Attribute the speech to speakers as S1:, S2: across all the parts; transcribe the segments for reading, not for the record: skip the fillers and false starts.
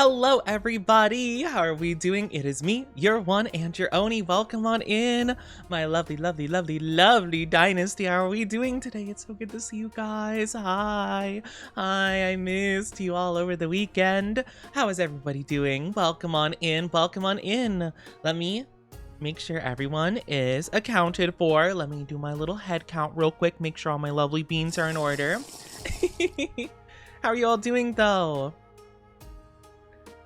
S1: Hello everybody, how are we doing? It is me, your one and your only. Welcome on in, my lovely dynasty. How are we doing today? It's so good to see you guys. Hi, I missed you all over the weekend. How is everybody doing? Welcome on in, Let me make sure everyone is accounted for. Let me do my little head count real quick, make sure all my lovely beans are in order. How are you all doing though?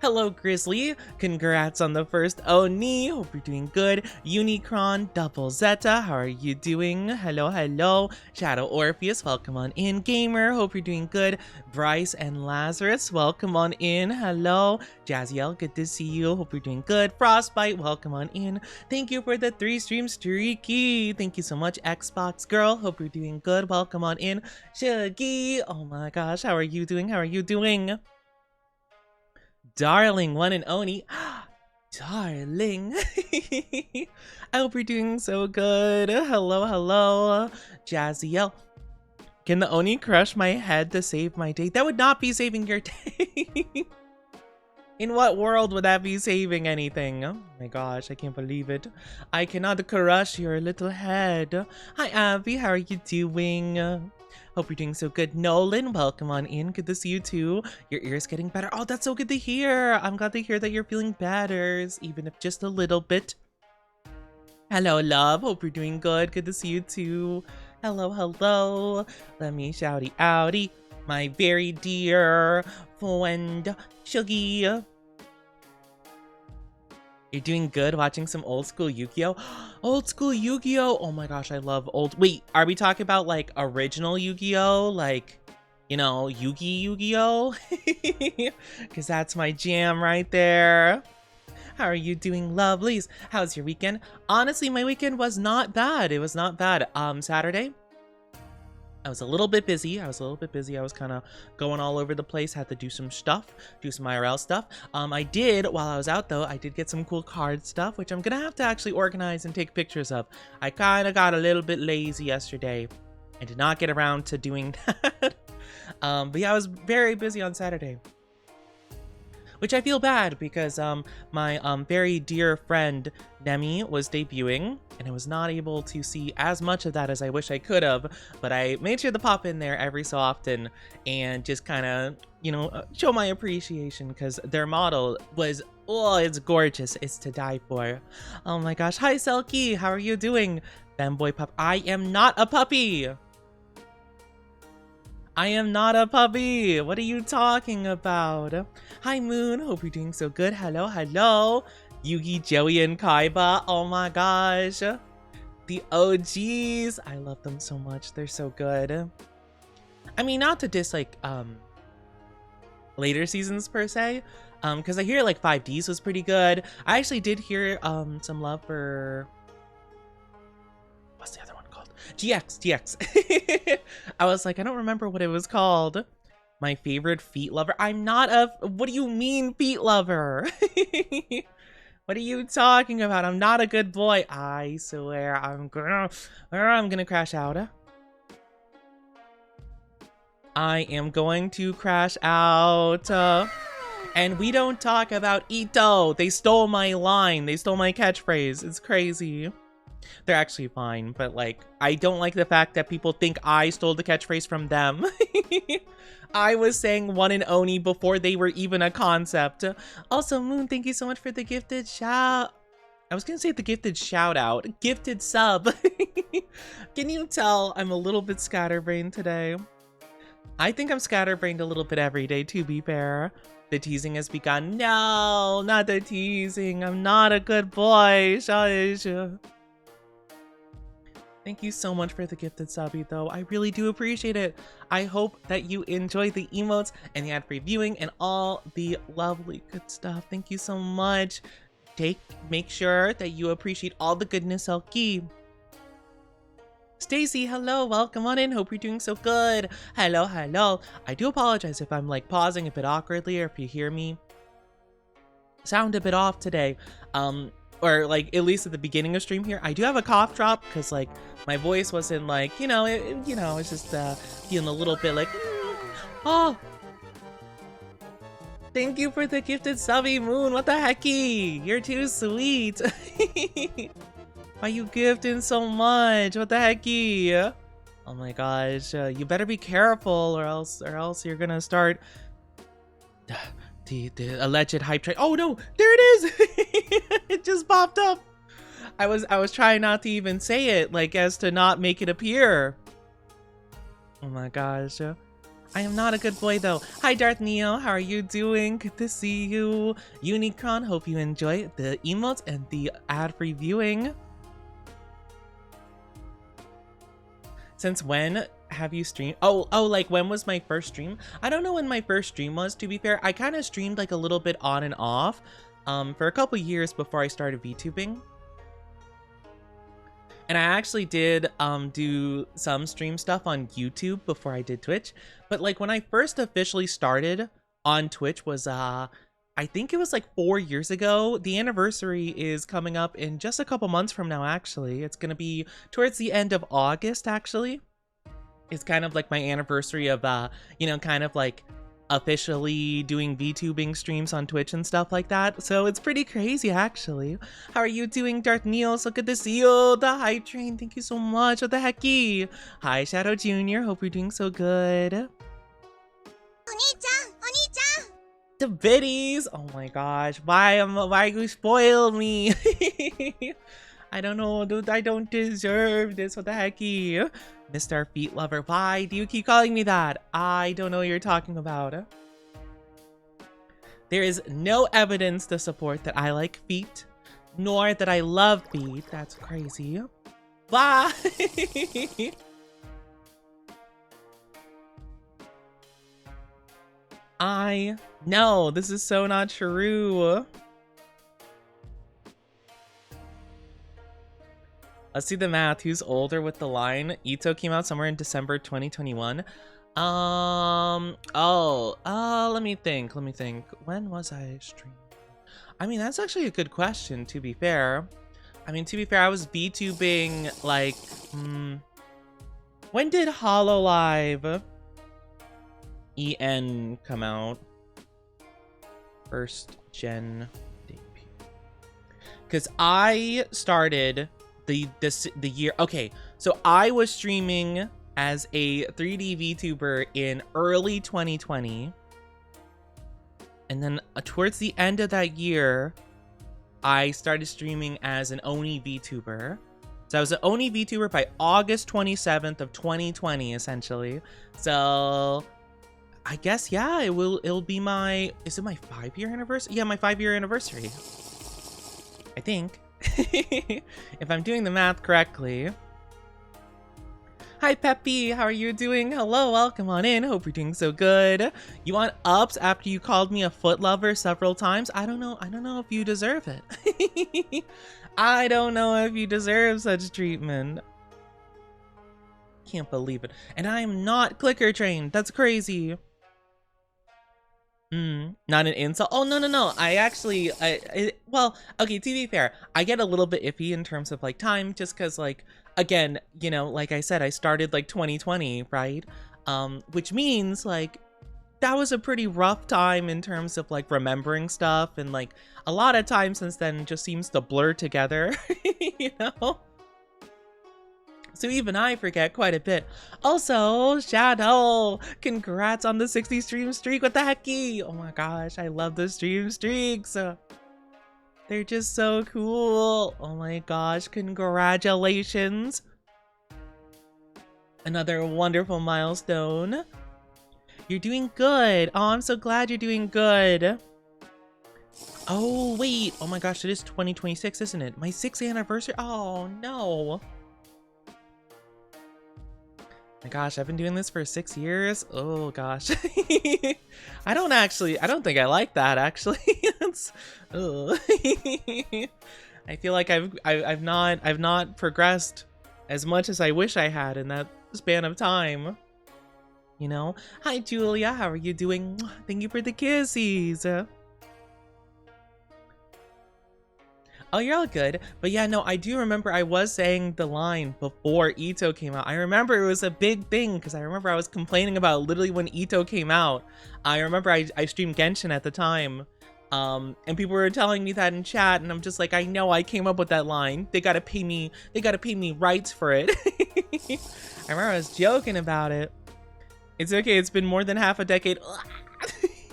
S1: Hello, Grizzly. Congrats on the first Oni. Hope you're doing good. Unicron, Double Zeta, how are you doing? Hello. Shadow Orpheus, welcome on in. Gamer, hope you're doing good. Bryce and Lazarus, welcome on in. Hello. Jazziel, good to see you. Hope you're doing good. Frostbite, welcome on in. Thank you for the 3-stream streaky. Thank you so much, Xbox Girl. Hope you're doing good. Welcome on in. Shuggy, oh my gosh, how are you doing? Darling, one and Oni. Darling. I hope you're doing so good. Hello. Jazziel. Can the Oni crush my head to save my day? That would not be saving your day. In what world would that be saving anything? Oh my gosh, I can't believe it. I cannot crush your little head. Hi, Abby. How are you doing? Hope you're doing so good. Nolan, welcome on in. Good to see you too. Your ear's getting better. Oh, that's so good to hear. I'm glad to hear that you're feeling better, even if just a little bit. Hello, love. Hope you're doing good. Good to see you too. Hello. Let me shouty outy. My very dear friend, Shuggy. You're doing good watching some old school Yu-Gi-Oh? Old school Yu-Gi-Oh! Oh my gosh, I love old... Wait, are we talking about like original Yu-Gi-Oh? Like, you know, Yu-Gi-Oh? Because that's my jam right there. How are you doing, lovelies? How's your weekend? Honestly, my weekend was not bad. It was not bad. Saturday, I was a little bit busy. I was kind of going all over the place. Had to do some stuff, do some IRL stuff. I did, while I was out though, I did get some cool card stuff, which I'm gonna have to actually organize and take pictures of. I kind of got a little bit lazy yesterday. I did not get around to doing that. But yeah, I was very busy on Saturday. Which I feel bad because my very dear friend Nemi was debuting and I was not able to see as much of that as I wish I could have, but I made sure to pop in there every so often and just kind of, you know, show my appreciation because their model was, oh, it's gorgeous. It's to die for. Oh my gosh. Hi, Selkie. How are you doing? Femboy pup. I am not a puppy. I am not a puppy. What are you talking about? Hi, Moon. Hope you're doing so good. Hello. Yugi, Joey, and Kaiba. Oh my gosh. The OGs. I love them so much. They're so good. I mean, not to dislike later seasons per se. Because I hear like 5Ds was pretty good. I actually did hear some love for... What's the other one called? GX. I was like, I don't remember what it was called. My favorite feet lover. I'm not a... What do you mean feet lover? What are you talking about? I'm not a good boy. I swear I'm gonna crash out. I am going to crash out. And we don't talk about Ito. They stole my line. They stole my catchphrase. It's crazy. They're actually fine, but like, I don't like the fact that people think I stole the catchphrase from them. I was saying one and Oni before they were even a concept. Also, Moon, thank you so much for the gifted shout. I was gonna say the gifted shout out. Gifted sub. Can you tell I'm a little bit scatterbrained today? I think I'm scatterbrained a little bit every day, to be fair. The teasing has begun. No, not the teasing. I'm not a good boy. Shush. Thank you so much for the gifted subby, though. I really do appreciate it. I hope that you enjoy the emotes and the ad-free viewing and all the lovely good stuff. Thank you so much. Make sure that you appreciate all the goodness, Selkie. Stacy, hello, welcome on in. Hope you're doing so good. Hello. I do apologize if I'm like pausing a bit awkwardly or if you hear me sound a bit off today. Or like at least at the beginning of stream here, I do have a cough drop because like my voice wasn't like, it's just feeling a little bit like, oh, Thank you for the gifted subby Moon. What the hecky? You're too sweet. Why you gifting so much? What the hecky? Oh my gosh, you better be careful or else you're gonna start the alleged hype train. Oh no, there it is. It just popped up. I was trying not to even say it, like, as to not make it appear. Oh my gosh. I am not a good boy though. Hi Darth Neo, how are you doing? Good to see you. Unicron, hope you enjoy the emotes and the ad-free viewing. Since when have you streamed? Oh, like when was my first stream? I don't know when my first stream was, to be fair. I kind of streamed like a little bit on and off for a couple years before I started VTubing. And I actually did do some stream stuff on YouTube before I did Twitch. But like when I first officially started on Twitch was, I think it was like 4 years ago. The anniversary is coming up in just a couple months from now, actually. It's going to be towards the end of August, actually. It's kind of like my anniversary of, you know, kind of like officially doing VTubing streams on Twitch and stuff like that. So it's pretty crazy, actually. How are you doing, Darth Neo? So good to see you. The hype train, thank you so much. What the hecky? Hi, Shadow Jr. Hope you're doing so good. The biddies. Oh my gosh. Why you spoil me? I don't know, dude. I don't deserve this. What the hecky? Mr. Feet Lover. Why do you keep calling me that? I don't know what you're talking about. There is no evidence to support that I like feet, nor that I love feet. That's crazy. Bye. No, this is so not true. Let's see the math. Who's older with the line? Ito came out somewhere in December 2021. Let me think. When was I streaming? I mean, that's actually a good question, to be fair. I was VTubing, like, when did HoloLive EN come out? First gen debut. Because I started the year. Okay, so I was streaming as a 3D VTuber in early 2020. And then towards the end of that year, I started streaming as an Oni VTuber. So I was an Oni VTuber by August 27th of 2020, essentially. So I guess, yeah, it'll be my, is it my 5-year anniversary? Yeah, my 5-year anniversary, I think. If I'm doing the math correctly. Hi Peppy, how are you doing? Hello, welcome on in. Hope you're doing so good. You want ups after you called me a foot lover several times? I don't know if you deserve it. I don't know if you deserve such treatment. Can't believe it. And I'm not clicker trained. That's crazy. Not an insult. Oh, no. I actually, well, okay, to be fair, I get a little bit iffy in terms of like time, just because like, again, you know, like I said, I started like 2020, right? Which means like, that was a pretty rough time in terms of like remembering stuff, and like a lot of time since then just seems to blur together, you know? So even I forget quite a bit. Also, Shadow, congrats on the 60 stream streak. What the hecky? Oh my gosh, I love the stream streaks. They're just so cool. Oh my gosh, congratulations. Another wonderful milestone. You're doing good. Oh, I'm so glad you're doing good. Oh, wait. Oh my gosh, it is 2026, isn't it? My 6th anniversary. Oh, no. My gosh, I've been doing this for 6 years. Oh gosh. I don't think I like that, actually. I feel like I've not progressed as much as I wish I had in that span of time. You know? Hi Julia, how are you doing? Thank you for the kisses. Oh, you're all good. But yeah, no, I do remember I was saying the line before Ito came out. I remember it was a big thing because I remember I was complaining about it literally when Ito came out. I remember I streamed Genshin at the time. And people were telling me that in chat, and I'm just like, I know I came up with that line. They gotta pay me rights for it. I remember I was joking about it. It's okay, it's been more than half a decade.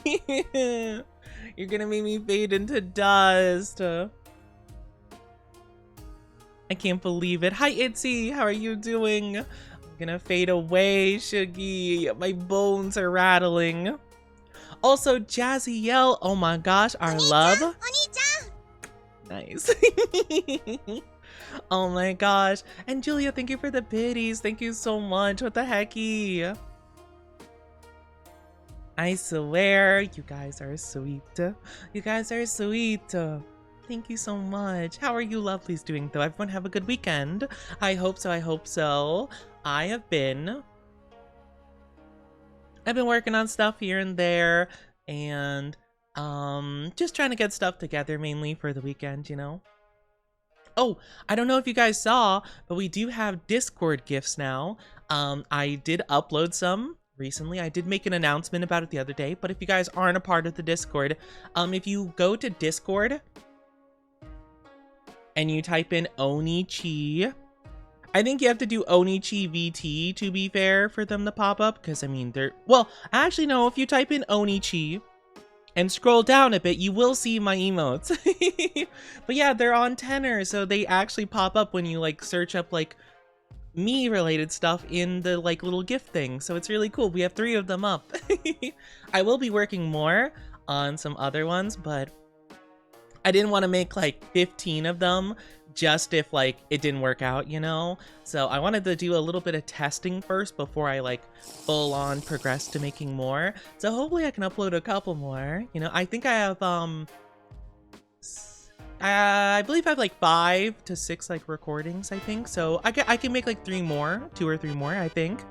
S1: You're gonna make me fade into dust. I can't believe it. Hi, Itzy. How are you doing? I'm gonna fade away, Shuggy. My bones are rattling. Also, Jazzy Yell. Oh my gosh, our love. Nice. Oh my gosh. And Julia, thank you for the biddies. Thank you so much. What the hecky? I swear, you guys are sweet. You guys are sweet. Thank you so much. How are you lovelies doing though? Everyone have a good weekend. I hope so, I hope so. I've been working on stuff here and there and just trying to get stuff together mainly for the weekend, you know. Oh, I don't know if you guys saw, but we do have Discord gifts now. I did upload some recently. I did make an announcement about it the other day, but if you guys aren't a part of the Discord, if you go to Discord and you type in Onichi, I think you have to do Onichi VT to be fair for them to pop up, because I mean they're, well, actually no, if you type in Onichi and scroll down a bit, you will see my emotes. But yeah, they're on tenor, so they actually pop up when you like search up like me related stuff in the like little gift thing, so it's really cool. We have 3 of them up. I will be working more on some other ones, but I didn't want to make like 15 of them just if like it didn't work out, you know? So I wanted to do a little bit of testing first before I like full on progress to making more. So hopefully I can upload a couple more. You know, I think I have I believe I have like 5 to 6 like recordings, I think. So I can make like 3 more, 2 or 3 more, I think.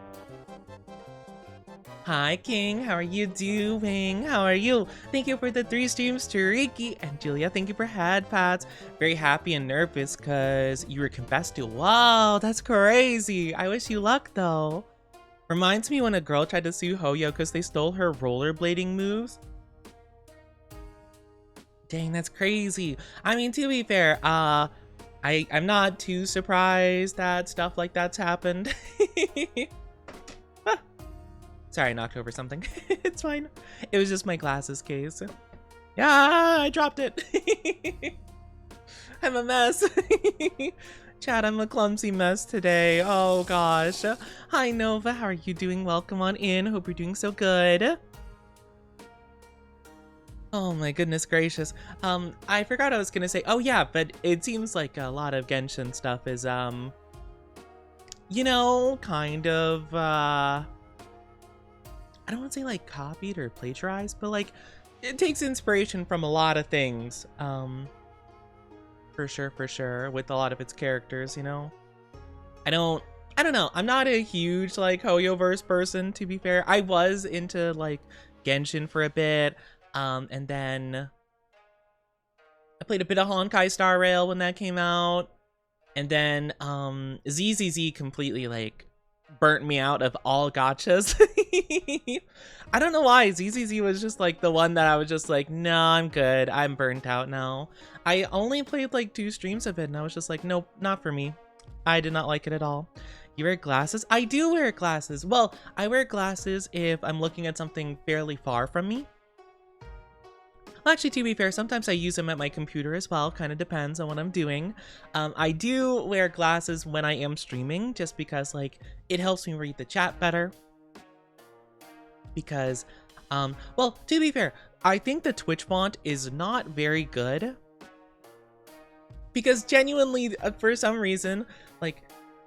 S1: Hi, King. How are you doing? How are you? Thank you for the 3 streams to Riki and Julia. Thank you for head pats. Very happy and nervous because you were confessed to. Wow, that's crazy. I wish you luck, though. Reminds me when a girl tried to sue Hoyo because they stole her rollerblading moves. Dang, that's crazy. I mean, to be fair, I'm not too surprised that stuff like that's happened. Sorry, I knocked over something. It's fine. It was just my glasses case. Yeah, I dropped it. I'm a mess. Chat, I'm a clumsy mess today. Oh gosh. Hi Nova, how are you doing? Welcome on in. Hope you're doing so good. Oh my goodness gracious. I forgot I was gonna say, oh yeah, but it seems like a lot of Genshin stuff is, you know, kind of, I don't want to say like copied or plagiarized, but like it takes inspiration from a lot of things. For sure, with a lot of its characters, you know. I don't know. I'm not a huge like Hoyoverse person, to be fair. I was into like Genshin for a bit, and then I played a bit of Honkai Star Rail when that came out, and then ZZZ completely like burnt me out of all gachas. I don't know why. ZZZ was just like the one that I was just like, no, I'm good. I'm burnt out now. I only played like 2 streams of it and I was just like, nope, not for me. I did not like it at all. You wear glasses? I do wear glasses. Well, I wear glasses if I'm looking at something fairly far from me. Well, actually, to be fair, sometimes I use them at my computer as well. Kind of depends on what I'm doing. I do wear glasses when I am streaming, just because like it helps me read the chat better. Because, well, to be fair, I think the Twitch font is not very good. Because genuinely, for some reason, like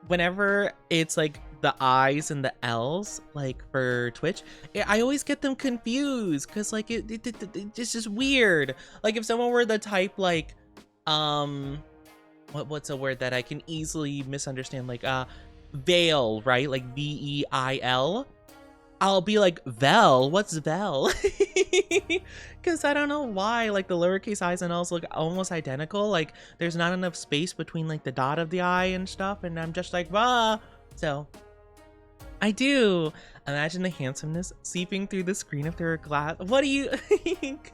S1: whenever it's like the I's and the L's, like for Twitch, I always get them confused because like it's just weird. Like if someone were to type like what's a word that I can easily misunderstand, like veil, right? Like VEIL. I'll be like, Vel, what's Vel? Because I don't know why, like the lowercase i's and l's look almost identical. Like there's not enough space between like the dot of the I and stuff. And I'm just like, bah. So I do. Imagine the handsomeness seeping through the screen if there were glass. What do you think?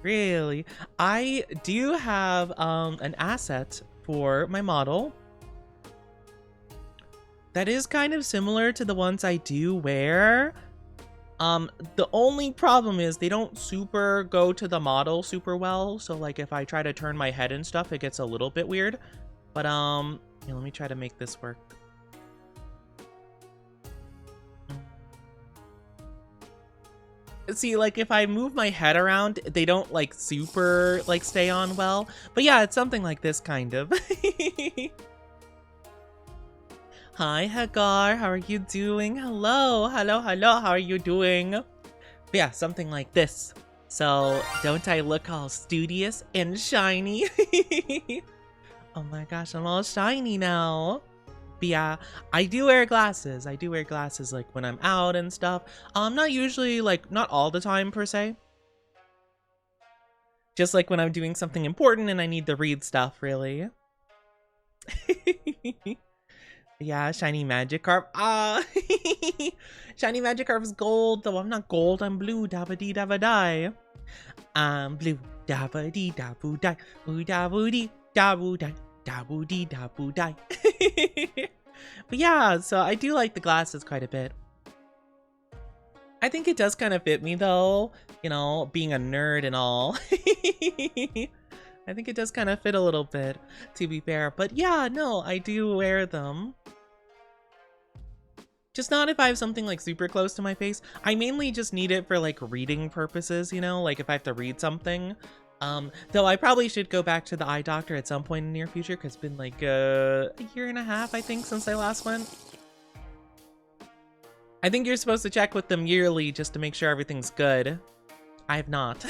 S1: Really? I do have an asset for my model that is kind of similar to the ones I do wear. The only problem is they don't super go to the model super well. So like if I try to turn my head and stuff, it gets a little bit weird. But yeah, let me try to make this work. See, like if I move my head around, they don't like super like stay on well. But yeah, it's something like this kind of. Hi, Hagar. How are you doing? Hello, hello, hello. How are you doing? But yeah, something like this. So, don't I look all studious and shiny? Oh my gosh, I'm all shiny now. But yeah, I do wear glasses. I do wear glasses like when I'm out and stuff. Not usually like, not all the time per se. Just like when I'm doing something important and I need to read stuff, really. Yeah, shiny Magikarp. Ah, shiny Magikarp's gold, though I'm not gold, I'm blue. Dabba dee dabba die. I'm blue. Dabba dee daboo die. Ooh daboo dee daboo die. Daboo dee daboo die. But yeah, so I do like the glasses quite a bit. I think it does kind of fit me though, you know, being a nerd and all. I think it does kind of fit a little bit, to be fair. But yeah, no, I do wear them. Just not if I have something like super close to my face. I mainly just need it for like reading purposes, you know, like if I have to read something. Though I probably should go back to the eye doctor at some point in the near future because it's been like a year and a half, I think, since I last went. I think you're supposed to check with them yearly just to make sure everything's good. I have not.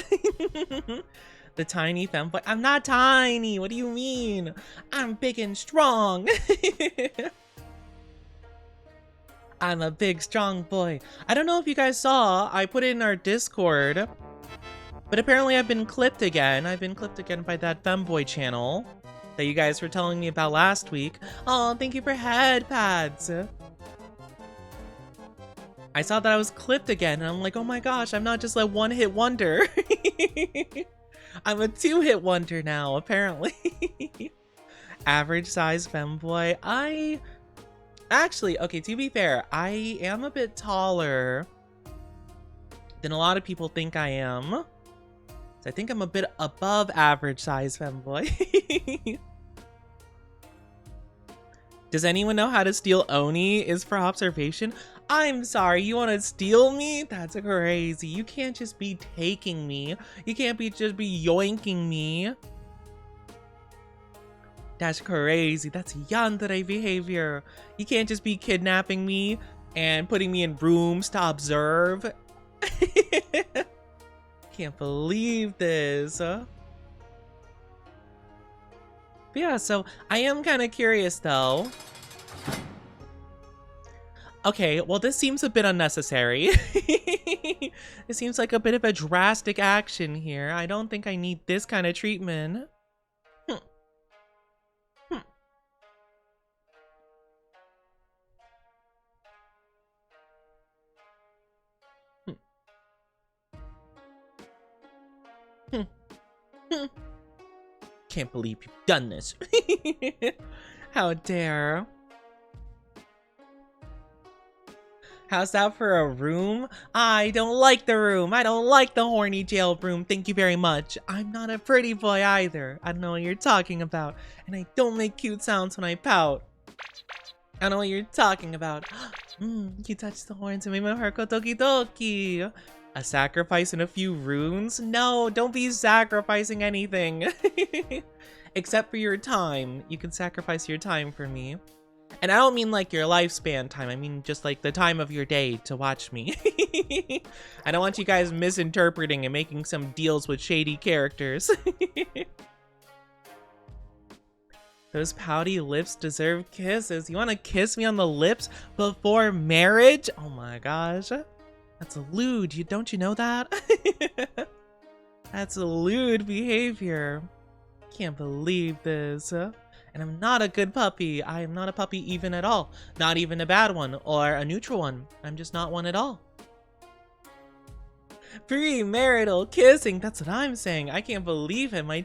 S1: The tiny femboy. I'm not tiny. What do you mean? I'm big and strong. I'm a big, strong boy. I don't know if you guys saw, I put it in our Discord, but apparently I've been clipped again. I've been clipped again by that FEMBOY channel that you guys were telling me about last week. Oh, thank you for head pads. I saw that I was clipped again, and I'm like, oh my gosh, I'm not just a one-hit wonder. I'm a two-hit wonder now, apparently. Average size femboy. Actually, okay, to be fair, I am a bit taller than a lot of people think I am. So I think I'm a bit above average size femboy. Does anyone know how to steal Oni? Is for observation. I'm sorry, you want to steal me? That's crazy. You can't just be taking me. You can't just be yoinking me. That's crazy. That's yandere behavior. You can't just be kidnapping me and putting me in rooms to observe. Can't believe this. But yeah, so I am kind of curious though. Okay, well this seems a bit unnecessary. It seems like a bit of a drastic action here. I don't think I need this kind of treatment. Can't believe you've done this. How dare. How's that for a room? I don't like the room. I don't like the horny jail room. Thank you very much. I'm not a pretty boy either. I don't know what you're talking about. And I don't make cute sounds when I pout. I don't know what you're talking about. You touched the horns and made my heart go doki doki. A sacrifice and a few runes? No, don't be sacrificing anything. Except for your time. You can sacrifice your time for me. And I don't mean like your lifespan time. I mean just like the time of your day to watch me. I don't want you guys misinterpreting and making some deals with shady characters. Those pouty lips deserve kisses. You want to kiss me on the lips before marriage? Oh my gosh. That's lewd. Don't you know that? That's lewd behavior. Can't believe this. And I'm not a good puppy. I am not a puppy even at all. Not even a bad one or a neutral one. I'm just not one at all. Premarital kissing. That's what I'm saying. I can't believe it. My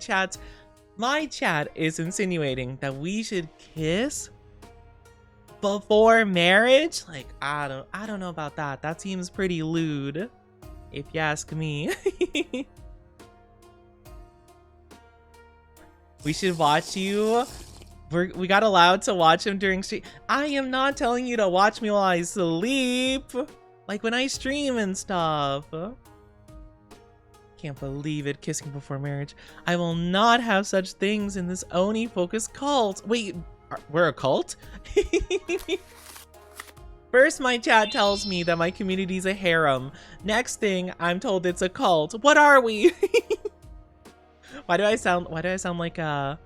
S1: chat is insinuating that we should kiss before marriage. Like, I don't know about that. That seems pretty lewd, if you ask me. We should watch you. We got allowed to watch him during stream. I am not telling you to watch me while I sleep. Like when I stream and stuff. Can't believe it. Kissing before marriage. I will not have such things in this Oni-focused cult. Wait, we're a cult? First, my chat tells me that my community's a harem. Next thing, I'm told it's a cult. What are we? Why do I sound like a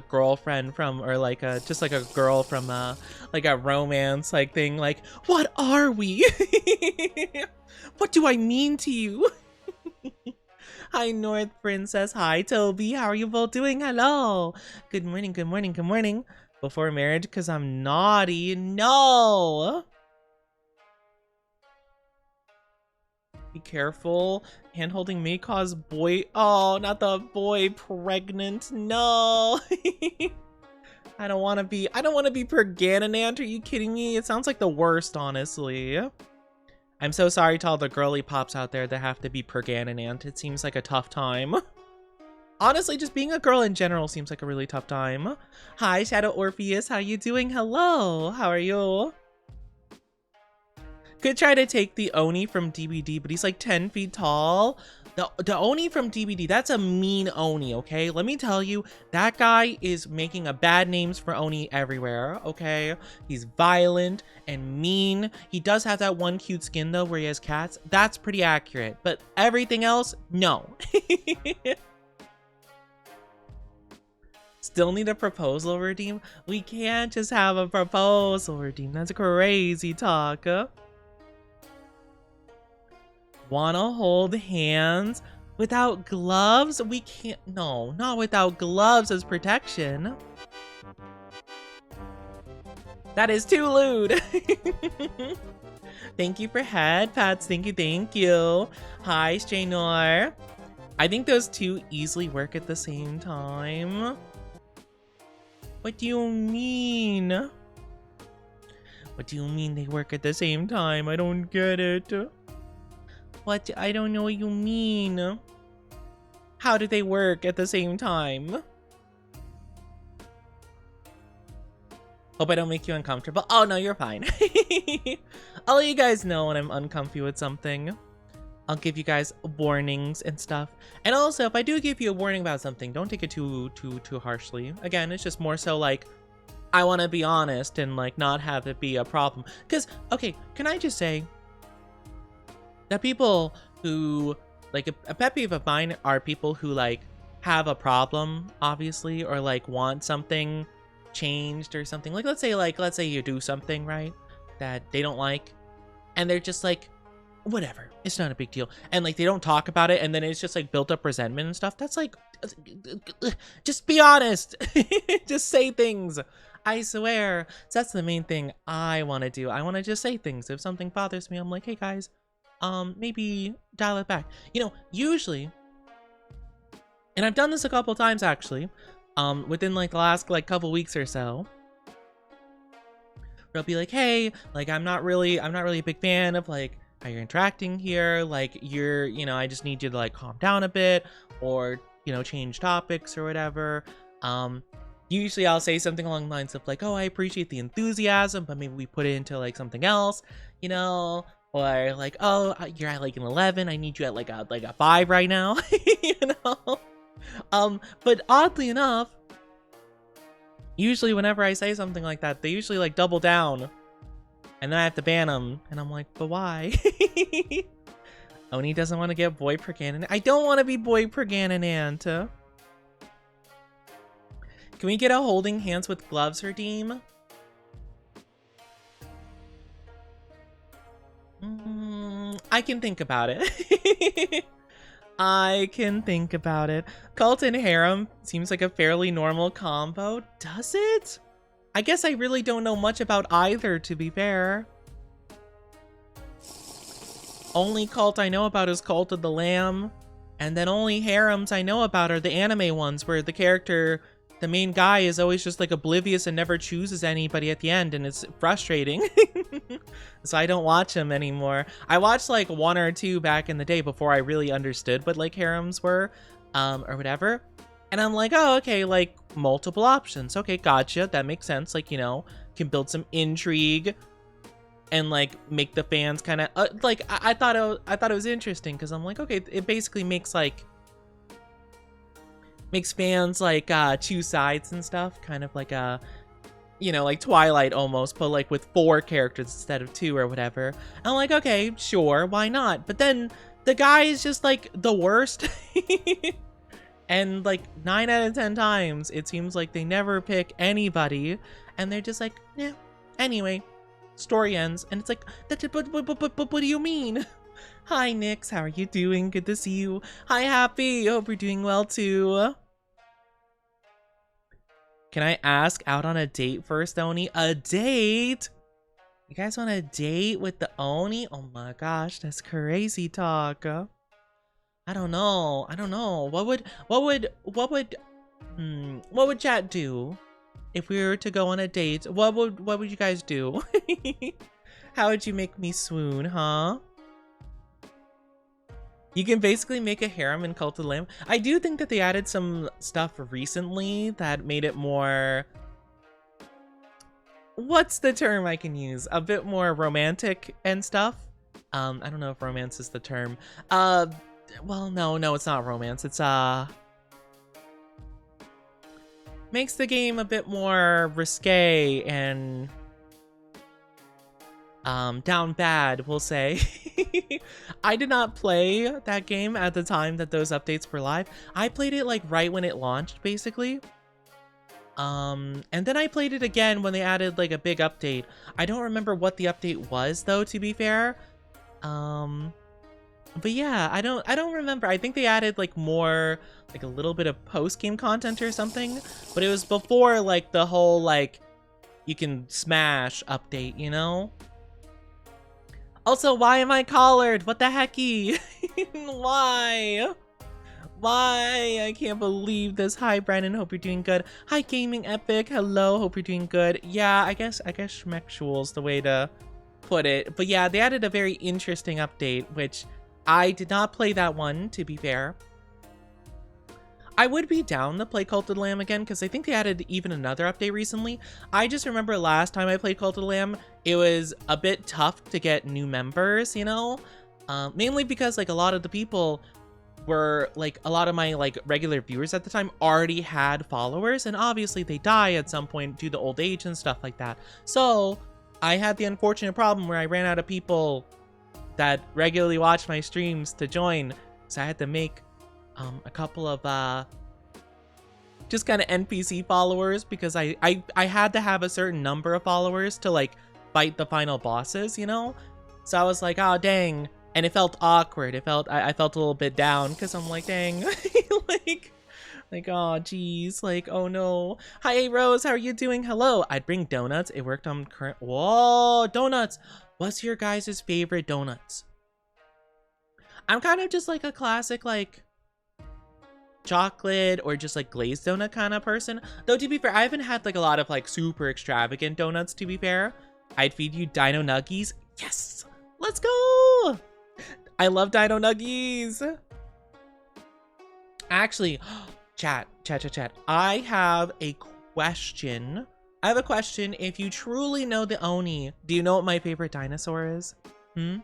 S1: girlfriend from, or like just like a girl from like a romance like thing? Like, what are we? What do I mean to you? Hi, North Princess. Hi, Toby. How are you both doing? Hello. Good morning, good morning, good morning. Before marriage, because I'm naughty. No. Be careful. Hand-holding may cause boy... Oh, not the boy pregnant. No. I don't want to be Pergananant. Are you kidding me? It sounds like the worst, honestly. I'm so sorry to all the girly pops out there that have to be Pergananant. It seems like a tough time. Honestly, just being a girl in general seems like a really tough time. Hi, Shadow Orpheus. How you doing? Hello. How are you? Could try to take the Oni from DBD, but he's like 10 feet tall. The Oni from DBD, that's a mean Oni, okay? Let me tell you, that guy is making a bad names for Oni everywhere, okay? He's violent and mean. He does have that one cute skin, though, where he has cats. That's pretty accurate, but everything else, no. Still need a proposal redeem? We can't just have a proposal redeem. That's crazy talk. Wanna hold hands without gloves? We can't. No, not without gloves as protection. That is too lewd. Thank you for head pats. Thank you. Hi, Straynor. I think those two easily work at the same time. What do you mean? What do you mean they work at the same time? I don't get it. What? I don't know what you mean. How do they work at the same time? Hope I don't make you uncomfortable. Oh, no, you're fine. I'll let you guys know when I'm uncomfy with something. I'll give you guys warnings and stuff. And also, if I do give you a warning about something, don't take it too harshly. Again, it's just more so like, I want to be honest and like not have it be a problem. Because, okay, can I just say that people who, like, a pet peeve of mine are people who like have a problem, obviously, or like want something changed or something. Like, let's say you do something, right, that they don't like, and they're just like, whatever, it's not a big deal, and like they don't talk about it, and then it's just like built up resentment and stuff. That's like, just be honest. Just say things. I swear. So that's the main thing I want to do. I want to just say things. If something bothers me, I'm like, hey guys, maybe dial it back. You know, usually, and I've done this a couple times actually, within like the last like couple weeks or so, where I'll be like, hey, like I'm not really a big fan of like how you're interacting here. Like you know, I just need you to like calm down a bit, or, you know, change topics or whatever. Usually I'll say something along the lines of like, oh, I appreciate the enthusiasm, but maybe we put it into like something else, you know. Or like, oh, you're at like an 11. I need you at like a 5 right now, you know. But oddly enough, usually whenever I say something like that, they usually like double down, and then I have to ban them, and I'm like, but why? Oni doesn't want to get boy Pergananant. I don't want to be boy Pergananant. Can we get a holding hands with gloves redeem? I can think about it. I can think about it. Cult and harem seems like a fairly normal combo. Does it? I guess I really don't know much about either, to be fair. Only cult I know about is Cult of the Lamb. And then only harems I know about are the anime ones where the character, the main guy, is always just like oblivious and never chooses anybody at the end, and it's frustrating. So I don't watch them anymore. I watched like one or two back in the day before I really understood what like harems were, or whatever. And I'm like, oh, okay, like multiple options. Okay, gotcha. That makes sense. Like, you know, can build some intrigue and like make the fans kind of like I thought it was interesting because I'm like, okay, it basically makes fans like choose sides and stuff, kind of like a, you know, like Twilight almost, but like with 4 characters instead of 2 or whatever. And I'm like, okay, sure, why not? But then the guy is just like the worst. And like 9 out of 10 times, it seems like they never pick anybody, and they're just like, yeah. Anyway, story ends, and it's like, but what do you mean? Hi, Nyx, how are you doing? Good to see you. Hi, Happy. Hope you're doing well too. Can I ask out on a date first, Oni? A date? You guys want a date with the Oni? Oh my gosh, that's crazy talk. I don't know. What would chat do if we were to go on a date? What would you guys do? How would you make me swoon, huh? You can basically make a harem in Cult of the Lamb. I do think that they added some stuff recently that made it more... What's the term I can use? A bit more romantic and stuff. I don't know if romance is the term. Well, no, it's not romance. It's, makes the game a bit more risque and, down bad, we'll say. I did not play that game at the time that those updates were live. I played it, like, right when it launched, basically. And then I played it again when they added, like, a big update. I don't remember what the update was, though, to be fair. But yeah, I don't remember. I think they added like more, like a little bit of post-game content or something, but it was before like the whole like you can smash update, you know? Also, why am I collared? What the hecky? Why? Why? I can't believe this. Hi, Brandon. Hope you're doing good. Hi, Gaming Epic. Hello. Hope you're doing good. Yeah, I guess schmexual's the way to put it. But yeah, they added a very interesting update, which I did not play that one, to be fair. I would be down to play Cult of the Lamb again, because I think they added even another update recently. I just remember last time I played Cult of the Lamb, it was a bit tough to get new members, you know? Mainly because, like, a lot of the people were, like, a lot of my, like, regular viewers at the time already had followers, and obviously they die at some point due to old age and stuff like that. So, I had the unfortunate problem where I ran out of people that regularly watch my streams to join, so I had to make a couple of just kind of NPC followers, because I had to have a certain number of followers to like fight the final bosses, you know? So I was like, oh dang, and it felt awkward. I felt a little bit down because I'm like, dang, like oh geez, like oh no. Hi Rose, how are you doing? Hello. I'd bring donuts. It worked on current. Whoa, donuts. What's your guys' favorite donuts? I'm kind of just like a classic like chocolate or just like glazed donut kind of person. Though to be fair, I haven't had like a lot of like super extravagant donuts, to be fair. I'd feed you Dino Nuggies. Yes, let's go. I love Dino Nuggies. Actually, chat. I have a question. If you truly know the Oni, do you know what my favorite dinosaur is? Do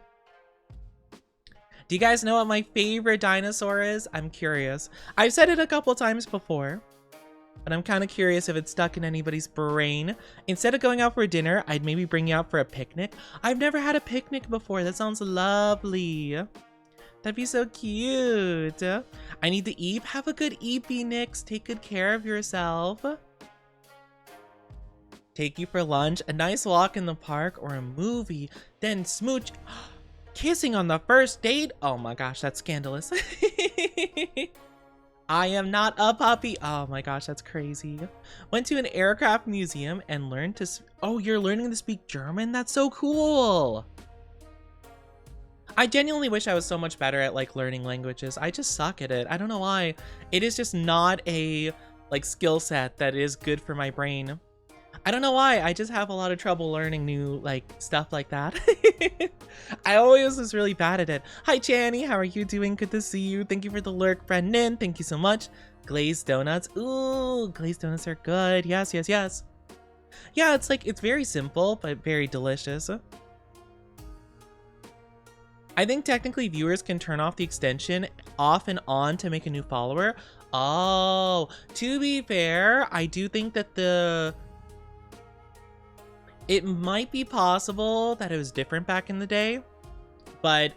S1: you guys know what my favorite dinosaur is? I'm curious. I've said it a couple times before, but I'm kind of curious if it's stuck in anybody's brain. Instead of going out for dinner, I'd maybe bring you out for a picnic. I've never had a picnic before. That sounds lovely. That'd be so cute. I need to eat. Have a good eepy, Nyx. Take good care of yourself. Take you for lunch, a nice walk in the park, or a movie, then smooch. Kissing on the first date? Oh my gosh, that's scandalous. I am not a puppy. Oh my gosh, that's crazy. Went to an aircraft museum and learned to... Oh, you're learning to speak German? That's so cool. I genuinely wish I was so much better at like learning languages. I just suck at it. I don't know why. It is just not a like skill set that is good for my brain. I don't know why. I just have a lot of trouble learning new like stuff like that. I always was really bad at it. Hi Channy, how are you doing? Good to see you. Thank you for the lurk, Brendan. Thank you so much. Glazed donuts. Ooh, glazed donuts are good. Yes, yes, yes. Yeah, it's like, it's very simple, but very delicious. I think technically viewers can turn off the extension off and on to make a new follower. Oh, to be fair, I do think that it might be possible that it was different back in the day, but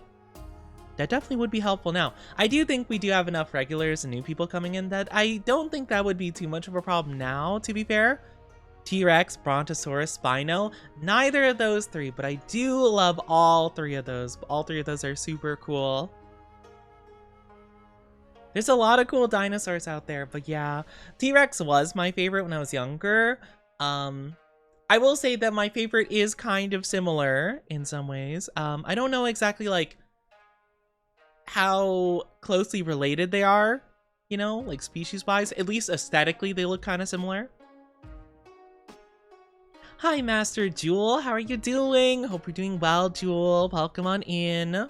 S1: that definitely would be helpful now. I do think we do have enough regulars and new people coming in that I don't think that would be too much of a problem now, to be fair. T-Rex, Brontosaurus, Spino, neither of those three, but I do love all three of those. All three of those are super cool. There's a lot of cool dinosaurs out there, but yeah, T-Rex was my favorite when I was younger. I will say that my favorite is kind of similar in some ways. I don't know exactly like how closely related they are, you know, like species-wise. At least aesthetically, they look kind of similar. Hi, Master Jewel. How are you doing? Hope you're doing well, Jewel. Welcome on in.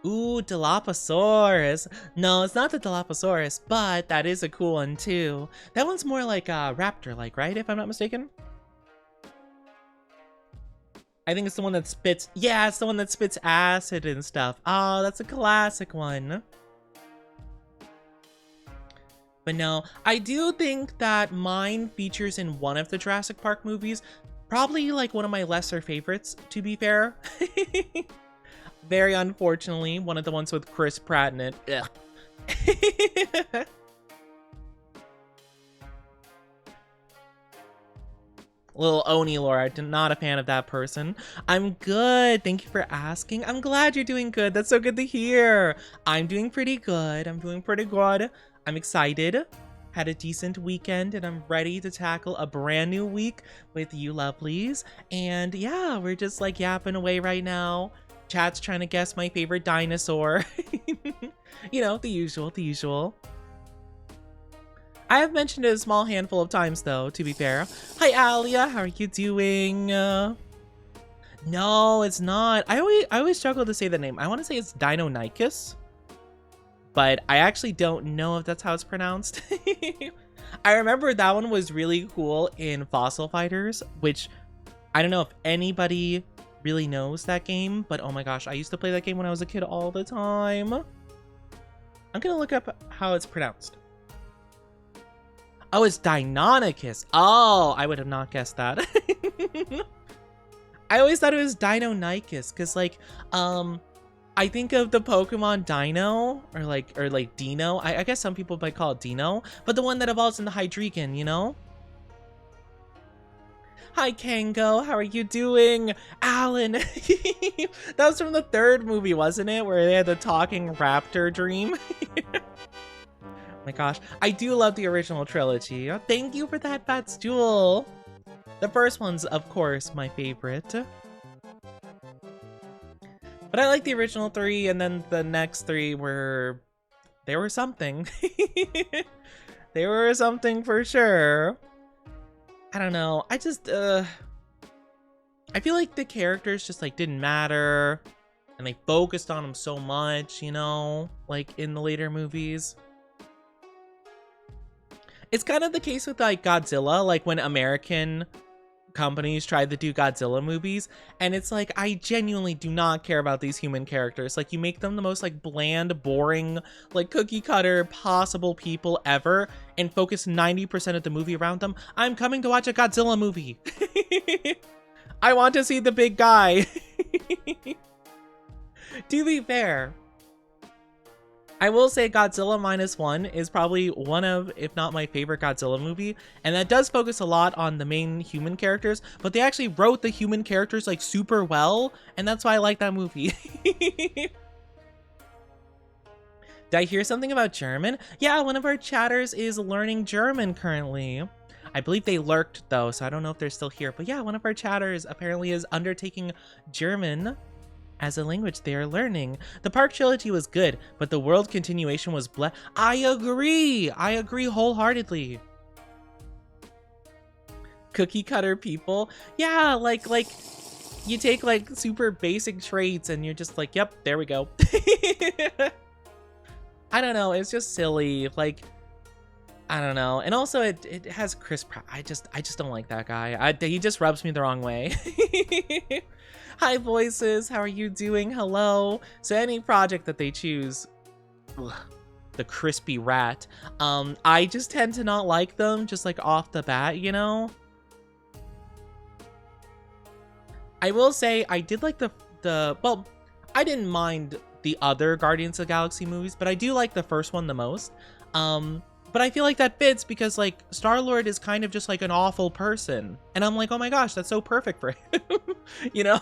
S1: Ooh, Dilophosaurus. No, it's not the Dilophosaurus, but that is a cool one too. That one's more like raptor-like, right? If I'm not mistaken. I think it's the one that spits... Yeah, it's the one that spits acid and stuff. Oh, that's a classic one. But no, I do think that mine features in one of the Jurassic Park movies. Probably like one of my lesser favorites, to be fair. Very unfortunately, one of the ones with Chris Pratt in it. Ugh. Little Oni lore, I'm not a fan of that person. I'm good, thank you for asking. I'm glad you're doing good, that's so good to hear. I'm doing pretty good, I'm excited. Had a decent weekend and I'm ready to tackle a brand new week with you lovelies. And yeah, we're just like yapping away right now. Chat's trying to guess my favorite dinosaur. You know, the usual. I have mentioned it a small handful of times though, to be fair. Hi Alia, how are you doing? No, it's not. I always struggle to say the name. I want to say it's Deinonychus, but I actually don't know if that's how it's pronounced. I remember that one was really cool in Fossil Fighters, which I don't know if anybody really knows that game, but oh my gosh, I used to play that game when I was a kid all the time. I'm gonna look up how it's pronounced. Oh, it's Deinonychus. Oh, I would have not guessed that. I always thought it was Deinonychus because like I think of the Pokemon Dino or like Dino. I guess some people might call it Dino, but the one that evolves into Hydreigon, you know? Hi Kango, how are you doing? Alan, that was from the third movie, wasn't it? Where they had the talking raptor dream. Oh my gosh, I do love the original trilogy. Thank you for that, Bats Jewel. The first one's, of course, my favorite. But I like the original three, and then the next three were... They were something. They were something for sure. I don't know, I just, I feel like the characters just, like, didn't matter. And they focused on them so much, you know? Like, in the later movies. It's kind of the case with, like, Godzilla, like, when American companies tried to do Godzilla movies, and it's like, I genuinely do not care about these human characters. Like, you make them the most, like, bland, boring, like, cookie-cutter possible people ever, and focus 90% of the movie around them. I'm coming to watch a Godzilla movie. I want to see the big guy. To be fair, I will say Godzilla Minus One is probably one of, if not my favorite Godzilla movie. And that does focus a lot on the main human characters, but they actually wrote the human characters like super well. And that's why I like that movie. Did I hear something about German? Yeah, one of our chatters is learning German currently. I believe they lurked though, so I don't know if they're still here. But yeah, one of our chatters apparently is undertaking German as a language they are learning. The Park trilogy was good, but the world continuation was I agree wholeheartedly. Cookie cutter people. Yeah, like you take like super basic traits and you're just like, yep, there we go. I don't know, it's just silly. Like, I don't know. And also it has Chris Pratt. I just don't like that guy. He just rubs me the wrong way. Hi voices, how are you doing? Hello. So any project that they choose, ugh, the crispy rat, I just tend to not like them just like off the bat, you know? I will say I did like the well, I didn't mind the other Guardians of the Galaxy movies, but I do like the first one the most. But I feel like that fits because like Star-Lord is kind of just like an awful person. And I'm like, oh my gosh, that's so perfect for him. You know?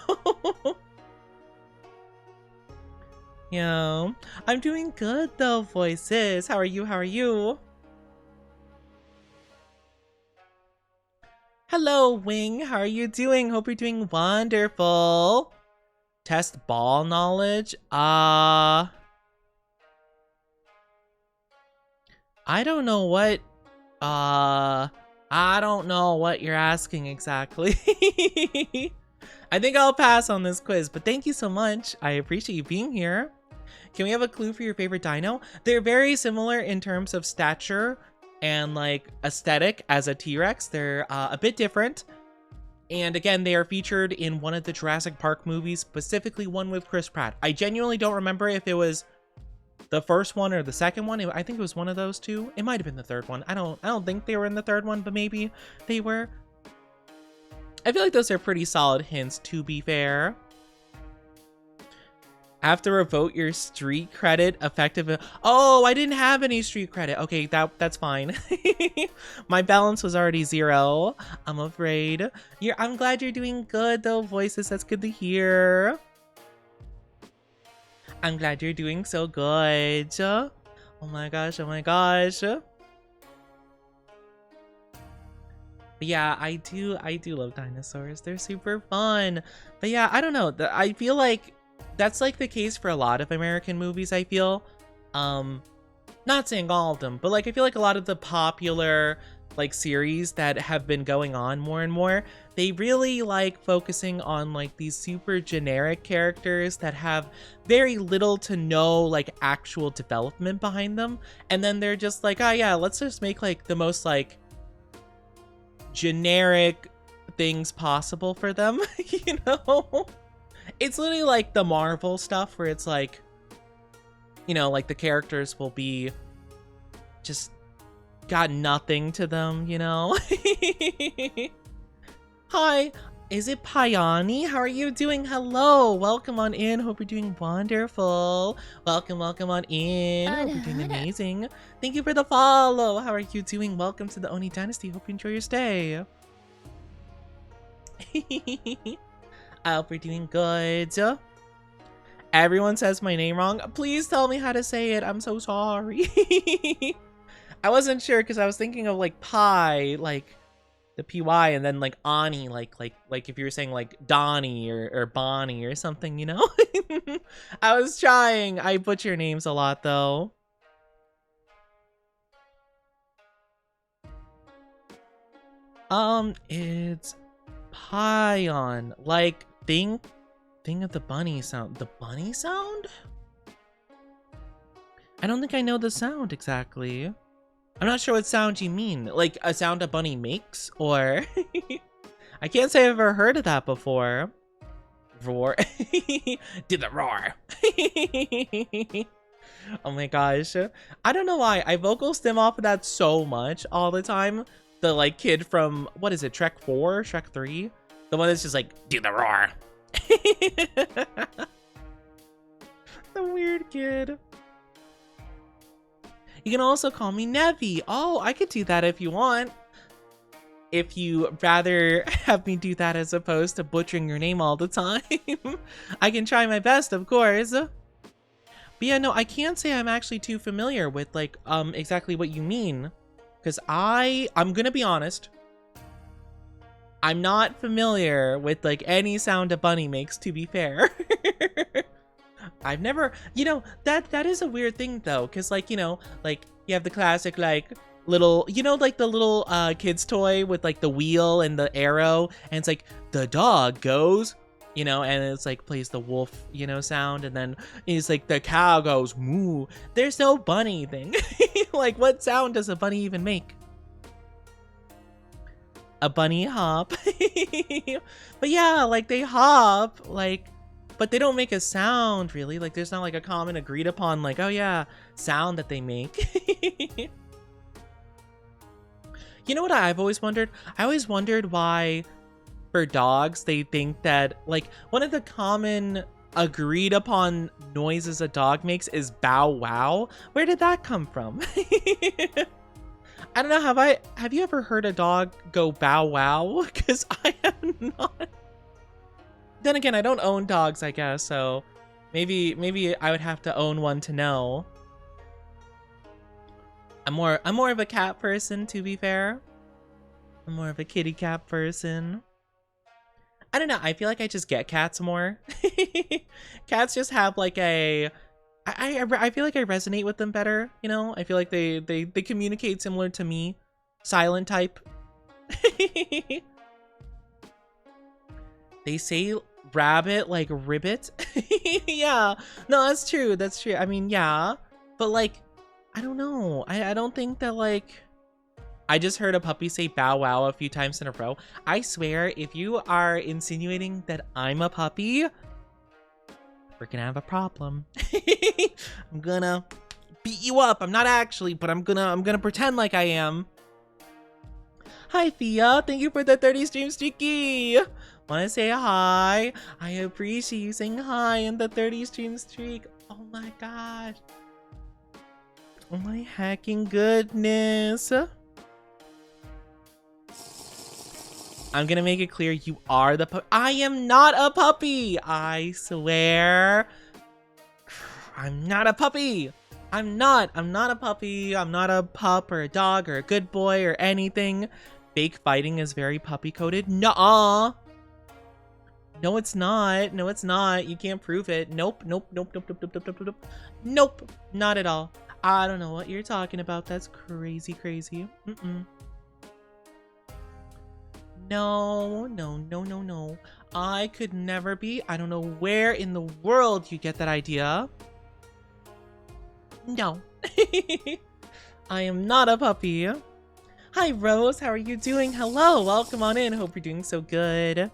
S1: Yeah. I'm doing good though, voices. How are you? How are you? Hello, Wing. How are you doing? Hope you're doing wonderful. Test ball knowledge. I don't know what, I don't know what you're asking exactly. I think I'll pass on this quiz, but thank you so much. I appreciate you being here. Can we have a clue for your favorite dino? They're very similar in terms of stature and like aesthetic as a T-Rex. They're a bit different. And again, they are featured in one of the Jurassic Park movies, specifically one with Chris Pratt. I genuinely don't remember if it was the first one or the second one. I think it was one of those two. It might have been the third one. I don't think they were in the third one, but maybe they were. I feel like those are pretty solid hints, to be fair. Have to revoke your street credit effective. Oh, I didn't have any street credit. Okay, that's fine. My balance was already 0. I'm afraid. I'm glad you're doing good though, voices. That's good to hear. I'm glad you're doing so good. Oh my gosh, oh my gosh. But yeah, I do love dinosaurs. They're super fun. But yeah, I don't know. I feel like that's like the case for a lot of American movies, I feel. Not saying all of them, but like I feel like a lot of the popular like series that have been going on more and more, they really like focusing on like these super generic characters that have very little to no like actual development behind them. And then they're just like, oh yeah, let's just make like the most like generic things possible for them. You know, it's literally like the Marvel stuff where it's like, you know, like the characters will be just got nothing to them, you know. Hi, is it Payani? How are you doing? Hello, welcome on in. Hope you're doing wonderful. Welcome on in. Hope you're doing amazing. Thank you for the follow. How are you doing? Welcome to the Oni Dynasty. Hope you enjoy your stay. I hope you're doing good. Everyone says my name wrong. Please tell me how to say it. I'm so sorry. I wasn't sure because I was thinking of like pie, like the PY, and then like Ani, like if you were saying like Donnie or Bonnie or something, you know? I was trying. I butcher names a lot though. It's Pion, like thing of the bunny sound. The bunny sound? I don't think I know the sound exactly. I'm not sure what sound you mean. Like a sound a bunny makes, or I can't say I've ever heard of that before. Roar. Did the roar. Oh my gosh. I don't know why. I vocal stim off of that so much all the time. The like kid from, what is it, Shrek 4? Shrek 3? The one that's just like, do the roar. The weird kid. You can also call me Nevi. Oh, I could do that if you want. If you rather have me do that as opposed to butchering your name all the time. I can try my best, of course. But yeah, no, I can't say I'm actually too familiar with like exactly what you mean. Because I'm gonna be honest. I'm not familiar with like any sound a bunny makes, to be fair. I've never, you know, that is a weird thing though, because like, you know, like you have the classic like little, you know, like the little kid's toy with like the wheel and the arrow, and it's like the dog goes, you know, and it's like plays the wolf, you know, sound, and then it's like the cow goes moo. There's no bunny thing. Like what sound does a bunny even make? A bunny hop. But yeah, like they hop, like, but they don't make a sound really. Like there's not like a common agreed upon like, oh yeah, sound that they make. You know what I've always wondered? I always wondered why for dogs they think that like one of the common agreed upon noises a dog makes is bow wow. Where did that come from? I don't know, have you ever heard a dog go bow wow? Because I have not. Then again, I don't own dogs, I guess, so maybe I would have to own one to know. I'm more of a cat person, to be fair. I'm more of a kitty cat person. I don't know, I feel like I just get cats more. Cats just have like a... I feel like I resonate with them better, you know? I feel like they communicate similar to me. Silent type. They say rabbit like ribbit. Yeah, no, that's true, that's true. I mean, yeah, but like, I don't know. I don't think that like... I just heard a puppy say bow wow a few times in a row. I swear, if you are insinuating that I'm a puppy, we're gonna have a problem. I'm gonna beat you up. I'm not actually, but I'm gonna pretend like I am. Hi, Fia. Thank you for the 30 stream streaky. Wanna say hi? I appreciate you saying hi in the 30 stream streak. Oh my gosh. Oh my hacking goodness. I'm gonna make it clear you are the puppy. I am not a puppy. I swear. I'm not a puppy. I'm not a puppy. I'm not a pup or a dog or a good boy or anything. Fake fighting is very puppy coded. Nuh-uh. No, it's not. No, it's not. You can't prove it. Nope, nope, nope, nope, nope, nope, nope, nope, nope. Nope, not at all. I don't know what you're talking about. That's crazy, crazy. Mm-mm. No, no, no, no, no. I could never be. I don't know where in the world you get that idea. No. I am not a puppy. Hi, Rose. How are you doing? Hello. Welcome on in. Hope you're doing so good.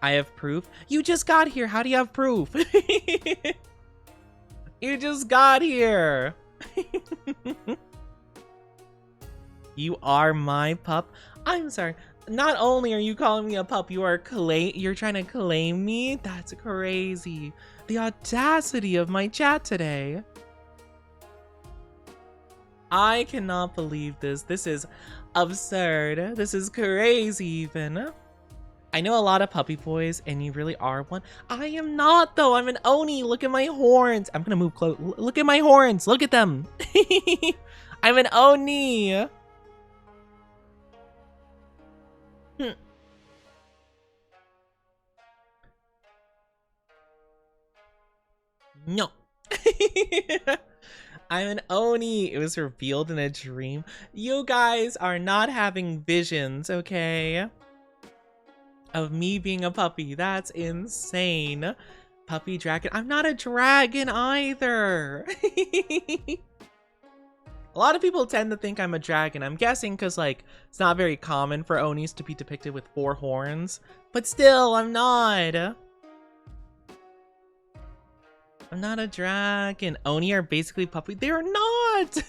S1: I have proof. You just got here. How do you have proof? You just got here. You are my pup. I'm sorry. Not only are you calling me a pup, you're trying to claim me? That's crazy. The audacity of my chat today. I cannot believe this. This is absurd. This is crazy even. I know a lot of puppy boys and you really are one. I am not though. I'm an Oni. Look at my horns. I'm gonna move close. Look at my horns. Look at them. I'm an Oni. No. I'm an Oni. It was revealed in a dream. You guys are not having visions, okay? Of me being a puppy. That's insane. Puppy dragon. I'm not a dragon either. A lot of people tend to think I'm a dragon. I'm guessing because, like, it's not very common for Onis to be depicted with 4 horns. But still, I'm not. I'm not a dragon. Oni are basically puppy. They're not!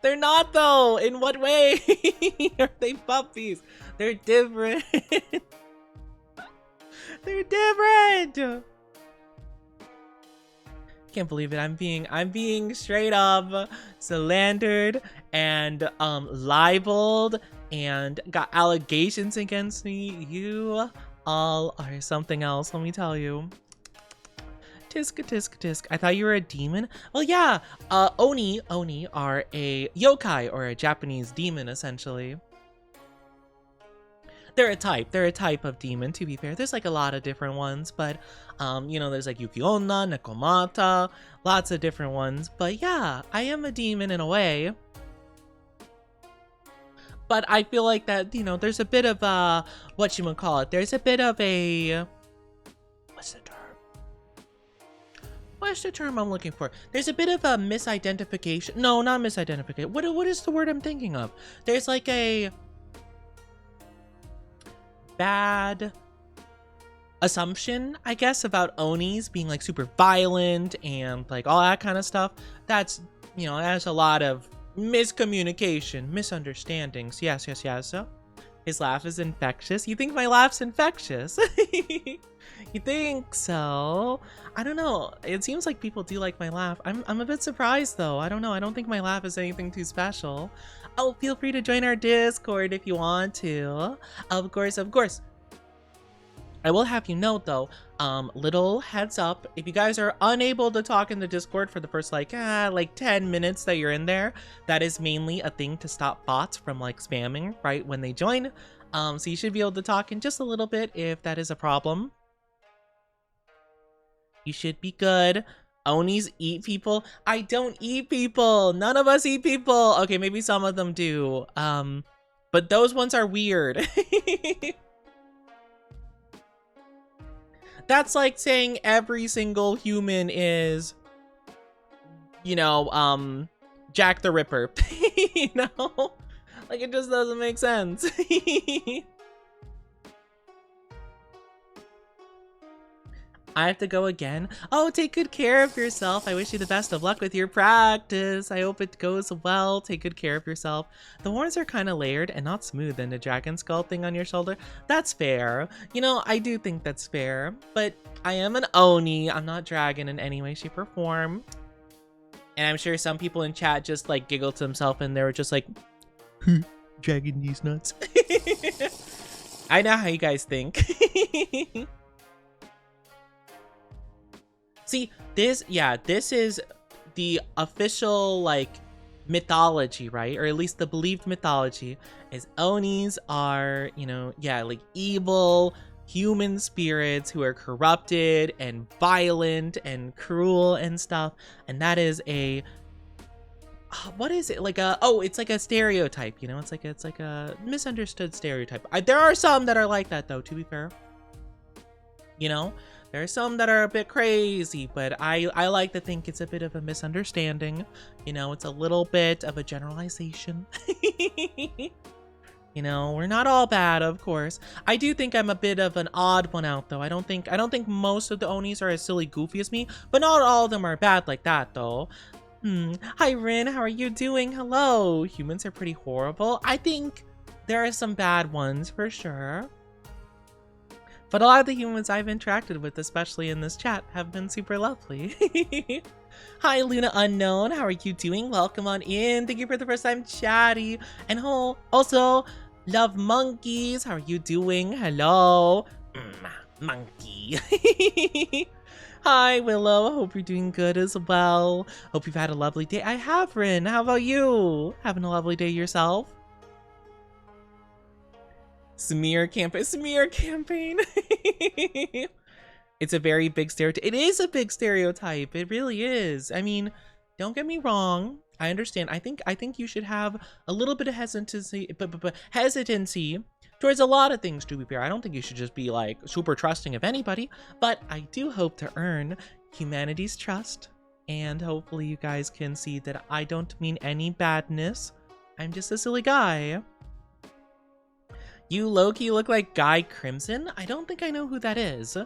S1: They're not though! In what way are they puppies? They're different. They're different! can't believe it. I'm being straight up slandered and libeled and got allegations against me. You all are something else, let me tell you. Tisk tisk tisk. I thought you were a demon. Well, yeah. Oni are a yokai, or a Japanese demon, essentially. They're a type. They're a type of demon, to be fair. There's like a lot of different ones, but you know, there's like Yuki-onna, Nekomata, lots of different ones. But yeah, I am a demon in a way. But I feel like that, you know, there's a bit of whatchamacallit, there's a bit of a, what's the term? What's the term I'm looking for? There's a bit of a misidentification. No, not misidentification. What is the word I'm thinking of? There's like a bad assumption, I guess, about Onis being like super violent and like all that kind of stuff. That's, you know, that's a lot of miscommunication, misunderstandings. Yes. So his laugh is infectious. You think my laugh's infectious? You think so? I don't know. It seems like people do like my laugh. I'm a bit surprised though. I don't know. I don't think my laugh is anything too special. Oh, feel free to join our Discord if you want to. Of course. I will have you note though, little heads up, if you guys are unable to talk in the Discord for the first like 10 minutes that you're in there, that is mainly a thing to stop bots from like spamming right when they join. So you should be able to talk in just a little bit if that is a problem. You should be good. Onis eat people. I don't eat people. None of us eat people. Okay, maybe some of them do. But those ones are weird. That's like saying every single human is, you know, Jack the Ripper. You know? Like, it just doesn't make sense. I have to go again. Oh, take good care of yourself. I wish you the best of luck with your practice. I hope it goes well. Take good care of yourself. The horns are kind of layered and not smooth, and the dragon skull thing on your shoulder, that's fair. You know, I do think that's fair, but I am an Oni. I'm not dragon in any way, shape, or form. And I'm sure some people in chat just like giggled to themselves and they were just like, dragging these nuts. I know how you guys think. See, this is the official, like, mythology, right? Or at least the believed mythology is Onis are, you know, like evil human spirits who are corrupted and violent and cruel and stuff. And that is a, what is it? Like a, oh, it's like a stereotype, you know? It's like a misunderstood stereotype. There are some that are like that, though, to be fair. You know? There are some that are a bit crazy, but I like to think it's a bit of a misunderstanding. You know, it's a little bit of a generalization. You know, we're not all bad, of course. I do think I'm a bit of an odd one out, though. I don't think most of the Onis are as silly goofy as me, but not all of them are bad like that, though. Hi, Rin. How are you doing? Hello. Humans are pretty horrible. I think there are some bad ones, for sure. But a lot of the humans I've interacted with, especially in this chat, have been super lovely. Hi, Luna Unknown. How are you doing? Welcome on in. Thank you for the first time, chatty. And also, Love Monkeys. How are you doing? Hello. Monkey. Hi, Willow. Hope you're doing good as well. Hope you've had a lovely day. I have, Rin. How about you? Having a lovely day yourself? Smear campaign. It's a very big stereotype. It is a big stereotype. It really is. I mean, don't get me wrong. I understand. I think you should have a little bit of hesitancy, but hesitancy towards a lot of things, to be fair. I don't think you should just be like super trusting of anybody, but I do hope to earn humanity's trust. And hopefully you guys can see that I don't mean any badness. I'm just a silly guy. You low-key look like Guy Crimson? I don't think I know who that is.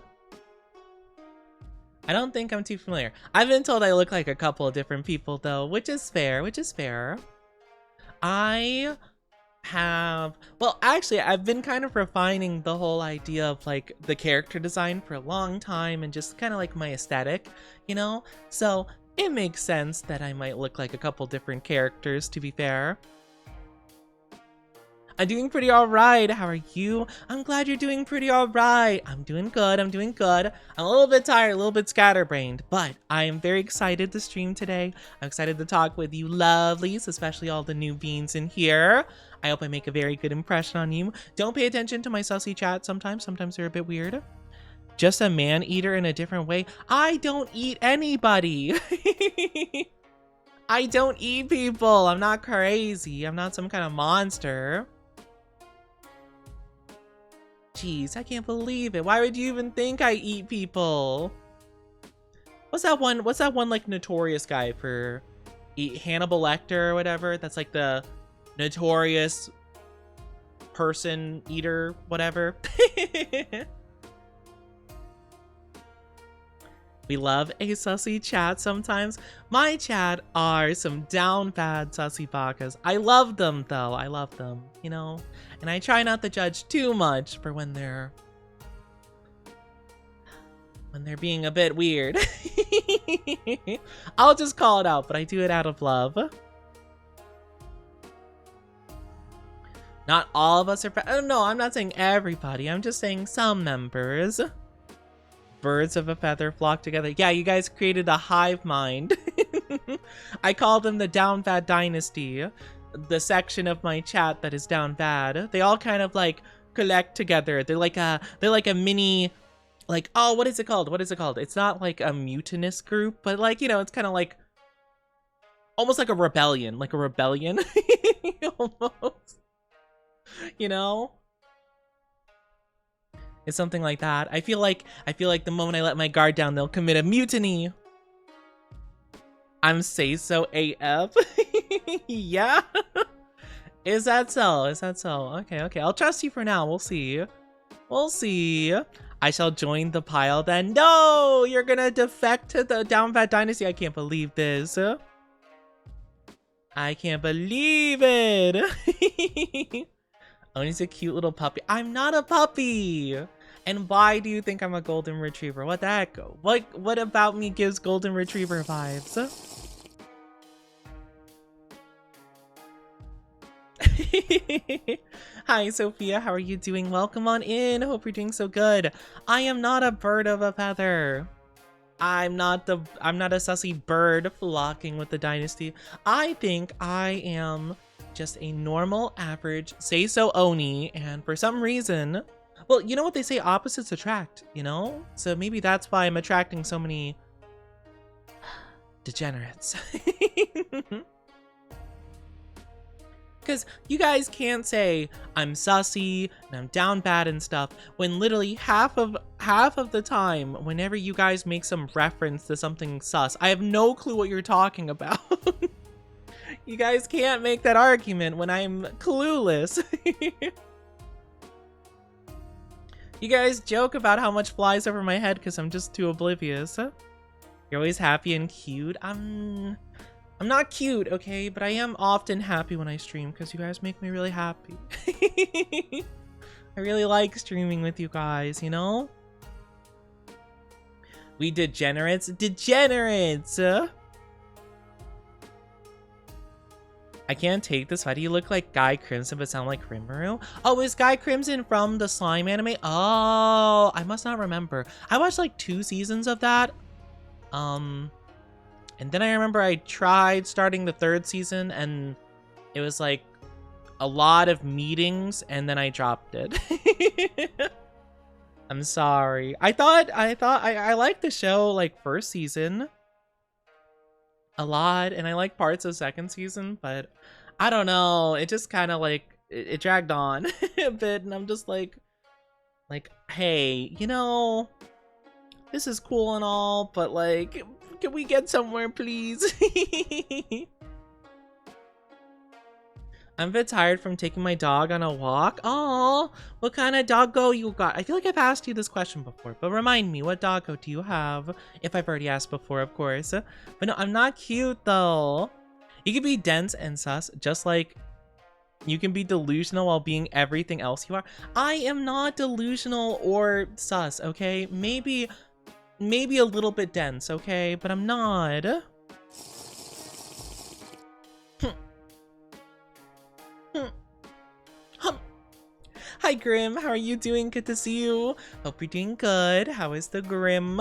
S1: I don't think I'm too familiar. I've been told I look like a couple of different people though, which is fair, have, well, actually, I've been kind of refining the whole idea of like the character design for a long time and just kind of like my aesthetic, you know? So it makes sense that I might look like a couple different characters, to be fair. I'm doing pretty all right. How are you? I'm glad you're doing pretty all right. I'm doing good. I'm doing good. I'm a little bit tired, a little bit scatterbrained, but I am very excited to stream today. I'm excited to talk with you lovelies, especially all the new beans in here. I hope I make a very good impression on you. Don't pay attention to my sussy chat sometimes. Sometimes they're a bit weird. Just a man eater in a different way. I don't eat anybody. I don't eat people. I'm not crazy. I'm not some kind of monster. Jeez, I can't believe it. Why would you even think I eat people? What's that one like notorious guy for Hannibal Lecter or whatever? That's like the notorious person eater, whatever. We love a sussy chat sometimes. My chat are some down bad sussy bakas. I love them though. I love them, you know? And I try not to judge too much for when they're being a bit weird. I'll just call it out, but I do it out of love. Not all of us are, oh no, I'm not saying everybody. I'm just saying some members. Birds of a feather flock together. Yeah, you guys created a hive mind. I call them the Down Bad Dynasty. The section of my chat that is down bad. They all kind of like collect together. They're like a mini, like, oh, what is it called? What is it called? It's not like a mutinous group, but like, you know, it's kind of like almost like a rebellion. Like a rebellion. Almost. You know? It's something like that. I feel like the moment I let my guard down, they'll commit a mutiny. I'm say so AF. Yeah. Is that so? Is that so? Okay, okay. I'll trust you for now. We'll see. We'll see. I shall join the pile then. No! You're gonna defect to the Down Bad Dynasty. I can't believe this. I can't believe it. Oni's a cute little puppy. I'm not a puppy. And why do you think I'm a golden retriever? What the heck? What about me gives golden retriever vibes? Hi Sophia, how are you doing? Welcome on in. Hope you're doing so good. I am not a bird of a feather. I'm not a sussy bird flocking with the dynasty. I think I am just a normal, average, say-so Oni, and for some reason, well, you know what they say, opposites attract, you know? So maybe that's why I'm attracting so many degenerates. Because you guys can't say I'm sussy and I'm down bad and stuff when literally half of the time, whenever you guys make some reference to something sus, I have no clue what you're talking about. You guys can't make that argument when I'm clueless. You guys joke about how much flies over my head because I'm just too oblivious. You're always happy and cute. I'm not cute, okay? But I am often happy when I stream because you guys make me really happy. I really like streaming with you guys, you know? We degenerates. Degenerates! I can't take this. Why do you look like Guy Crimson but sound like Rimuru? Oh, is Guy Crimson from the slime anime? Oh, I must not remember. I watched like 2 seasons of that. And then I remember I tried starting the 3rd season and it was like a lot of meetings and then I dropped it. I'm sorry. I thought I liked the show like 1st season a lot and I like parts of 2nd season, but I don't know, it just kind of like it dragged on a bit and I'm just like hey, you know, this is cool and all, but like, can we get somewhere please? I'm a bit tired from taking my dog on a walk. Oh, what kind of doggo you got? I feel like I've asked you this question before, but remind me, what doggo do you have? If I've already asked before, of course. But no, I'm not cute though. You could be dense and sus, just like You can be delusional while being everything else you are. I am not delusional or sus, okay? Maybe a little bit dense, okay? But I'm not. Hi, Grim. How are you doing? Good to see you. Hope you're doing good. How is the Grim?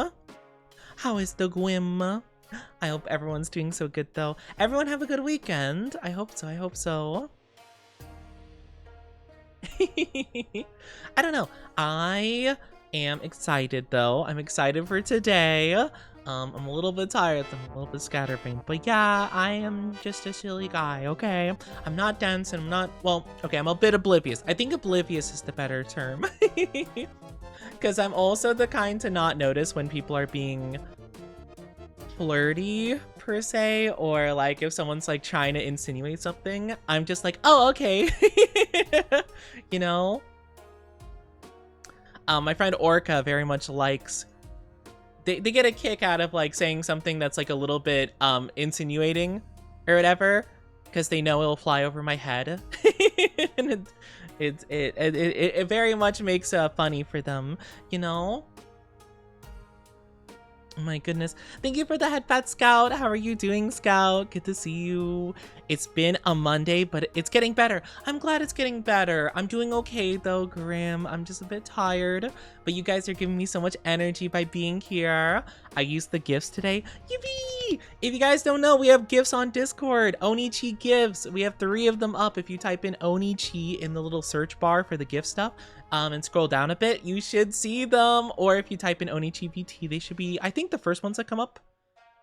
S1: How is the Gwim? I hope everyone's doing so good, though. Everyone have a good weekend. I hope so. I hope so. I don't know. I am excited, though. I'm excited for today. I'm a little bit tired. I'm a little bit scatterbrained. But yeah, I am just a silly guy, okay? I'm not dense and I'm not... Well, okay, I'm a bit oblivious. I think oblivious is the better term. Because I'm also the kind to not notice when people are being flirty, per se. Or, like, if someone's, like, trying to insinuate something, I'm just like, oh, okay. You know? My friend Orca very much likes... They get a kick out of like saying something that's like a little bit insinuating or whatever, because they know it'll fly over my head. And it very much makes funny for them, you know. Oh my goodness. Thank you for the headpad, Scout. How are you doing, Scout? Good to see you. It's been a Monday, but it's getting better. I'm glad it's getting better. I'm doing okay, though, Grim. I'm just a bit tired, but you guys are giving me so much energy by being here. I used the gifts today. Yippee! If you guys don't know, we have gifts on Discord. Onichi gifts. We have 3 of them up. If you type in Onichi in the little search bar for the gift stuff, and scroll down a bit, you should see them. Or if you type in Onichi VT, they should be, I think, the first ones that come up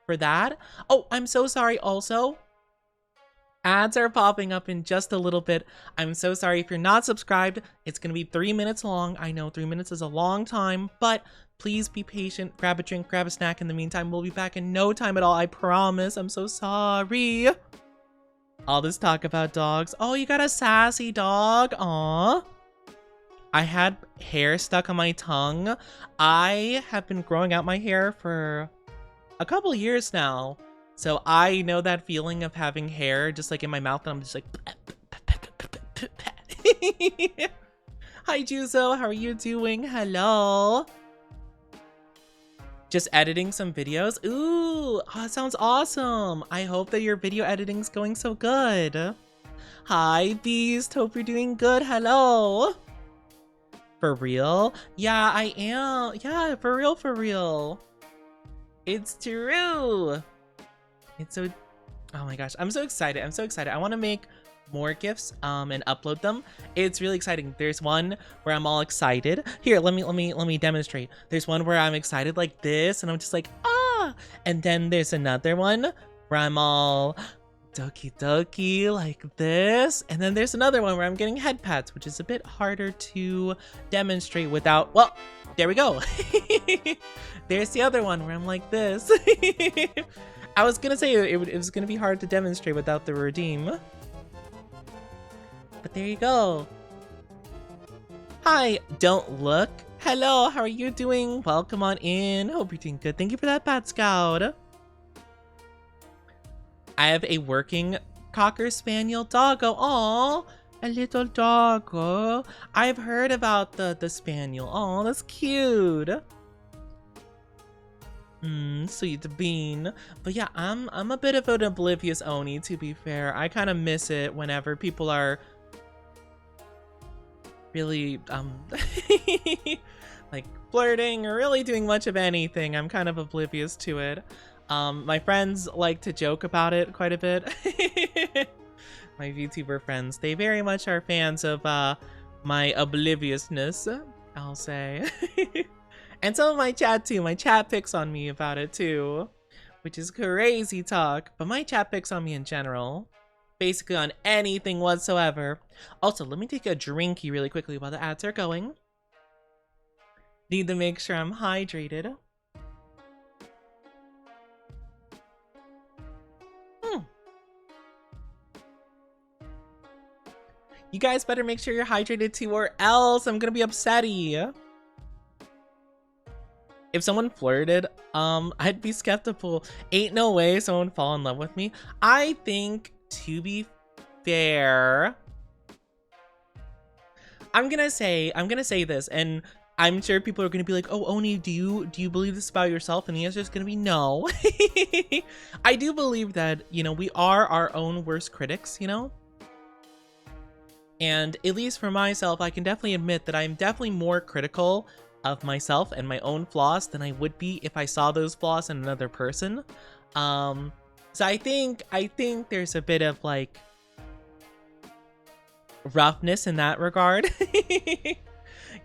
S1: for that. Oh, I'm so sorry also. Ads are popping up in just a little bit. I'm so sorry if you're not subscribed. It's going to be 3 minutes long. I know 3 minutes is a long time, but please be patient. Grab a drink, grab a snack. In the meantime, we'll be back in no time at all. I promise. I'm so sorry. All this talk about dogs. Oh, you got a sassy dog. Aw. I had hair stuck on my tongue. I have been growing out my hair for a couple years now. So I know that feeling of having hair just like in my mouth and I'm just like... Hi, Juzo. How are you doing? Hello. Just editing some videos. Ooh, oh, that sounds awesome. I hope that your video editing's going so good. Hi, Beast. Hope you're doing good. Hello. For real? Yeah, I am. Yeah, for real, for real. It's true. It's so... Oh my gosh, I'm so excited. I'm so excited. I want to make more GIFs and upload them. It's really exciting. There's one where I'm all excited. Here, let me demonstrate. There's one where I'm excited like this and I'm just like, ah! And then there's another one where I'm all doki doki like this. And then there's another one where I'm getting head pats, which is a bit harder to demonstrate without, well, there we go. There's the other one where I'm like this. I was gonna say it was gonna be hard to demonstrate without the redeem. But there you go. Hi, don't look. Hello, how are you doing? Welcome on in. Hope you're doing good. Thank you for that, Bat Scout. I have a working Cocker Spaniel doggo. Aw, a little doggo. I've heard about the Spaniel. Aw, that's cute. Sweet bean. But yeah, I'm a bit of an oblivious Oni, to be fair. I kind of miss it whenever people are really like flirting or really doing much of anything. I'm kind of oblivious to it. My friends like to joke about it quite a bit. My VTuber friends, they very much are fans of my obliviousness, I'll say. And some of my chat too. My chat picks on me about it too, which is crazy talk. But my chat picks on me in general, basically on anything whatsoever. Also, let me take a drinky really quickly while the ads are going. Need to make sure I'm hydrated. You guys better make sure you're hydrated too, or else I'm gonna be upsetty. If someone flirted, I'd be skeptical. Ain't no way someone fall in love with me. I think, to be fair, I'm gonna say this, and I'm sure people are gonna be like, "Oh, Oni, do you believe this about yourself?" And the answer is gonna be no. I do believe that, you know, we are our own worst critics, you know? And at least for myself, I can definitely admit that I'm definitely more critical of myself and my own flaws than I would be if I saw those flaws in another person. So I think there's a bit of like roughness in that regard.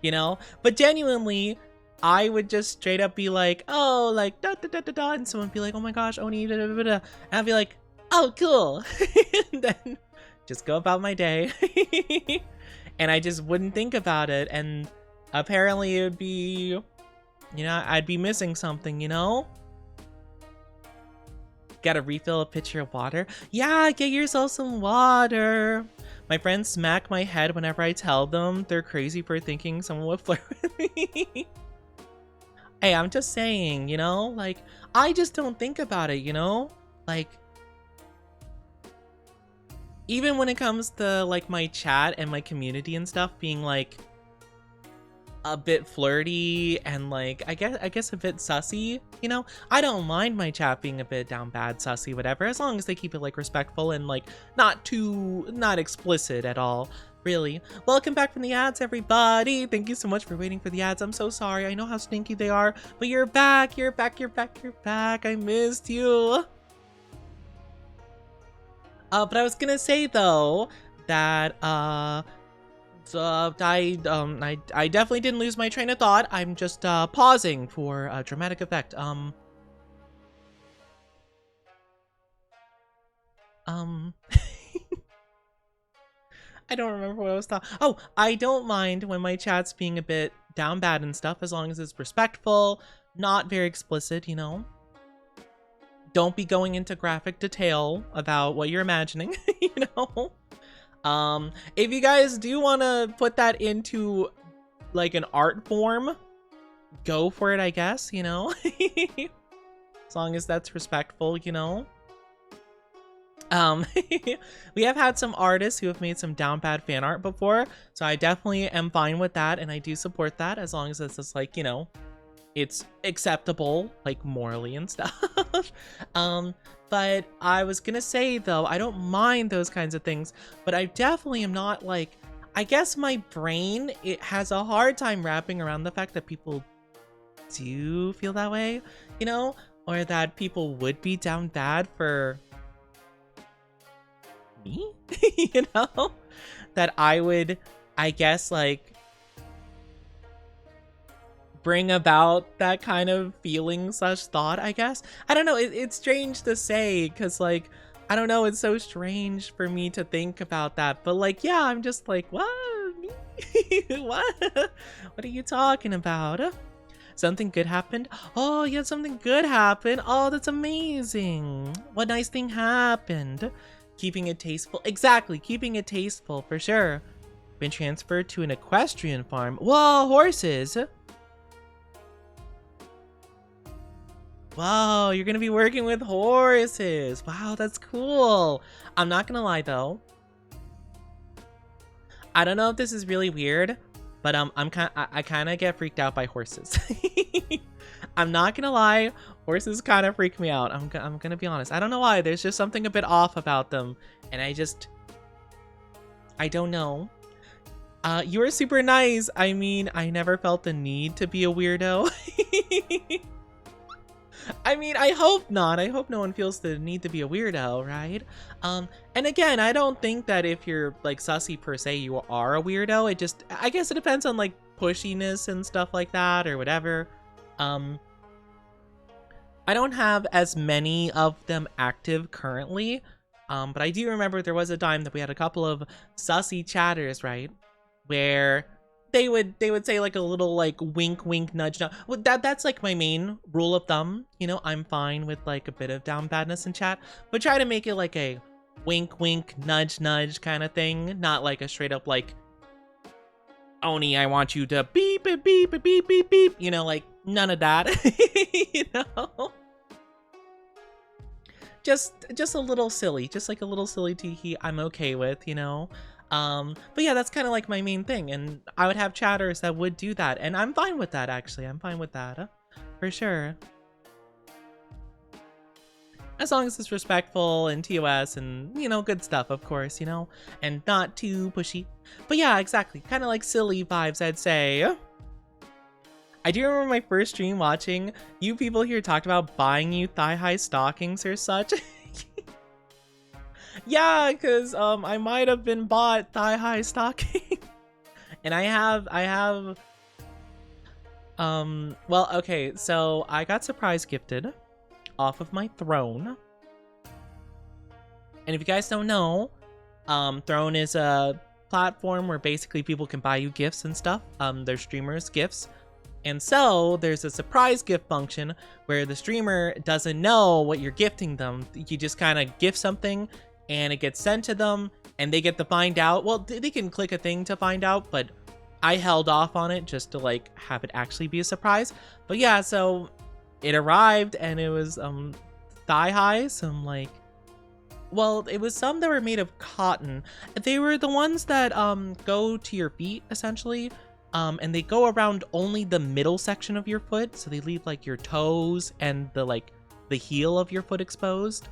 S1: You know, but genuinely I would just straight up be like, oh, like da da da da da, and someone would be like, oh my gosh, Oni, da da da da, and I'd be like, oh, cool. And then just go about my day. And I just wouldn't think about it, and apparently it would be, you know, I'd be missing something, you know? Gotta refill a pitcher of water? Yeah, get yourself some water. My friends smack my head whenever I tell them they're crazy for thinking someone would flirt with me. Hey, I'm just saying, you know? Like, I just don't think about it, you know? Like, even when it comes to, like, my chat and my community and stuff being, like, a bit flirty and, like, I guess a bit sussy, you know? I don't mind my chat being a bit down bad, sussy, whatever, as long as they keep it, like, respectful and, like, not explicit at all, really. Welcome back from the ads, everybody! Thank you so much for waiting for the ads. I'm so sorry. I know how stinky they are, but you're back, you're back, you're back, you're back. I missed you. But I was gonna say, though, that, I definitely didn't lose my train of thought. I'm just pausing for a dramatic effect. I don't remember what I was talking. Oh, I don't mind when my chat's being a bit down bad and stuff, as long as it's respectful, not very explicit, you know. Don't be going into graphic detail about what you're imagining, you know. If you guys do want to put that into like an art form, go for it, I guess, you know. As long as that's respectful, you know. We have had some artists who have made some down bad fan art before, so I definitely am fine with that, and I do support that as long as it's just like, you know, it's acceptable, like morally and stuff. But I was gonna say, though, I don't mind those kinds of things, but I definitely am not, like, I guess my brain, it has a hard time wrapping around the fact that people do feel that way, you know, or that people would be down bad for me, you know, that I would, I guess, like, bring about that kind of feeling slash thought, I guess. I don't know, it's strange to say, because, like, I don't know, it's so strange for me to think about that, but, like, yeah, I'm just like, what? What are you talking about? Something good happened? Oh, yeah, something good happened. Oh, that's amazing. What nice thing happened? Keeping it tasteful. Exactly, keeping it tasteful, for sure. Been transferred to an equestrian farm. Whoa, horses! Wow, you're gonna be working with horses. Wow, that's cool. I'm not gonna lie, though. I don't know if this is really weird, but I kind of get freaked out by horses. I'm not gonna lie, horses kind of freak me out. I'm gonna be honest. I don't know why. There's just something a bit off about them, and I don't know. You were super nice. I mean, I never felt the need to be a weirdo. I mean, I hope not. I hope no one feels the need to be a weirdo, right? And again, I don't think that if you're, like, sussy per se, you are a weirdo. It just, I guess it depends on, like, pushiness and stuff like that or whatever. I don't have as many of them active currently, but I do remember there was a time that we had a couple of sussy chatters, right? Where they would say, like, a little, like, wink wink nudge nudge. Well, that's like my main rule of thumb, you know. I'm fine with, like, a bit of down badness in chat, but try to make it like a wink wink nudge nudge kind of thing, not like a straight up, like, Oni, I want you to beep beep beep beep beep beep, you know, like, none of that. You know, just a little silly, just like a little silly teehee, I'm okay with, you know. But yeah, that's kind of like my main thing, and I would have chatters that would do that, and I'm fine with that, actually. I'm fine with that, for sure. As long as it's respectful and TOS and, you know, good stuff, of course, you know, and not too pushy. But yeah, exactly. Kind of like silly vibes, I'd say. I do remember my first stream watching you people here talked about buying you thigh-high stockings or such. Yeah, because I might have been bought thigh-high stocking. And I have well, okay, so I got surprise gifted off of my Throne. And if you guys don't know, Throne is a platform where basically people can buy you gifts and stuff. They're streamers' gifts. And so there's a surprise gift function where the streamer doesn't know what you're gifting them. You just kind of gift something and it gets sent to them and they get to find out. Well, they can click a thing to find out, but I held off on it just to like have it actually be a surprise. But yeah, so it arrived and it was thigh high, some like, well, it was some that were made of cotton. They were the ones that go to your feet essentially. And they go around only the middle section of your foot, so they leave like your toes and the heel of your foot exposed.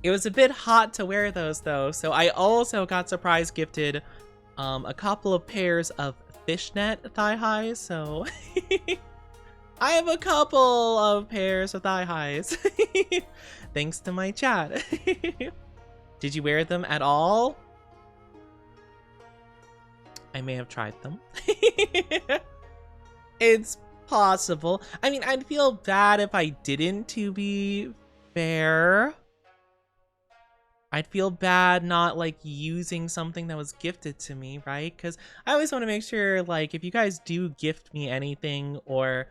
S1: It was a bit hot to wear those though, so I also got surprise gifted a couple of pairs of fishnet thigh highs, so I have a couple of pairs of thigh highs thanks to my chat. Did you wear them at all? I may have tried them. It's possible. I mean, I'd feel bad if I didn't, to be fair. I'd feel bad not like using something that was gifted to me, right? Because I always want to make sure, like, if you guys do gift me anything or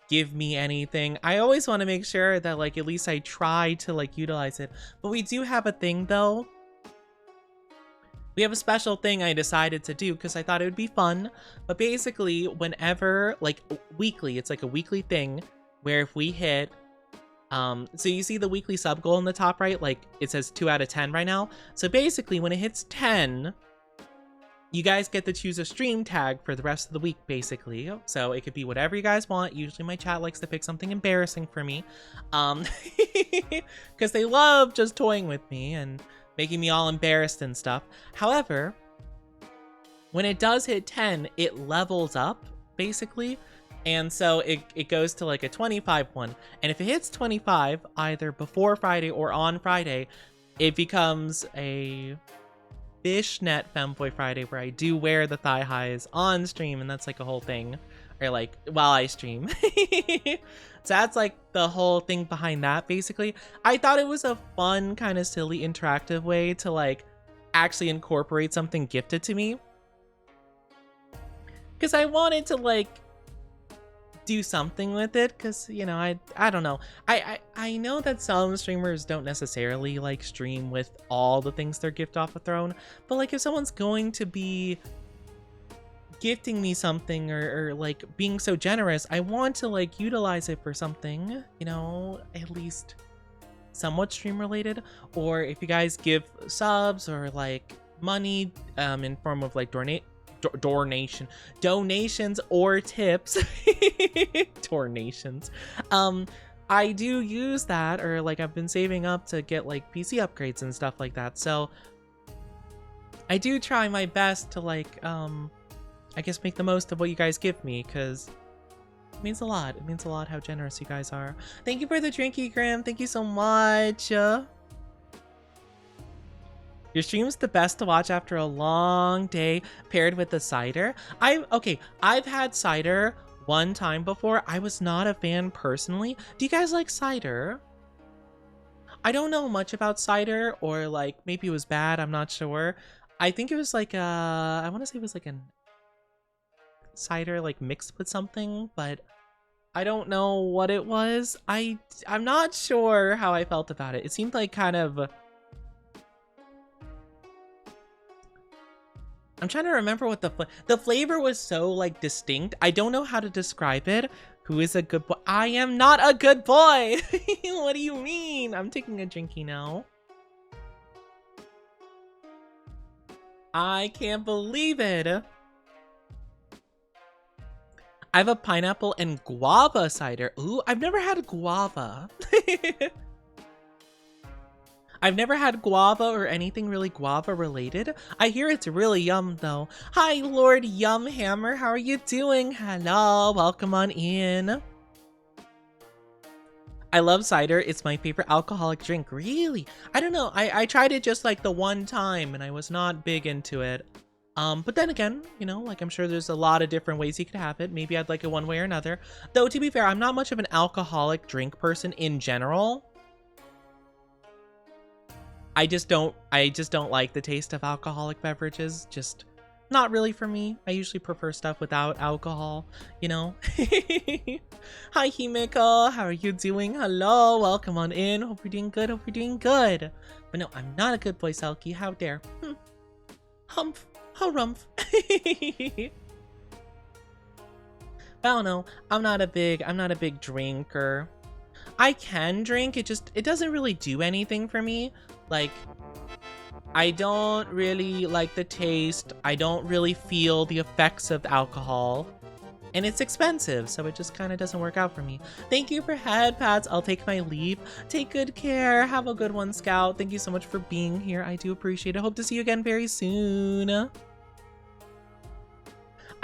S1: give me anything, I always want to make sure that like at least I try to like utilize it. But we do have a thing though. We have a special thing I decided to do because I thought it would be fun. But basically, whenever, like, weekly, it's like a weekly thing where if we hit, so you see the weekly sub goal in the top right? Like, it says 2 out of 10 right now. So basically, when it hits 10, you guys get to choose a stream tag for the rest of the week, basically. So it could be whatever you guys want. Usually my chat likes to pick something embarrassing for me. Because they love just toying with me and making me all embarrassed and stuff. However, when it does hit 10, it levels up, basically. And so it goes to like a 25 one. And if it hits 25, either before Friday or on Friday, it becomes a fishnet Femboy Friday where I do wear the thigh highs on stream. And that's like a whole thing. Or like while I stream. So that's like the whole thing behind that, basically. I thought it was a fun, kind of silly, interactive way to like actually incorporate something gifted to me. Because I wanted to like do something with it, because, you know, I don't know. I know that some streamers don't necessarily like stream with all the things they're gift off a Throne, but like if someone's going to be gifting me something or like being so generous, I want to like utilize it for something, you know, at least somewhat stream related. Or if you guys give subs or like money in form of like donations or tips, donations, I do use that, or like I've been saving up to get like PC upgrades and stuff like that. So I do try my best to like I guess make the most of what you guys give me, because it means a lot. It means a lot how generous you guys are. Thank you for the drinky, Graham. Thank you so much. Your stream's the best to watch after a long day paired with the cider. I've had cider one time before. I was not a fan personally. Do you guys like cider? I don't know much about cider, or like maybe it was bad. I'm not sure. I think it was like I want to say it was like an cider like mixed with something, but I don't know what it was. I'm not sure how I felt about it. It seemed like kind of, I'm trying to remember what the flavor was so like distinct. I don't know how to describe it. Who is a good boy? I am not a good boy. What do you mean? I'm taking a drinky now. I can't believe it. I have a pineapple and guava cider. Ooh, I've never had guava. I've never had guava or anything really guava related. I hear it's really yum though. Hi, Lord Yum Hammer. How are you doing? Hello, welcome on in. I love cider. It's my favorite alcoholic drink. Really? I don't know. I tried it just like the one time and I was not big into it. But then again, you know, like I'm sure there's a lot of different ways you could have it. Maybe I'd like it one way or another. Though to be fair, I'm not much of an alcoholic drink person in general. I just don't like the taste of alcoholic beverages. Just not really for me. I usually prefer stuff without alcohol, you know. Hi Himiko, how are you doing? Hello, welcome on in. Hope you're doing good, hope you're doing good. But no, I'm not a good boy, Selkie. How dare. Humph. How rumph. I don't know. I'm not a big drinker. I can drink, it doesn't really do anything for me. Like, I don't really like the taste. I don't really feel the effects of alcohol. And it's expensive, so it just kind of doesn't work out for me. Thank you for head pats. I'll take my leave. Take good care. Have a good one, Scout. Thank you so much for being here. I do appreciate it. Hope to see you again very soon.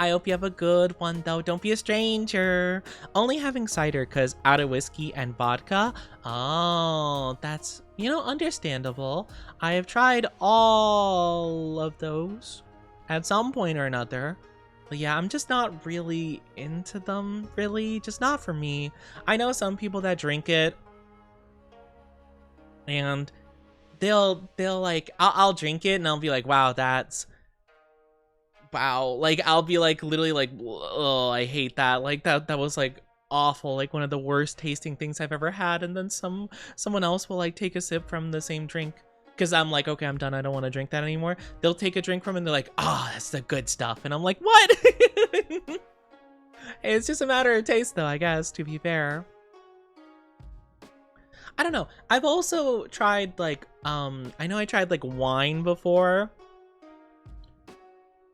S1: I hope you have a good one, though. Don't be a stranger. Only having cider because out of whiskey and vodka. Oh, that's, you know, understandable. I have tried all of those at some point or another. But yeah, I'm just not really into them, really. Just not for me. I know some people that drink it and they'll like, I'll drink it and I'll be like, wow, wow, like I'll be like literally like, oh, I hate that. Like that was like awful, like one of the worst tasting things I've ever had. And then someone else will like take a sip from the same drink because I'm like, okay, I'm done. I don't want to drink that anymore. They'll take a drink from it and they're like, oh, that's the good stuff. And I'm like, what? It's just a matter of taste though, I guess, to be fair. I don't know. I've also tried like, I know I tried like wine before.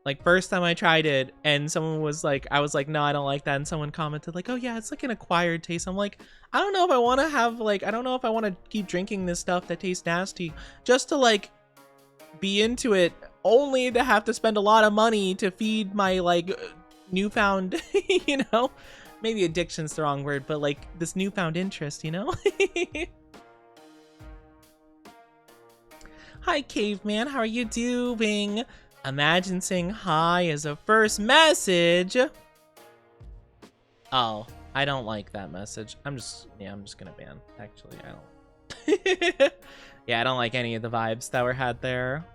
S1: Like first time I tried it and someone was like, I was like, no, I don't like that. And someone commented like, oh yeah, it's like an acquired taste. I'm like, I don't know if I want to have like, I don't know if I want to keep drinking this stuff that tastes nasty just to like be into it, only to have to spend a lot of money to feed my like newfound, you know, maybe addiction's the wrong word, but like this newfound interest, you know? Hi caveman, how are you doing? Imagine saying hi as a first message. Oh, I don't like that message. I'm just gonna ban. Actually, I don't. Yeah, I don't like any of the vibes that were had there.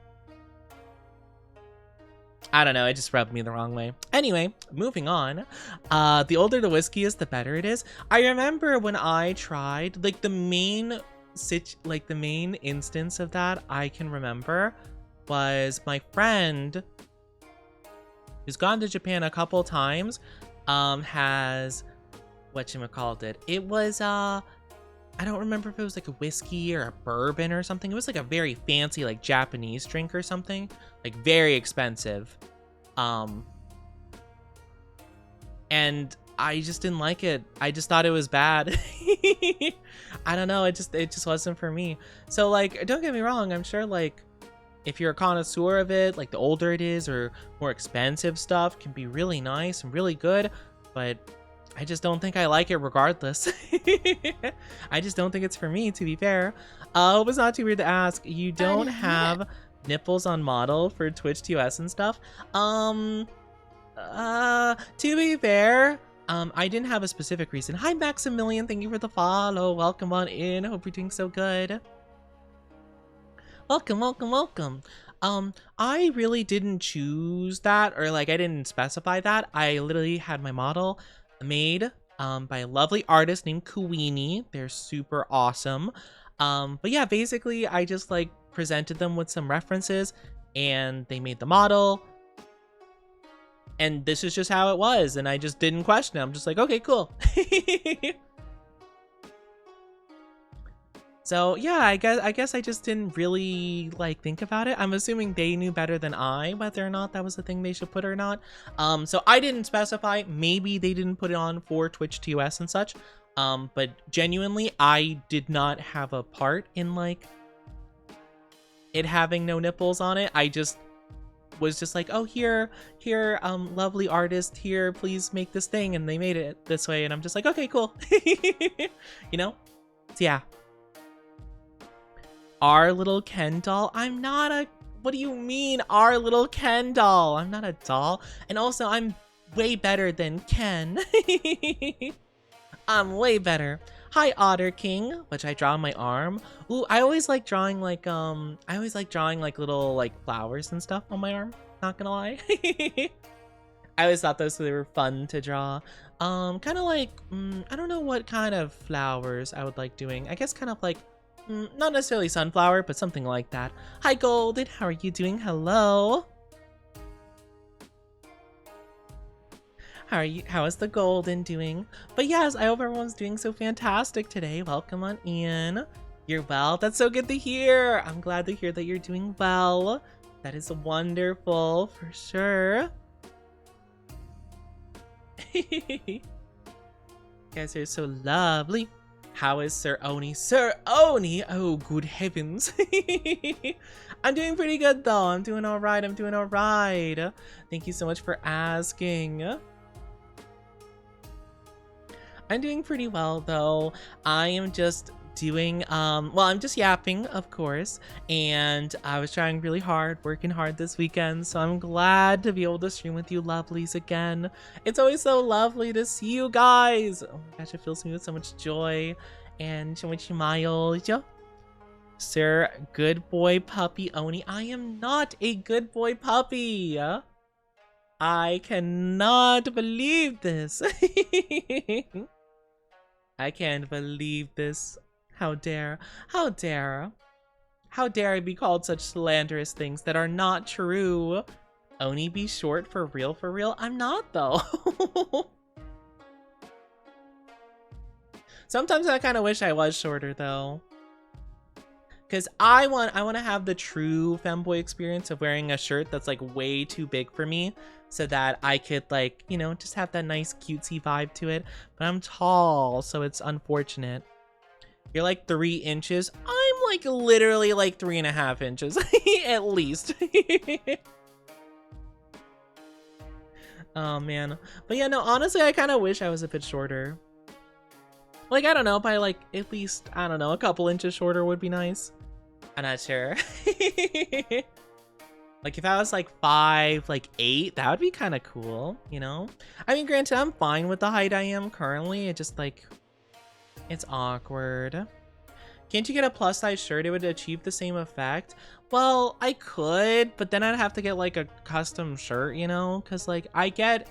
S1: I don't know, it just rubbed me the wrong way. Anyway, moving on. The older the whiskey is, the better it is. I remember when I tried, like the main instance of that I can remember was my friend who's gone to Japan a couple times, has whatchamacallit. It was I don't remember if it was like a whiskey or a bourbon or something. It was like a very fancy like Japanese drink or something, like very expensive. And I just didn't like it. I just thought it was bad. I don't know, it just wasn't for me. So like, don't get me wrong, I'm sure like if you're a connoisseur of it, like the older it is or more expensive stuff can be really nice and really good, but I just don't think I like it regardless. I just don't think it's for me, to be fair. Hope it's not too weird to ask. You don't have nipples on model for Twitch TOS and stuff? To be fair, I didn't have a specific reason. Hi Maximilian, thank you for the follow. Welcome on in. Hope you're doing so good. Welcome, welcome, welcome. I really didn't choose that, or like I didn't specify that. I literally had my model made by a lovely artist named Kuini. They're super awesome. But yeah, basically I just like presented them with some references and they made the model. And this is just how it was, and I just didn't question it. I'm just like, okay, cool. So yeah, I guess I just didn't really like think about it. I'm assuming they knew better than I whether or not that was the thing they should put or not. So I didn't specify. Maybe they didn't put it on for Twitch TOS and such. But genuinely, I did not have a part in like it having no nipples on it. I just was just like, oh, here, lovely artist, here, please make this thing, and they made it this way, and I'm just like, okay, cool. You know? So yeah. Our little Ken doll? I'm not a... What do you mean, our little Ken doll? I'm not a doll. And also, I'm way better than Ken. I'm way better. Hi, Otter King, which I draw on my arm. Ooh, I always like drawing like little like flowers and stuff on my arm. Not gonna lie. I always thought those were fun to draw. Kind of like, I don't know what kind of flowers I would like doing. I guess kind of like, not necessarily sunflower, but something like that. Hi, Golden, how are you doing? Hello. How is the Golden doing? But yes, I hope everyone's doing so fantastic today. Welcome on in. You're well? That's so good to hear. I'm glad to hear that you're doing well. That is wonderful, for sure. You guys are so lovely. How is Sir Oni? Sir Oni! Oh, good heavens. I'm doing pretty good, though. I'm doing all right. I'm doing all right. Thank you so much for asking. I'm doing pretty well, though. I am just doing, well, I'm just yapping, of course, and I was trying really hard, working hard this weekend, so I'm glad to be able to stream with you lovelies again. It's always so lovely to see you guys. Oh my gosh, it fills me with so much joy and so much smiles. Sir Good Boy Puppy Oni, I am not a good boy puppy. I cannot believe this. I can't believe this. How dare I be called such slanderous things that are not true? Oni be short for real, for real? I'm not, though. Sometimes I kind of wish I was shorter, though. Because I want to have the true femboy experience of wearing a shirt that's like way too big for me, so that I could like, you know, just have that nice cutesy vibe to it. But I'm tall, so it's unfortunate. You're like 3 inches. I'm like literally like 3.5 inches at least. Oh man. But yeah, no, honestly, I kind of wish I was a bit shorter. Like, I don't know, by like at least, I don't know, a couple inches shorter would be nice. I'm not sure. Like if I was like 5, like 8, that would be kind of cool, you know? I mean, granted, I'm fine with the height I am currently. It just like, it's awkward. Can't you get a plus size shirt? It would achieve the same effect. Well, I could, but then I'd have to get like a custom shirt, you know? Cause like I get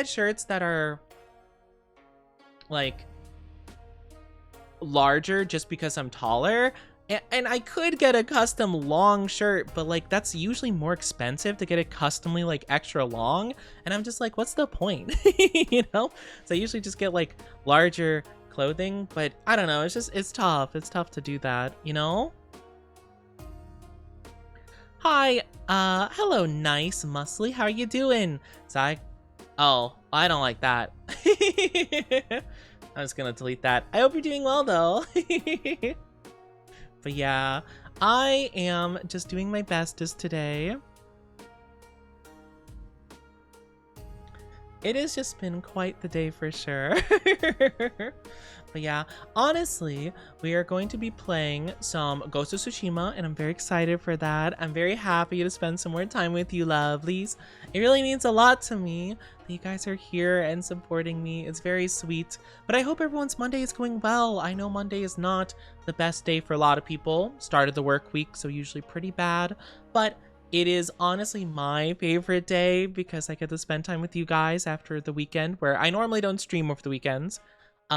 S1: shirts that are like larger just because I'm taller. And I could get a custom long shirt, but like that's usually more expensive to get it customly like extra long. And I'm just like, what's the point? You know? So I usually just get like larger clothing, but I don't know. It's tough. It's tough to do that, you know? Hi, hello, nice muscly. How are you doing? Oh, I don't like that. I'm just gonna delete that. I hope you're doing well though. But yeah, I am just doing my bestest today. It has just been quite the day for sure. But yeah, honestly, we are going to be playing some Ghost of Tsushima, and I'm very excited for that. I'm very happy to spend some more time with you lovelies. It really means a lot to me that you guys are here and supporting me. It's very sweet. But I hope everyone's Monday is going well. I know Monday is not the best day for a lot of people. Started the work week, so usually pretty bad. But it is honestly my favorite day because I get to spend time with you guys after the weekend, where I normally don't stream over the weekends.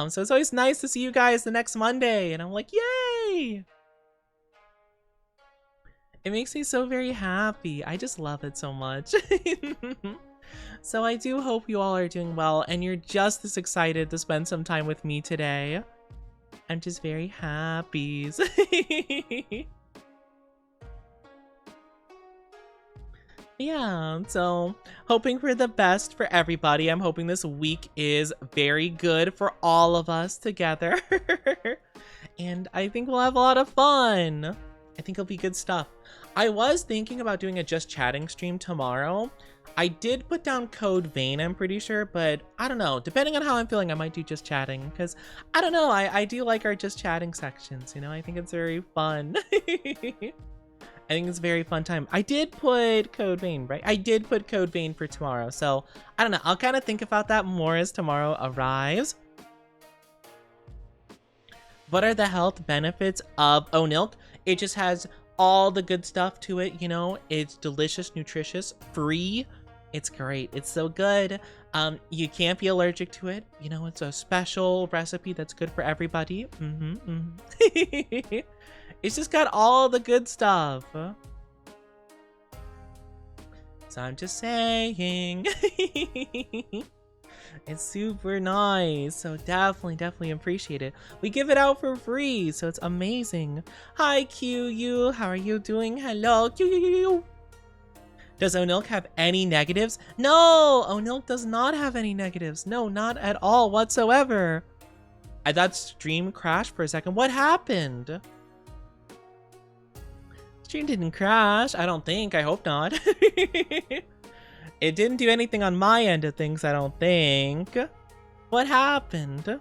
S1: So it's always nice to see you guys the next Monday, and I'm like, yay! It makes me so very happy. I just love it so much. So I do hope you all are doing well, and you're just as excited to spend some time with me today. I'm just very happy. Yeah, so hoping for the best for everybody. I'm hoping this week is very good for all of us together. And I think we'll have a lot of fun. I think it'll be good stuff. I was thinking about doing a just chatting stream tomorrow. I did put down Code Vein, I'm pretty sure, but I don't know. Depending on how I'm feeling, I might do just chatting because I don't know. I do like our just chatting sections, you know? I think it's very fun. I think it's a very fun time. I did put Code Vein, right? I did put Code Vein for tomorrow. So I don't know. I'll kind of think about that more as tomorrow arrives. What are the health benefits of Onilk? It just has all the good stuff to it, you know? It's delicious, nutritious, free. It's great. It's so good. You can't be allergic to it. You know, it's a special recipe that's good for everybody. It's just got all the good stuff. So I'm just saying. It's super nice. So definitely appreciate it. We give it out for free, so it's amazing. Hi, QU. How are you doing? Hello. QU. Does Onilk have any negatives? No, Onilk does not have any negatives. No, not at all whatsoever. That stream crashed for a second. What happened? Stream didn't crash. I don't think. I hope not. It didn't do anything on my end of things, I don't think. What happened?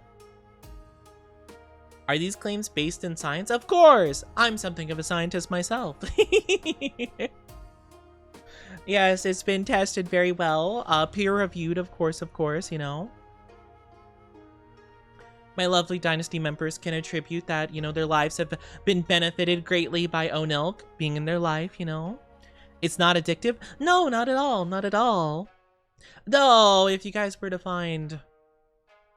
S1: Are these claims based in science? Of course! I'm something of a scientist myself. Yes, it's been tested very well. Peer-reviewed, of course, you know. My lovely Dynasty members can attribute that, you know, their lives have been benefited greatly by Onilk being in their life, you know. It's not addictive? No, not at all, not at all. Though, if you guys were to find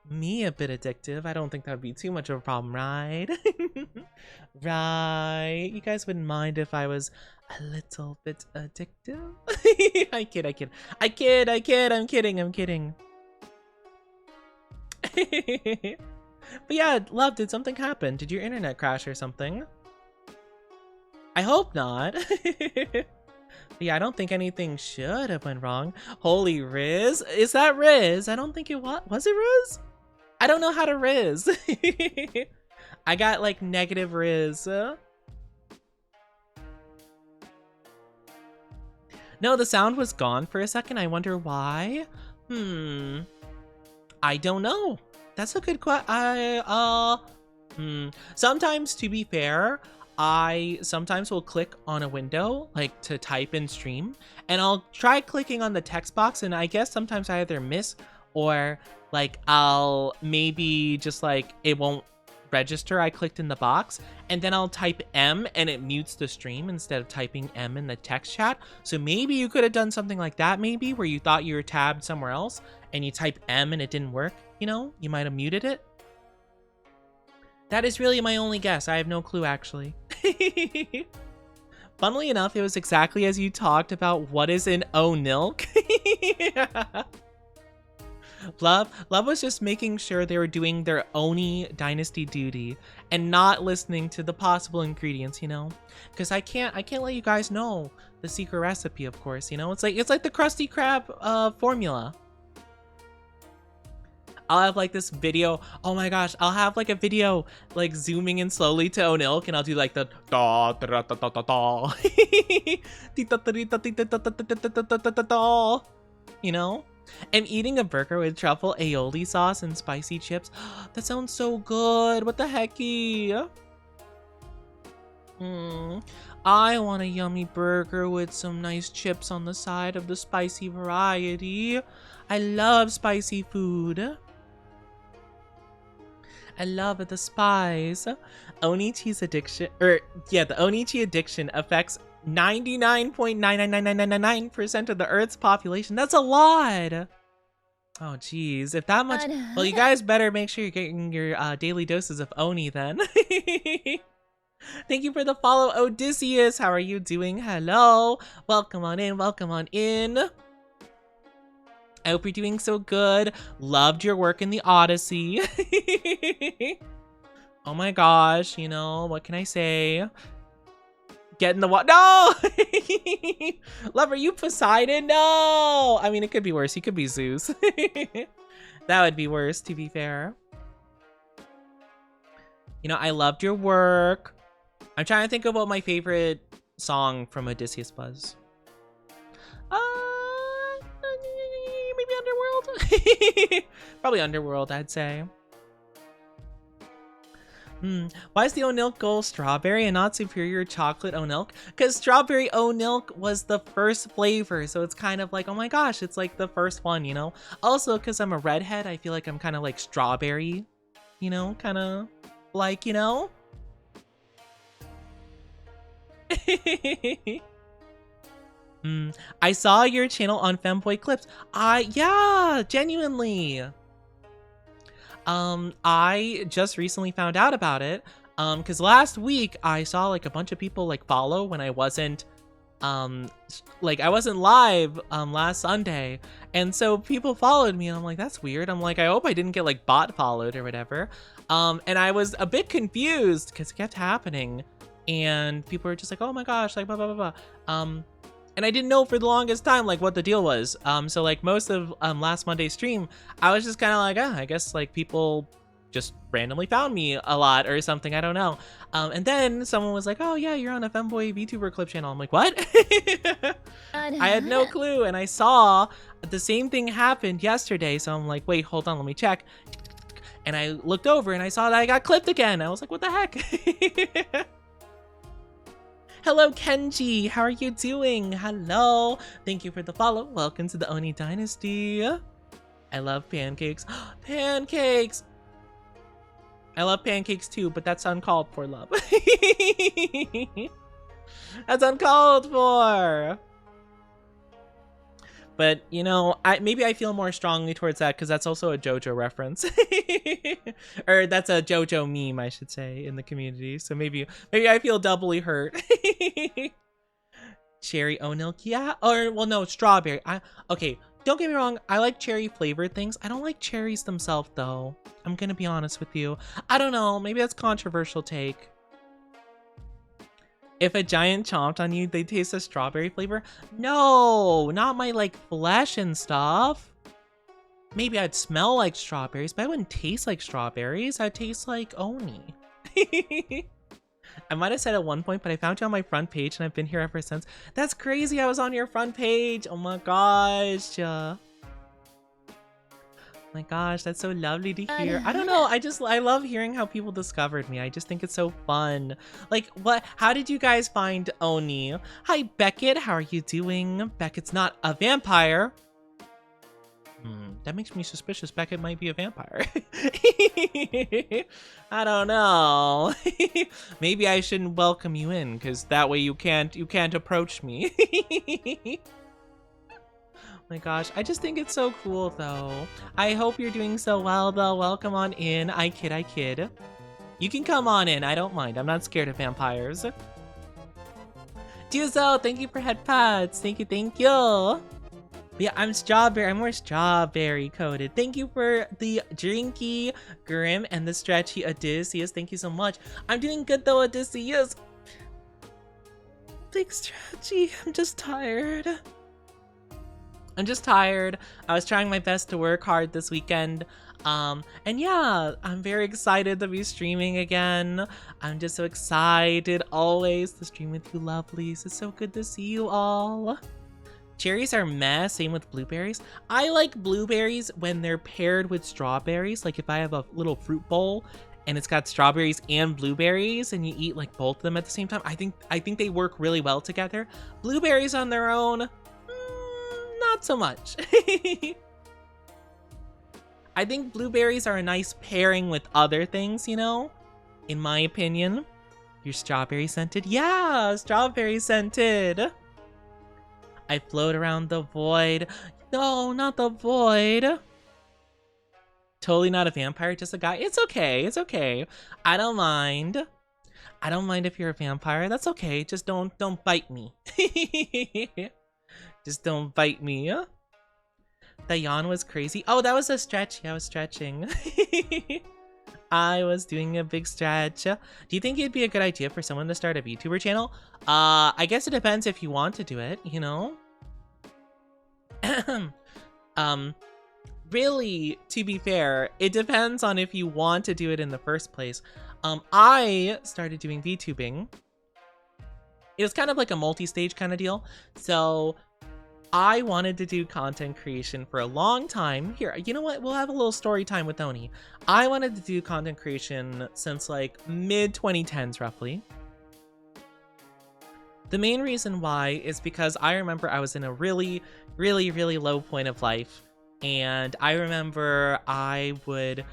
S1: me a bit addictive, I don't think that would be too much of a problem, right? Right? You guys wouldn't mind if I was a little bit addictive? I kid. I'm kidding. But yeah, love, did something happen? Did your internet crash or something? I hope not. Yeah, I don't think anything should have went wrong. Holy Riz? Is that Riz? I don't think it was. Was it Riz? I don't know how to Riz. I got like negative Riz. No, the sound was gone for a second. I wonder why. I don't know. That's a good question. Sometimes, to be fair, I sometimes will click on a window, like to type in stream, and I'll try clicking on the text box, and I guess sometimes I either miss or like I'll maybe just like it won't register I clicked in the box, and then I'll type M and it mutes the stream instead of typing M in the text chat. So maybe you could have done something like that, maybe where you thought you were tabbed somewhere else and you type M and it didn't work, you know, you might have muted it. That is really my only guess. I have no clue, actually. Funnily enough, it was exactly as you talked about what is in Onilk. Love was just making sure they were doing their Oni Dynasty duty and not listening to the possible ingredients, you know? Because I can't let you guys know the secret recipe, of course, you know? It's like the Krusty Krab formula. I'll have like this video. Oh my gosh, I'll have like a video like zooming in slowly to Onilk, and I'll do like the da da da da da da, you know? And eating a burger with truffle aioli sauce and spicy chips. That sounds so good. What the hecky? I want a yummy burger with some nice chips on the side of the spicy variety. I love spicy food. I love the spice. Onichi's addiction, the Onichi addiction affects 99.99999% of the Earth's population. That's a lot. Oh, geez. If that much, well, you guys better make sure you're getting your daily doses of Oni then. Thank you for the follow, Odysseus. How are you doing? Hello. Welcome on in. Welcome on in. I hope you're doing so good. Loved your work in the Odyssey. Oh my gosh, you know, what can I say? Get in the water. No! Love, are you Poseidon? No! I mean, it could be worse. He could be Zeus. That would be worse, to be fair. You know, I loved your work. I'm trying to think of what my favorite song from Odysseus was. Maybe Underworld? Probably Underworld, I'd say. Why is the O-Milk Gold strawberry and not superior chocolate O-Milk? Because strawberry O-Milk was the first flavor, so it's kind of like, oh my gosh, it's like the first one, you know? Also, because I'm a redhead, I feel like I'm kind of like strawberry, you know? Kind of like, you know? I saw your channel on Femboy Clips. Yeah, genuinely. I just recently found out about it, because last week I saw like a bunch of people like follow when I wasn't, like I wasn't live, last Sunday. And so people followed me and I'm like, that's weird. I'm like, I hope I didn't get like bot followed or whatever. And I was a bit confused because it kept happening and people were just like, oh my gosh, like blah, blah, blah, blah. And I didn't know for the longest time, like, what the deal was. So, like, most of last Monday's stream, I was just kind of like, I guess, like, people just randomly found me a lot or something. I don't know. And then someone was like, oh, yeah, you're on a Femboy VTuber clip channel. I'm like, what? I had no clue. And I saw the same thing happened yesterday. So I'm like, wait, hold on, let me check. And I looked over and I saw that I got clipped again. I was like, what the heck? Hello, Kenji. How are you doing? Hello. Thank you for the follow. Welcome to the Oni Dynasty. I love pancakes. Pancakes. I love pancakes too, but that's uncalled for, love. That's uncalled for. But, you know, maybe I feel more strongly towards that because that's also a JoJo reference. Or that's a JoJo meme, I should say, in the community. So maybe I feel doubly hurt. Cherry O-Milk, yeah. Or, well, no, strawberry. Okay, don't get me wrong. I like cherry flavored things. I don't like cherries themselves, though. I'm going to be honest with you. I don't know. Maybe that's a controversial take. If a giant chomped on you, they taste a strawberry flavor? No, not my, like, flesh and stuff. Maybe I'd smell like strawberries, but I wouldn't taste like strawberries. I'd taste like Oni. I might have said at one point, but I found you on my front page and I've been here ever since. That's crazy, I was on your front page. Oh my gosh. My gosh, that's so lovely to hear. I don't know, I love hearing how people discovered me. I just think it's so fun. Like, how did you guys find Oni? Hi, Beckett, how are you doing? Beckett's not a vampire. That makes me suspicious Beckett might be a vampire. I don't know. Maybe I shouldn't welcome you in, because that way you can't approach me. My gosh, I just think it's so cool though. I hope you're doing so well though. Welcome on in. I kid. You can come on in, I don't mind. I'm not scared of vampires. Duzo, thank you for head pads. Thank you. Yeah, I'm more strawberry coated. Thank you for the drinky Grim and the stretchy Odysseus. Thank you so much. I'm doing good though, Odysseus. Big stretchy, I'm just tired. I was trying my best to work hard this weekend. And yeah, I'm very excited to be streaming again. I'm just so excited always to stream with you lovelies. It's so good to see you all. Cherries are meh, same with blueberries. I like blueberries when they're paired with strawberries. Like if I have a little fruit bowl and it's got strawberries and blueberries and you eat like both of them at the same time, I think they work really well together. Blueberries on their own, not so much. I think blueberries are a nice pairing with other things, you know, in my opinion. You're strawberry scented? Yeah, strawberry scented. I float around the void. No, not the void. Totally not a vampire, just a guy. It's okay. I don't mind. I don't mind if you're a vampire. That's okay. Just don't bite me. Just don't bite me. The yawn was crazy. Oh, that was a stretch. Yeah, I was stretching. I was doing a big stretch. Do you think it'd be a good idea for someone to start a VTuber channel? I guess it depends if you want to do it, you know? um, really, to be fair, it depends on if you want to do it in the first place. I started doing VTubing. It was kind of like a multi-stage kind of deal. So I wanted to do content creation for a long time. Here, you know what? We'll have a little story time with Oni. I wanted to do content creation since like mid 2010s, roughly. The main reason why is because I remember I was in a really low point of life. And I remember I would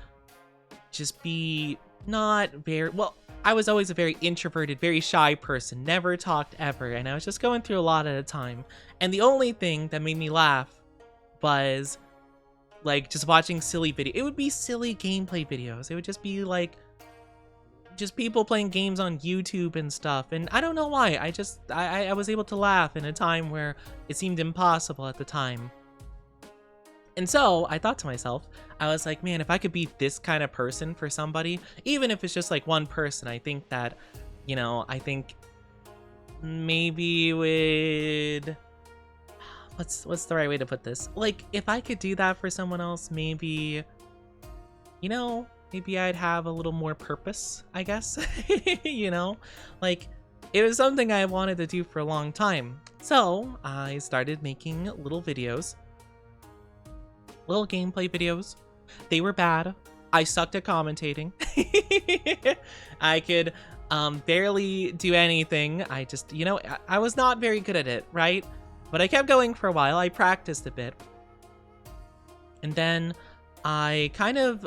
S1: just be not very, well, I was always a very introverted, very shy person, never talked ever, and I was just going through a lot at a time. And the only thing that made me laugh was like just watching silly videos. It would be silly gameplay videos. It would just be like just people playing games on YouTube and stuff. And I don't know why. I was able to laugh in a time where it seemed impossible at the time. And so I thought to myself, I was like, man, if I could be this kind of person for somebody, even if it's just like one person, I think that, you know, I think maybe with, what's the right way to put this? Like, if I could do that for someone else, maybe, you know, maybe I'd have a little more purpose, I guess, you know, like it was something I wanted to do for a long time. So I started making little videos. Little gameplay videos. They were bad. I sucked at commentating. I could barely do anything. I just, you know, I was not very good at it, right? But I kept going for a while. I practiced a bit. And then I kind of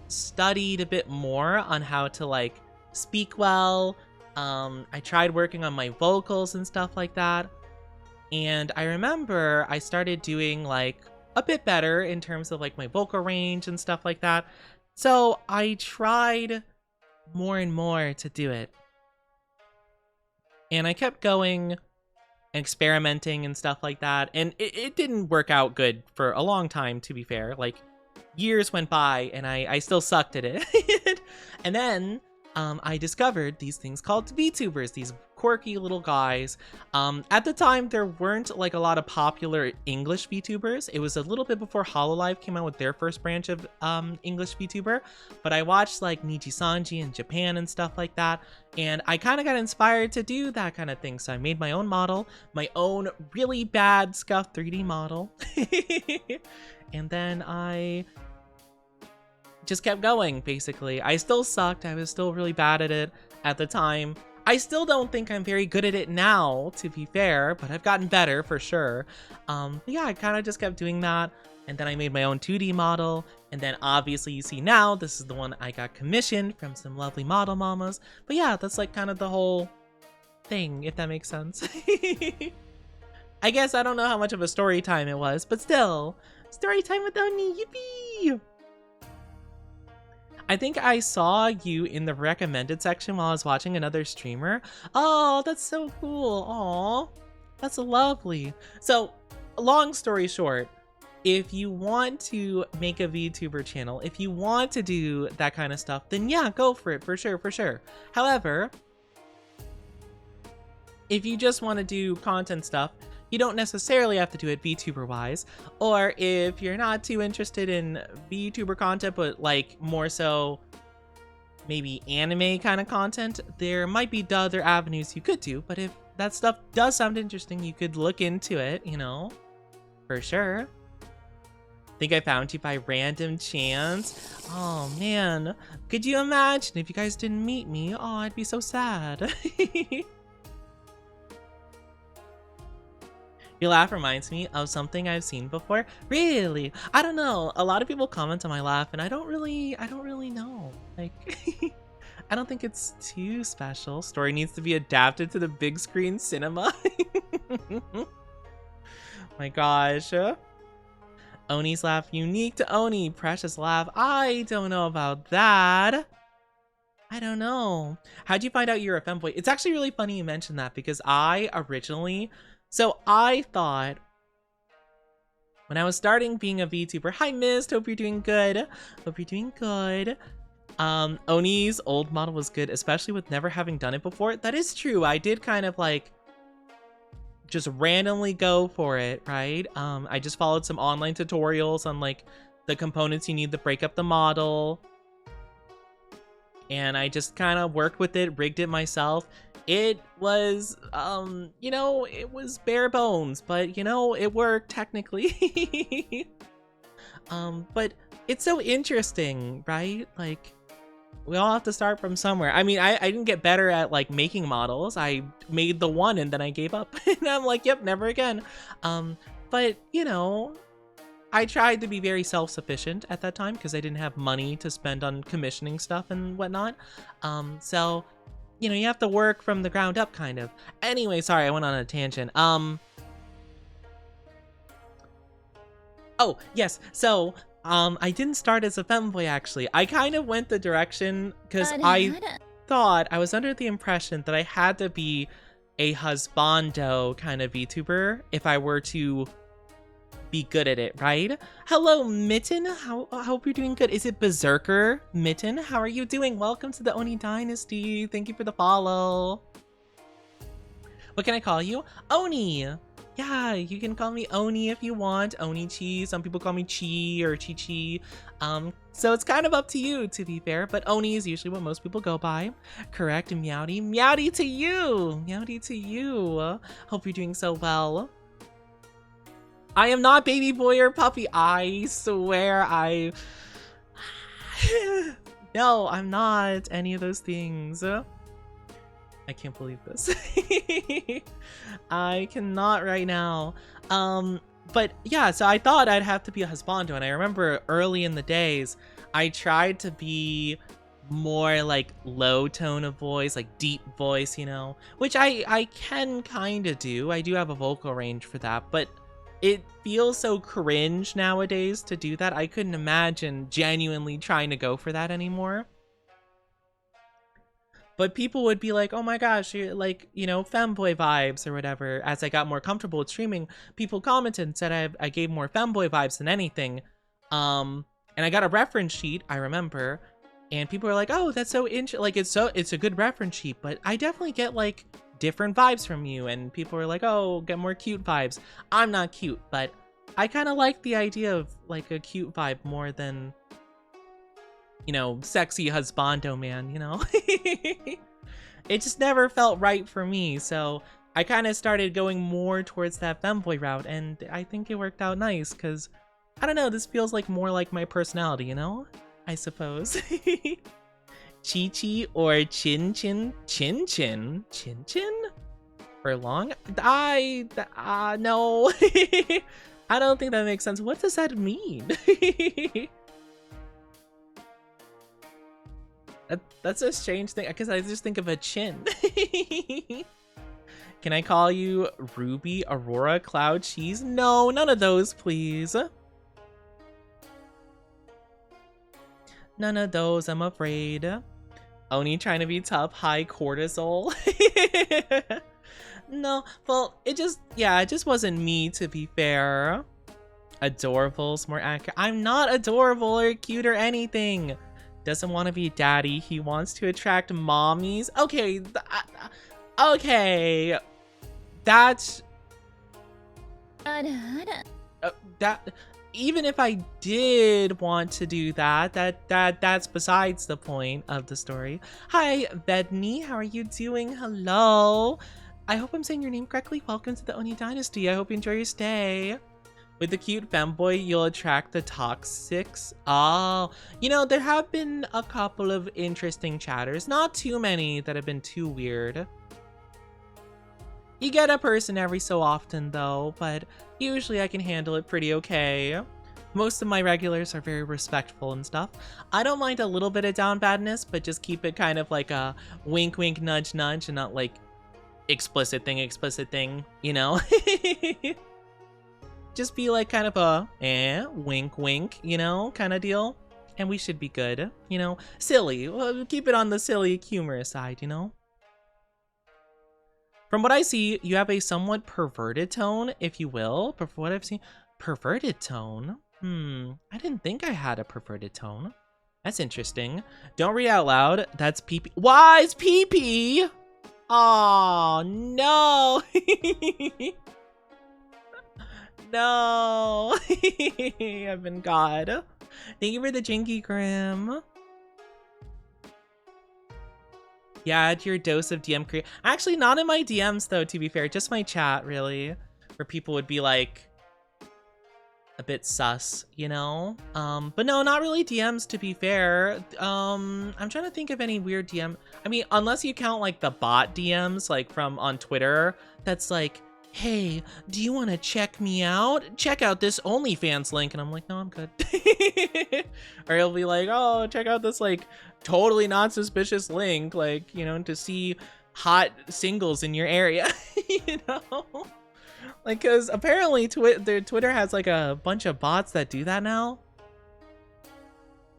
S1: studied a bit more on how to like speak well. I tried working on my vocals and stuff like that. And I remember I started doing like a bit better in terms of like my vocal range and stuff like that. So I tried more and more to do it. And I kept going, experimenting and stuff like that. And it didn't work out good for a long time, to be fair. Like years went by and I still sucked at it. And then I discovered these things called VTubers, these quirky little guys. At the time, there weren't like a lot of popular English VTubers. It was a little bit before Hololive came out with their first branch of English VTuber. But I watched like Nijisanji in Japan and stuff like that. And I kind of got inspired to do that kind of thing. So I made my own model, my own really bad scuffed 3D model. And then I just kept going, basically. I still sucked. I was still really bad at it at the time. I still don't think I'm very good at it now, to be fair, but I've gotten better for sure. But yeah, I kind of just kept doing that. And then I made my own 2D model. And then obviously you see now, this is the one I got commissioned from some lovely model mamas. But yeah, that's like kind of the whole thing, if that makes sense. I guess I don't know how much of a story time it was, but still, story time with Oni, yippee! I think I saw you in the recommended section while I was watching another streamer. Oh, that's so cool. Aw, that's lovely. So, long story short, if you want to make a VTuber channel, if you want to do that kind of stuff, then yeah, go for it, for sure, for sure. However, if you just want to do content stuff, you don't necessarily have to do it VTuber-wise. Or if you're not too interested in VTuber content, but like more so maybe anime kind of content, there might be other avenues you could do. But if that stuff does sound interesting, you could look into it, you know, for sure. Think I found you by random chance. Oh man, could you imagine if you guys didn't meet me? Oh, I'd be so sad. Your laugh reminds me of something I've seen before. Really? I don't know. A lot of people comment on my laugh and I don't really know. Like, I don't think it's too special. Story needs to be adapted to the big screen cinema. My gosh. Oni's laugh, unique to Oni. Precious laugh. I don't know about that. I don't know. How'd you find out you're a femboy? It's actually really funny you mentioned that because I originally... So I thought, when I was starting being a VTuber, hi Mist, hope you're doing good. Hope you're doing good. Oni's old model was good, especially with never having done it before. That is true. I did kind of like just randomly go for it, right? I just followed some online tutorials on like the components you need to break up the model. And I just kind of worked with it, rigged it myself. It was, you know, it was bare bones, but you know, it worked technically. But it's so interesting, right? Like, we all have to start from somewhere. I mean, I didn't get better at like making models. I made the one and then I gave up. And I'm like, yep, never again. But you know, I tried to be very self-sufficient at that time because I didn't have money to spend on commissioning stuff and whatnot. So, you know, you have to work from the ground up kind of. Anyway, sorry, I went on a tangent. Oh, yes. So, I didn't start as a femboy, actually. I kind of went the direction because I thought, I was under the impression that I had to be a husbando kind of VTuber if I were to be good at it, right? Hello, Mitten. I hope you're doing good. Is it Berserker? Mitten, how are you doing? Welcome to the Oni Dynasty. Thank you for the follow. What can I call you? Oni. Yeah, you can call me Oni if you want. Oni-chi. Some people call me Chi or Chi-Chi. So it's kind of up to you, to be fair, but Oni is usually what most people go by. Correct, Meowdy. Meowdy to you. Meowdy to you. Hope you're doing so well. I am not baby boy or puppy. I swear I... No, I'm not any of those things. I can't believe this. I cannot right now. But yeah, so I thought I'd have to be a husbando, and I remember early in the days, I tried to be more like low tone of voice, like deep voice, you know, which I can kind of do. I do have a vocal range for that, but it feels so cringe nowadays to do that. I couldn't imagine genuinely trying to go for that anymore. But people would be like, oh my gosh, you're like, you know, femboy vibes or whatever. As I got more comfortable with streaming, people commented and said I gave more femboy vibes than anything. And I got a reference sheet, I remember. And people were like, oh, that's so interesting. Like, it's a good reference sheet, but I definitely get like different vibes from you. And people were like, oh, get more cute vibes. I'm not cute, but I kind of like the idea of like a cute vibe more than, you know, sexy husbando man, you know? It just never felt right for me, so I kind of started going more towards that femboy route, and I think it worked out nice, because, I don't know, this feels like more like my personality, you know? I suppose. Chi-Chi or Chin-Chin? Chin-Chin? Chin-Chin? For long? No. I don't think that makes sense. What does that mean? That's a strange thing, because I just think of a chin. Can I call you Ruby, Aurora, Cloud, Cheese? No, none of those, please. None of those, I'm afraid. Oni trying to be tough, high cortisol. No, well, it just wasn't me, to be fair. Adorable's more accurate. I'm not adorable or cute or anything. Doesn't want to be daddy. He wants to attract mommies. Okay, okay, that's that. Even if I did want to do that, that's besides the point of the story. Hi, Bedney. How are you doing? Hello. I hope I'm saying your name correctly. Welcome to the Oni Dynasty. I hope you enjoy your stay. With the cute femboy, you'll attract the toxics. Oh, you know, there have been a couple of interesting chatters. Not too many that have been too weird. You get a person every so often, though, but usually I can handle it pretty okay. Most of my regulars are very respectful and stuff. I don't mind a little bit of down badness, but just keep it kind of like a wink, wink, nudge, nudge, and not like explicit thing, you know? Just be like kind of a wink wink, you know, kind of deal, and we should be good, you know. Silly, well, keep it on the silly humorous side, you know. From what I see, you have a somewhat perverted tone, if you will. But from what I've seen, perverted tone? I didn't think I had a perverted tone. That's interesting. Don't read out loud. That's pee-pee. Why is pee-pee? Oh, no. No. I've been God. Thank you for the Jinky Grim. Yeah, add your dose of DM create. Actually, not in my DMs though, to be fair. Just my chat, really. Where people would be like a bit sus, you know? But no, not really DMs, to be fair. I'm trying to think of any weird DM. I mean, unless you count like the bot DMs, like from on Twitter, that's like, hey, do you want to check me out? Check out this OnlyFans link. And I'm like, no, I'm good. Or he'll be like, oh, check out this like totally not suspicious link, like, you know, to see hot singles in your area, you know? Like, because apparently their Twitter has like a bunch of bots that do that now.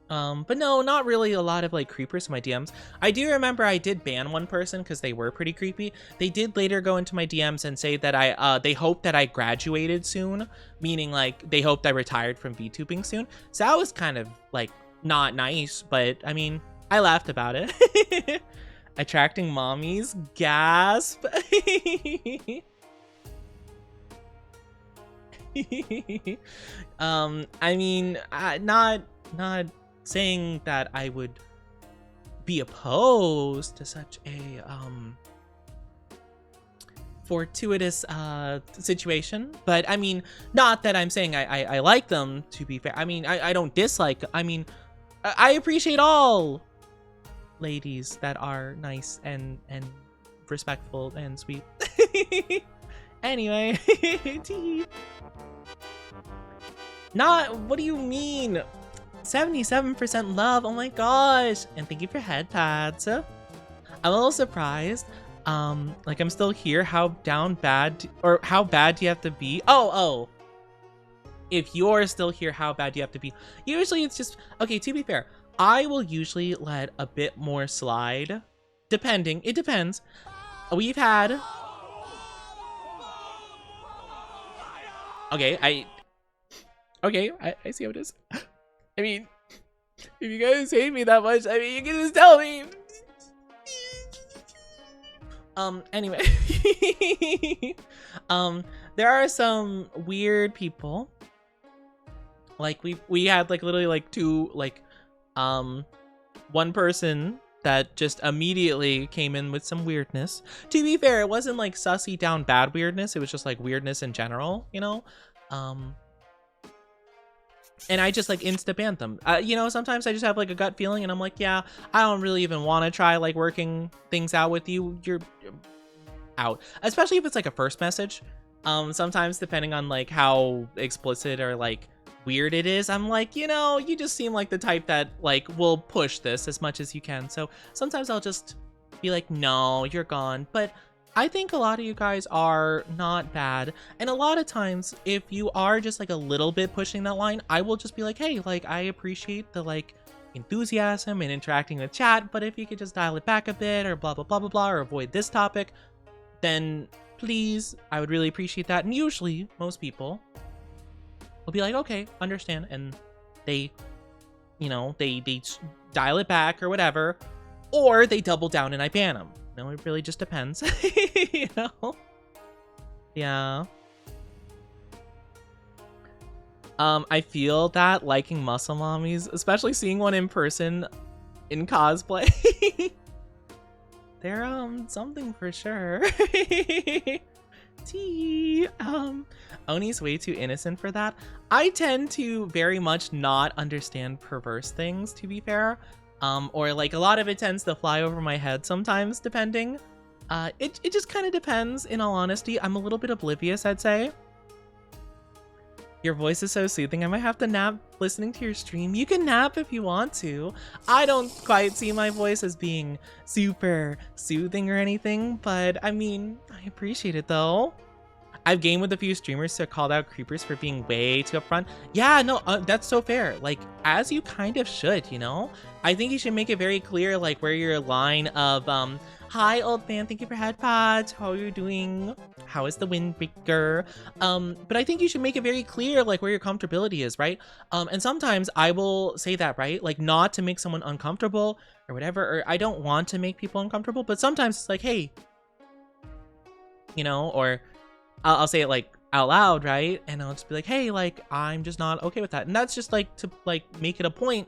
S1: But no, not really a lot of like creepers in my DMs. I do remember I did ban one person because they were pretty creepy. They did later go into my DMs and say that they hoped that I graduated soon, meaning like they hoped I retired from VTubing soon. So that was kind of like not nice, but I mean, I laughed about it. Attracting mommies, gasp. I mean, not saying that I would be opposed to such a fortuitous situation, but I mean, not that I'm saying I like them, to be fair. I mean, I don't dislike. I mean, I appreciate all ladies that are nice and respectful and sweet. Anyway. Not, what do you mean? 77% love, oh my gosh. And thank you for head pads. I'm a little surprised. Like I'm still here. How bad do you have to be? Oh. If you're still here, how bad do you have to be? Usually it's just, okay, to be fair, I will usually let a bit more slide. Depending, it depends. We've had... Okay, I see how it is. I mean, if you guys hate me that much, I mean, you can just tell me. Anyway. There are some weird people. Like, we had, like, literally, like, two, like, one person that just immediately came in with some weirdness. To be fair, it wasn't, like, sussy down bad weirdness. It was just, like, weirdness in general, you know? And I just like insta-banned them. You know, sometimes I just have like a gut feeling and I'm like, yeah, I don't really even want to try like working things out with you. You're out. Especially if it's like a first message. Sometimes depending on like how explicit or like weird it is, I'm like, you know, you just seem like the type that like will push this as much as you can. So sometimes I'll just be like, no, you're gone. But I think a lot of you guys are not bad. And a lot of times, if you are just like a little bit pushing that line, I will just be like, hey, like, I appreciate the like enthusiasm and interacting with chat, but if you could just dial it back a bit or blah, blah, blah, blah, blah, or avoid this topic, then please, I would really appreciate that. And usually most people will be like, okay, understand. And they, you know, they dial it back or whatever, or they double down and I ban them. No, it really just depends. You know? Yeah. I feel that liking muscle mommies, especially seeing one in person in cosplay. They're something for sure. Oni's way too innocent for that. I tend to very much not understand perverse things, to be fair. Or like a lot of it tends to fly over my head sometimes, depending. It just kind of depends, in all honesty. I'm a little bit oblivious, I'd say. Your voice is so soothing. I might have to nap listening to your stream. You can nap if you want to. I don't quite see my voice as being super soothing or anything, but I mean, I appreciate it though. I've gamed with a few streamers who called out creepers for being way too upfront. Yeah, no, that's so fair. Like, as you kind of should, you know? I think you should make it very clear, like, where your line of, hi, old man, thank you for headpods. How are you doing? How is the windbreaker? But I think you should make it very clear, like, where your comfortability is, right? And sometimes I will say that, right? Like, not to make someone uncomfortable or whatever, or I don't want to make people uncomfortable, but sometimes it's like, hey, you know, or I'll say it like out loud, right? And I'll just be like, hey, like, I'm just not okay with that. And that's just like to like make it a point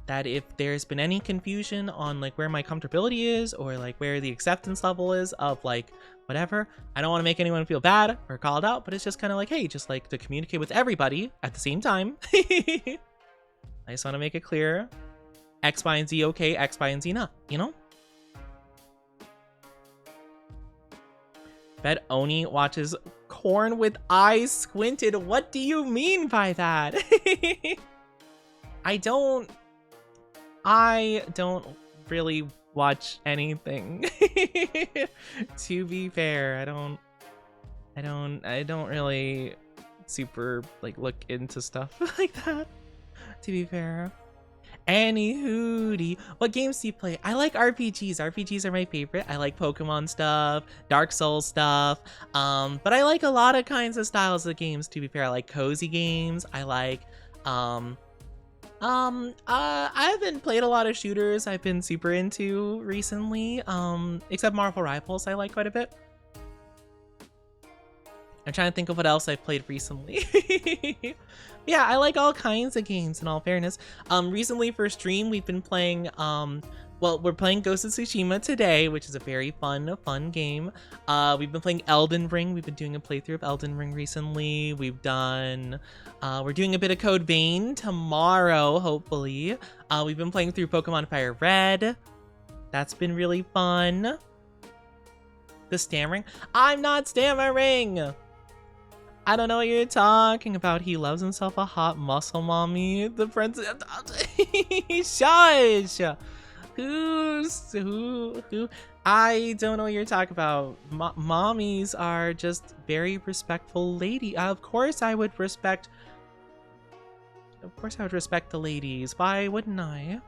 S1: that if there's been any confusion on like where my comfortability is or like where the acceptance level is of like whatever, I don't want to make anyone feel bad or called out, but it's just kind of like, hey, just like to communicate with everybody at the same time. I just want to make it clear. X, Y, and Z okay, X, Y, and Z not, you know? Bet Oni watches corn with eyes squinted. What do you mean by that? I don't really watch anything. To be fair, I don't really super like look into stuff like that. To be fair. Anywho, what games do you play? I like RPGs. RPGs are my favorite. I like Pokemon stuff, Dark Souls stuff, but I like a lot of kinds of styles of games, to be fair. I like cozy games. I like, I haven't played a lot of shooters I've been super into recently, except Marvel Rivals I like quite a bit. I'm trying to think of what else I've played recently. Yeah, I like all kinds of games in all fairness. Recently for stream, we've been playing, well, we're playing Ghost of Tsushima today, which is a very fun game. We've been playing Elden Ring. We've been doing a playthrough of Elden Ring recently. We've done, we're doing a bit of Code Vein tomorrow, hopefully. We've been playing through Pokemon Fire Red. That's been really fun. The stammering? I'm not stammering! I don't know what you're talking about. He loves himself a hot muscle mommy. The princess. Shush! Who? I don't know what you're talking about. Mommies are just very respectful lady. Of course I would respect the ladies. Why wouldn't I?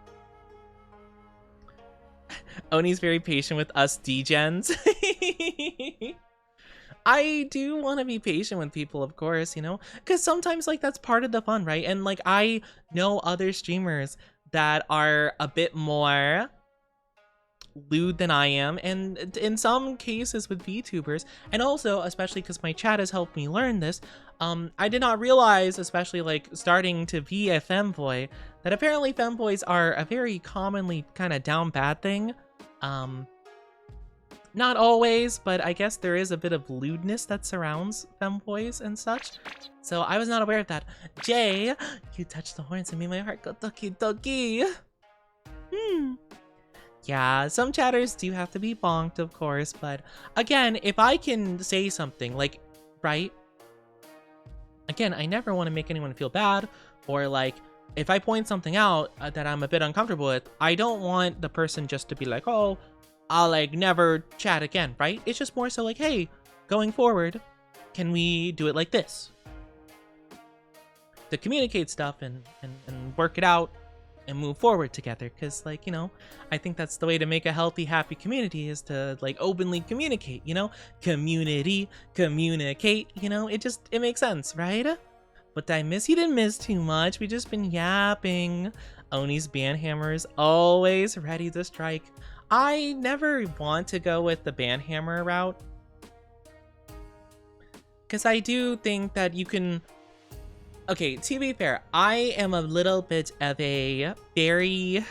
S1: Oni's very patient with us degens. I do want to be patient with people, of course, you know, because sometimes like that's part of the fun, right? And like I know other streamers that are a bit more lewd than I am, and in some cases with VTubers, and also especially because my chat has helped me learn this, I did not realize, especially like starting to be a femboy, that apparently femboys are a very commonly kind of down bad thing. Not always, but I guess there is a bit of lewdness that surrounds femboys and such. So I was not aware of that. Jay, you touched the horns and made my heart go ducky ducky. Yeah, some chatters do have to be bonked, of course, but again, if I can say something, like, right? Again, I never want to make anyone feel bad, or like, if I point something out that I'm a bit uncomfortable with, I don't want the person just to be like, oh, I'll like never chat again, right? It's just more so like, hey, going forward, can we do it like this? To communicate stuff and work it out and move forward together. Because like, you know, I think that's the way to make a healthy, happy community, is to like openly communicate, you know? Community, communicate, you know? It makes sense, right? But did I miss? You didn't miss too much. We just been yapping. Oni's banhammer is always ready to strike. I never want to go with the banhammer route, because I do think that you can... Okay, to be fair, I am a little bit of a very...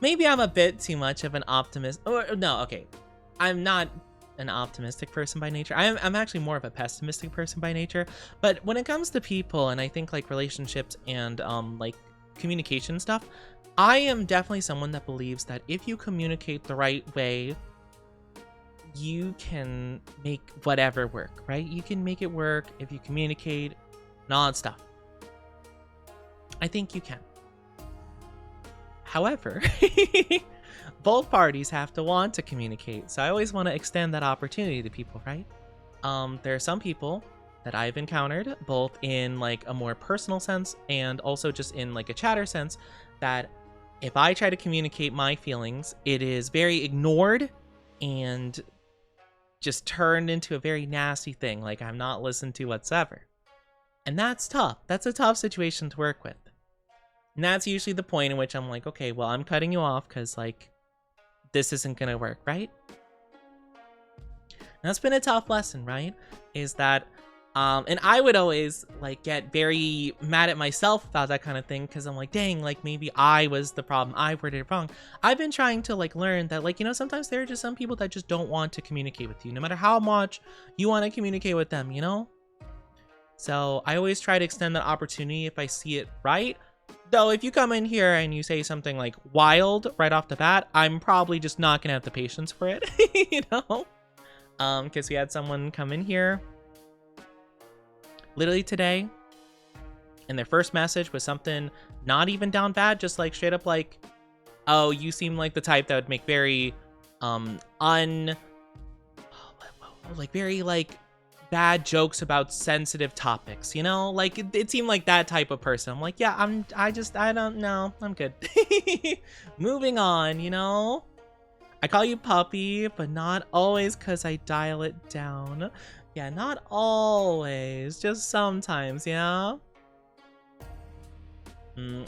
S1: Maybe I'm a bit too much of an optimist. Or no, okay. I'm not an optimistic person by nature. I'm actually more of a pessimistic person by nature. But when it comes to people, and I think like relationships and like communication stuff, I am definitely someone that believes that if you communicate the right way, you can make whatever work, right? You can make it work if you communicate and all that stuff. I think you can. However, both parties have to want to communicate. So I always want to extend that opportunity to people, right? there are some people that I've encountered, both in like a more personal sense and also just in like a chatter sense, that if I try to communicate my feelings, it is very ignored and just turned into a very nasty thing, like I'm not listened to whatsoever. And that's tough. That's a tough situation to work with. And that's usually the point in which I'm like, okay, well, I'm cutting you off because like this isn't gonna work, right? And that's been a tough lesson, right? Is that and I would always like get very mad at myself about that kind of thing because I'm like, dang, like maybe I was the problem. I worded it wrong. I've been trying to like learn that like, you know, sometimes there are just some people that just don't want to communicate with you, no matter how much you want to communicate with them, you know? So I always try to extend that opportunity if I see it right. Though if you come in here and you say something like wild right off the bat, I'm probably just not gonna have the patience for it, you know? Because we had someone come in here literally today, and their first message was something not even down bad, just like straight up like, oh, you seem like the type that would make very very like bad jokes about sensitive topics, you know? Like it seemed like that type of person. I'm like, yeah, I don't know, I'm good. Moving on, you know? I call you puppy, but not always because I dial it down. Yeah, not always, just sometimes, yeah?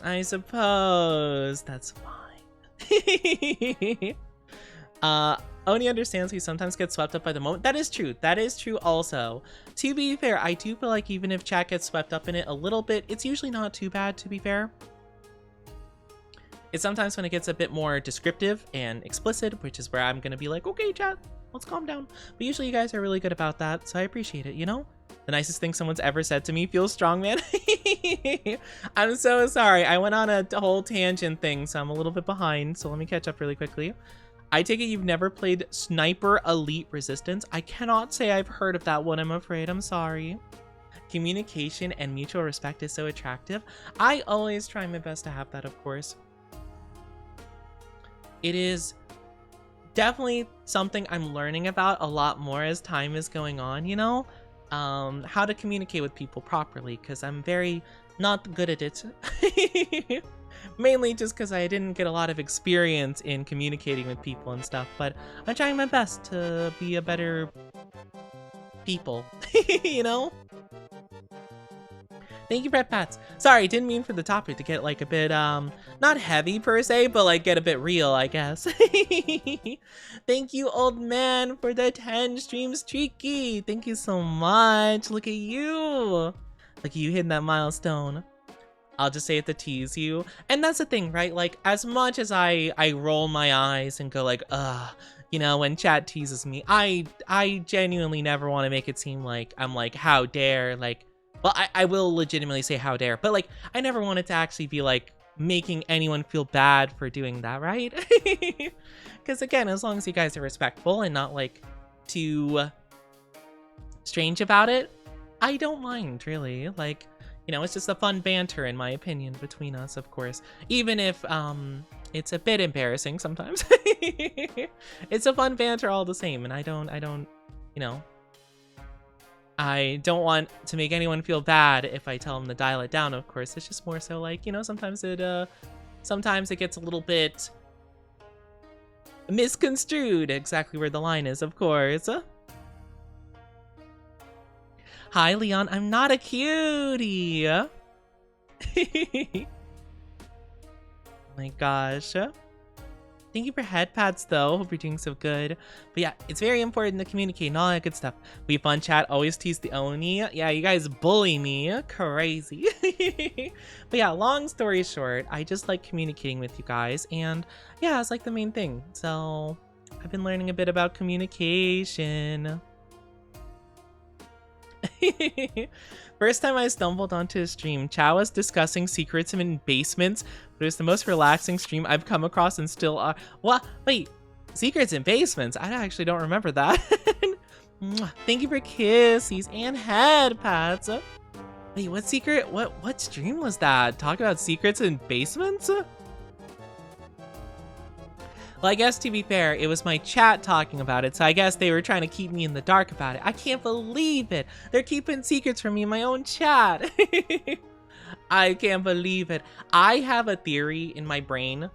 S1: I suppose that's fine. Oni understands he sometimes gets swept up by the moment. That is true. That is true also. To be fair, I do feel like even if chat gets swept up in it a little bit, it's usually not too bad, to be fair. It's sometimes when it gets a bit more descriptive and explicit, which is where I'm gonna be like, okay, chat, let's calm down. But usually you guys are really good about that, so I appreciate it, you know? The nicest thing someone's ever said to me feels strong, man. I'm so sorry. I went on a whole tangent thing, so I'm a little bit behind, so let me catch up really quickly. I take it you've never played Sniper Elite Resistance? I cannot say I've heard of that one, I'm afraid. I'm sorry. Communication and mutual respect is so attractive. I always try my best to have that, of course. It is definitely something I'm learning about a lot more as time is going on, you know? How to communicate with people properly, because I'm very not good at it. Mainly just because I didn't get a lot of experience in communicating with people and stuff, but I'm trying my best to be a better people, you know? Thank you, Brett Pats. Sorry, didn't mean for the topic to get like a bit, not heavy per se, but like get a bit real, I guess. Thank you, old man, for the 10 streams, Tricky. Thank you so much. Look at you. Look at you hitting that milestone. I'll just say it to tease you. And that's the thing, right? Like, as much as I roll my eyes and go like, ugh, you know, when chat teases me, I genuinely never want to make it seem like I'm like, how dare, like, well, I will legitimately say how dare, but like, I never wanted to actually be like making anyone feel bad for doing that, right? Because again, as long as you guys are respectful and not like too strange about it, I don't mind really. Like, you know, it's just a fun banter in my opinion between us, of course, even if it's a bit embarrassing sometimes. It's a fun banter all the same, and I don't, you know, I don't want to make anyone feel bad if I tell them to dial it down, of course. It's just more so like, you know, sometimes it gets a little bit misconstrued, exactly where the line is, of course. Hi, Leon, I'm not a cutie. My gosh. Thank you for head pats, though. Hope you're doing so good. But yeah, it's very important to communicate and all that good stuff. We fun chat, always tease the Oni. Yeah, you guys bully me. Crazy. But yeah, long story short, I just like communicating with you guys. And yeah, it's like the main thing. So I've been learning a bit about communication. First time I stumbled onto a stream, Chow was discussing secrets in basements, but it was the most relaxing stream I've come across and still are. What? Wait, secrets in basements? I actually don't remember that. Thank you for kissies and head pats. Wait, what secret? What stream was that? Talk about secrets in basements? Well, I guess to be fair, it was my chat talking about it, so I guess they were trying to keep me in the dark about it. I can't believe it. They're keeping secrets from me in my own chat. I can't believe it. I have a theory in my brain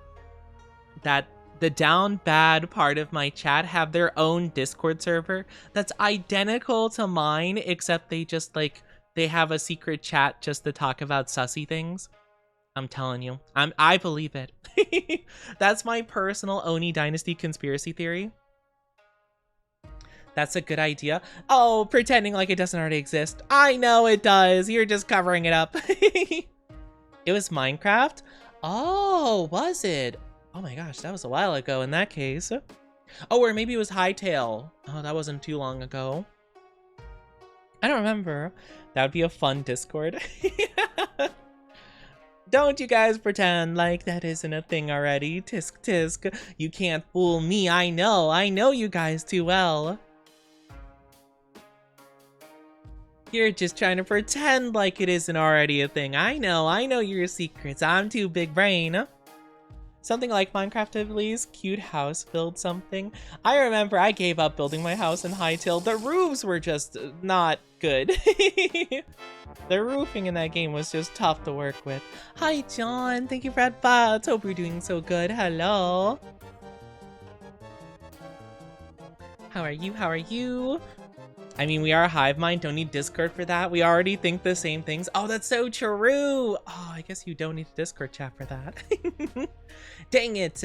S1: that the down bad part of my chat have their own Discord server that's identical to mine, except they just like, they have a secret chat just to talk about sussy things. I'm telling you, I believe it. That's my personal Oni Dynasty conspiracy theory. That's a good idea. Oh, pretending like it doesn't already exist. I know it does. You're just covering it up. It was Minecraft? Oh, was it? Oh my gosh, that was a while ago in that case. Oh, or maybe it was Hytale. Oh, that wasn't too long ago. I don't remember. That would be a fun Discord. Don't you guys pretend like that isn't a thing already. Tisk tisk. You can't fool me. I know you guys too well. You're just trying to pretend like it isn't already a thing. I know your secrets. I'm too big brain. Something like Minecraft at least. Cute house build something. I remember I gave up building my house in Hytale. The roofs were just not good. The roofing in that game was just tough to work with. Hi, John. Thank you for that bots. Hope you're doing so good. Hello. How are you? How are you? I mean, we are a hive mind. Don't need Discord for that. We already think the same things. Oh, that's so true. Oh, I guess you don't need Discord chat for that. Dang it.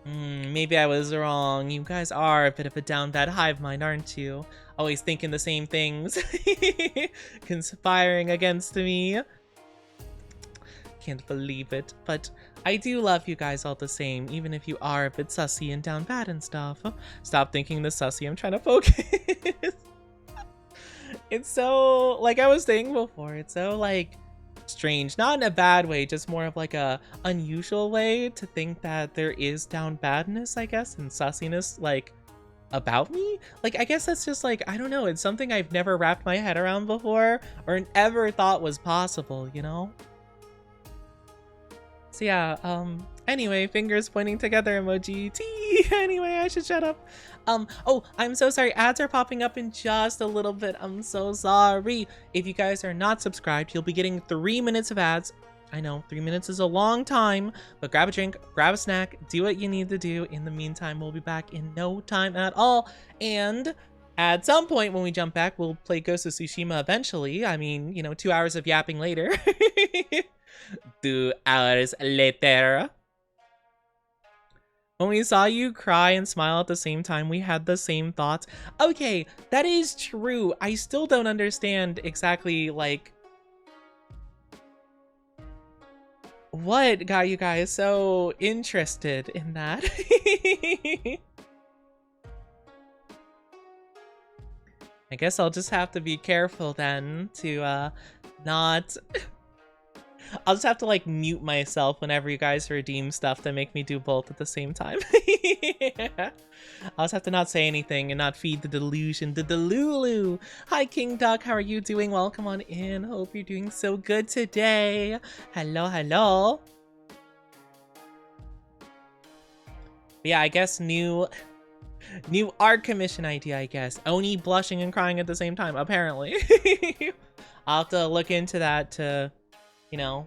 S1: Maybe I was wrong. You guys are a bit of a down bad hive mind, aren't you? Always thinking the same things. Conspiring against me. Can't believe it. But I do love you guys all the same, even if you are a bit sussy and down bad and stuff. Stop thinking the sussy. I'm trying to focus. It's so, like I was saying before, it's so like strange, not in a bad way, just more of like a unusual way to think that there is down badness, I guess, and sussiness like about me. Like, I guess that's just like, I don't know, it's something I've never wrapped my head around before or ever thought was possible, you know? So yeah, anyway, fingers pointing together emoji. Anyway, I should shut up. Oh, I'm so sorry. Ads are popping up in just a little bit. I'm so sorry. If you guys are not subscribed, you'll be getting 3 minutes of ads. I know 3 minutes is a long time, but grab a drink, grab a snack, do what you need to do. In the meantime, we'll be back in no time at all. And at some point when we jump back, we'll play Ghost of Tsushima eventually. I mean, you know, 2 hours of yapping later. 2 hours later. When we saw you cry and smile at the same time, we had the same thoughts. Okay, that is true. I still don't understand exactly, like, what got you guys so interested in that. I guess I'll just have to be careful then to not... I'll just have to like mute myself whenever you guys redeem stuff that make me do both at the same time. I'll just have to not say anything and not feed the delusion. The Delulu. Hi, King Duck. How are you doing? Welcome on in. Hope you're doing so good today. Hello, hello. But yeah, I guess new art commission idea, I guess. Oni blushing and crying at the same time, apparently. I'll have to look into that to, you know,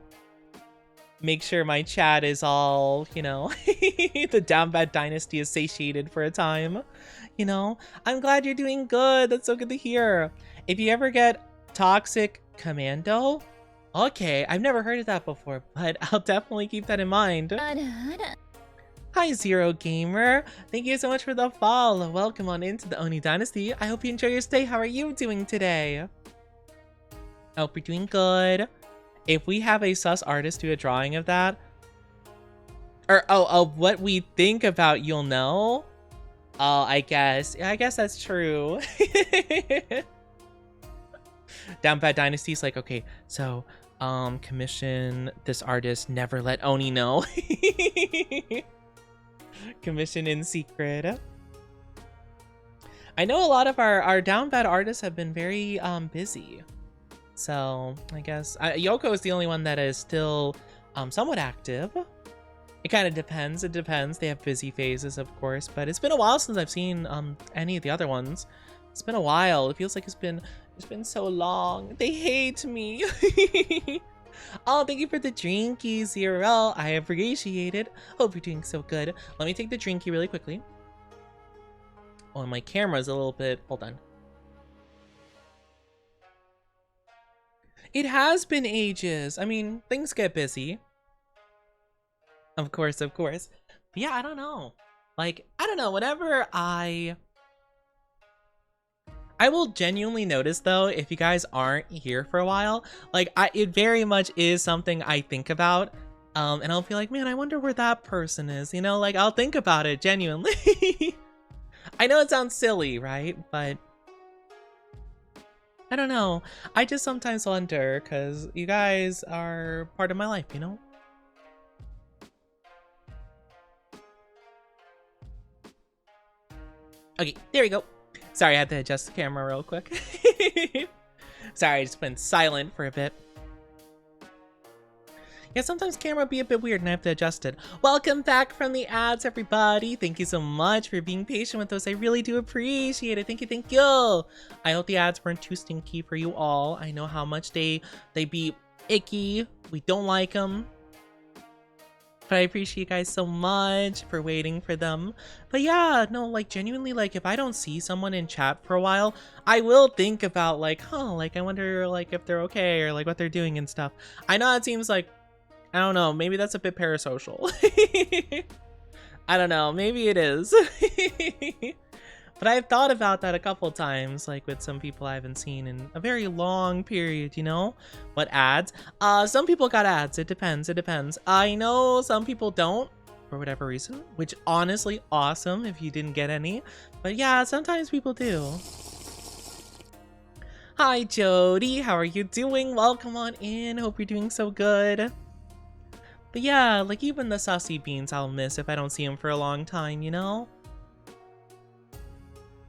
S1: make sure my chat is all, you know, the down bad dynasty is satiated for a time. You know, I'm glad you're doing good. That's so good to hear. If you ever get Toxic Commando, okay, I've never heard of that before, but I'll definitely keep that in mind. Hi, Zero Gamer. Thank you so much for the follow. Welcome on into the Oni Dynasty. I hope you enjoy your stay. How are you doing today? I hope you're doing good. If we have a sus artist do a drawing of that, or of what we think about, you'll know. Oh, I guess that's true. Down Bad Dynasty's like, okay, so commission this artist, never let Oni know. Commission in secret. I know a lot of our down bad artists have been very busy. So I guess Yoko is the only one that is still somewhat active. It kind of depends. It depends. They have busy phases, of course, but it's been a while since I've seen any of the other ones. It's been a while. It feels like it's been so long. They hate me. Oh, thank you for the drinky, Zero. I appreciate it. Hope you're doing so good. Let me take the drinky really quickly. Oh, and my camera's a little bit... Hold on. It has been ages. I mean, things get busy. Of course, of course. But yeah, I don't know. Like, I don't know. Whenever I will genuinely notice, though, if you guys aren't here for a while, like, it very much is something I think about. And I'll be like, man, I wonder where that person is. You know, like, I'll think about it genuinely. I know it sounds silly, right? But I don't know. I just sometimes wonder, because you guys are part of my life, you know? Okay, there we go. Sorry, I had to adjust the camera real quick. Sorry, I just went silent for a bit. Yeah, sometimes camera be a bit weird and I have to adjust it. Welcome back from the ads, everybody. Thank you so much for being patient with us. I really do appreciate it. Thank you, thank you. I hope the ads weren't too stinky for you all. I know how much they be icky. We don't like them. But I appreciate you guys so much for waiting for them. But yeah, no, like genuinely, like if I don't see someone in chat for a while, I will think about like, huh, like I wonder like if they're okay or like what they're doing and stuff. I know it seems like, I don't know, maybe that's a bit parasocial. I don't know, maybe it is. But I've thought about that a couple times, like with some people I haven't seen in a very long period, you know? What ads? Some people got ads. It depends. It depends. I know some people don't for whatever reason, which honestly awesome if you didn't get any. But yeah, sometimes people do. Hi, Jody. How are you doing? Welcome on in. Hope you're doing so good. But yeah, like even the sussy beans I'll miss if I don't see them for a long time, you know?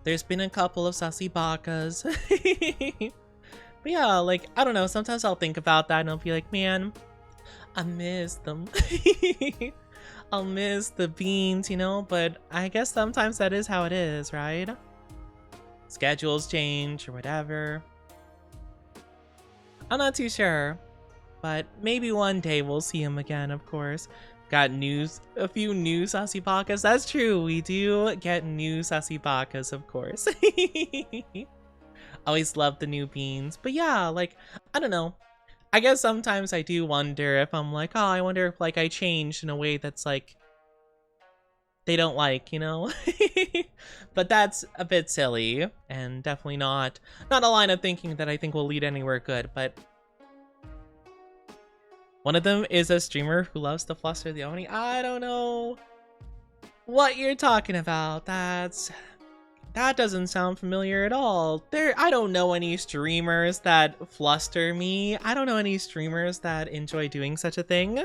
S1: There's been a couple of sussy bakas. But yeah, like, I don't know, sometimes I'll think about that and I'll be like, man, I miss them. I'll miss the beans, you know? But I guess sometimes that is how it is, right? Schedules change or whatever. I'm not too sure. But maybe one day we'll see him again, of course. Got a few new sassy bakas. That's true. We do get new sassy bakas, of course. Always love the new beans. But yeah, like, I don't know. I guess sometimes I do wonder if I'm like, oh, I wonder if like I changed in a way that's like they don't like, you know? But that's a bit silly and definitely not a line of thinking that I think will lead anywhere good, but one of them is a streamer who loves to fluster the Oni. I don't know what you're talking about. That doesn't sound familiar at all. I don't know any streamers that fluster me. I don't know any streamers that enjoy doing such a thing.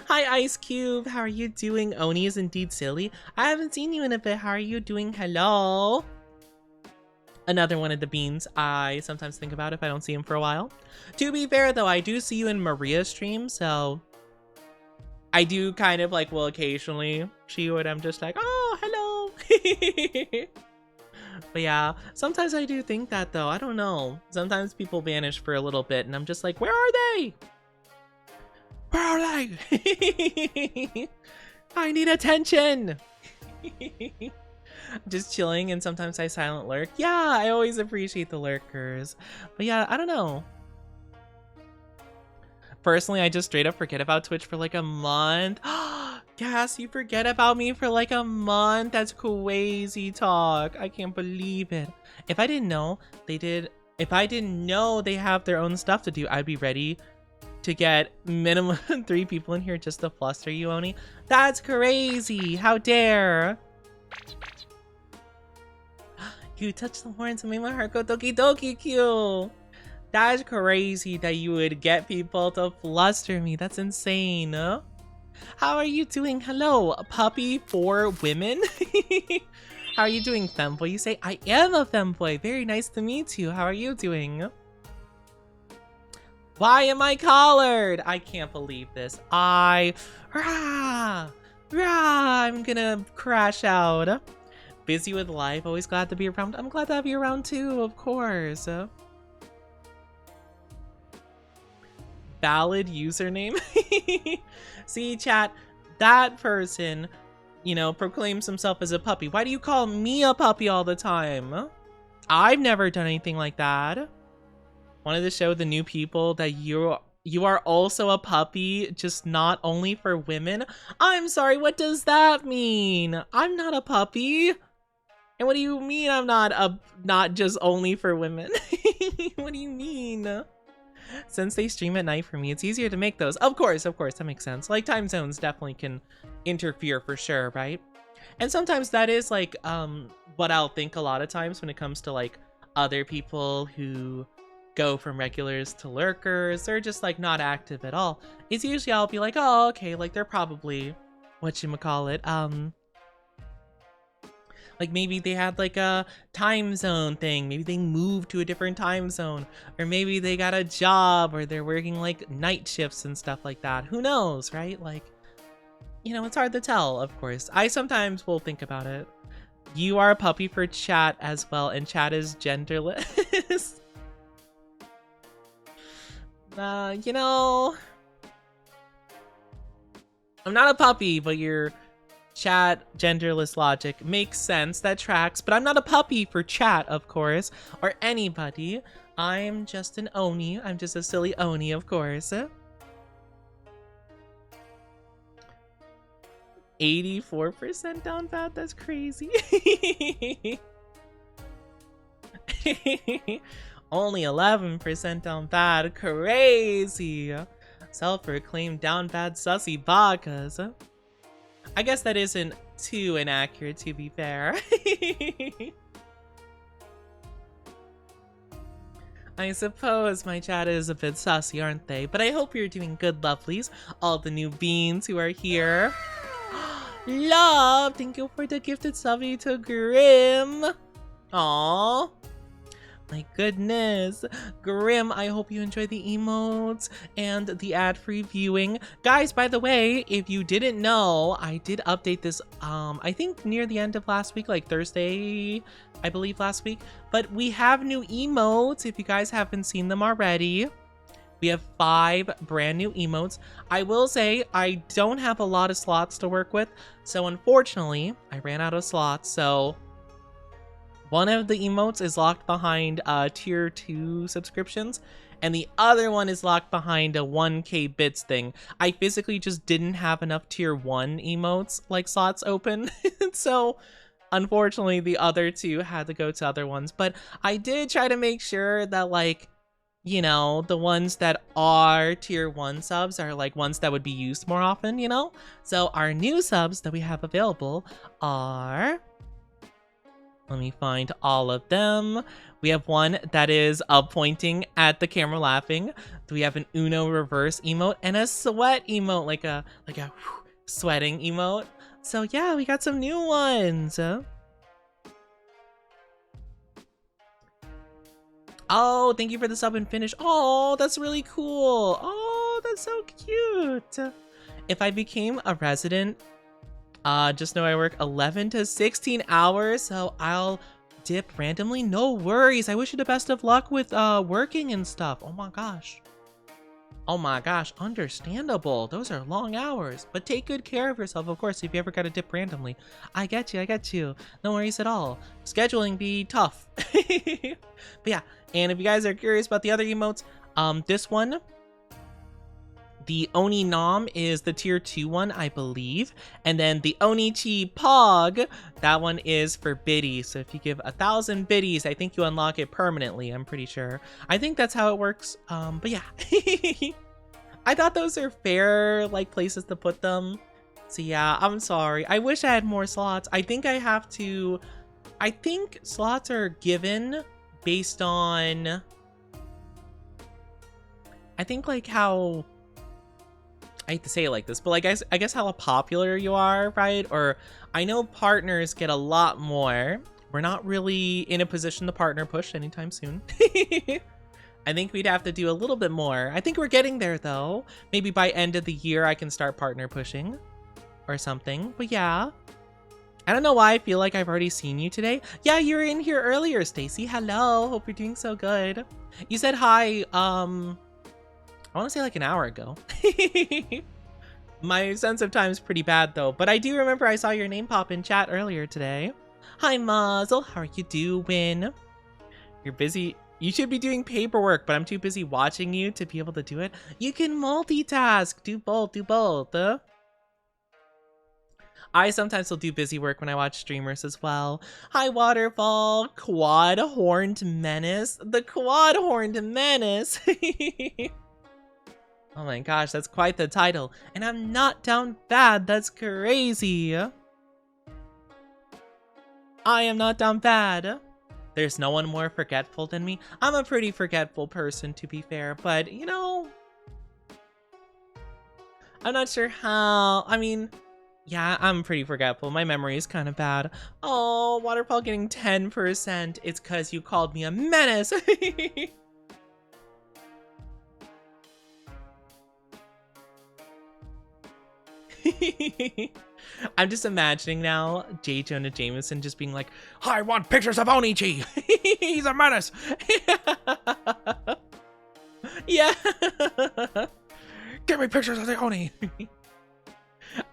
S1: Hi, Ice Cube. How are you doing? Oni is indeed silly. I haven't seen you in a bit. How are you doing? Hello. Another one of the beans I sometimes think about if I don't see him for a while. To be fair, though, I do see you in Maria's stream, so I do kind of like will occasionally see you and I'm just like, oh, hello. But yeah, sometimes I do think that, though. I don't know. Sometimes people vanish for a little bit and I'm just like, where are they? Where are they? I need attention. Just chilling, and sometimes I silent lurk. Yeah, I always appreciate the lurkers. But yeah, I don't know. Personally, I just straight up forget about Twitch for like a month. Yes, you forget about me for like a month. That's crazy talk. I can't believe it. If I didn't know they have their own stuff to do, I'd be ready to get minimum 3 people in here just to fluster you, Oni. That's crazy. How dare. You touched the horns and made my heart go doki doki cute. That's crazy that you would get people to fluster me. That's insane. Huh? How are you doing? Hello, a puppy for women. How are you doing, femboy? You say, I am a femboy. Very nice to meet you. How are you doing? Why am I collared? I can't believe this. I'm gonna crash out. Busy with life, always glad to be around. I'm glad to have you around too, of course. Valid username. See, chat, that person, you know, proclaims himself as a puppy. Why do you call me a puppy all the time? I've never done anything like that. Wanted to show the new people that you are also a puppy, just not only for women. I'm sorry, what does that mean? I'm not a puppy. And what do you mean I'm not just only for women? What do you mean? Since they stream at night for me, it's easier to make those. Of course, that makes sense. Like, time zones definitely can interfere for sure, right? And sometimes that is like what I'll think a lot of times when it comes to like other people who go from regulars to lurkers. They're just like not active at all. It's usually I'll be like, oh, okay, like they're probably whatchamacallit, like maybe they had like a time zone thing. Maybe they moved to a different time zone, or maybe they got a job, or they're working like night shifts and stuff like that. Who knows, right? Like, you know, it's hard to tell, of course. I sometimes will think about it. You are a puppy for chat as well, and chat is genderless. You know, I'm not a puppy, but your chat genderless logic makes sense. That tracks, but I'm not a puppy for chat, of course, or anybody. I'm just an Oni. I'm just a silly Oni, of course. 84% down bad? That's crazy. Only 11% down bad. Crazy. Self-proclaimed down bad sussy vodkas. I guess that isn't too inaccurate, to be fair. I suppose my chat is a bit sussy, aren't they? But I hope you're doing good, lovelies. All the new beans who are here. Love! Thank you for the gifted subby to Grim. Aww. My goodness. Grim, I hope you enjoy the emotes and the ad-free viewing. Guys, by the way, if you didn't know, I did update this, I think near the end of last week, like Thursday, I believe last week. But we have new emotes, if you guys haven't seen them already. We have 5 brand new emotes. I will say, I don't have a lot of slots to work with. So unfortunately, I ran out of slots, so one of the emotes is locked behind tier 2 subscriptions, and the other one is locked behind a 1k bits thing. I physically just didn't have enough tier 1 emotes, like, slots open, so unfortunately the other 2 had to go to other ones. But I did try to make sure that, like, you know, the ones that are tier 1 subs are like ones that would be used more often, you know? So our new subs that we have available are... let me find all of them. We have one that is pointing at the camera laughing. We have an Uno reverse emote and a sweat emote, like a sweating emote. So yeah, we got some new ones. Oh, thank you for the sub and finish. Oh, that's really cool. Oh, that's so cute. If I became a resident, just know I work 11 to 16 hours, so I'll dip randomly. No worries. I wish you the best of luck with working and stuff. Oh my gosh. Oh my gosh, understandable. Those are long hours, but take good care of yourself, of course, if you ever gotta dip randomly. I get you. No worries at all. Scheduling be tough. But yeah, and if you guys are curious about the other emotes, this one, the Oni Nom is the tier 2 one, I believe. And then the Onichi Pog, that one is for biddies. So if you give 1,000 biddies, I think you unlock it permanently, I'm pretty sure. I think that's how it works. But yeah. I thought those are fair, like, places to put them. So yeah, I'm sorry. I wish I had more slots. I think I have to... I think slots are given based on... I think, like, how... I hate to say it like this, but like I guess how popular you are, right? Or I know partners get a lot more. We're not really in a position to partner push anytime soon. I think we'd have to do a little bit more. I think we're getting there though. Maybe by end of the year I can start partner pushing or something. But yeah. I don't know why I feel like I've already seen you today. Yeah, you were in here earlier, Stacy. Hello. Hope you're doing so good. You said hi, I want to say like an hour ago. My sense of time is pretty bad though, but I do remember I saw your name pop in chat earlier today. Hi, Muzzle. How are you doing? You're busy. You should be doing paperwork, but I'm too busy watching you to be able to do it. You can multitask. Do both. Do both. I sometimes will do busy work when I watch streamers as well. Hi, Waterfall. Quad Horned Menace. The Quad Horned Menace. Oh my gosh, that's quite the title. And I'm not down bad. That's crazy. I am not down bad. There's no one more forgetful than me. I'm a pretty forgetful person, to be fair, but you know, I'm not sure how. I mean, yeah, I'm pretty forgetful. My memory is kind of bad. Oh, Waterfall getting 10%. It's because you called me a menace. I'm just imagining now J. Jonah Jameson just being like, I want pictures of Onichi. He's a menace. Yeah. Give me pictures of the Oni.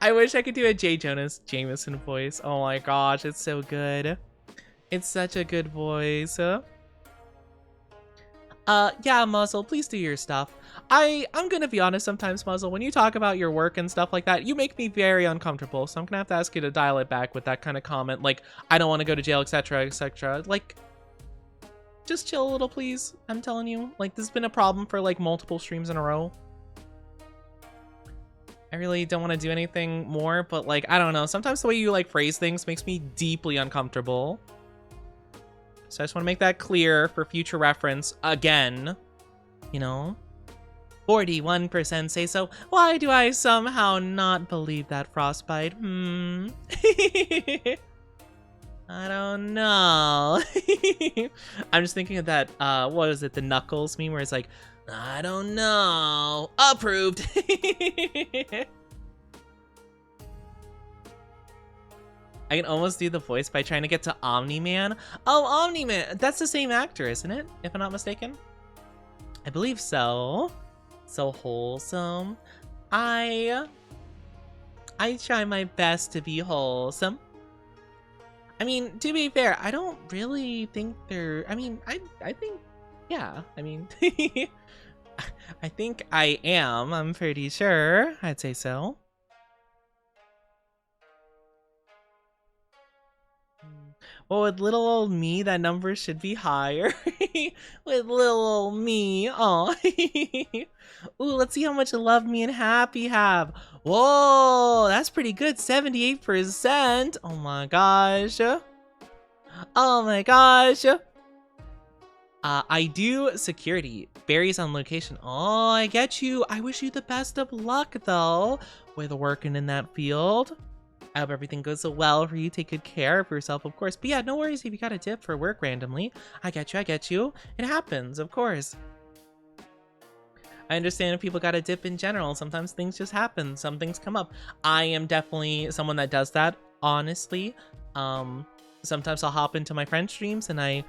S1: I wish I could do a J. Jonah Jameson voice. Oh my gosh, it's so good. It's such a good voice. Yeah, Muzzle, please do your stuff. I'm gonna be honest sometimes, Muzzle, when you talk about your work and stuff like that, you make me very uncomfortable, so I'm gonna have to ask you to dial it back with that kind of comment, like, I don't want to go to jail, etc., etc. Like, just chill a little, please. I'm telling you, like, this has been a problem for, like, multiple streams in a row. I really don't want to do anything more, but, like, I don't know. Sometimes the way you, like, phrase things makes me deeply uncomfortable. So I just want to make that clear for future reference again, you know? 41% say so. Why do I somehow not believe that, Frostbite? I don't know. I'm just thinking of that, what is it, the Knuckles meme where it's like, I don't know. Approved. I can almost do the voice by trying to get to Omni-Man. Oh, Omni-Man. That's the same actor, isn't it? If I'm not mistaken. I believe so. So wholesome. I try my best to be wholesome. I mean, to be fair, I don't really think they're... I mean, I think... Yeah, I mean... I think I am. I'm pretty sure. I'd say so. Well, with little old me, that number should be higher. With little old me. Oh. Ooh, let's see how much love me and Happy have. Whoa, that's pretty good. 78%. Oh my gosh. Oh my gosh. I do security. Barry's on location. Oh, I get you. I wish you the best of luck, though, with working in that field. I hope everything goes so well for you. Take good care of yourself, of course. But yeah, no worries if you got a dip for work randomly. I get you, I get you. It happens, of course. I understand if people got a dip in general. Sometimes things just happen. Some things come up. I am definitely someone that does that, honestly. Sometimes I'll hop into my friend's streams and I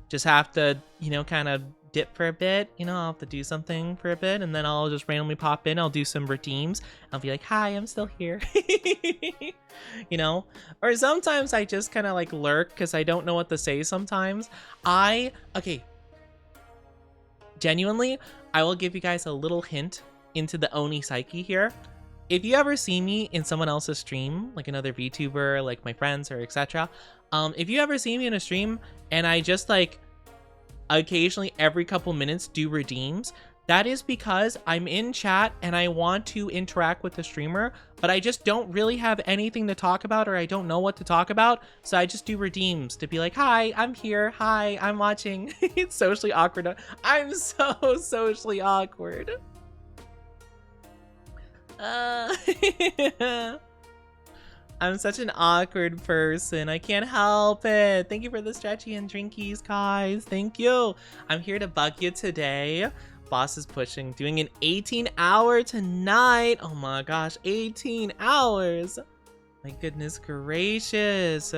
S1: just have to, you know, kind of dip for a bit. You know, I'll have to do something for a bit and then I'll just randomly pop in. I'll do some redeems. I'll be like, hi, I'm still here. You know? Or sometimes I just kind of like lurk because I don't know what to say sometimes. Okay. Genuinely, I will give you guys a little hint into the Oni psyche here. If you ever see me in someone else's stream, like another VTuber, like my friends or etc., if you ever see me in a stream and I just like occasionally every couple minutes do redeems, that is because I'm in chat and I want to interact with the streamer, but I just don't really have anything to talk about or I don't know what to talk about, so I just do redeems to be like, hi, I'm here, hi, I'm watching. It's socially awkward. I'm so socially awkward. I'm such an awkward person. I can't help it. Thank you for the stretchy and drinkies, guys. Thank you. I'm here to bug you today. Boss is pushing, doing an 18-hour tonight. Oh my gosh, 18 hours. My goodness gracious.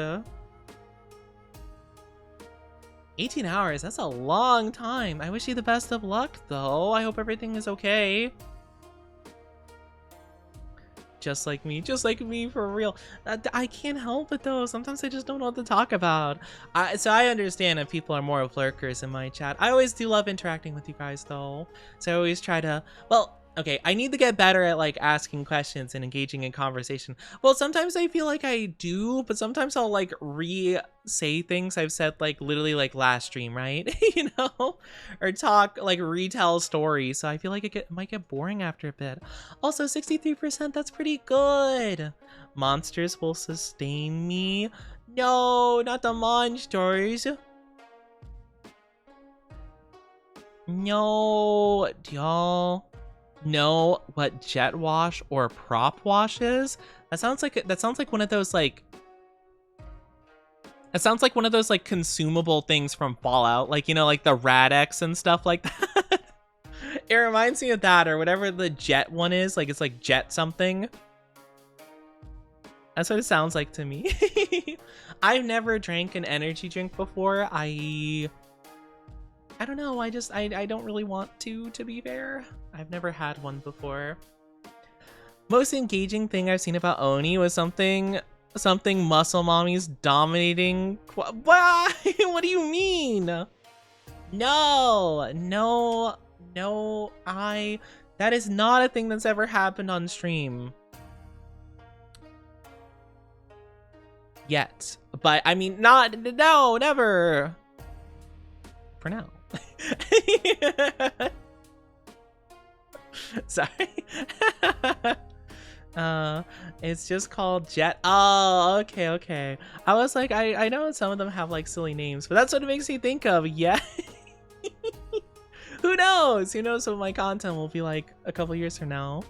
S1: 18 hours, that's a long time. I wish you the best of luck, though. I hope everything is okay. Just like me for real. I can't help it though. Sometimes I just don't know what to talk about. So I understand if people are more of lurkers in my chat. I always do love interacting with you guys though. So I always try to, well, okay, I need to get better at like asking questions and engaging in conversation. Well, sometimes I feel like I do, but sometimes I'll like re-say things I've said like literally like last stream, right? You know, or talk like retell stories. So I feel like it might get boring after a bit. Also, 63%, that's pretty good. Monsters will sustain me. No, not the monsters. No, y'all know what jet wash or prop wash is? That sounds like one of those like consumable things from Fallout, like, you know, like the Rad-X and stuff like that. It reminds me of that, or whatever the jet one is, like it's like jet something. That's what it sounds like to me. I've never drank an energy drink before. I don't know, I don't really want to be fair. I've never had one before. Most engaging thing I've seen about Oni was something muscle mommies dominating. What do you mean? No, that is not a thing that's ever happened on stream. Yet. But I mean, no, never. For now. Sorry. It's just called Jet. Oh, okay. I was like, I know some of them have like silly names, but that's what it makes me think of. Yeah. Who knows? Who knows what my content will be like a couple years from now?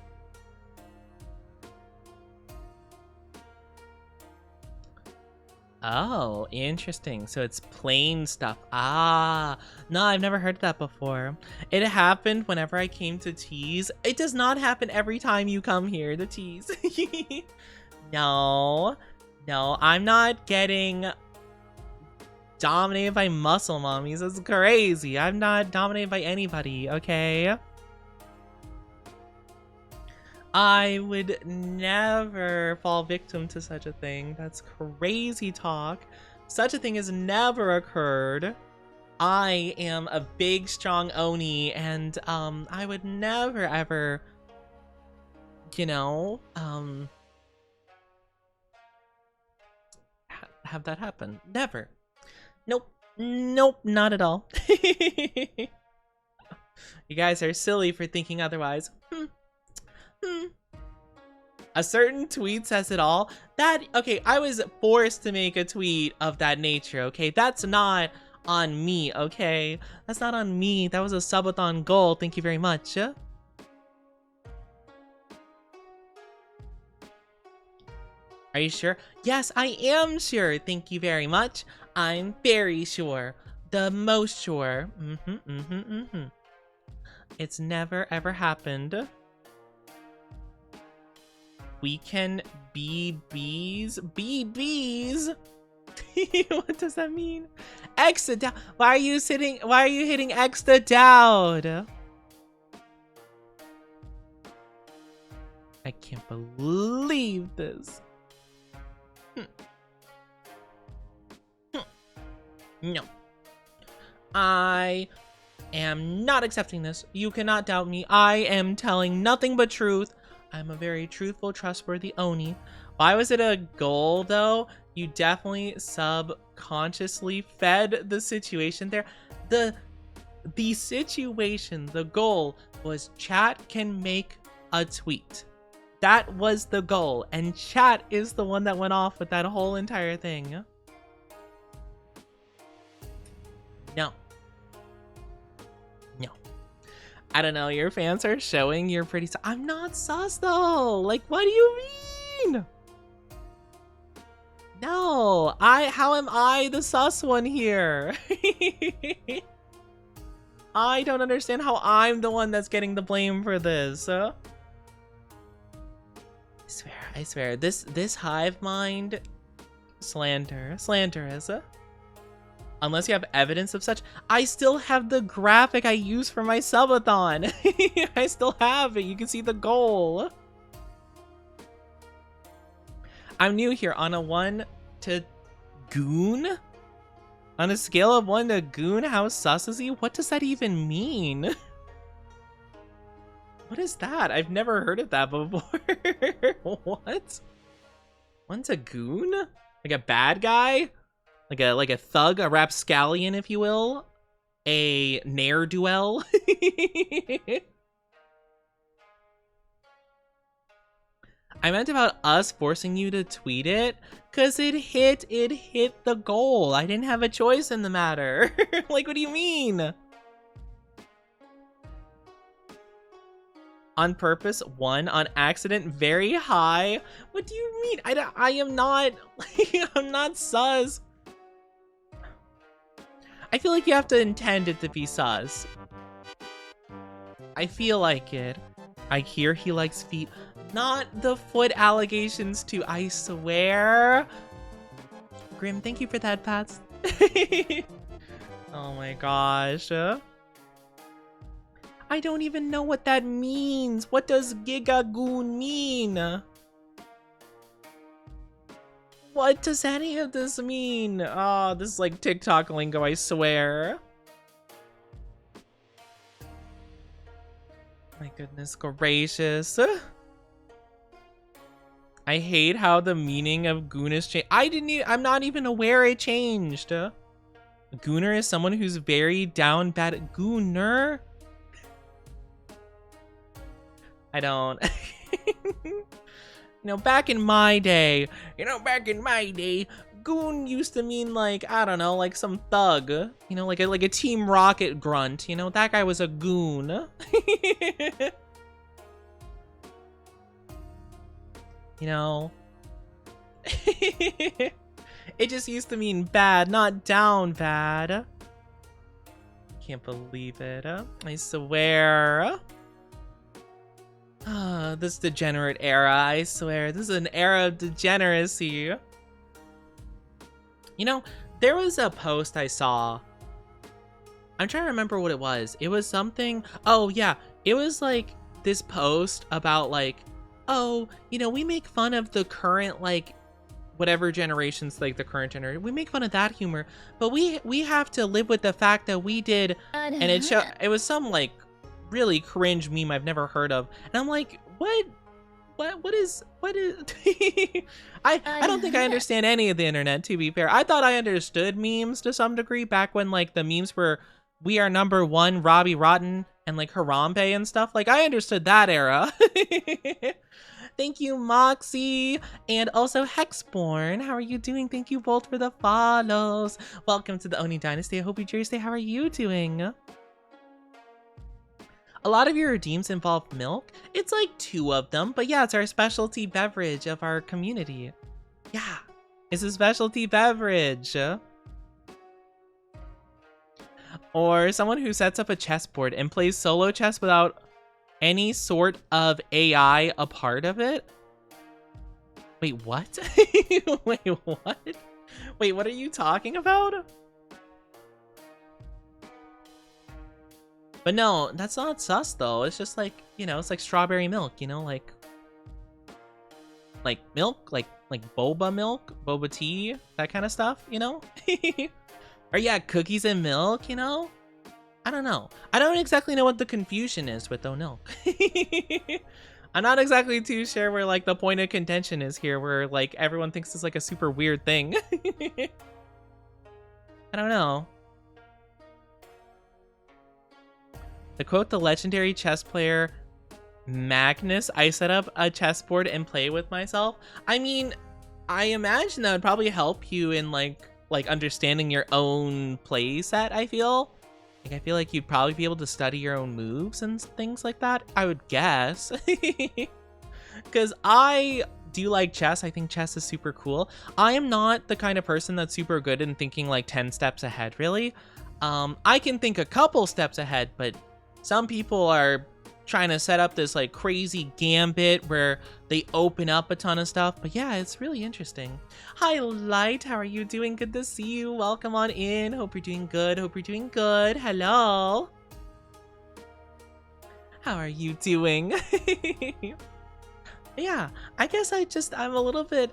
S1: Oh, interesting. So it's plain stuff. Ah, no, I've never heard that before. It happened whenever I came to Tease. It does not happen every time you come here to Tease. No, I'm not getting dominated by muscle mommies. That's crazy. I'm not dominated by anybody, okay? I would never fall victim to such a thing. That's crazy talk. Such a thing has never occurred. I am a big, strong Oni, and I would never, ever, you know, have that happen. Never. Nope, not at all. You guys are silly for thinking otherwise. A certain tweet says it all. Okay, I was forced to make a tweet of that nature, okay? That's not on me, okay? That's not on me. That was a subathon goal. Thank you very much. Are you sure? Yes, I am sure. Thank you very much. I'm very sure. The most sure. It's never ever happened. We can be bees. Be bees? What does that mean? Extra down. Why are you hitting extra down? I can't believe this. No. I am not accepting this. You cannot doubt me. I am telling nothing but truth. I'm a very truthful, trustworthy Oni. Why was it a goal, though? You definitely subconsciously fed the situation there. The situation, the goal was chat can make a tweet. That was the goal, and chat is the one that went off with that whole entire thing. No. I don't know, your fans are showing you're pretty I'm not sus though. Like, what do you mean? No, how am I the sus one here? I don't understand how I'm the one that's getting the blame for this. I swear, this hive mind slanderous. Unless you have evidence of such, I still have the graphic I use for my subathon. I still have it. You can see the goal. I'm new here. On a 1 to goon? On a scale of 1 to goon, how sus is he? What does that even mean? What is that? I've never heard of that before. What? 1's a goon? Like a bad guy? Like a thug, a rapscallion, if you will? A ne'er-do-well? I meant about us forcing you to tweet it, cause it hit the goal. I didn't have a choice in the matter. Like, what do you mean? On purpose, 1. On accident, very high. What do you mean? I am not, I'm not sus. I feel like you have to intend it to be sus. I feel like it. I hear he likes feet. Not the foot allegations too, I swear. Grim, thank you for that, Pats. Oh my gosh. I don't even know what that means. What does gigagoon mean? What does any of this mean? Oh, this is like TikTok lingo, I swear. My goodness gracious. I hate how the meaning of goon has changed. I'm not even aware it changed. A gooner is someone who's very down bad. Gooner? I don't. Back in my day, goon used to mean like, I don't know, like some thug, like a Team Rocket grunt, that guy was a goon. It just used to mean bad, not down bad. Can't believe it. I swear. This degenerate era, I swear. This is an era of degeneracy. There was a post I saw. I'm trying to remember what it was. It was something. Oh, yeah. It was like this post about like, oh, we make fun of the current, like, whatever generations, like the current generation. We make fun of that humor, but we have to live with the fact that we did. And it was some like really cringe meme I've never heard of, and I'm like, what is I don't think I understand any of the internet, to be fair. I thought I understood memes to some degree back when like the memes were "We Are Number One," Robbie Rotten, and like Harambe and stuff. Like I understood that era. Thank you, Moxie, and also Hexborn. How are you doing? Thank you both for the follows. Welcome to the Oni Dynasty. I hope you enjoy your stay. How are you doing? A lot of your redeems involve milk. It's like 2 of them, but yeah, it's our specialty beverage of our community. Yeah, it's a specialty beverage. Or someone who sets up a chessboard and plays solo chess without any sort of AI a part of it. Wait, what? Wait, what? Wait, what are you talking about? But no, that's not sus though. It's just like, it's like strawberry milk, like milk, like boba milk, boba tea, that kind of stuff, Or yeah, cookies and milk, I don't know. I don't exactly know what the confusion is with the milk. I'm not exactly too sure where like the point of contention is here, where like everyone thinks it's like a super weird thing. I don't know. To quote the legendary chess player Magnus, I set up a chessboard and play with myself. I mean, I imagine that would probably help you in like understanding your own play set, I feel. I feel like you'd probably be able to study your own moves and things like that, I would guess. Because I do like chess. I think chess is super cool. I am not the kind of person that's super good in thinking like 10 steps ahead, really. I can think a couple steps ahead, but some people are trying to set up this like crazy gambit where they open up a ton of stuff. But yeah, it's really interesting. Hi, Light. How are you doing? Good to see you. Welcome on in. Hope you're doing good. Hope you're doing good. Hello. How are you doing? Yeah, I guess I'm a little bit,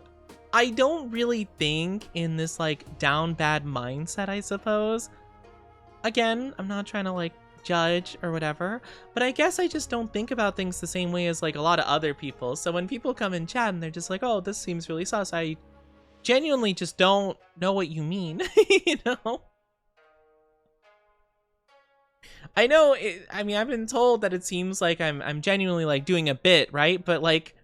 S1: I don't really think in this like down bad mindset, I suppose. Again, I'm not trying to like judge or whatever, but I guess I just don't think about things the same way as like a lot of other people. So when people come in chat and they're just like, oh, this seems really sus, I genuinely just don't know what you mean, you know? I know, I mean, I've been told that it seems like I'm genuinely like doing a bit, right? But like,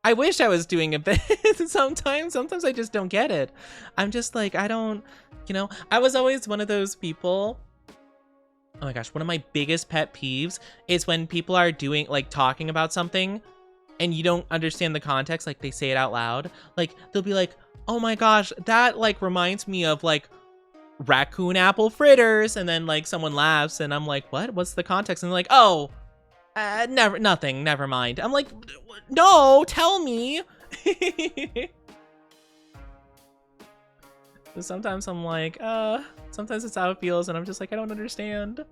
S1: I wish I was doing a bit. Sometimes I just don't get it. I'm just like, I don't, you know, I was always one of those people. Oh my gosh, one of my biggest pet peeves is when people are doing like talking about something and you don't understand the context, like they say it out loud. Like they'll be like, oh my gosh, that like reminds me of like raccoon apple fritters. And then like someone laughs and I'm like, what? What's the context? And they're like, oh, nothing, never mind. I'm like, no, tell me. Sometimes I'm like, sometimes it's how it feels, and I'm just like, I don't understand.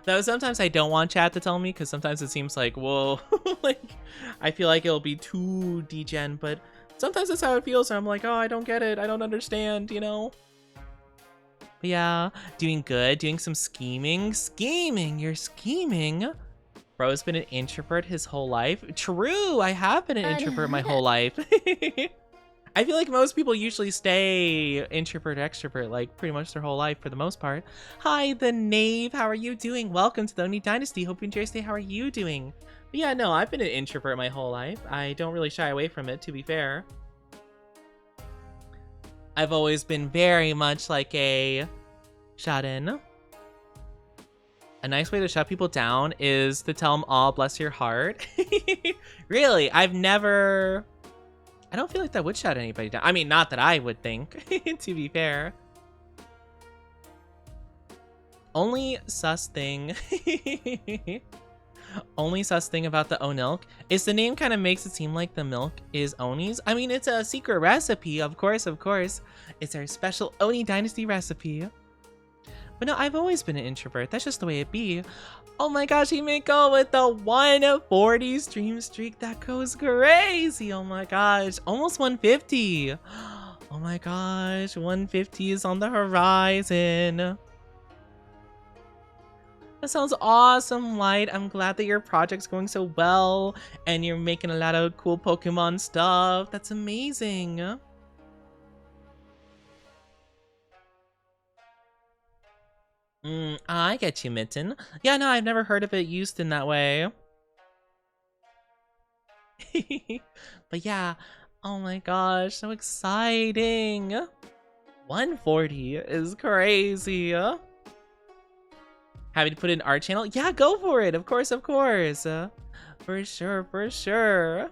S1: Though sometimes I don't want chat to tell me, because sometimes it seems like, whoa, like, I feel like it'll be too degen, but sometimes it's how it feels, and I'm like, oh, I don't get it, I don't understand, you know? But yeah, doing good, doing some scheming. Scheming, you're scheming? Bro's been an introvert his whole life. True, I have been an introvert my whole life. I feel like most people usually stay introvert, extrovert, like pretty much their whole life for the most part. Hi, the Knave. How are you doing? Welcome to the Oni Dynasty. Hope you enjoy your stay. How are you doing? But yeah, no, I've been an introvert my whole life. I don't really shy away from it, to be fair. I've always been very much like a shut-in. A nice way to shut people down is to tell them all, bless your heart. Really, I don't feel like that would shut anybody down. I mean, not that I would think, to be fair. Only sus thing. Only sus thing about the Onilk is the name kind of makes it seem like the milk is Oni's. I mean, it's a secret recipe, of course, of course. It's our special Oni Dynasty recipe. But no, I've always been an introvert. That's just the way it be. Oh my gosh, he may go with the 140 stream streak. That goes crazy. Oh my gosh, almost 150. Oh my gosh, 150 is on the horizon. That sounds awesome, Light. I'm glad that your project's going so well and you're making a lot of cool Pokemon stuff. That's amazing. I get you, Mitten. Yeah, no, I've never heard of it used in that way. But yeah, oh my gosh, so exciting. 140 is crazy. Happy to put in our channel? Yeah, go for it. Of course, of course. For sure, for sure.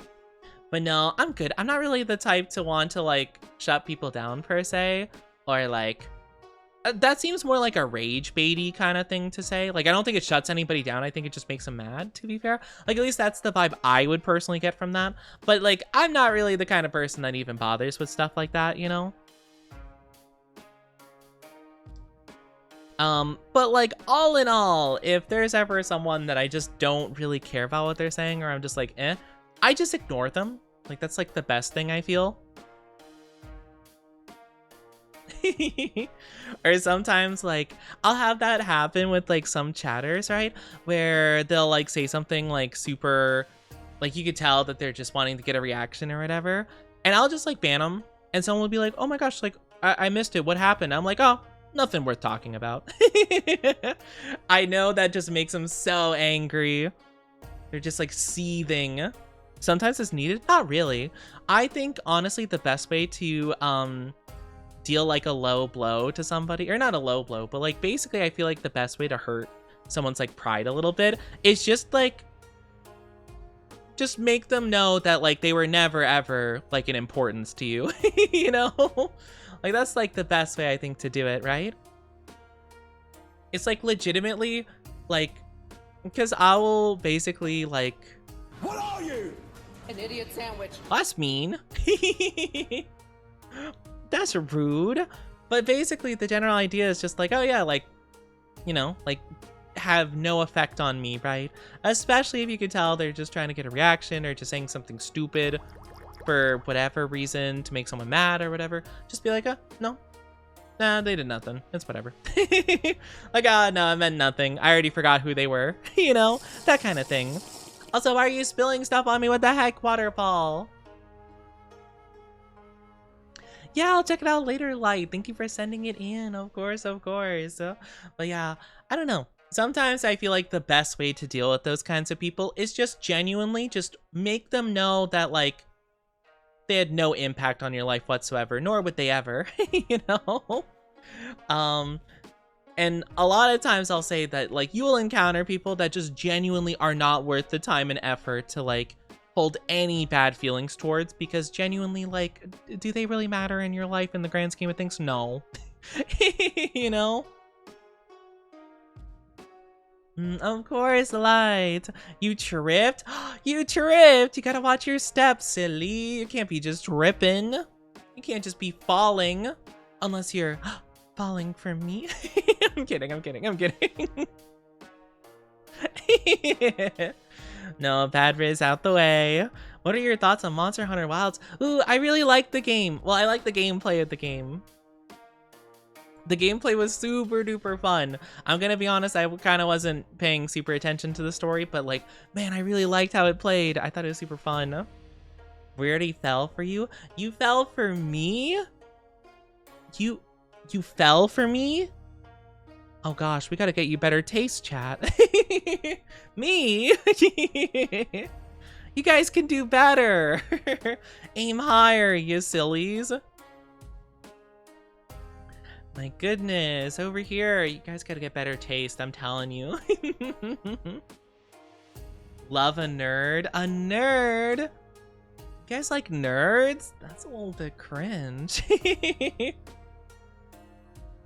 S1: But no, I'm good. I'm not really the type to want to like shut people down per se, or like that seems more like a rage baity kind of thing to say. Like, I don't think it shuts anybody down. I think it just makes them mad, to be fair. Like, at least that's the vibe I would personally get from that. But, like, I'm not really the kind of person that even bothers with stuff like that, you know? But, like, all in all, if there's ever someone that I just don't really care about what they're saying, or I'm just like, I just ignore them. Like, that's, like, the best thing I feel. Or sometimes like I'll have that happen with like some chatters, right, where they'll like say something like super, like you could tell that they're just wanting to get a reaction or whatever, and I'll just like ban them, and someone will be like, oh my gosh, like I missed it, what happened? I'm like, oh, nothing worth talking about. I know that just makes them so angry. They're just like seething. Sometimes it's needed, not really. I think honestly the best way to deal like a low blow to somebody, or not a low blow, but like basically I feel like the best way to hurt someone's like pride a little bit is just like just make them know that like they were never ever like an importance to you. You know, like that's like the best way I think to do it, right? It's like legitimately like, because I will basically like,
S2: what are you?
S3: An idiot sandwich.
S1: That's mean. That's rude. But basically the general idea is just like, oh yeah, like, you know, like have no effect on me, right? Especially if you could tell they're just trying to get a reaction or just saying something stupid for whatever reason to make someone mad or whatever. Just be like, no. Nah, they did nothing. It's whatever. Like, no, I meant nothing. I already forgot who they were. You know, that kind of thing. Also, why are you spilling stuff on me? What the heck, Waterfall? Yeah, I'll check it out later, Light. Thank you for sending it in. Of course, of course. But yeah, I don't know. Sometimes I feel like the best way to deal with those kinds of people is just genuinely just make them know that, like, they had no impact on your life whatsoever, nor would they ever, you know? And a lot of times I'll say that, like, you will encounter people that just genuinely are not worth the time and effort to, like, hold any bad feelings towards, because genuinely, like, do they really matter in your life in the grand scheme of things? No. You know? Of course, Light. You tripped? You tripped! You gotta watch your steps, silly. You can't be just tripping. You can't just be falling. Unless you're falling for me. I'm kidding, I'm kidding, I'm kidding. No, bad riz out the way. What are your thoughts on Monster Hunter Wilds? Ooh, I really like the game. Well, I like the gameplay of the game. The gameplay was super duper fun. I'm gonna be honest, I kind of wasn't paying super attention to the story, but like, man, I really liked how it played. I thought it was super fun. We already fell for you? You fell for me? You fell for me? Oh gosh, we gotta get you better taste, chat. Me? You guys can do better. Aim higher, you sillies. My goodness, over here, you guys gotta get better taste, I'm telling you. Love a nerd? A nerd? You guys like nerds? That's a little bit cringe. You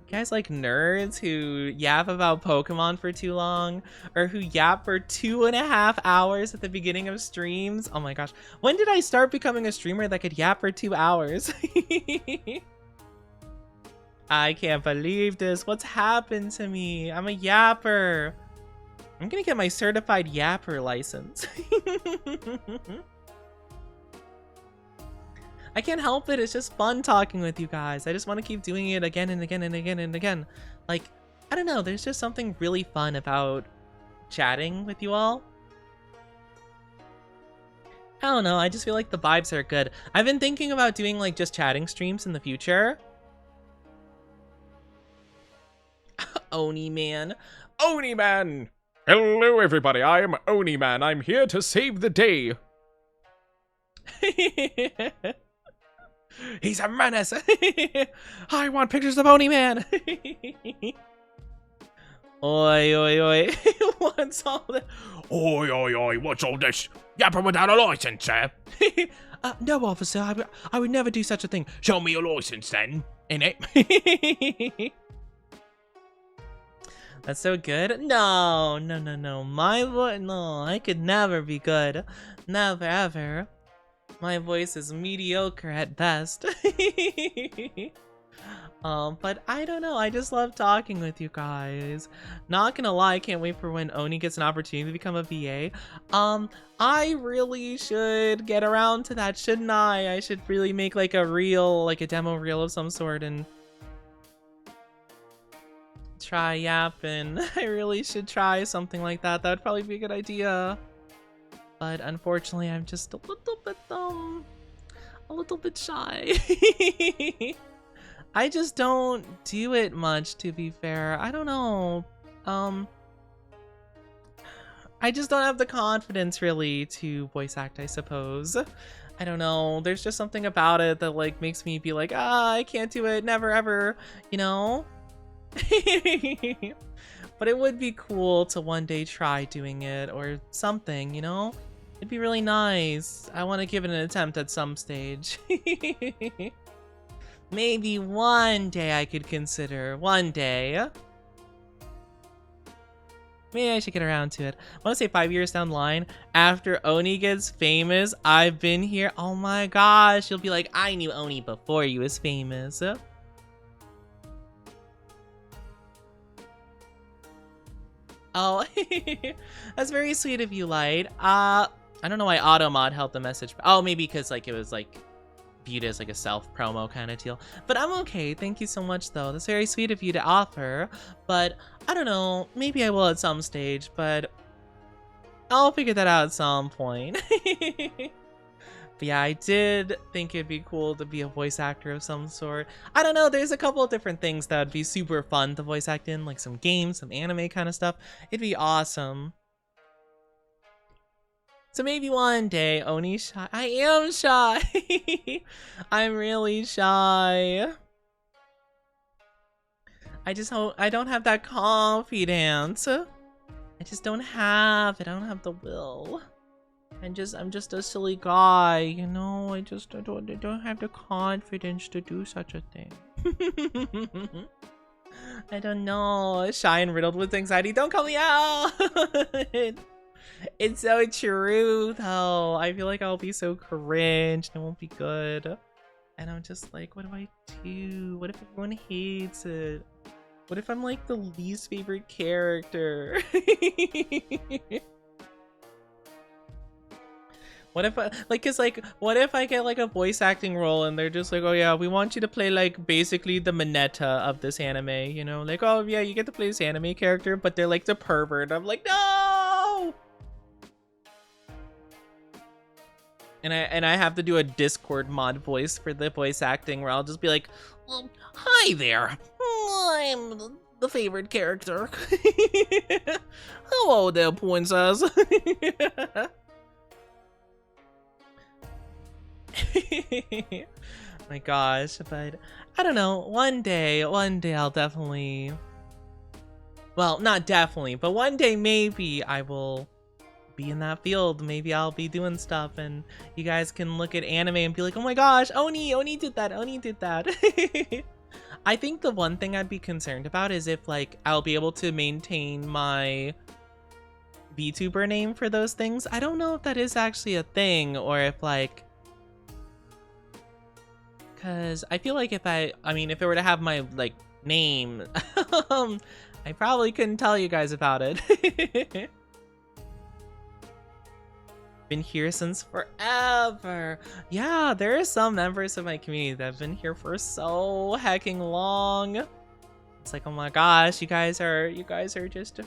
S1: guys like nerds who yap about Pokemon for too long? Or who yap for 2.5 hours at the beginning of streams? Oh my gosh. When did I start becoming a streamer that could yap for 2 hours? I can't believe this. What's happened to me? I'm a yapper. I'm gonna get my certified yapper license. I can't help it. It's just fun talking with you guys. I just want to keep doing it again and again and again and again. Like, I don't know. There's just something really fun about chatting with you all. I don't know. I just feel like the vibes are good. I've been thinking about doing like just chatting streams in the future. Oni Man. Oni Man!
S2: Hello everybody, I am Oni Man. I'm here to save the day.
S1: He's a menace. I want pictures of Oni Man. Oi, oi, oi. What's all that?
S2: Oi, oi, oi, what's all this? Yapper without a license, sir?
S1: No, officer, I would never do such a thing.
S2: Show me your license then, innit?
S1: That's so good. No, no, no, no. My voice, no, I could never be good. Never, ever. My voice is mediocre at best. But I don't know. I just love talking with you guys. Not gonna lie, I can't wait for when Oni gets an opportunity to become a VA. I really should get around to that, shouldn't I? I should really make like a reel, like a demo reel of some sort and try yapping. I really should try something like that. That would probably be a good idea. But unfortunately, I'm just a little bit shy. I just don't do it much, to be fair. I don't know. I just don't have the confidence really to voice act, I suppose. I don't know. There's just something about it that like makes me be like, I can't do it, never ever, you know? But it would be cool to one day try doing it or something, you know? It'd be really nice. I want to give it an attempt at some stage. Maybe one day I could consider. One day. Maybe I should get around to it. I want to say 5 years down the line, after Oni gets famous, I've been here. Oh my gosh, you'll be like, I knew Oni before he was famous. Oh, that's very sweet of you, Light. I don't know why Automod held the message. Oh, maybe because like it was like viewed as like a self promo kind of deal. But I'm okay. Thank you so much though. That's very sweet of you to offer. But I don't know. Maybe I will at some stage, but I'll figure that out at some point. But yeah, I did think it'd be cool to be a voice actor of some sort. I don't know, there's a couple of different things that would be super fun to voice act in, like some games, some anime kind of stuff. It'd be awesome. So maybe one day, Oni's shy. I am shy. I'm really shy. I just hope I don't have that confidence. I just don't have it. I don't have the will. I'm just a silly guy, you know. I don't have the confidence to do such a thing. I don't know. Shy and riddled with anxiety. Don't call me out. It's so true though. I feel like I'll be so cringe and it won't be good. And I'm just like, what do I do? What if everyone hates it? What if I'm like the least favorite character? What if I, like, cause like, what if I get like a voice acting role and they're just like, oh yeah, we want you to play like basically the Mineta of this anime, you know? Like, oh yeah, you get to play this anime character, but they're like the pervert. I'm like, no! And I have to do a Discord mod voice for the voice acting where I'll just be like, well, hi there, I'm the favorite character. Hello there, princess. My gosh, but I don't know, one day I'll definitely, well, not definitely, but one day maybe I will be in that field. Maybe I'll be doing stuff and you guys can look at anime and be like, oh my gosh, Oni did that, Oni did that. I think the one thing I'd be concerned about is if like I'll be able to maintain my VTuber name for those things. I don't know if that is actually a thing or if like, because I feel like if I mean, if it were to have my like name, I probably couldn't tell you guys about it. Been here since forever. Yeah, there are some members of my community that have been here for so hecking long. It's like, oh my gosh, you guys are just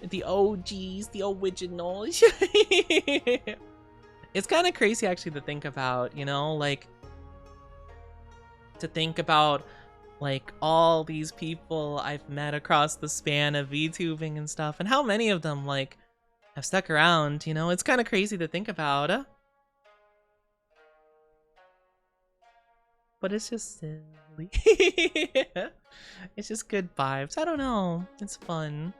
S1: the OGs, the originals. It's kind of crazy actually to think about, you know, like to think about like all these people I've met across the span of VTubing and stuff, and how many of them like have stuck around, you know. It's kind of crazy to think about. But it's just silly. It's just good vibes. I don't know. It's fun.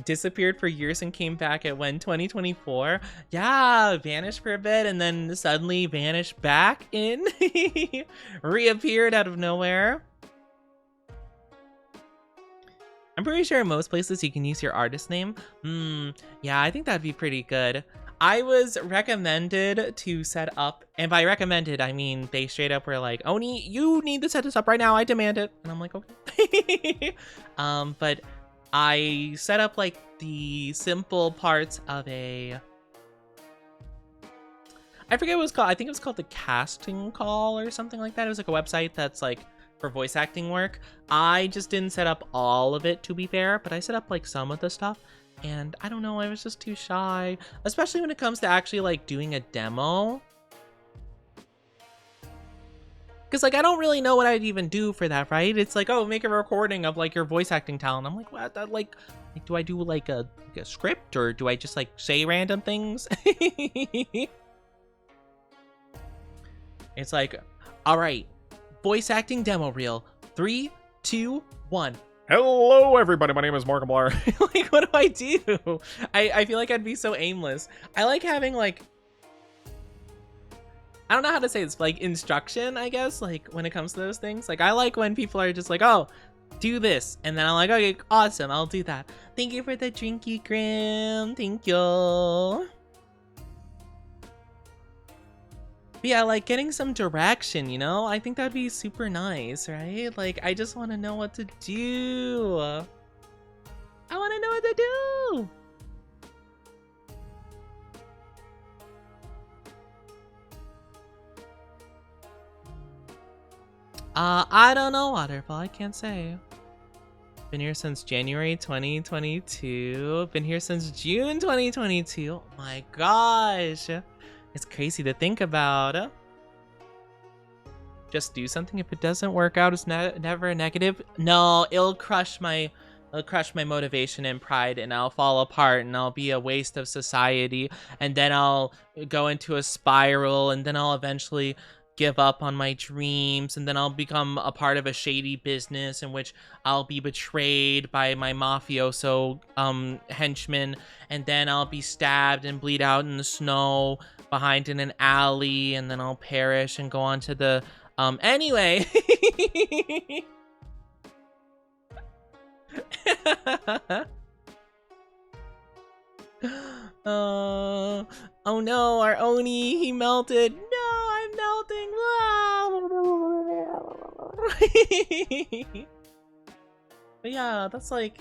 S1: Disappeared for years and came back at when 2024. Yeah, vanished for a bit and then suddenly vanished back in. Reappeared out of nowhere. I'm pretty sure in most places you can use your artist name. Yeah, I think that'd be pretty good. I was recommended to set up, and by recommended I mean they straight up were like, Oni, you need to set this up right now, I demand it. And I'm like, okay. But I set up like the simple parts of I forget what it was called. I think it was called the casting call or something like that. It was like a website that's like for voice acting work. I just didn't set up all of it, to be fair, but I set up like some of the stuff. And I don't know, I was just too shy, especially when it comes to actually like doing a demo. Because like I don't really know what I'd even do for that, right? It's like, oh, make a recording of like your voice acting talent. I'm like, what? That like do I do like a script, or do I just like say random things? It's like, all right, voice acting demo reel. 3, 2, 1.
S2: Hello, everybody. My name is Markiplier.
S1: Like, what do I do? I feel like I'd be so aimless. I like having, like, I don't know how to say this, like, instruction, I guess, like, when it comes to those things. Like, I like when people are just like, oh, do this. And then I'm like, okay, awesome, I'll do that. Thank you for the drinky, Grim. Thank you. But yeah, like, getting some direction, you know? I think that'd be super nice, right? Like, I just want to know what to do. I want to know what to do. I don't know, Waterfall. I can't say. Been here since January 2022. Been here since June 2022. Oh my gosh. It's crazy to think about. Just do something. If it doesn't work out, it's never a negative. No, it'll crush my motivation and pride, and I'll fall apart, and I'll be a waste of society, and then I'll go into a spiral, and then I'll eventually give up on my dreams, and then I'll become a part of a shady business in which I'll be betrayed by my mafioso henchmen, and then I'll be stabbed and bleed out in the snow behind in an alley, and then I'll perish and go on to the anyway. Oh no, our Oni, he melted. No, I'm melting. But yeah, that's like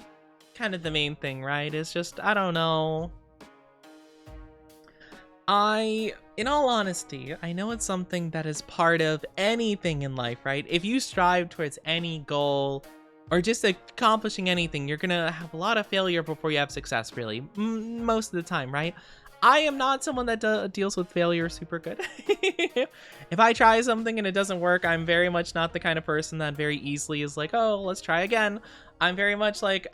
S1: kind of the main thing, right? It's just, I don't know. In all honesty, I know it's something that is part of anything in life, right? If you strive towards any goal or just accomplishing anything, you're gonna have a lot of failure before you have success, really. Most of the time, right? I am not someone that deals with failure super good. If I try something and it doesn't work, I'm very much not the kind of person that very easily is like, oh, let's try again. I'm very much like,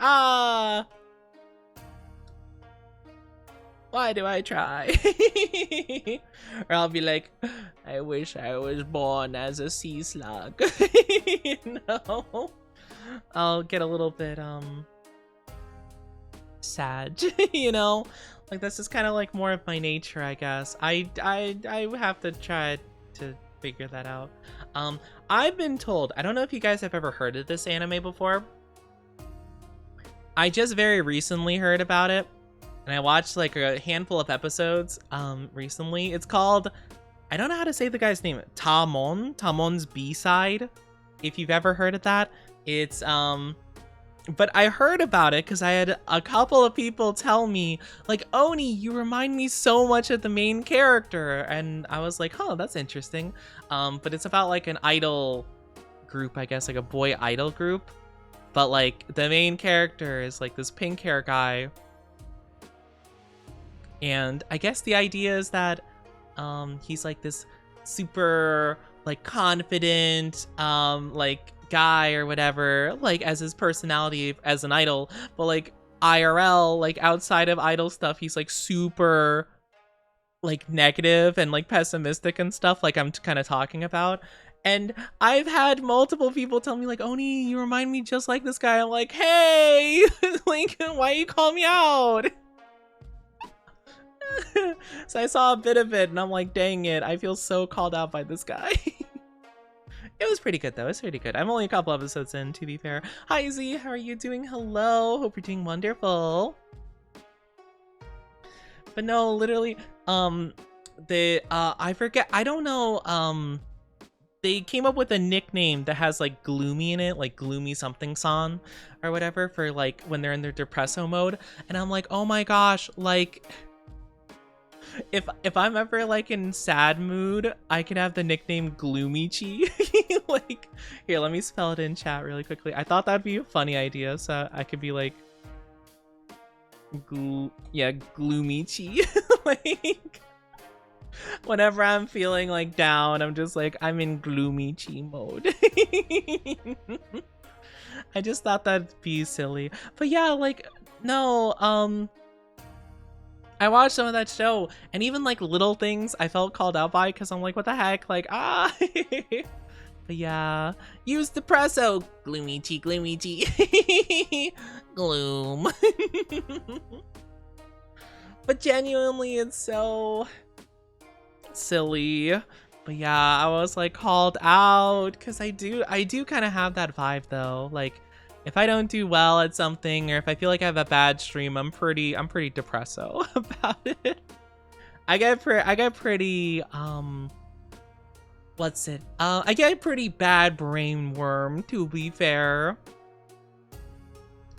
S1: why do I try? Or I'll be like, I wish I was born as a sea slug. You know? I'll get a little bit sad, you know? Like, that's just kind of like more of my nature, I guess. I have to try to figure that out. I've been told, I don't know if you guys have ever heard of this anime before. I just very recently heard about it, and I watched like a handful of episodes recently. It's called, I don't know how to say the guy's name, Tamon's B-side. If you've ever heard of that, it's but I heard about it because I had a couple of people tell me, like, Oni, you remind me so much of the main character. And I was like, huh, that's interesting. But it's about like an idol group, I guess, like a boy idol group. But like the main character is like this pink hair guy. And I guess the idea is that he's like this super like confident like guy or whatever, like as his personality as an idol, but like IRL, like outside of idol stuff, he's like super like negative and like pessimistic and stuff, like I'm kind of talking about. And I've had multiple people tell me like, Oni, you remind me just like this guy. I'm like, hey, like, why you call me out? So I saw a bit of it and I'm like, dang it, I feel so called out by this guy. It was pretty good though. It's pretty good. I'm only a couple episodes in, to be fair. Hi Z, how are you doing? Hello. Hope you're doing wonderful. But no, literally, I forget. I don't know. They came up with a nickname that has like gloomy in it, like gloomy something song or whatever for like when they're in their depresso mode. And I'm like, oh my gosh, like. If I'm ever like in sad mood, I can have the nickname Gloomy-chi. Like, here, let me spell it in chat really quickly. I thought that'd be a funny idea, so I could be like, Gloomy-chi. Like, whenever I'm feeling like down, I'm just like, I'm in Gloomy-chi mode. I just thought that'd be silly, but yeah, like, no, I watched some of that show, and even like little things I felt called out by because I'm like, what the heck? Like, But yeah, use depresso. Gloomy tea, gloomy tea. Gloom. But genuinely, it's so silly. But yeah, I was like called out because I do kind of have that vibe though. Like, if I don't do well at something, or if I feel like I have a bad stream, I'm pretty depresso about it. I get pretty what's it? I get a pretty bad brain worm, to be fair.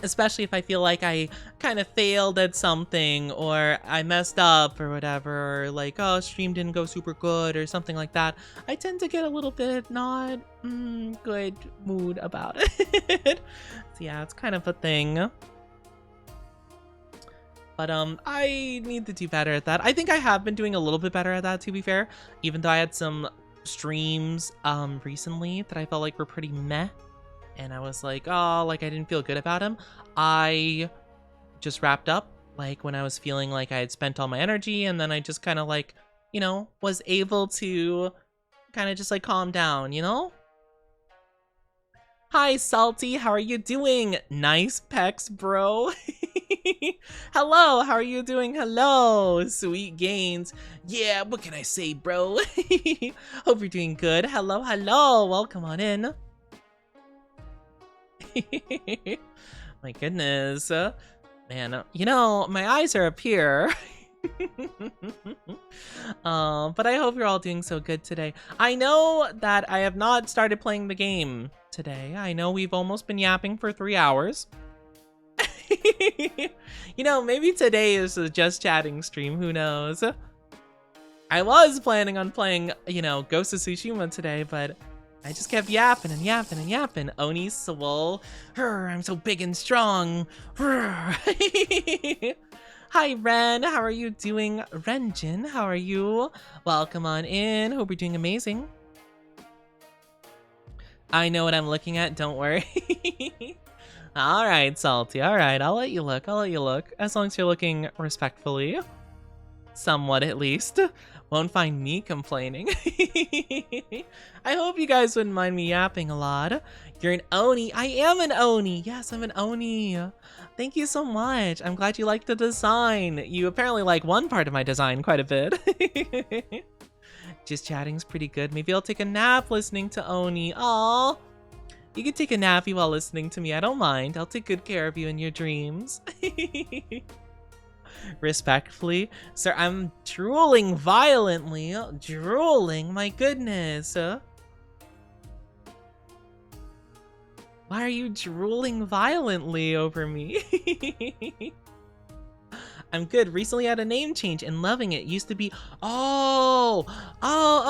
S1: Especially if I feel like I kind of failed at something, or I messed up or whatever, or like, oh, stream didn't go super good or something like that. I tend to get a little bit not good mood about it. So yeah, it's kind of a thing. But I need to do better at that. I think I have been doing a little bit better at that, to be fair. Even though I had some streams recently that I felt like were pretty meh. And I was like, oh, like I didn't feel good about him. I just wrapped up, like when I was feeling like I had spent all my energy, and then I just kind of like, you know, was able to kind of just like calm down, you know? Hi, Salty, how are you doing? Nice pecs, bro. Hello, how are you doing? Hello, sweet gains. Yeah, what can I say, bro? Hope you're doing good. Hello, hello, welcome on in. My goodness, man, you know, my eyes are up here. But I hope you're all doing so good today. I know that I have not started playing the game today. I know we've almost been yapping for 3 hours. You know, maybe today is a just chatting stream, who knows. I was planning on playing, you know, Ghost of Tsushima today, but I just kept yapping and yapping and yapping. Oni swole. I'm so big and strong. Hi, Ren. How are you doing? Renjin, how are you? Welcome on in. Hope you're doing amazing. I know what I'm looking at. Don't worry. All right, Salty. All right, I'll let you look. I'll let you look. As long as you're looking respectfully. Somewhat, at least. Won't find me complaining. I hope you guys wouldn't mind me yapping a lot. You're an Oni. I am an Oni. Yes, I'm an Oni. Thank you so much. I'm glad you like the design. You apparently like one part of my design quite a bit. Just chatting's pretty good. Maybe I'll take a nap listening to Oni. Aw. You can take a nappy while listening to me. I don't mind. I'll take good care of you in your dreams. Respectfully, sir, I'm drooling violently. Drooling, my goodness. Why are you drooling violently over me? I'm good. Recently had a name change and loving it. Used to be, oh,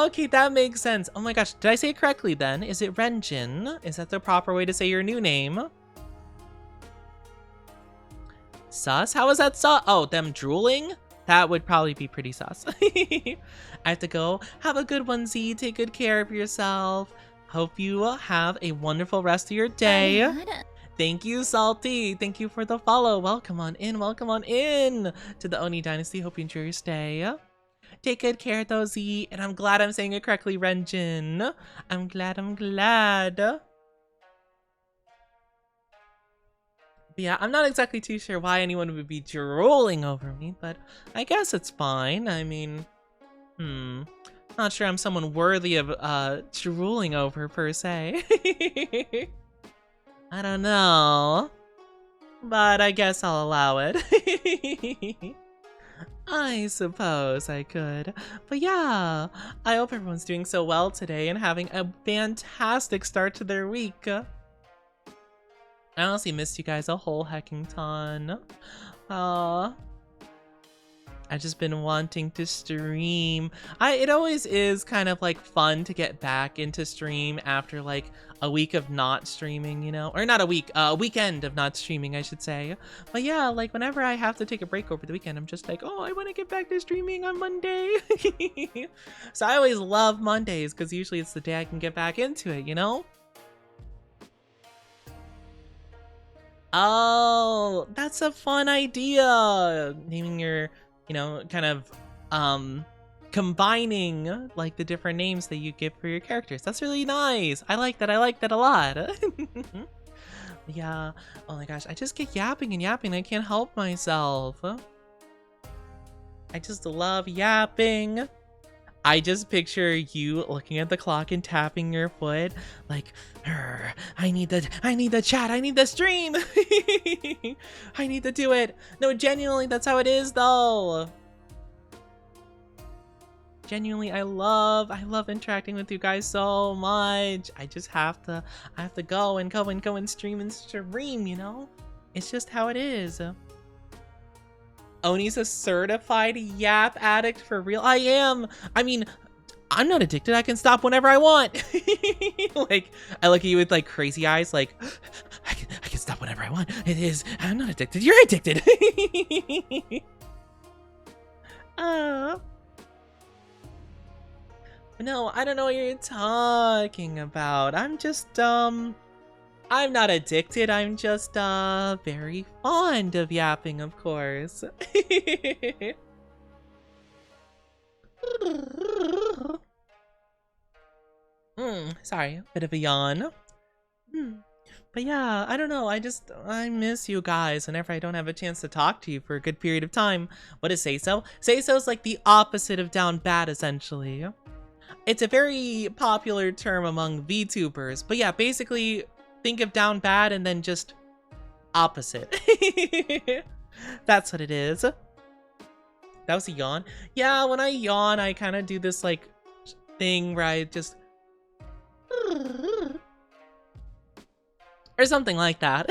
S1: okay, that makes sense. Oh my gosh, did I say it correctly then? Is it Renjin? Is that the proper way to say your new name? Sus? How is that sus? Oh, them drooling? That would probably be pretty sus. I have to go. Have a good one, Z. Take good care of yourself. Hope you have a wonderful rest of your day. Thank you, Salty. Thank you for the follow. Welcome on in. Welcome on in to the Oni Dynasty. Hope you enjoy your stay. Take good care, though, Z. And I'm glad I'm saying it correctly, Renjin. I'm glad. But yeah, I'm not exactly too sure why anyone would be drooling over me, but I guess it's fine. I mean, not sure I'm someone worthy of drooling over per se. I don't know, but I guess I'll allow it. I suppose I could. But yeah, I hope everyone's doing so well today and having a fantastic start to their week. I honestly missed you guys a whole hecking ton. I've just been wanting to stream. It always is kind of like fun to get back into stream after like a week of not streaming, you know? Or not a week, a weekend of not streaming, I should say. But yeah, like whenever I have to take a break over the weekend, I'm just like, oh, I want to get back to streaming on Monday. So I always love Mondays because usually it's the day I can get back into it, you know? Oh, that's a fun idea. Naming your, you know, kind of, combining like the different names that you give for your characters. That's really nice. I like that. I like that a lot. Yeah. Oh my gosh. I just get yapping and yapping. I can't help myself. I just love yapping. I just picture you looking at the clock and tapping your foot like, I need the chat, I need the stream. I need to do it. No, genuinely, that's how it is though. Genuinely, I love interacting with you guys so much. I have to go and stream, you know? It's just how it is. Oni's a certified Yap addict for real. I am. I mean, I'm not addicted. I can stop whenever I want. Like, I look at you with like crazy eyes, like, I can stop whenever I want. It is. I'm not addicted. You're addicted. No, I don't know what you're talking about. I'm just, I'm not addicted, I'm just, very fond of yapping, of course. Sorry, bit of a yawn. But yeah, I don't know, I miss you guys whenever I don't have a chance to talk to you for a good period of time. What is say-so? Say-so's like the opposite of down bad, essentially. It's a very popular term among VTubers, but yeah, basically, think of down bad and then just opposite. That's what it is. That was a yawn. Yeah, when I yawn, I kind of do this like thing where I just or something like that.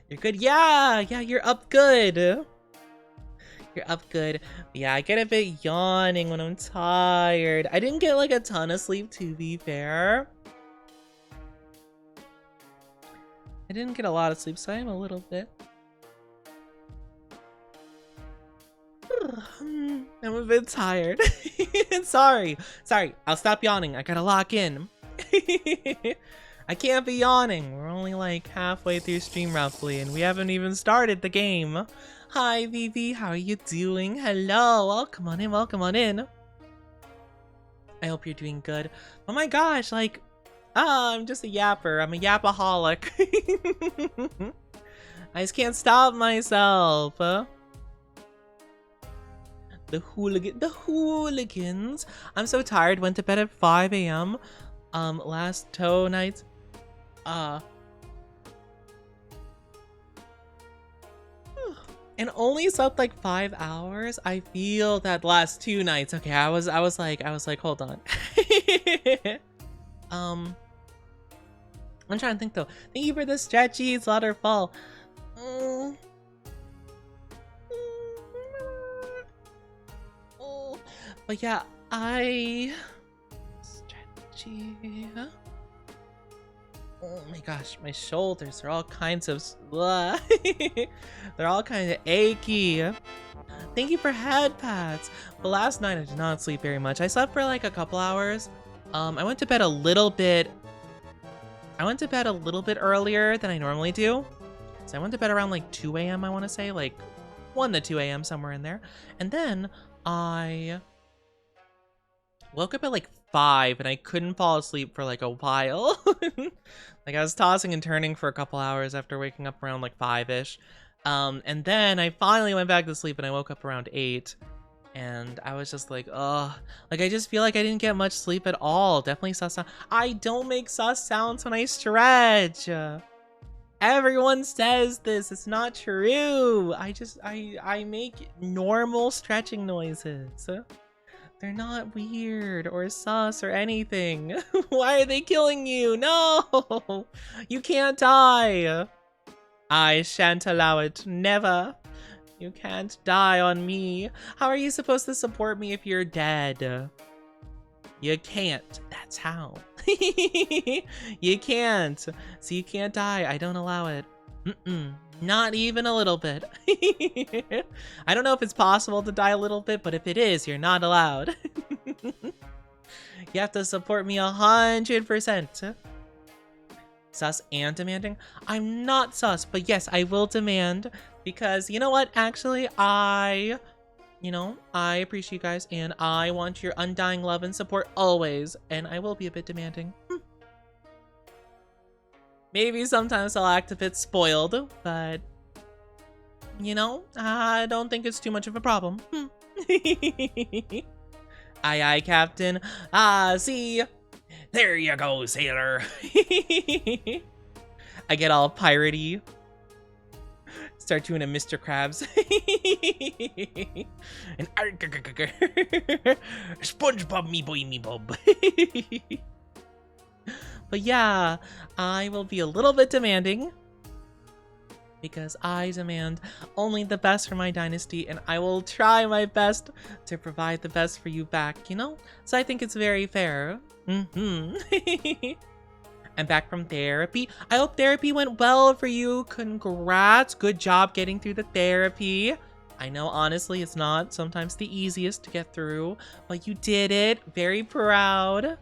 S1: You're good. Yeah, you're up good. You're up good. Yeah, I get a bit yawning when I'm tired. I didn't get like a ton of sleep, to be fair. I didn't get a lot of sleep, so I am a little bit. I'm a bit tired. Sorry. I'll stop yawning. I gotta lock in. I can't be yawning. We're only like halfway through stream roughly, and we haven't even started the game. Hi, Vivi. How are you doing? Hello. Welcome on in. Welcome on in. I hope you're doing good. Oh my gosh, like, I'm just a yapper. I'm a yapaholic. I just can't stop myself. The hooligans. I'm so tired. Went to bed at 5 a.m. Last 2 nights. And only slept like 5 hours. I feel that last 2 nights. Okay, I was like, hold on. I'm trying to think though. Thank you for the stretchies, waterfall. But yeah, stretchy. Oh my gosh, my shoulders are all kinds of they're all kind of achy. Thank you for head pats. But last night I did not sleep very much. I slept for like a couple hours. I went to bed a little bit earlier than I normally do. So I went to bed around like 2 a.m. I want to say, like 1 to 2 a.m. somewhere in there. And then I woke up at like 5 and I couldn't fall asleep for like a while. Like I was tossing and turning for a couple hours after waking up around like 5-ish. And then I finally went back to sleep and I woke up around 8. And I was just like, ugh. Like I just feel like I didn't get much sleep at all. Definitely sus sound. I don't make sus sounds when I stretch. Everyone says this. It's not true. I make normal stretching noises. They're not weird or sus or anything. Why are they killing you? No! You can't die. I shan't allow it. Never. You can't die on me. How are you supposed to support me if you're dead? You can't. That's how. You can't. So you can't die. I don't allow it. Not even a little bit. I don't know if it's possible to die a little bit, but if it is, you're not allowed. You have to support me 100%. Sus and demanding? I'm not sus, but yes, I will demand because you know what? Actually, You know, I appreciate you guys, and I want your undying love and support always, and I will be a bit demanding. Maybe sometimes I'll act a bit spoiled, but, you know, I don't think it's too much of a problem. Aye, aye, Captain. Ah, see? There you go, sailor. I get all piratey. Start doing a Mr. Krabs. And SpongeBob me boy me bob. But yeah, I will be a little bit demanding because I demand only the best for my dynasty, and I will try my best to provide the best for you back, you know? So I think it's very fair. I'm back from therapy. I hope therapy went well for you. Congrats. Good job getting through the therapy. I know, honestly, it's not sometimes the easiest to get through, but you did it. Very proud.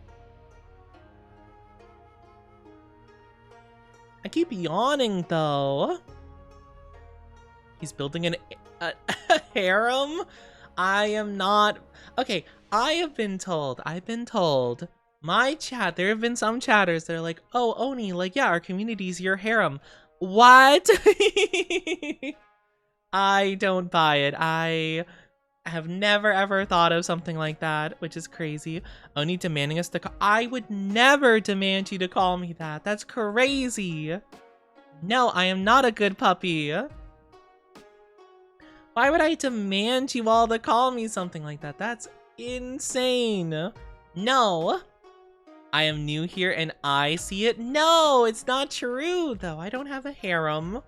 S1: I keep yawning, though. He's building a harem? I am not... Okay, I've been told... My chat, there have been some chatters that are like, oh, Oni, like, yeah, our community's your harem. What? I don't buy it. I have never ever thought of something like that, which is crazy. Oni demanding us to call. I would never demand you to call me that. That's crazy. No, I am not a good puppy. Why would I demand you all to call me something like that? That's insane. No. I am new here and I see it. No, it's not true though. I don't have a harem.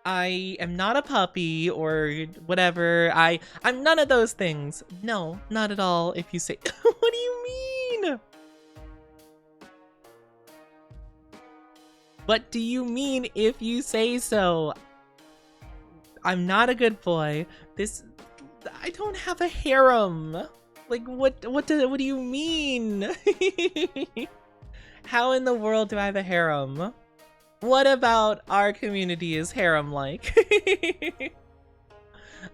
S1: I am not a puppy or whatever. I'm none of those things. No, not at all. If you say, what do you mean? What do you mean if you say so? I'm not a good boy. I don't have a harem. Like, what do you mean? How in the world do I have a harem? What about our community is harem-like?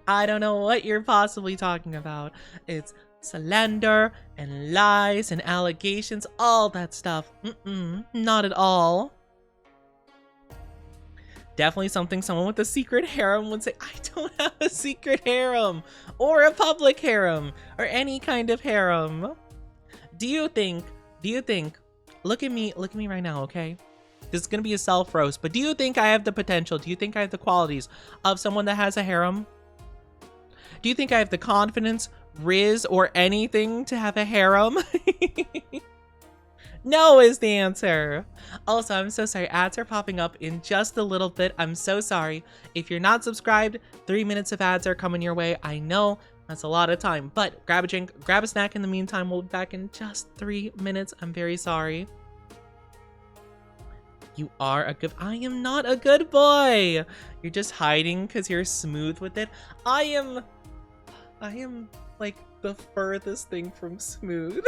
S1: I don't know what you're possibly talking about. It's slander and lies and allegations, all that stuff. Not at all. Definitely something someone with a secret harem would say. I don't have a secret harem or a public harem or any kind of harem. Do you think, look at me right now, okay? This is gonna be a self-roast, but do you think I have the potential? Do you think I have the qualities of someone that has a harem? Do you think I have the confidence, riz, or anything to have a harem? No is the answer. Also, I'm so sorry. Ads are popping up in just a little bit. I'm so sorry. If you're not subscribed, 3 minutes of ads are coming your way. I know that's a lot of time, but grab a drink, grab a snack in the meantime. We'll be back in just 3 minutes. I'm very sorry. You are a good... I am not a good boy. You're just hiding because you're smooth with it. I am like the furthest thing from smooth.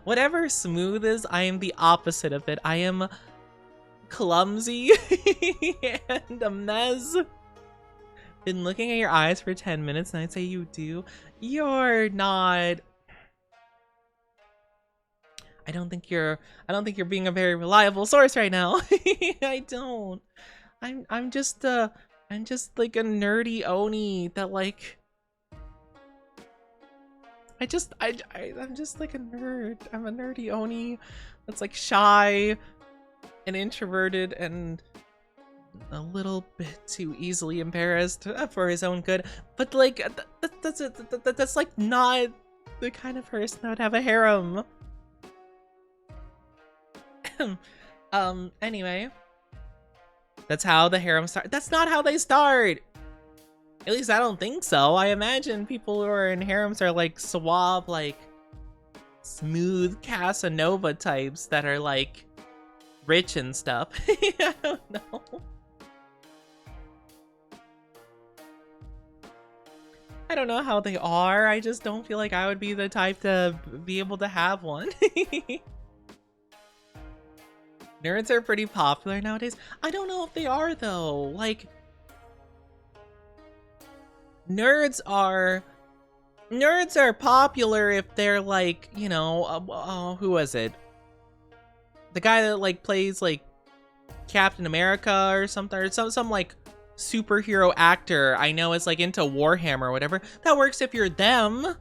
S1: Whatever smooth is, I am the opposite of it. I am clumsy and a mess. Been looking at your eyes for 10 minutes and I'd say you do. You're not. I don't think you're being a very reliable source right now. I don't. I'm just like a nerdy Oni that like I'm just like a nerd. I'm a nerdy Oni that's like shy and introverted and a little bit too easily embarrassed for his own good. But like that's like not the kind of person that would have a harem. Anyway, that's how the harem start. That's not how they start. At least I don't think so. I imagine people who are in harems are like suave, like smooth Casanova types that are like rich and stuff. I don't know. I don't know how they are. I just don't feel like I would be the type to be able to have one. Nerds are pretty popular nowadays. I don't know if they are though. Like, nerds are popular if they're like, you know, who was it? The guy that like plays like Captain America or something, or some like superhero actor I know is like into Warhammer or whatever. That works if you're them.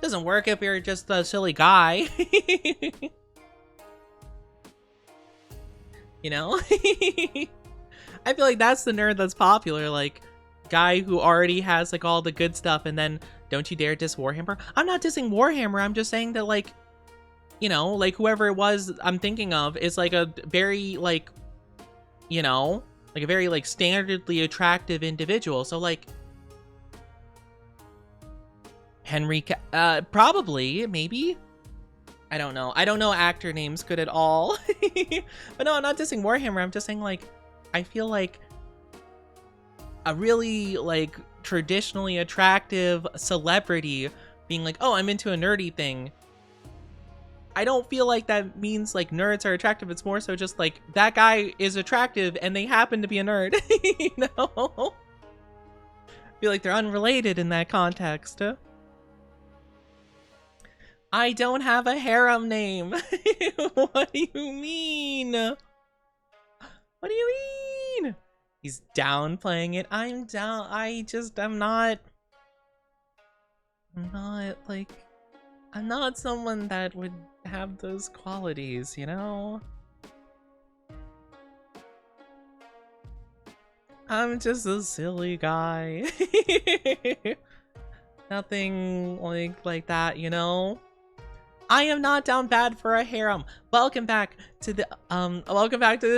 S1: Doesn't work if you're just a silly guy. You know? I feel like that's the nerd that's popular, like guy who already has like all the good stuff, and then don't you dare diss Warhammer. I'm not dissing Warhammer, I'm just saying that, like, you know, like whoever it was I'm thinking of is like a very like, you know, like a very like standardly attractive individual. So like probably, maybe. I don't know actor names good at all. But no, I'm not dissing Warhammer, I'm just saying like I feel like a really like traditionally attractive celebrity being like, oh, I'm into a nerdy thing, I don't feel like that means like nerds are attractive. It's more so just like that guy is attractive and they happen to be a nerd. You know, I feel like they're unrelated in that context. I don't have a harem name. What do you mean? What do you mean? He's downplaying it. I'm down. I'm not someone that would have those qualities, you know? I'm just a silly guy. Nothing like that, you know? I am not down bad for a harem. Welcome back to the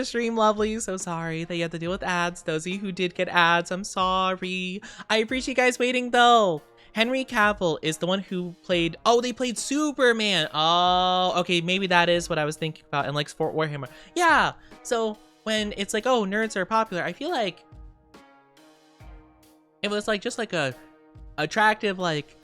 S1: stream, lovely. So sorry that you had to deal with ads. Those of you who did get ads, I'm sorry. I appreciate you guys waiting though. Henry Cavill is the one who played, oh, they played Superman. Oh, okay, maybe that is what I was thinking about in like Fort Warhammer. Yeah, so when it's like, oh, nerds are popular, I feel like it was like just like a attractive, like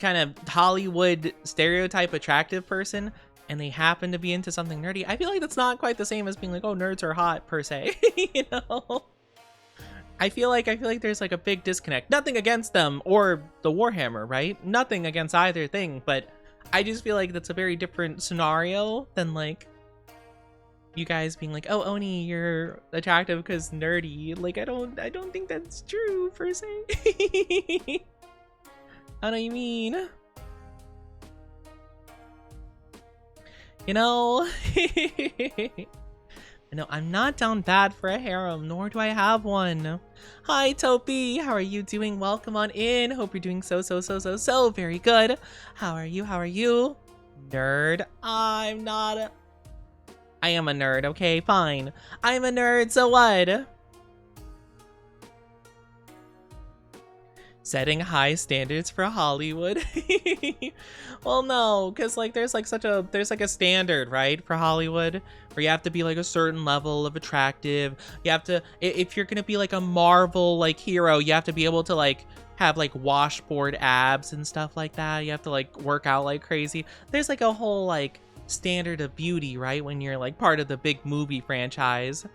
S1: kind of Hollywood stereotype attractive person, and they happen to be into something nerdy. I feel like that's not quite the same as being like, oh, nerds are hot per se. You know, I feel like there's like a big disconnect. Nothing against them or the Warhammer, right? Nothing against either thing, but I just feel like that's a very different scenario than like you guys being like, oh, Oni, you're attractive because nerdy. Like, I don't think that's true per se. I know what you mean. You know? No, I'm not down bad for a harem, nor do I have one. Hi, Topi. How are you doing? Welcome on in. Hope you're doing so very good. How are you? Nerd. I am a nerd, okay? Fine. I'm a nerd, so what? Setting high standards for Hollywood. Well, no, because like there's like a standard, right, for Hollywood, where you have to be like a certain level of attractive. You have to, if you're gonna be like a Marvel like hero, you have to be able to like have like washboard abs and stuff like that. You have to like work out like crazy. There's like a whole like standard of beauty, right, when you're like part of the big movie franchise.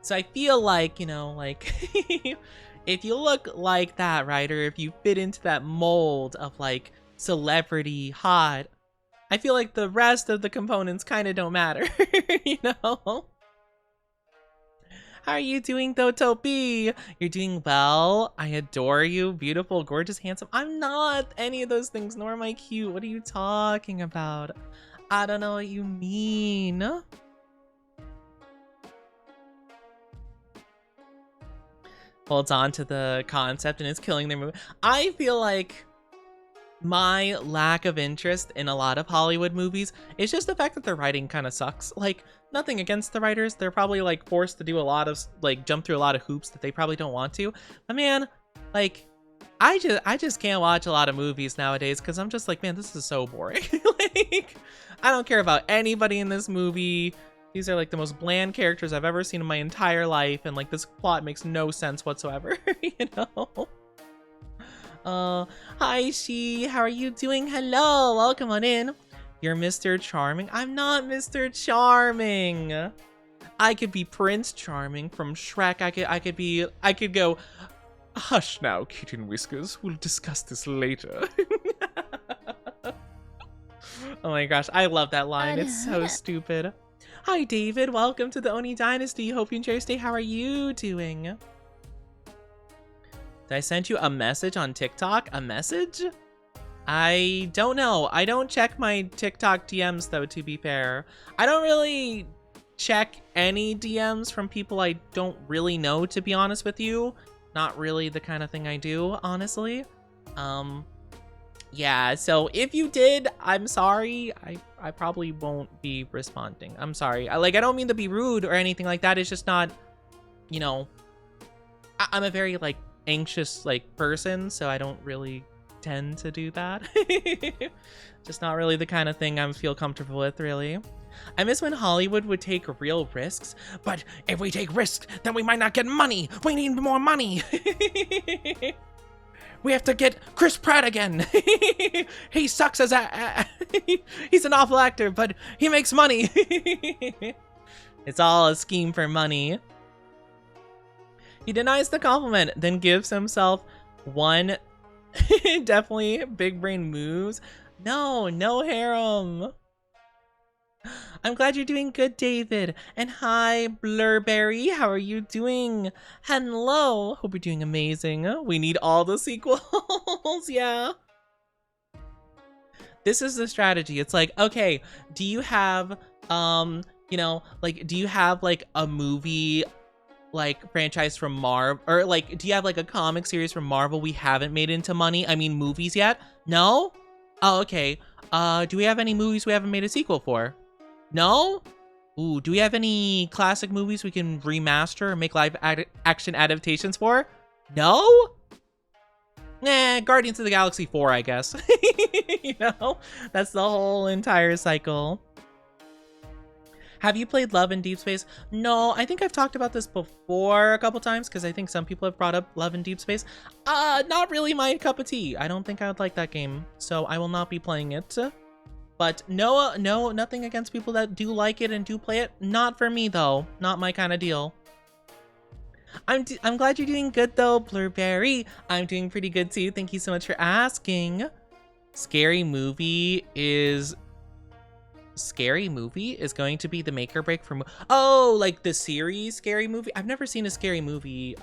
S1: So I feel like, you know, like if you look like that, right, or if you fit into that mold of like celebrity hot, I feel like the rest of the components kind of don't matter. You know? How are you doing though, Topi? You're doing well. I adore you. Beautiful, gorgeous, handsome. I'm not any of those things, nor am I cute. What are you talking about? I don't know what you mean. Holds on to the concept and is killing their movie. I feel like my lack of interest in a lot of Hollywood movies is just the fact that their writing kind of sucks. Like, nothing against the writers. They're probably like forced to do a lot of like jump through a lot of hoops that they probably don't want to. But man, like I just can't watch a lot of movies nowadays because I'm just like, man, this is so boring. Like, I don't care about anybody in this movie. These are like the most bland characters I've ever seen in my entire life, and like this plot makes no sense whatsoever. You know? Hi She, how are you doing? Hello, welcome on in. You're Mr. Charming. I'm not Mr. Charming. I could be Prince Charming from Shrek. I could go
S2: Hush now, Kitten Whiskers. We'll discuss this later.
S1: Oh my gosh, I love that line. It's so stupid. Hi, David. Welcome to the Oni Dynasty. Hope you enjoy your stay. How are you doing? Did I send you a message on TikTok? A message? I don't know. I don't check my TikTok DMs, though, to be fair. I don't really check any DMs from people I don't really know, to be honest with you. Not really the kind of thing I do, honestly. Yeah, so if you did, I'm sorry. I probably won't be responding. I'm sorry. I don't mean to be rude or anything like that. It's just not, you know, I'm a very, like, anxious, like, person, so I don't really tend to do that. Just not really the kind of thing I feel comfortable with, really. I miss when Hollywood would take real risks, but if we take risks, then we might not get money. We need more money. We have to get Chris Pratt again. He sucks as he's an awful actor, but he makes money. It's all a scheme for money. He denies the compliment, then gives himself one. Definitely big brain moves. No harem. I'm glad you're doing good, David. And hi, Blurberry. How are you doing? Hello. Hope you're doing amazing. We need all the sequels. Yeah. This is the strategy. It's like, okay, do you have, you know, like, do you have like a movie, like franchise from Marvel, or like, do you have like a comic series from Marvel we haven't made into money? I mean, movies yet? No? Oh, okay. Do we have any movies we haven't made a sequel for? No? Ooh, do we have any classic movies we can remaster or make live action adaptations for? No? Nah, Guardians of the Galaxy 4, I guess. You know? That's the whole entire cycle. Have you played Love in Deep Space? No, I think I've talked about this before a couple times because I think some people have brought up Love in Deep Space. Not really my cup of tea. I don't think I would like that game, so I will not be playing it. But no, nothing against people that do like it and do play it. Not for me, though. Not my kind of deal. I'm glad you're doing good, though, Blurberry. I'm doing pretty good, too. Thank you so much for asking. Scary Movie is going to be the make or break for oh, like the series Scary Movie. I've never seen a Scary Movie.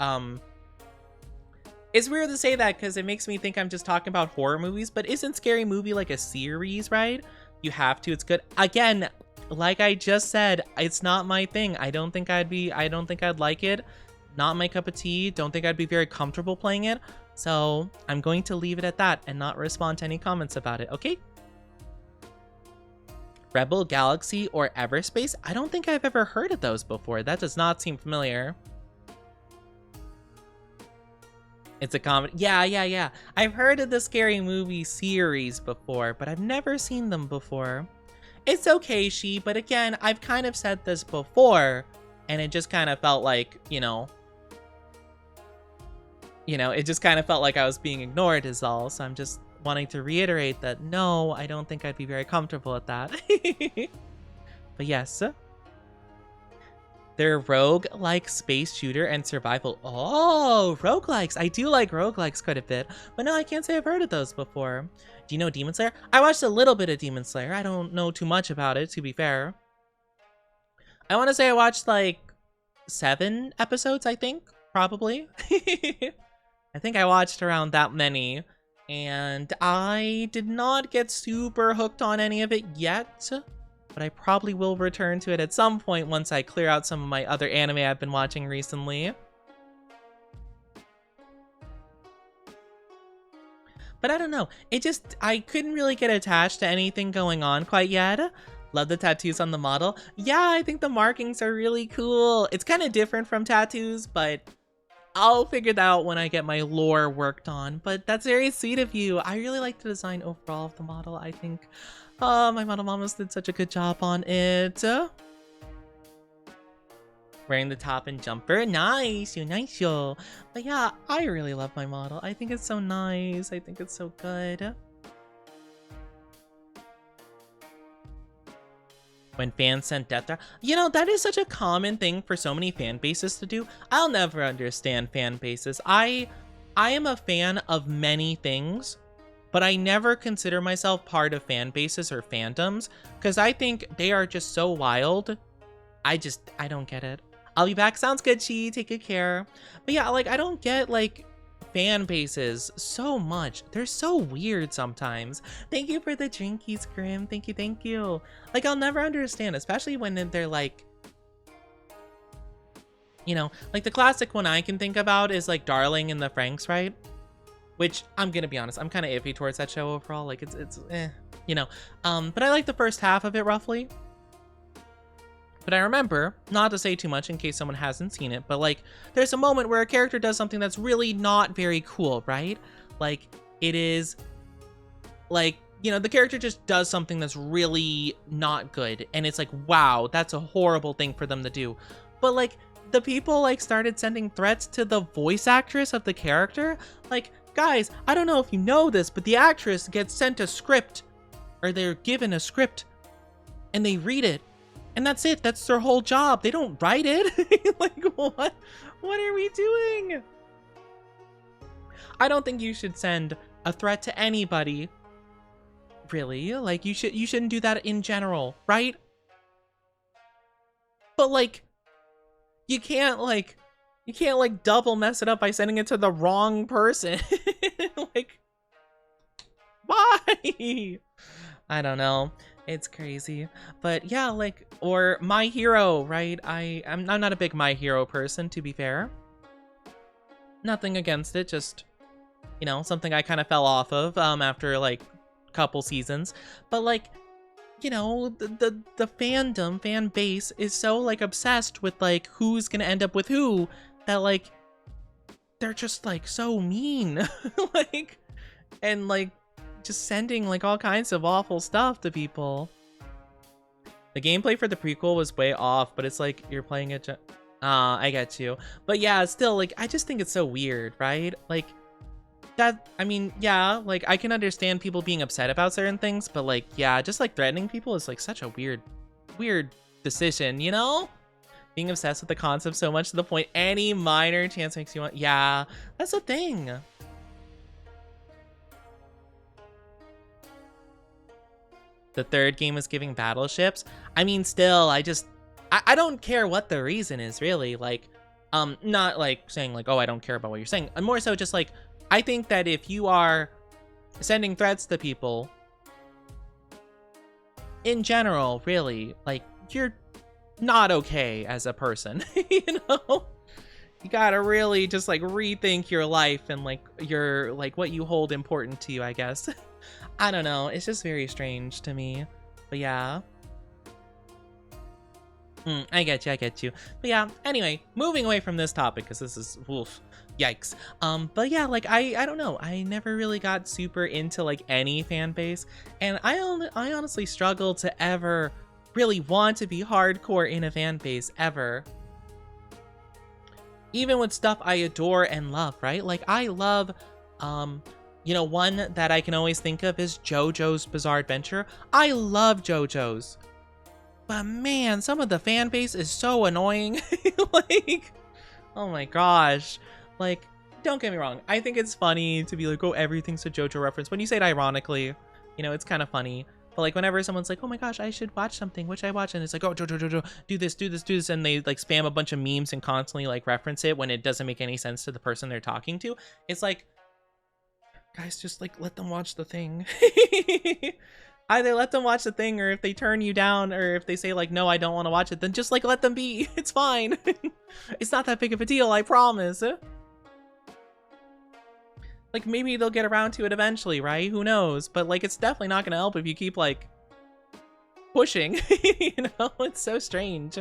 S1: It's weird to say that because it makes me think I'm just talking about horror movies, but isn't Scary Movie like a series, right? You have to. It's good. Again, like I just said, it's not my thing. I don't think I'd like it. Not my cup of tea. Don't think I'd be very comfortable playing it. So I'm going to leave it at that and not respond to any comments about it, okay? Rebel Galaxy or Everspace? I don't think I've ever heard of those before. That does not seem familiar. It's a comedy. Yeah. I've heard of the Scary Movie series before, but I've never seen them before. It's okay, but again, I've kind of said this before, and it just kind of felt like, you know, it just kind of felt like I was being ignored is all. So I'm just wanting to reiterate that no, I don't think I'd be very comfortable at that. But yes. They're rogue-like space shooter and survival. Oh, roguelikes. I do like roguelikes quite a bit, but no, I can't say I've heard of those before. Do you know Demon Slayer? I watched a little bit of Demon Slayer. I don't know too much about it, to be fair. I want to say I watched like 7 episodes, I think, probably. I think I watched around that many, and I did not get super hooked on any of it yet. But I probably will return to it at some point once I clear out some of my other anime I've been watching recently. But I don't know. I couldn't really get attached to anything going on quite yet. Love the tattoos on the model. Yeah, I think the markings are really cool. It's kind of different from tattoos, but I'll figure that out when I get my lore worked on. But that's very sweet of you. I really like the design overall of the model, I think. My model mamas did such a good job on it. Wearing the top and jumper. Nice, yo. But yeah, I really love my model. I think it's so nice. I think it's so good. When fans send death threats. That is such a common thing for so many fan bases to do. I'll never understand fan bases. I I am a fan of many things, but I never consider myself part of fan bases or fandoms because I think they are just so wild. I don't get it. I'll be back. Sounds good, Chi. Take good care. But yeah, like, I don't get, like, fan bases so much. They're so weird sometimes. Thank you for the drinkies, Grim. Thank you, thank you. Like, I'll never understand, especially when they're, like, you know, like, the classic one I can think about is, like, Darling in the Franxx, right? Which, I'm gonna be honest, I'm kind of iffy towards that show overall. Like, it's eh, you know. But I like the first half of it, roughly. But I remember, not to say too much in case someone hasn't seen it, but like, there's a moment where a character does something that's really not very cool, right? Like, it is, like, you know, the character just does something that's really not good. And it's like, wow, that's a horrible thing for them to do. But like, the people like started sending threats to the voice actress of the character. Like, guys, I don't know if you know this, but the actress gets sent a script, or they're given a script, and they read it. And that's it. That's their whole job. They don't write it. Like, what? What are we doing? I don't think you should send a threat to anybody. Really? Like, you shouldn't do that in general, right? But like, you can't double mess it up by sending it to the wrong person. Like, why? I don't know. It's crazy. But yeah, like, or My Hero, right? I'm not a big My Hero person, to be fair. Nothing against it, just, you know, something I kind of fell off of after like a couple seasons. But like, you know, the fan base is so like obsessed with like who's gonna end up with who that like they're just like so mean. Like, and like just sending like all kinds of awful stuff to people. The gameplay for the prequel was way off, but it's like you're playing it. I get you. But yeah, still, like, I just think it's so weird, right? Like, that, I mean, yeah, like, I can understand people being upset about certain things, but like, yeah, just like threatening people is like such a weird decision, you know? Being obsessed with the concept so much to the point any minor chance makes you want, yeah, that's the thing. The third game was giving battleships. I mean, still, I don't care what the reason is, really. Like, not like saying like, oh, I don't care about what you're saying. And more so just like, I think that if you are sending threats to people, in general, really, like, you're not okay as a person, you know? You gotta really just like rethink your life and like your, like what you hold important to you, I guess. I don't know. It's just very strange to me. But yeah. I get you. But yeah, anyway, moving away from this topic, because this is, oof, yikes. But yeah, like, I don't know. I never really got super into, like, any fan base. And I honestly struggle to ever really want to be hardcore in a fan base, ever. Even with stuff I adore and love, right? Like, I love, you know, one that I can always think of is JoJo's Bizarre Adventure. I love JoJo's. But man, some of the fan base is so annoying. Like, oh my gosh. Like, don't get me wrong. I think it's funny to be like, oh, everything's a JoJo reference. When you say it ironically, you know, it's kind of funny. But like, whenever someone's like, oh my gosh, I should watch something, which I watch, and it's like, oh, JoJo, do this, and they like spam a bunch of memes and constantly like reference it when it doesn't make any sense to the person they're talking to. It's like, guys, just like let them watch the thing. Either let them watch the thing, or if they turn you down, or if they say like, no, I don't want to watch it, then just like let them be. It's fine. It's not that big of a deal, I promise. Like, maybe they'll get around to it eventually, right? Who knows? But like, it's definitely not gonna help if you keep like pushing. You know, it's so strange,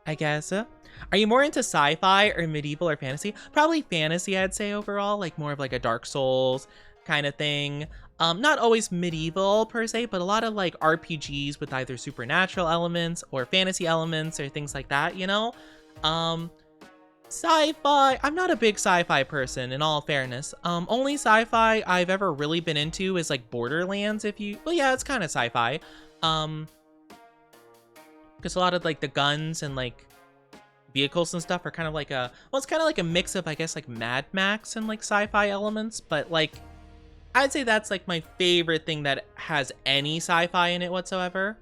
S1: I guess. Are you more into sci-fi or medieval or fantasy? Probably fantasy, I'd say, overall. Like, more of like a Dark Souls kind of thing. Not always medieval per se, but a lot of like RPGs with either supernatural elements or fantasy elements or things like that, you know? Sci-fi, I'm not a big sci-fi person, in all fairness. Only sci-fi I've ever really been into is like Borderlands, well, yeah, it's kind of sci-fi. Because a lot of like the guns and like vehicles and stuff are kind of like a, well, it's kind of like a mix of, I guess, like Mad Max and like sci-fi elements, but like I'd say that's like my favorite thing that has any sci-fi in it whatsoever.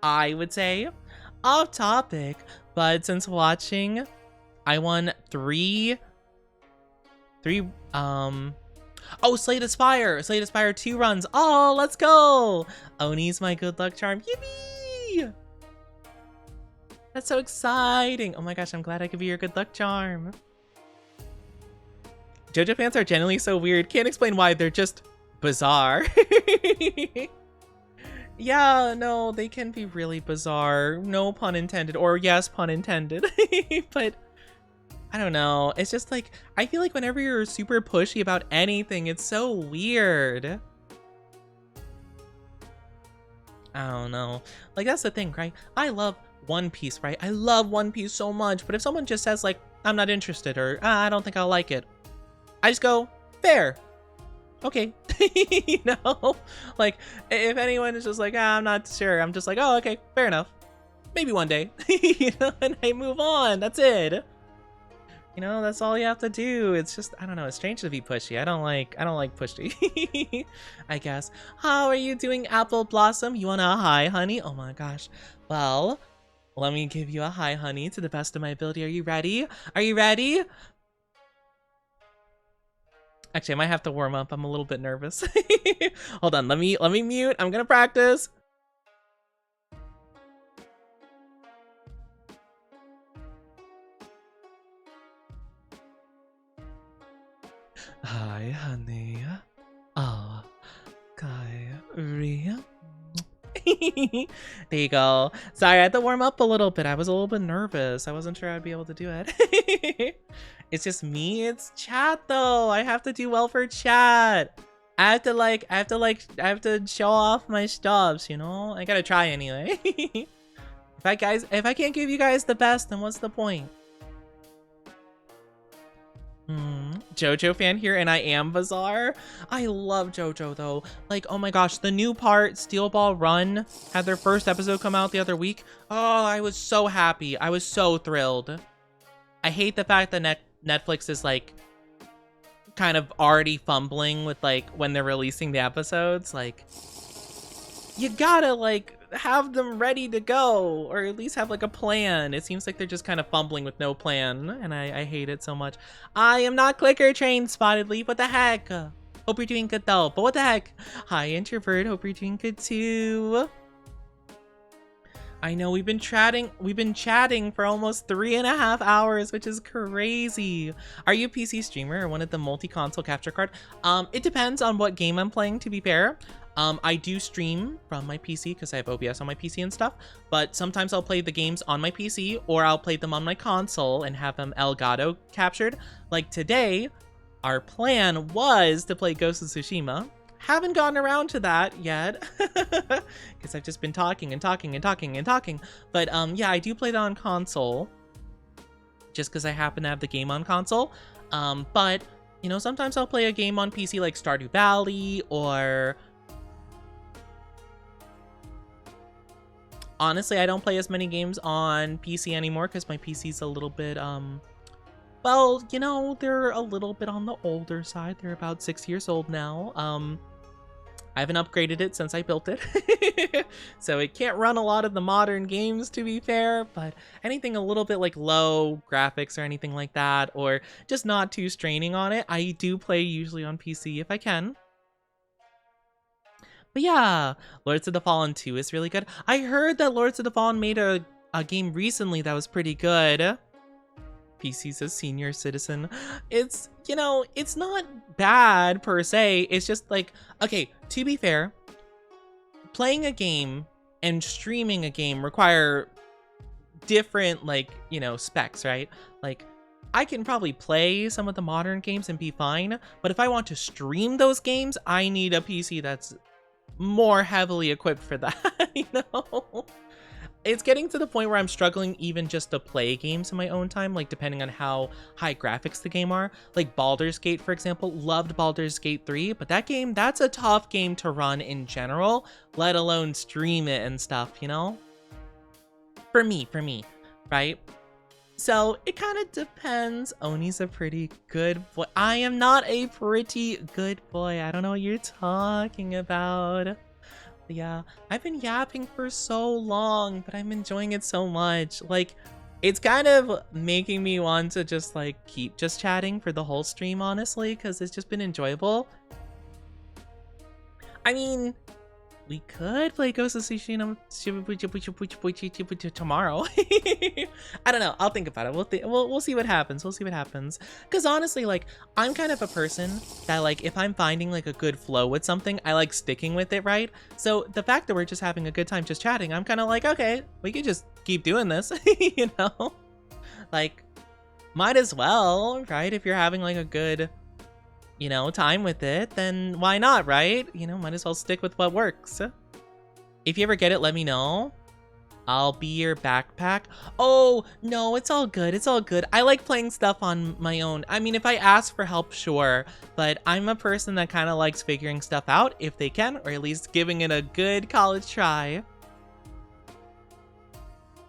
S1: I would say. Off topic, but since watching, I won three oh, Slay the Spire 2 runs. Oh, let's go. Oni's my good luck charm. Yippee! That's so exciting. Oh my gosh, I'm glad I could be your good luck charm. JoJo fans are generally so weird. Can't explain why, they're just bizarre. Yeah, no, they can be really bizarre. No pun intended, or yes, pun intended. But I don't know. It's just like, I feel like whenever you're super pushy about anything, it's so weird. I don't know. Like, that's the thing, right? I love One Piece, right? I love One Piece so much, but if someone just says like, I'm not interested, or I don't think I'll like it, I just go, fair. Okay. You know, like if anyone is just like, I'm not sure, I'm just like, oh, okay, fair enough, maybe one day. You know, and I move on. That's it. You know, that's all you have to do. It's just, I don't know, it's strange to be pushy. I don't like pushy. I guess. How are you doing, Apple Blossom? You want a hi, honey? Oh my gosh. Well, let me give you a hi, honey, to the best of my ability. Are you ready? Are you ready? Actually, I might have to warm up. I'm a little bit nervous. Hold on, let me mute. I'm gonna practice. Hi, honey. Oh, Kyrie. There you go. Sorry, I had to warm up a little bit. I was a little bit nervous. I wasn't sure I'd be able to do it. It's just me. It's chat though. I have to do well for chat. I have to show off my stuffs, you know? I gotta try anyway. If I can't give you guys the best, then what's the point? JoJo fan here, and I am bizarre. I love JoJo though. Like, oh my gosh, the new part, Steel Ball Run, had their first episode come out the other week. Oh, I was so happy. I was so thrilled. I hate the fact that Netflix is like kind of already fumbling with like when they're releasing the episodes. Like, you gotta like have them ready to go, or at least have like a plan. It seems like they're just kind of fumbling with no plan, and I hate it so much. I am not clicker trained, Spotted Leaf. What the heck? Hope you're doing good though, but what the heck? Hi, Introvert. Hope you're doing good too. I know we've been chatting for almost 3.5 hours, which is crazy. Are you a PC streamer or one of the multi-console capture card? It depends on what game I'm playing, to be fair. I do stream from my PC because I have OBS on my PC and stuff, but sometimes I'll play the games on my PC or I'll play them on my console and have them Elgato captured. Like today, our plan was to play Ghost of Tsushima. Haven't gotten around to that yet because I've just been talking. But yeah, I do play that on console just because I happen to have the game on console. But you know, sometimes I'll play a game on PC like Stardew Valley, or honestly, I don't play as many games on PC anymore because my PC's a little bit well, you know, they're a little bit on the older side. They're about 6 years old now. I haven't upgraded it since I built it. So it can't run a lot of the modern games, to be fair, but anything a little bit like low graphics or anything like that, or just not too straining on it, I do play usually on PC if I can. But yeah, Lords of the Fallen 2 is really good. I heard that Lords of the Fallen made a game recently that was pretty good. PC's a senior citizen. It's, you know, it's not bad per se. It's just like, okay, to be fair, playing a game and streaming a game require different, like, you know, specs, right? Like, I can probably play some of the modern games and be fine, but if I want to stream those games, I need a PC that's more heavily equipped for that, you know? It's getting to the point where I'm struggling even just to play games in my own time, like depending on how high graphics the game are. Like Baldur's Gate, for example, loved Baldur's Gate 3, but that game, that's a tough game to run in general, let alone stream it and stuff, you know? For me, right? So it kind of depends. Oni's a pretty good boy. I am not a pretty good boy. I don't know what you're talking about. Yeah, I've been yapping for so long, but I'm enjoying it so much. Like, it's kind of making me want to just like keep just chatting for the whole stream, honestly, because it's just been enjoyable. I mean, we could play Ghost of Tsushima tomorrow. I don't know. I'll think about it. We'll see what happens. We'll see what happens. Because honestly, like, I'm kind of a person that, like, if I'm finding like a good flow with something, I like sticking with it, right? So the fact that we're just having a good time just chatting, I'm kind of like, okay, we could just keep doing this, you know? Like, might as well, right? If you're having like a good, you know, time with it, then why not, right? You know, might as well stick with what works. If you ever get it, let me know. I'll be your backpack. Oh, no, it's all good. It's all good. I like playing stuff on my own. I mean, if I ask for help, sure. But I'm a person that kind of likes figuring stuff out if they can, or at least giving it a good college try.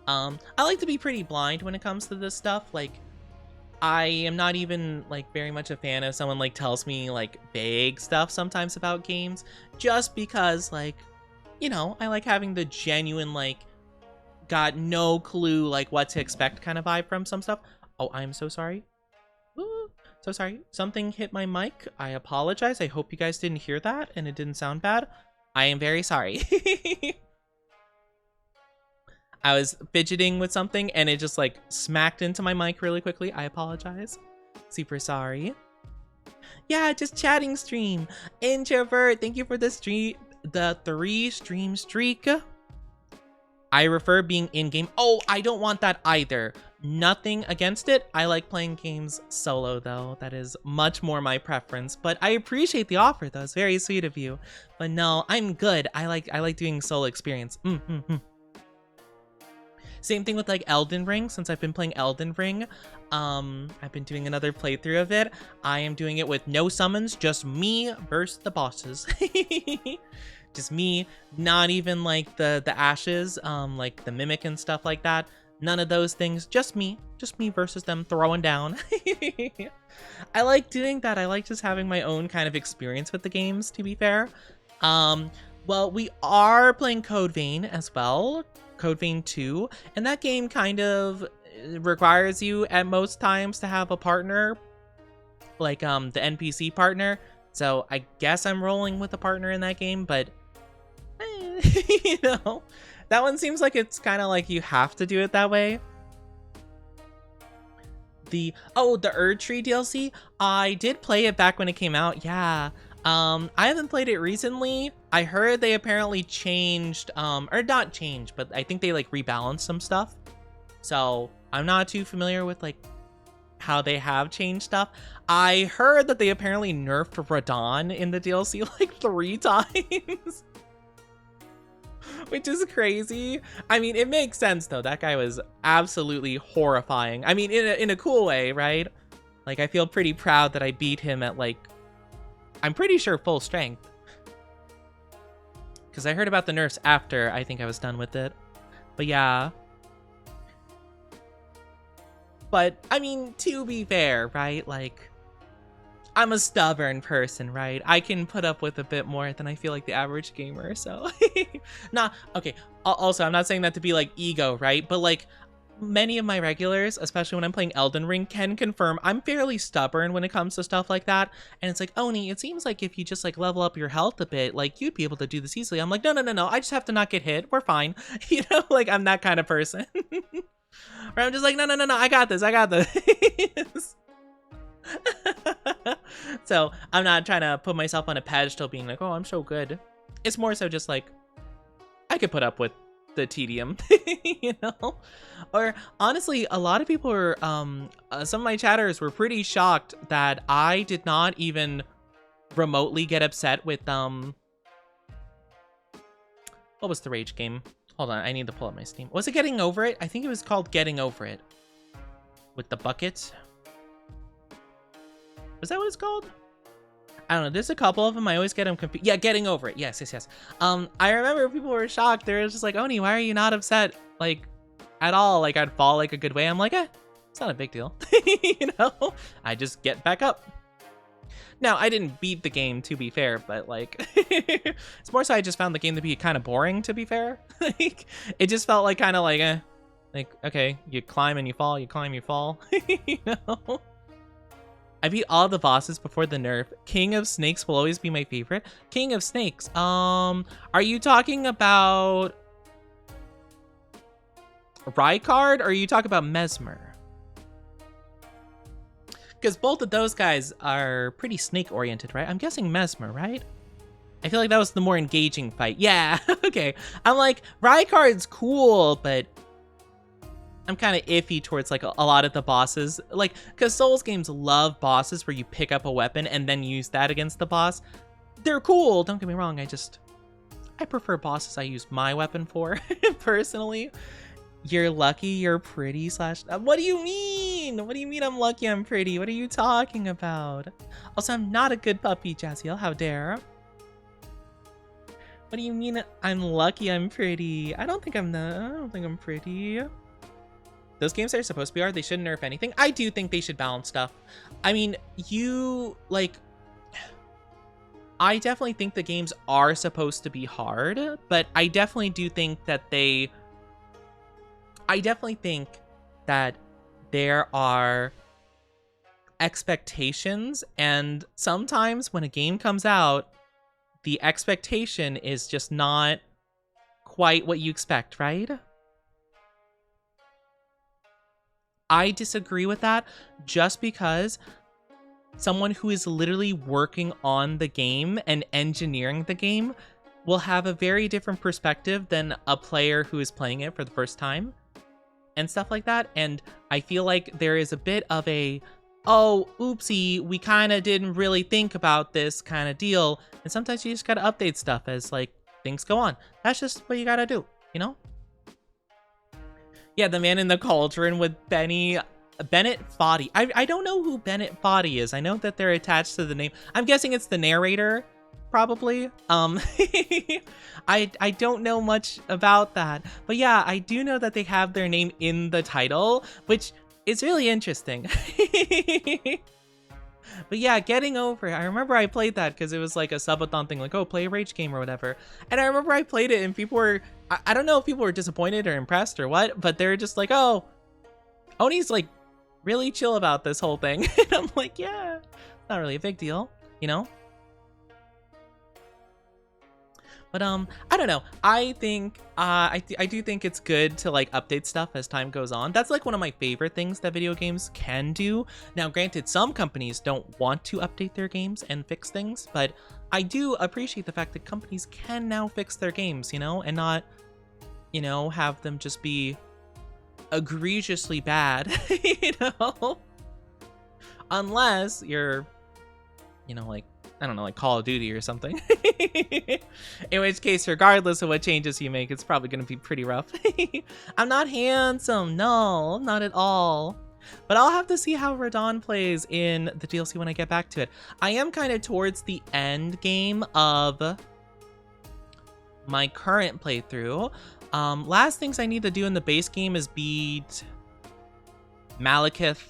S1: I like to be pretty blind when it comes to this stuff. Like, I am not even like very much a fan of someone like tells me like vague stuff sometimes about games, just because, like, you know, I like having the genuine, like, got no clue like what to expect kind of vibe from some stuff. Oh, I'm so sorry. Ooh, so sorry. Something hit my mic. I apologize. I hope you guys didn't hear that and it didn't sound bad. I am very sorry. I was fidgeting with something and it just like smacked into my mic really quickly. I apologize. Super sorry. Yeah, just chatting stream. Introvert, thank you for the 3 stream streak. I prefer being in-game. Oh, I don't want that either. Nothing against it. I like playing games solo though. That is much more my preference. But I appreciate the offer though. It's very sweet of you. But no, I'm good. I like doing solo experience. Same thing with like Elden Ring. Since I've been playing Elden Ring, I've been doing another playthrough of it. I am doing it with no summons, just me versus the bosses. Just me, not even like the ashes, like the mimic and stuff like that. None of those things, just me versus them throwing down. I like doing that. I like just having my own kind of experience with the games, to be fair. Well, we are playing Code Vein as well. Code Vein 2, and that game kind of requires you at most times to have a partner, like the NPC partner. So I guess I'm rolling with a partner in that game, but you know, that one seems like it's kind of like you have to do it that way. The Erd-Tree DLC, I did play it back when it came out. Yeah. I haven't played it recently. I heard they apparently changed, or not changed, but I think they like rebalanced some stuff. So I'm not too familiar with like how they have changed stuff. I heard that they apparently nerfed Radon in the DLC like 3 times. Which is crazy. I mean, it makes sense though. That guy was absolutely horrifying. I mean, in a cool way, right? Like, I feel pretty proud that I beat him at like, I'm pretty sure full strength. Because I heard about the nerfs after I think I was done with it. But yeah. But, I mean, to be fair, right? Like, I'm a stubborn person, right? I can put up with a bit more than I feel like the average gamer, so. Nah, okay. Also, I'm not saying that to be like ego, right? But like, many of my regulars, especially when I'm playing Elden Ring, can confirm I'm fairly stubborn when it comes to stuff like that. And it's like, Oni, it seems like if you just like level up your health a bit, like you'd be able to do this easily. I'm like, no. I just have to not get hit. We're fine. You know, like I'm that kind of person. Or I'm just like, no. I got this. So I'm not trying to put myself on a pedestal being like, oh, I'm so good. It's more so just like, I could put up with the tedium, you know? Or honestly, a lot of people were, some of my chatters were pretty shocked that I did not even remotely get upset with, what was the rage game? Hold on, I need to pull up my Steam. Was it Getting Over It? I think it was called Getting Over It. With the bucket. Was that what it's called? I don't know. There's a couple of them. I always get them confused. Yeah, Getting Over It. Yes. I remember people were shocked. They were just like, Oni, why are you not upset? Like, at all? Like, I'd fall like a good way. I'm like, It's not a big deal. You know, I just get back up. Now, I didn't beat the game, to be fair, but like, it's more so I just found the game to be kind of boring, to be fair. Like, it just felt like kind of like, okay, you climb and you fall, you climb, you fall. You know? I beat all the bosses before the nerf. King of Snakes will always be my favorite. King of Snakes. Are you talking about Rykard or are you talking about Mesmer? Because both of those guys are pretty snake-oriented, right? I'm guessing Mesmer, right? I feel like that was the more engaging fight. Yeah, okay. I'm like, Rykard's cool, but I'm kind of iffy towards like a lot of the bosses. Like, because Souls games love bosses where you pick up a weapon and then use that against the boss. They're cool, don't get me wrong. I prefer bosses I use my weapon for, personally. You're lucky, you're pretty slash... What do you mean? What do you mean I'm lucky, I'm pretty? What are you talking about? Also, I'm not a good puppy, Jazziel. How dare. What do you mean I'm lucky, I'm pretty? I don't think I'm pretty. Those games are supposed to be hard. They shouldn't nerf anything. I do think they should balance stuff. I mean, I definitely think the games are supposed to be hard, but I definitely do think that there are expectations, and sometimes when a game comes out, the expectation is just not quite what you expect, right? I disagree with that just because someone who is literally working on the game and engineering the game will have a very different perspective than a player who is playing it for the first time and stuff like that. And I feel like there is a bit of a, oh, oopsie, we kind of didn't really think about this kind of deal. And sometimes you just got to update stuff as like things go on. That's just what you got to do, you know? Yeah, the man in the cauldron with Bennett Foddy. I don't know who Bennett Foddy is. I know that they're attached to the name. I'm guessing it's the narrator, probably. I don't know much about that. But yeah, I do know that they have their name in the title, which is really interesting. But yeah, getting over it. I remember I played that because it was like a subathon thing, like, oh, play a rage game or whatever. And I remember I played it and people were, I don't know if people were disappointed or impressed or what, but they're just like, oh, Oni's like really chill about this whole thing. And I'm like, yeah, not really a big deal, you know? But I don't know. I think I do think it's good to like update stuff as time goes on. That's like one of my favorite things that video games can do. Now, granted, some companies don't want to update their games and fix things, but I do appreciate the fact that companies can now fix their games, you know, and not, you know, have them just be egregiously bad, you know, unless you're, you know, like, I don't know, like Call of Duty or something. In which case, regardless of what changes you make, it's probably going to be pretty rough. I'm not handsome. No, not at all. But I'll have to see how Radon plays in the DLC when I get back to it. I am kind of towards the end game of my current playthrough. Last things I need to do in the base game is beat Malekith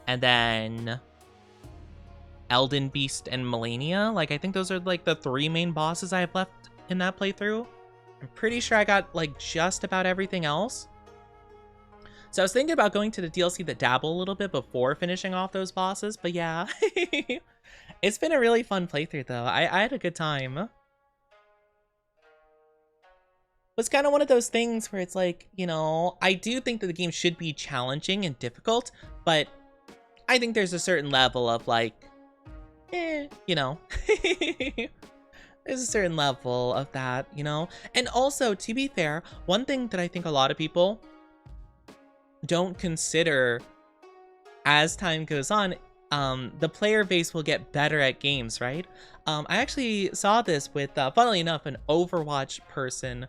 S1: and then Elden Beast and Melania. Like, I think those are like the 3 main bosses I have left in that playthrough. I'm pretty sure I got like just about everything else. So I was thinking about going to the DLC that dabble a little bit before finishing off those bosses, but yeah. It's been a really fun playthrough though. I had a good time. It's kind of one of those things where it's like, you know, I do think that the game should be challenging and difficult, but I think there's a certain level of like, you know, there's a certain level of that, you know? And also, to be fair, one thing that I think a lot of people don't consider as time goes on, the player base will get better at games, right? I actually saw this with, funnily enough, an Overwatch person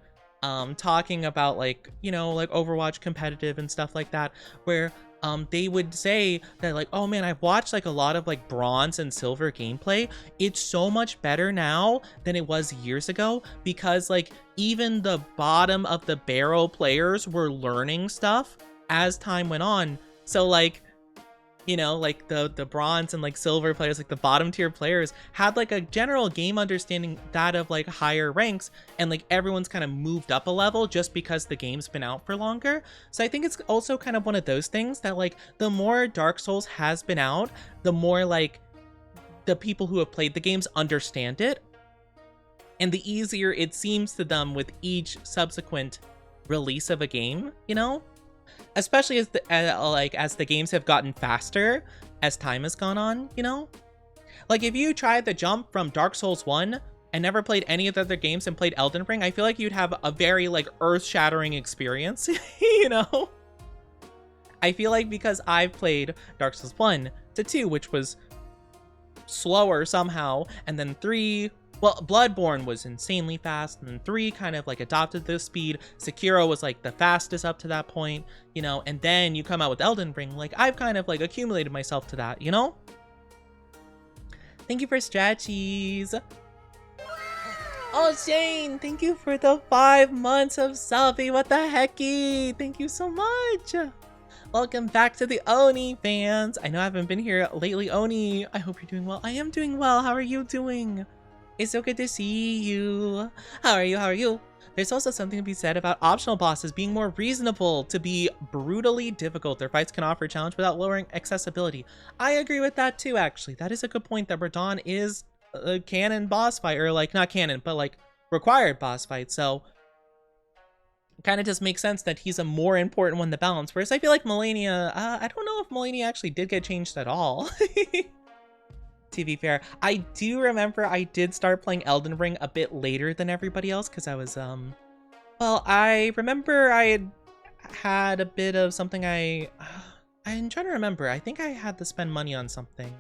S1: talking about like, you know, like Overwatch competitive and stuff like that, where they would say that like, oh man, I've watched like a lot of like bronze and silver gameplay. It's so much better now than it was years ago because like even the bottom of the barrel players were learning stuff as time went on So like, you know, like the bronze and like silver players, like the bottom tier players had like a general game understanding that of like higher ranks, and like everyone's kind of moved up a level just because the game's been out for longer. So I think it's also kind of one of those things that like the more Dark Souls has been out, the more like the people who have played the games understand it, and the easier it seems to them with each subsequent release of a game, you know? Especially as the games have gotten faster as time has gone on, you know? Like if you tried the jump from Dark Souls 1 and never played any of the other games and played Elden Ring, I feel like you'd have a very like earth-shattering experience, you know? I feel like because I've played Dark Souls 1 to 2, which was slower somehow, and then 3, well, Bloodborne was insanely fast, and then 3 kind of like adopted the speed. Sekiro was like the fastest up to that point, you know, and then you come out with Elden Ring. Like I've kind of like accumulated myself to that, you know? Thank you for stretchies. Oh, Shane, thank you for the 5 months of subbing. What the hecky? Thank you so much. Welcome back to the Oni fans. I know I haven't been here lately, Oni. I hope you're doing well. I am doing well. How are you doing? It's so good to see you. How are you? How are you? There's also something to be said about optional bosses being more reasonable to be brutally difficult. Their fights can offer a challenge without lowering accessibility. I agree with that too, actually. That is a good point, that Radahn is a canon boss fight, or like not canon, but like required boss fight. So kind of just makes sense that he's a more important one to balance. Whereas I feel like Melania, I don't know if Melania actually did get changed at all. To be fair, I do remember I did start playing Elden Ring a bit later than everybody else because I was, well, I remember I had a bit of something I'm trying to remember. I think I had to spend money on something,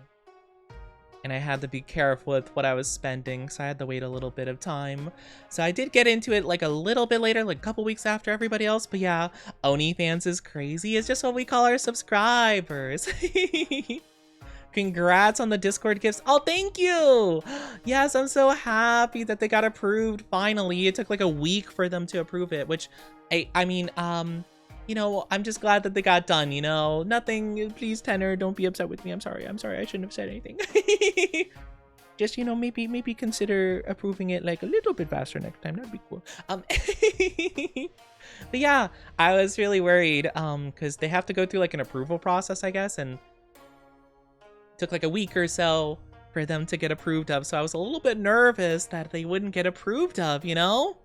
S1: and I had to be careful with what I was spending, so I had to wait a little bit of time. So I did get into it like a little bit later, like a couple weeks after everybody else. But yeah, Oni fans is crazy. It's just what we call our subscribers. Congrats on the Discord gifts. Oh, thank you. Yes, I'm so happy that they got approved finally. It took like a week for them to approve it, which I mean, you know, I'm just glad that they got done, you know. Nothing, please, Tenor, don't be upset with me. I'm sorry. I shouldn't have said anything. Just, you know, maybe consider approving it like a little bit faster next time. That'd be cool. But yeah, I was really worried because they have to go through like an approval process, I guess, and took like a week or so for them to get approved of, so I was a little bit nervous that they wouldn't get approved of, you know?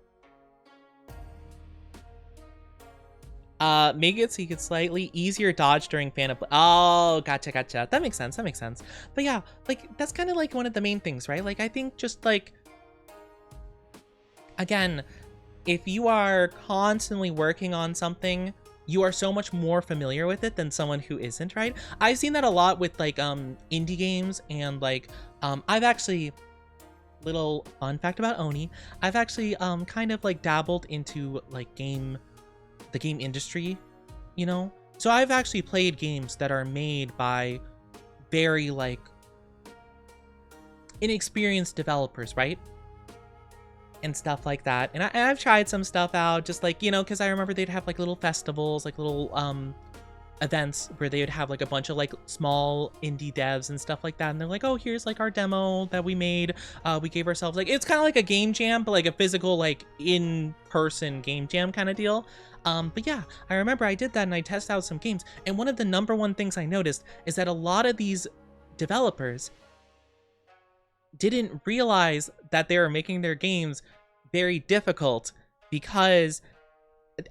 S1: Make it so you could slightly easier dodge during Phantom. Oh, gotcha. That makes sense. But yeah, like that's kind of like one of the main things, right? Like I think just like, again, if you are constantly working on something, you are so much more familiar with it than someone who isn't, right? I've seen that a lot with like indie games, and like I've actually, little fun fact about Oni, I've actually kind of like dabbled into like the game industry, you know? So I've actually played games that are made by very like inexperienced developers, right? And stuff like that. And I've tried some stuff out, just like, you know, because I remember they'd have like little festivals, like little events where they would have like a bunch of like small indie devs and stuff like that, and they're like, oh, here's like our demo that we made. We gave ourselves like, it's kind of like a game jam, but like a physical like in-person game jam kind of deal. But yeah, I remember I did that and I tested out some games, and one of the number one things I noticed is that a lot of these developers didn't realize that they were making their games very difficult, because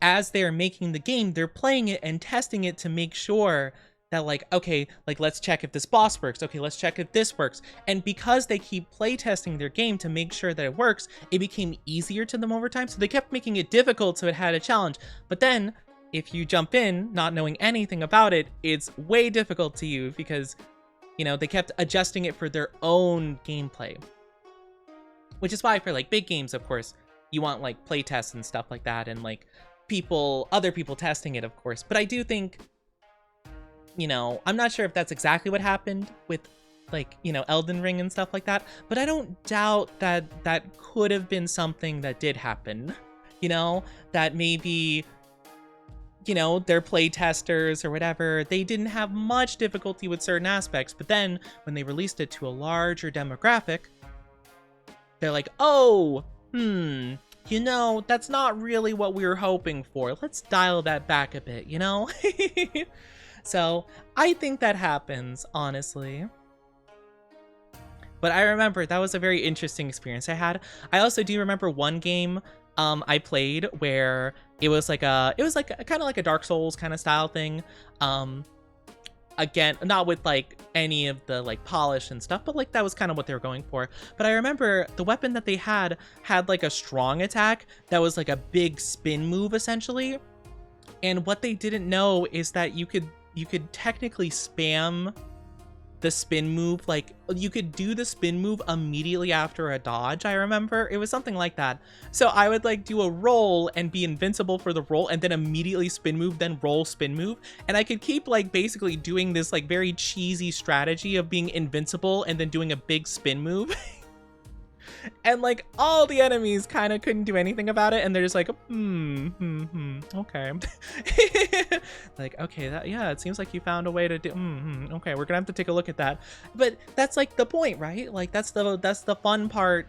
S1: as they're making the game, they're playing it and testing it to make sure that like, okay, like let's check if this boss works. Okay, let's check if this works. And because they keep play testing their game to make sure that it works, it became easier to them over time. So they kept making it difficult so it had a challenge. But then if you jump in not knowing anything about it, it's way difficult to you because, you know, they kept adjusting it for their own gameplay. Which is why for like big games, of course, you want like play tests and stuff like that, and like other people testing it, of course. But I do think, you know, I'm not sure if that's exactly what happened with like, you know, Elden Ring and stuff like that, but I don't doubt that that could have been something that did happen, you know, that maybe you know, their play testers or whatever, they didn't have much difficulty with certain aspects. But then when they released it to a larger demographic, they're like, oh, you know, that's not really what we were hoping for. Let's dial that back a bit, you know? So I think that happens, honestly. But I remember that was a very interesting experience I had. I also do remember one game I played where it was like kind of like a Dark Souls kind of style thing. Again, not with like any of the like polish and stuff, but like that was kind of what they were going for. But I remember the weapon that they had like a strong attack that was like a big spin move essentially. And what they didn't know is that you could technically spam the spin move, like you could do the spin move immediately after a dodge. I remember it was something like that. So I would like do a roll and be invincible for the roll and then immediately spin move, then roll, spin move, and I could keep like basically doing this like very cheesy strategy of being invincible and then doing a big spin move. And like all the enemies kind of couldn't do anything about it, and they're just like, okay. Like, okay, that, yeah, it seems like you found a way to do, okay, we're gonna have to take a look at that. But that's like the point, right? Like that's the fun part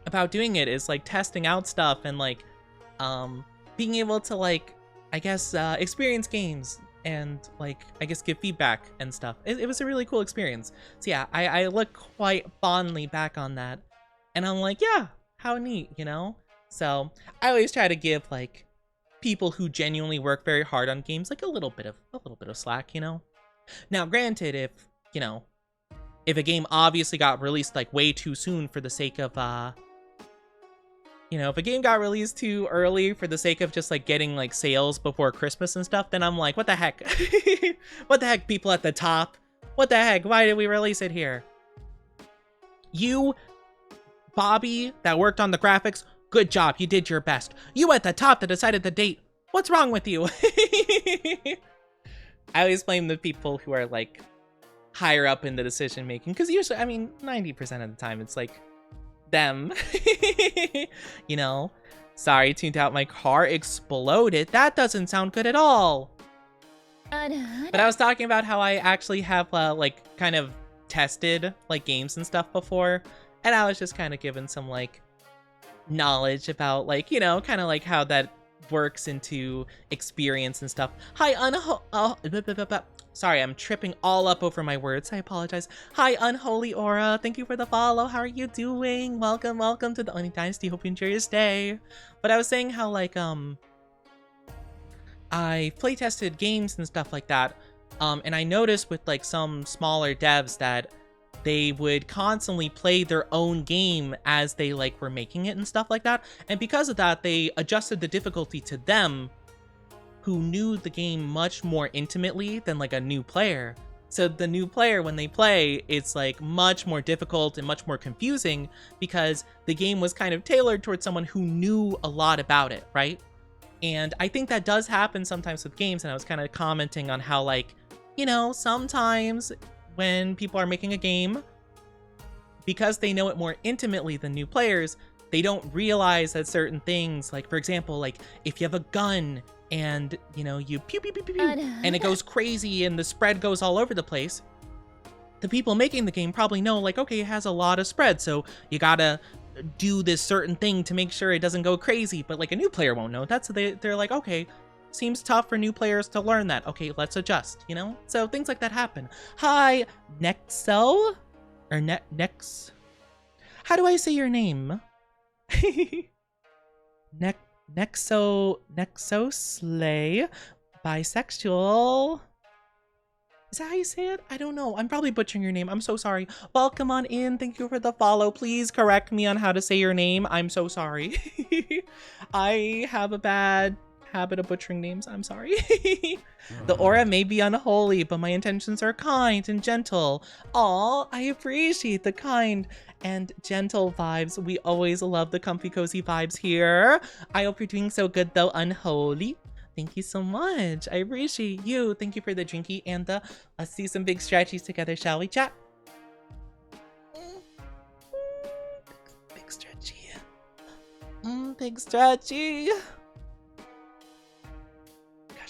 S1: about doing it, is like testing out stuff and like being able to like, I guess, experience games and like, I guess, give feedback and stuff. It was a really cool experience. So yeah, I look quite fondly back on that, and I'm like, yeah, how neat, you know? So I always try to give like people who genuinely work very hard on games like a little bit of slack, you know? Now, granted, if, you know, if a game obviously got released like way too soon for the sake of you know, if a game got released too early for the sake of just like getting like sales before Christmas and stuff, then I'm like, what the heck? What the heck, people at the top? What the heck? Why did we release it here? You, Bobby, that worked on the graphics, good job. You did your best. You at the top that decided the date. What's wrong with you? I always blame the people who are like higher up in the decision making, because usually, I mean, 90% of the time it's like them. You know, sorry, tuned out, my car exploded. That doesn't sound good at all. But I was talking about how I actually have like kind of tested like games and stuff before, and I was just kind of given some like knowledge about like, you know, kind of like how that works into experience and stuff. Hi, sorry, I'm tripping all up over my words. I apologize. Hi, Unholy Aura. Thank you for the follow. How are you doing? Welcome to the Oni Dynasty. Hope you enjoy your stay. But I was saying how like I playtested games and stuff like that. And I noticed with like some smaller devs that they would constantly play their own game as they like were making it and stuff like that. And because of that, they adjusted the difficulty to them, who knew the game much more intimately than like a new player. So the new player, when they play, it's like much more difficult and much more confusing because the game was kind of tailored towards someone who knew a lot about it, right? And I think that does happen sometimes with games, and I was kind of commenting on how like, you know, sometimes when people are making a game, because they know it more intimately than new players, they don't realize that certain things, like for example, like if you have a gun and, you know, you pew pew pew pew, pew and it goes crazy and the spread goes all over the place, the people making the game probably know like, okay, it has a lot of spread, so you gotta do this certain thing to make sure it doesn't go crazy. But like a new player won't know that, so they're like, okay, seems tough for new players to learn that. Okay, let's adjust, you know? So things like that happen. Hi, Nexo? Or Nex? How do I say your name? Nexo Slay. Bisexual. Is that how you say it? I don't know. I'm probably butchering your name. I'm so sorry. Welcome on in. Thank you for the follow. Please correct me on how to say your name. I'm so sorry. I have a bad habit of butchering names. I'm sorry. The aura may be unholy, but my intentions are kind and gentle. Aw, I appreciate the kind and gentle vibes. We always love the comfy cozy vibes here. I hope you're doing so good though, Unholy. Thank you so much. I appreciate you. Thank you for the drinky and the let's do some big stretchies together, shall we, chat? Big stretchy. Big stretchy.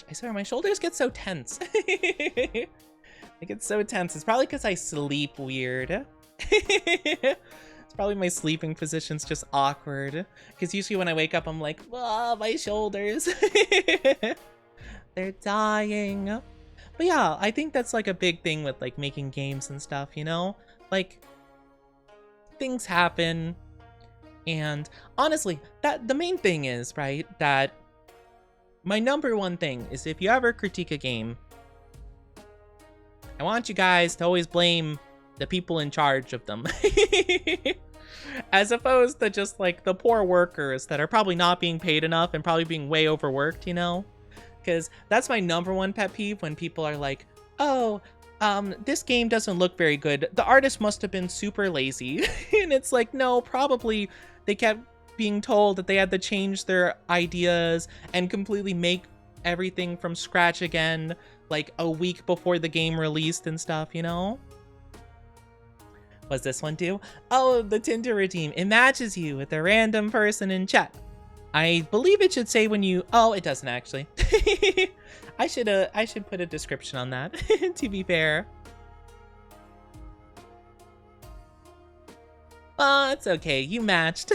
S1: I swear my shoulders get so tense. They get so tense. It's probably because I sleep weird. It's probably my sleeping position's just awkward. Because usually when I wake up, I'm like, oh, my shoulders. They're dying. But yeah, I think that's like a big thing with like making games and stuff, you know? Like, things happen. And honestly, the main thing is, right, that my number one thing is if you ever critique a game, I want you guys to always blame the people in charge of them. As opposed to just like the poor workers that are probably not being paid enough and probably being way overworked, you know? Because that's my number one pet peeve when people are like, oh, this game doesn't look very good. The artist must have been super lazy. And it's like, no, probably they kept being told that they had to change their ideas and completely make everything from scratch again, like a week before the game released and stuff, you know? What's this one do? Oh, the Tinder redeem. It matches you with a random person in chat. I believe it should say when you... Oh, it doesn't actually. I should put a description on that, to be fair. It's okay. You matched.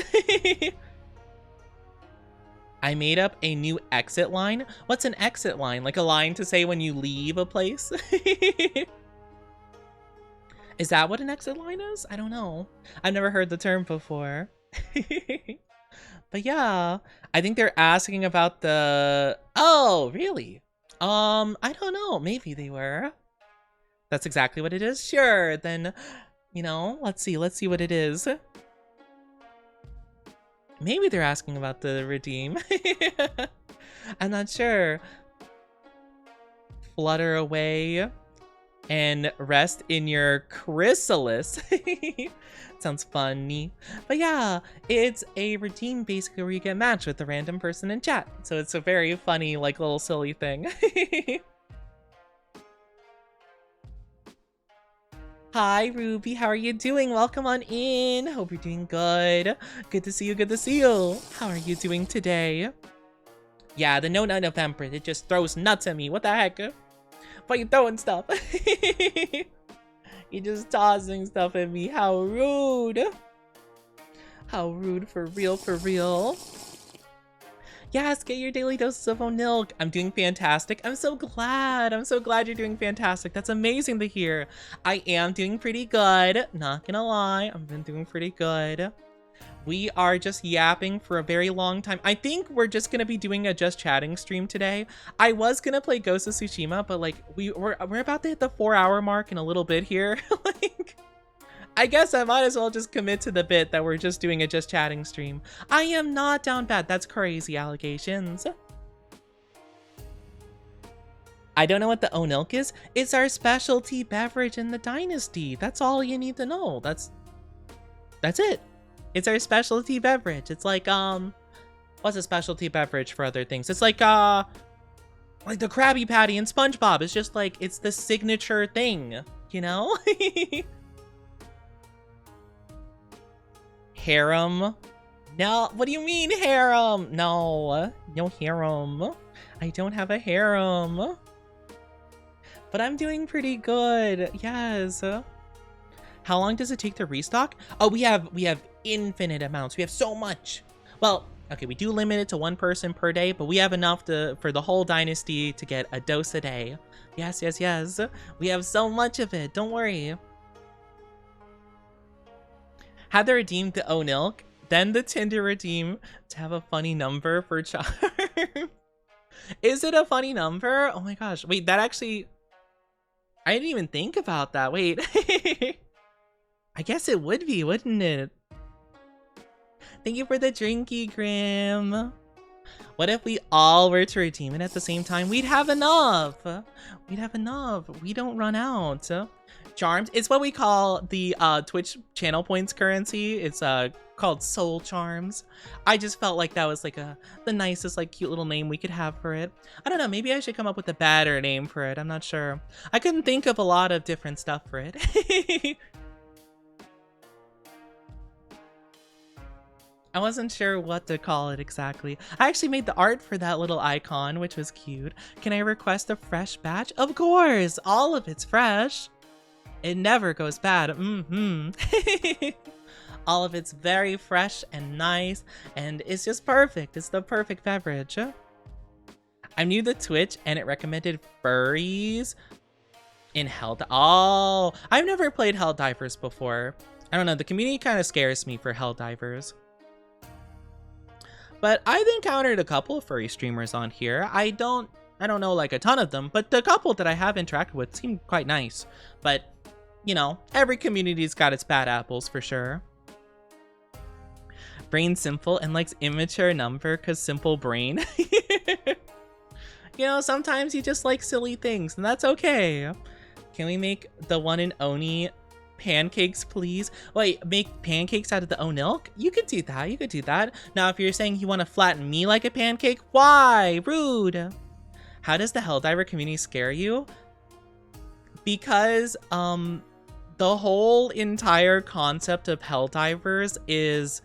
S1: I made up a new exit line. What's an exit line? Like a line to say when you leave a place? Is that what an exit line is? I don't know. I've never heard the term before. But yeah, I think they're asking about the... Oh, really? I don't know. Maybe they were. That's exactly what it is? Sure, then, you know, let's see what it is. Maybe they're asking about the redeem. I'm not sure. Flutter away and rest in your chrysalis. Sounds funny. But yeah, it's a redeem basically where you get matched with a random person in chat. So it's a very funny, like, little silly thing. Hi, Ruby. How are you doing? Welcome on in. Hope you're doing good. Good to see you. Good to see you. How are you doing today? Yeah, the no nut November. It just throws nuts at me. What the heck? Why you throwing stuff? You're just tossing stuff at me. How rude. How rude, for real, for real. Yes, get your daily doses of Onilk. I'm doing fantastic. I'm so glad. I'm so glad you're doing fantastic. That's amazing to hear. I am doing pretty good. Not gonna lie. I've been doing pretty good. We are just yapping for a very long time. I think we're just gonna be doing a just chatting stream today. I was gonna play Ghost of Tsushima, but like we're about to hit the 4-hour mark in a little bit here. Like, I guess I might as well just commit to the bit that we're just doing a just chatting stream. I am not down bad. That's crazy allegations. I don't know what the Onilk is. It's our specialty beverage in the Dynasty. That's all you need to know. That's it. It's our specialty beverage. It's like, what's a specialty beverage for other things? It's like the Krabby Patty and SpongeBob. It's just like, it's the signature thing, you know? Harem? No, what do you mean harem? No, no harem. I don't have a harem. But I'm doing pretty good, yes. How long does it take to restock? Oh, we have infinite amounts. We have so much. Well, okay, we do limit it to 1 person per day, but we have enough for the whole dynasty to get a dose a day. Yes, yes, yes. We have so much of it. Don't worry. Had the redeem to Onilk, then the Tinder redeem to have a funny number for charm. Is it a funny number? Oh my gosh. Wait, that actually... I didn't even think about that. Wait. I guess it would be, wouldn't it? Thank you for the drinky, Grim. What if we all were to redeem it at the same time? We'd have enough. We'd have enough. We don't run out. Charms. It's what we call the Twitch channel points currency. It's called Soul Charms. I just felt like that was like the nicest, like, cute little name we could have for it. I don't know. Maybe I should come up with a better name for it. I'm not sure. I couldn't think of a lot of different stuff for it. I wasn't sure what to call it exactly. I actually made the art for that little icon, which was cute. Can I request a fresh batch? Of course, all of it's fresh. It never goes bad. All of it's very fresh and nice, and it's just perfect. It's the perfect beverage. I'm new to Twitch, and it recommended furries in Oh, I've never played Helldivers before. I don't know, the community kind of scares me for Helldivers. But I've encountered a couple of furry streamers on here. I don't know like a ton of them, but the couple that I have interacted with seem quite nice. But, you know, every community's got its bad apples for sure. Brain simple and likes immature number cause simple brain. You know, sometimes you just like silly things and that's okay. Can we make the one in Oni pancakes, please? Wait, make pancakes out of the Onilk? You could do that. You could do that. Now, if you're saying you want to flatten me like a pancake, why? Rude. How does the Helldiver community scare you? Because the whole entire concept of Helldivers is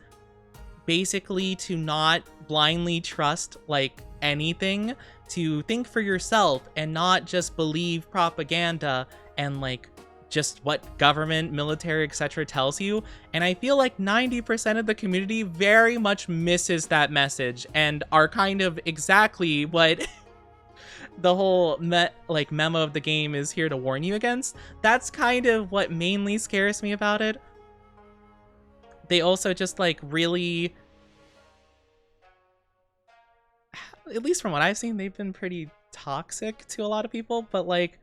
S1: basically to not blindly trust like anything, to think for yourself and not just believe propaganda and like just what government, military, etc. tells you. And I feel like 90% of the community very much misses that message and are kind of exactly what the whole memo of the game is here to warn you against. That's kind of what mainly scares me about it. They also just like really, at least from what I've seen, they've been pretty toxic to a lot of people, but like,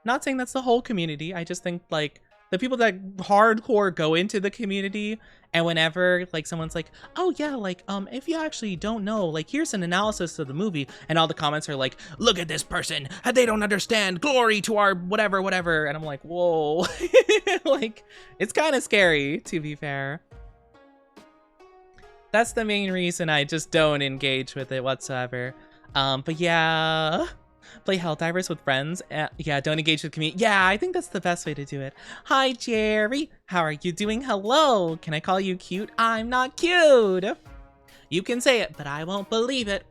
S1: not saying that's the whole community. I just think like the people that hardcore go into the community, and whenever like someone's like, oh yeah, like if you actually don't know, like here's an analysis of the movie, and all the comments are like, look at this person, they don't understand, glory to our whatever, and I'm like, whoa. Like, it's kind of scary, to be fair. That's the main reason I just don't engage with it whatsoever. But yeah, play Helldivers with friends. Yeah, don't engage with community. Yeah, I think that's the best way to do it. Hi, Jerry. How are you doing? Hello. Can I call you cute? I'm not cute. You can say it, but I won't believe it.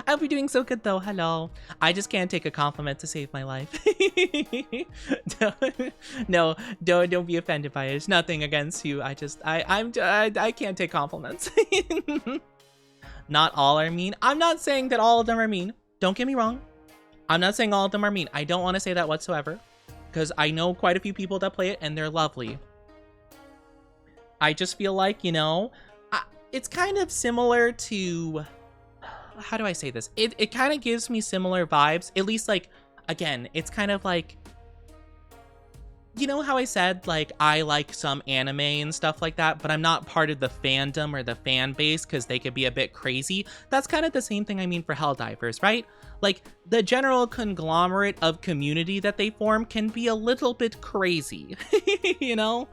S1: I'll be doing so good though. Hello. I just can't take a compliment to save my life. No, don't be offended by it. It's nothing against you. I can't take compliments. Not all are mean. I'm not saying that all of them are mean. Don't get me wrong. I'm not saying all of them are mean. I don't want to say that whatsoever, because I know quite a few people that play it and they're lovely. I just feel like, you know, it's kind of similar to, how do I say this? It kind of gives me similar vibes, at least like, again, it's kind of like, you know how I said, like, I like some anime and stuff like that, but I'm not part of the fandom or the fan base because they could be a bit crazy. That's kind of the same thing I mean for Helldivers, right? Like, the general conglomerate of community that they form can be a little bit crazy, you know?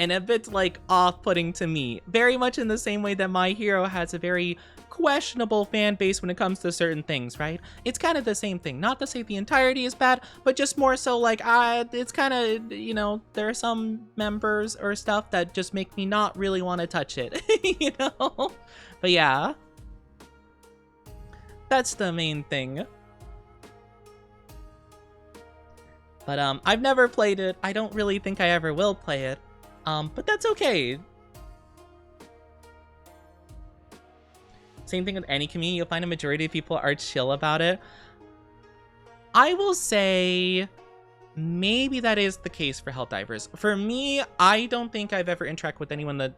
S1: And a bit, like, off-putting to me. Very much in the same way that My Hero has a very questionable fan base when it comes to certain things, right? It's kind of the same thing. Not to say the entirety is bad, but just more so like, it's kind of, you know, there are some members or stuff that just make me not really want to touch it, you know? But yeah, that's the main thing. But I've never played it. I don't really think I ever will play it. But that's okay. Same thing with any community, you'll find a majority of people are chill about it. I will say maybe that is the case for Helldivers. For me, I don't think I've ever interacted with anyone that,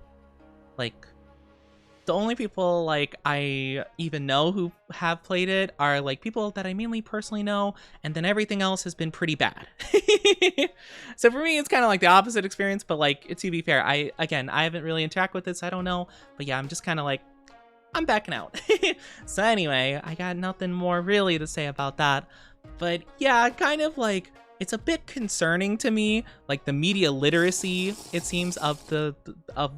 S1: like, the only people, like, I even know who have played it are, like, people that I mainly personally know, and then everything else has been pretty bad. So for me, it's kind of like the opposite experience, but, like, to be fair, I haven't really interacted with it, so I don't know. But yeah, I'm just kind of like, I'm backing out. So anyway, I got nothing more really to say about that. But yeah, kind of like, it's a bit concerning to me, like the media literacy, it seems, of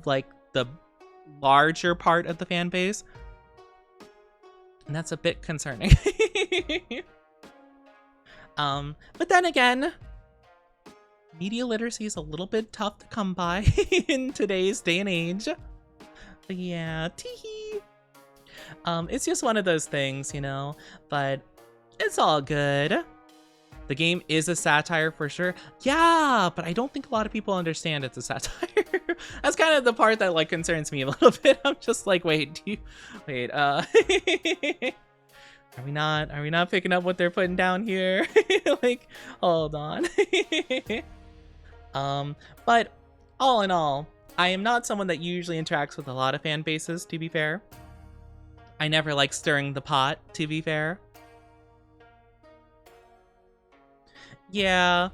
S1: like the larger part of the fan base. And that's a bit concerning. But then again, media literacy is a little bit tough to come by in today's day and age. But yeah, teehee. It's just one of those things, you know, but it's all good. The game is a satire for sure. Yeah, but I don't think a lot of people understand it's a satire. That's kind of the part that like concerns me a little bit. I'm just like, wait, are we not picking up what they're putting down here? Like, hold on. But all in all, I am not someone that usually interacts with a lot of fan bases, to be fair. I never like stirring the pot, to be fair. Yeah,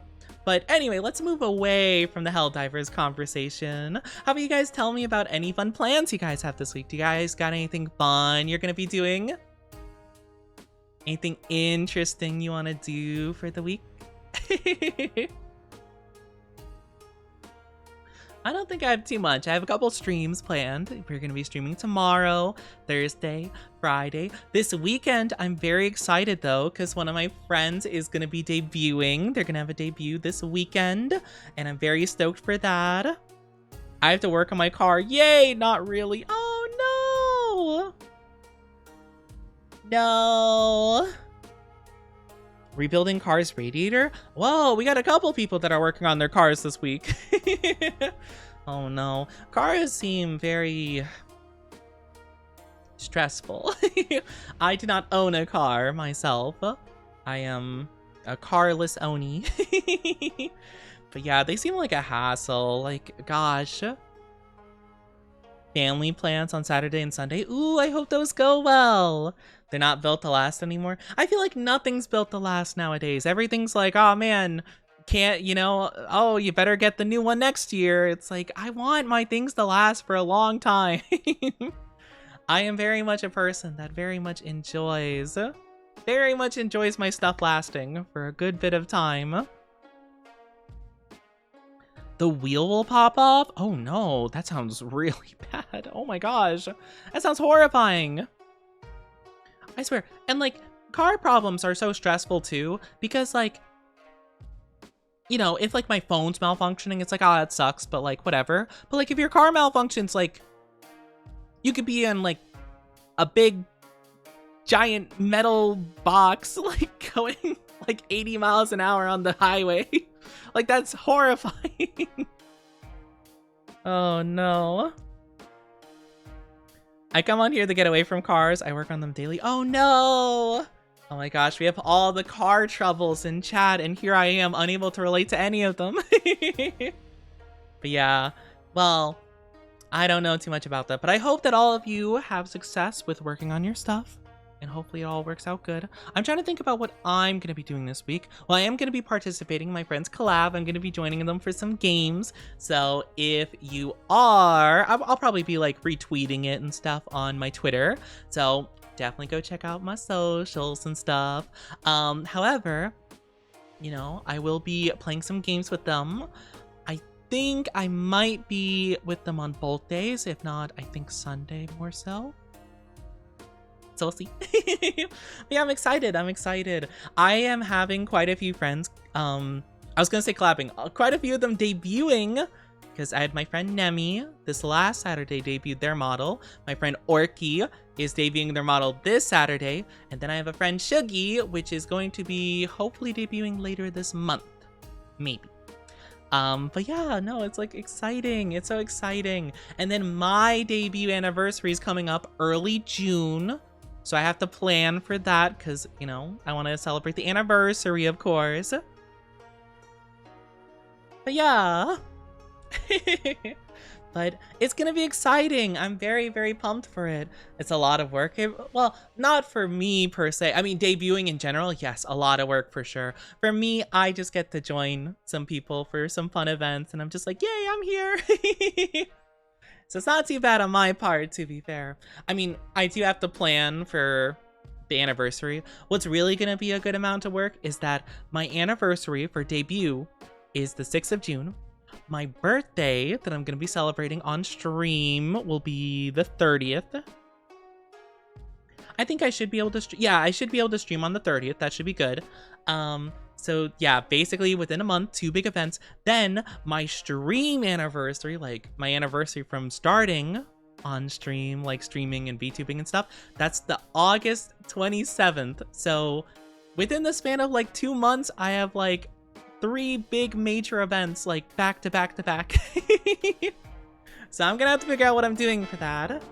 S1: but anyway, let's move away from the Helldivers conversation. How about you guys tell me about any fun plans you guys have this week? Do you guys got anything fun you're gonna be doing? Anything interesting you want to do for the week? I don't think I have too much. I have a couple streams planned. We're going to be streaming tomorrow, Thursday, Friday. This weekend, I'm very excited though, because one of my friends is going to be debuting. They're going to have a debut this weekend, and I'm very stoked for that. I have to work on my car. Yay! Not really. Oh no! No! Rebuilding car's radiator? Whoa, we got a couple people that are working on their cars this week. Oh no. Cars seem very stressful. I do not own a car myself. I am a carless Oni. But yeah, they seem like a hassle. Like, gosh. Family plans on Saturday and Sunday. Ooh, I hope those go well. They're not built to last anymore. I feel like nothing's built to last nowadays. Everything's like, oh man, can't, you know, oh, you better get the new one next year. It's like, I want my things to last for a long time. I am very much a person that very much enjoys my stuff lasting for a good bit of time. The wheel will pop off? Oh no, that sounds really bad. Oh my gosh, that sounds horrifying. I swear. And like, car problems are so stressful too, because like, you know, if like my phone's malfunctioning, it's like, oh, that sucks, but like, whatever. But like, if your car malfunctions, like, you could be in like a big giant metal box, like going like 80 miles an hour on the highway. Like, that's horrifying. Oh no. I come on here to get away from cars. I work on them daily. Oh no! Oh my gosh, we have all the car troubles in chat, and here I am, unable to relate to any of them. But yeah, well, I don't know too much about that, but I hope that all of you have success with working on your stuff, and hopefully it all works out good. I'm trying to think about what I'm going to be doing this week. Well, I am going to be participating in my friend's collab. I'm going to be joining them for some games. So if you are, I'll probably be like retweeting it and stuff on my Twitter. So definitely go check out my socials and stuff. However, you know, I will be playing some games with them. I think I might be with them on both days. If not, I think Sunday more so. So we'll see. Yeah, I'm excited. I am having quite a few friends. I was gonna say collabing. Quite a few of them debuting, because I had my friend Nemi this last Saturday debuted their model. My friend Orky is debuting their model this Saturday, and then I have a friend Shuggy, which is going to be hopefully debuting later this month, maybe. But yeah, no, it's like exciting. It's so exciting. And then my debut anniversary is coming up early June. So I have to plan for that because, you know, I want to celebrate the anniversary, of course. But yeah. But it's going to be exciting. I'm very, very pumped for it. It's a lot of work. Well, not for me per se. I mean, debuting in general, yes, a lot of work for sure. For me, I just get to join some people for some fun events. And I'm just like, yay, I'm here. So it's not too bad on my part, to be fair. I mean, I do have to plan for the anniversary. What's really going to be a good amount of work is that my anniversary for debut is the 6th of June. My birthday that I'm going to be celebrating on stream will be the 30th. I think I should be able to, I should be able to stream on the 30th. That should be good. So yeah, basically within a month, 2 big events. Then my stream anniversary, like my anniversary from starting on stream, like streaming and VTubing and stuff. That's the August 27th. So within the span of like 2 months, I have like 3 big major events like back to back to back. So I'm gonna have to figure out what I'm doing for that.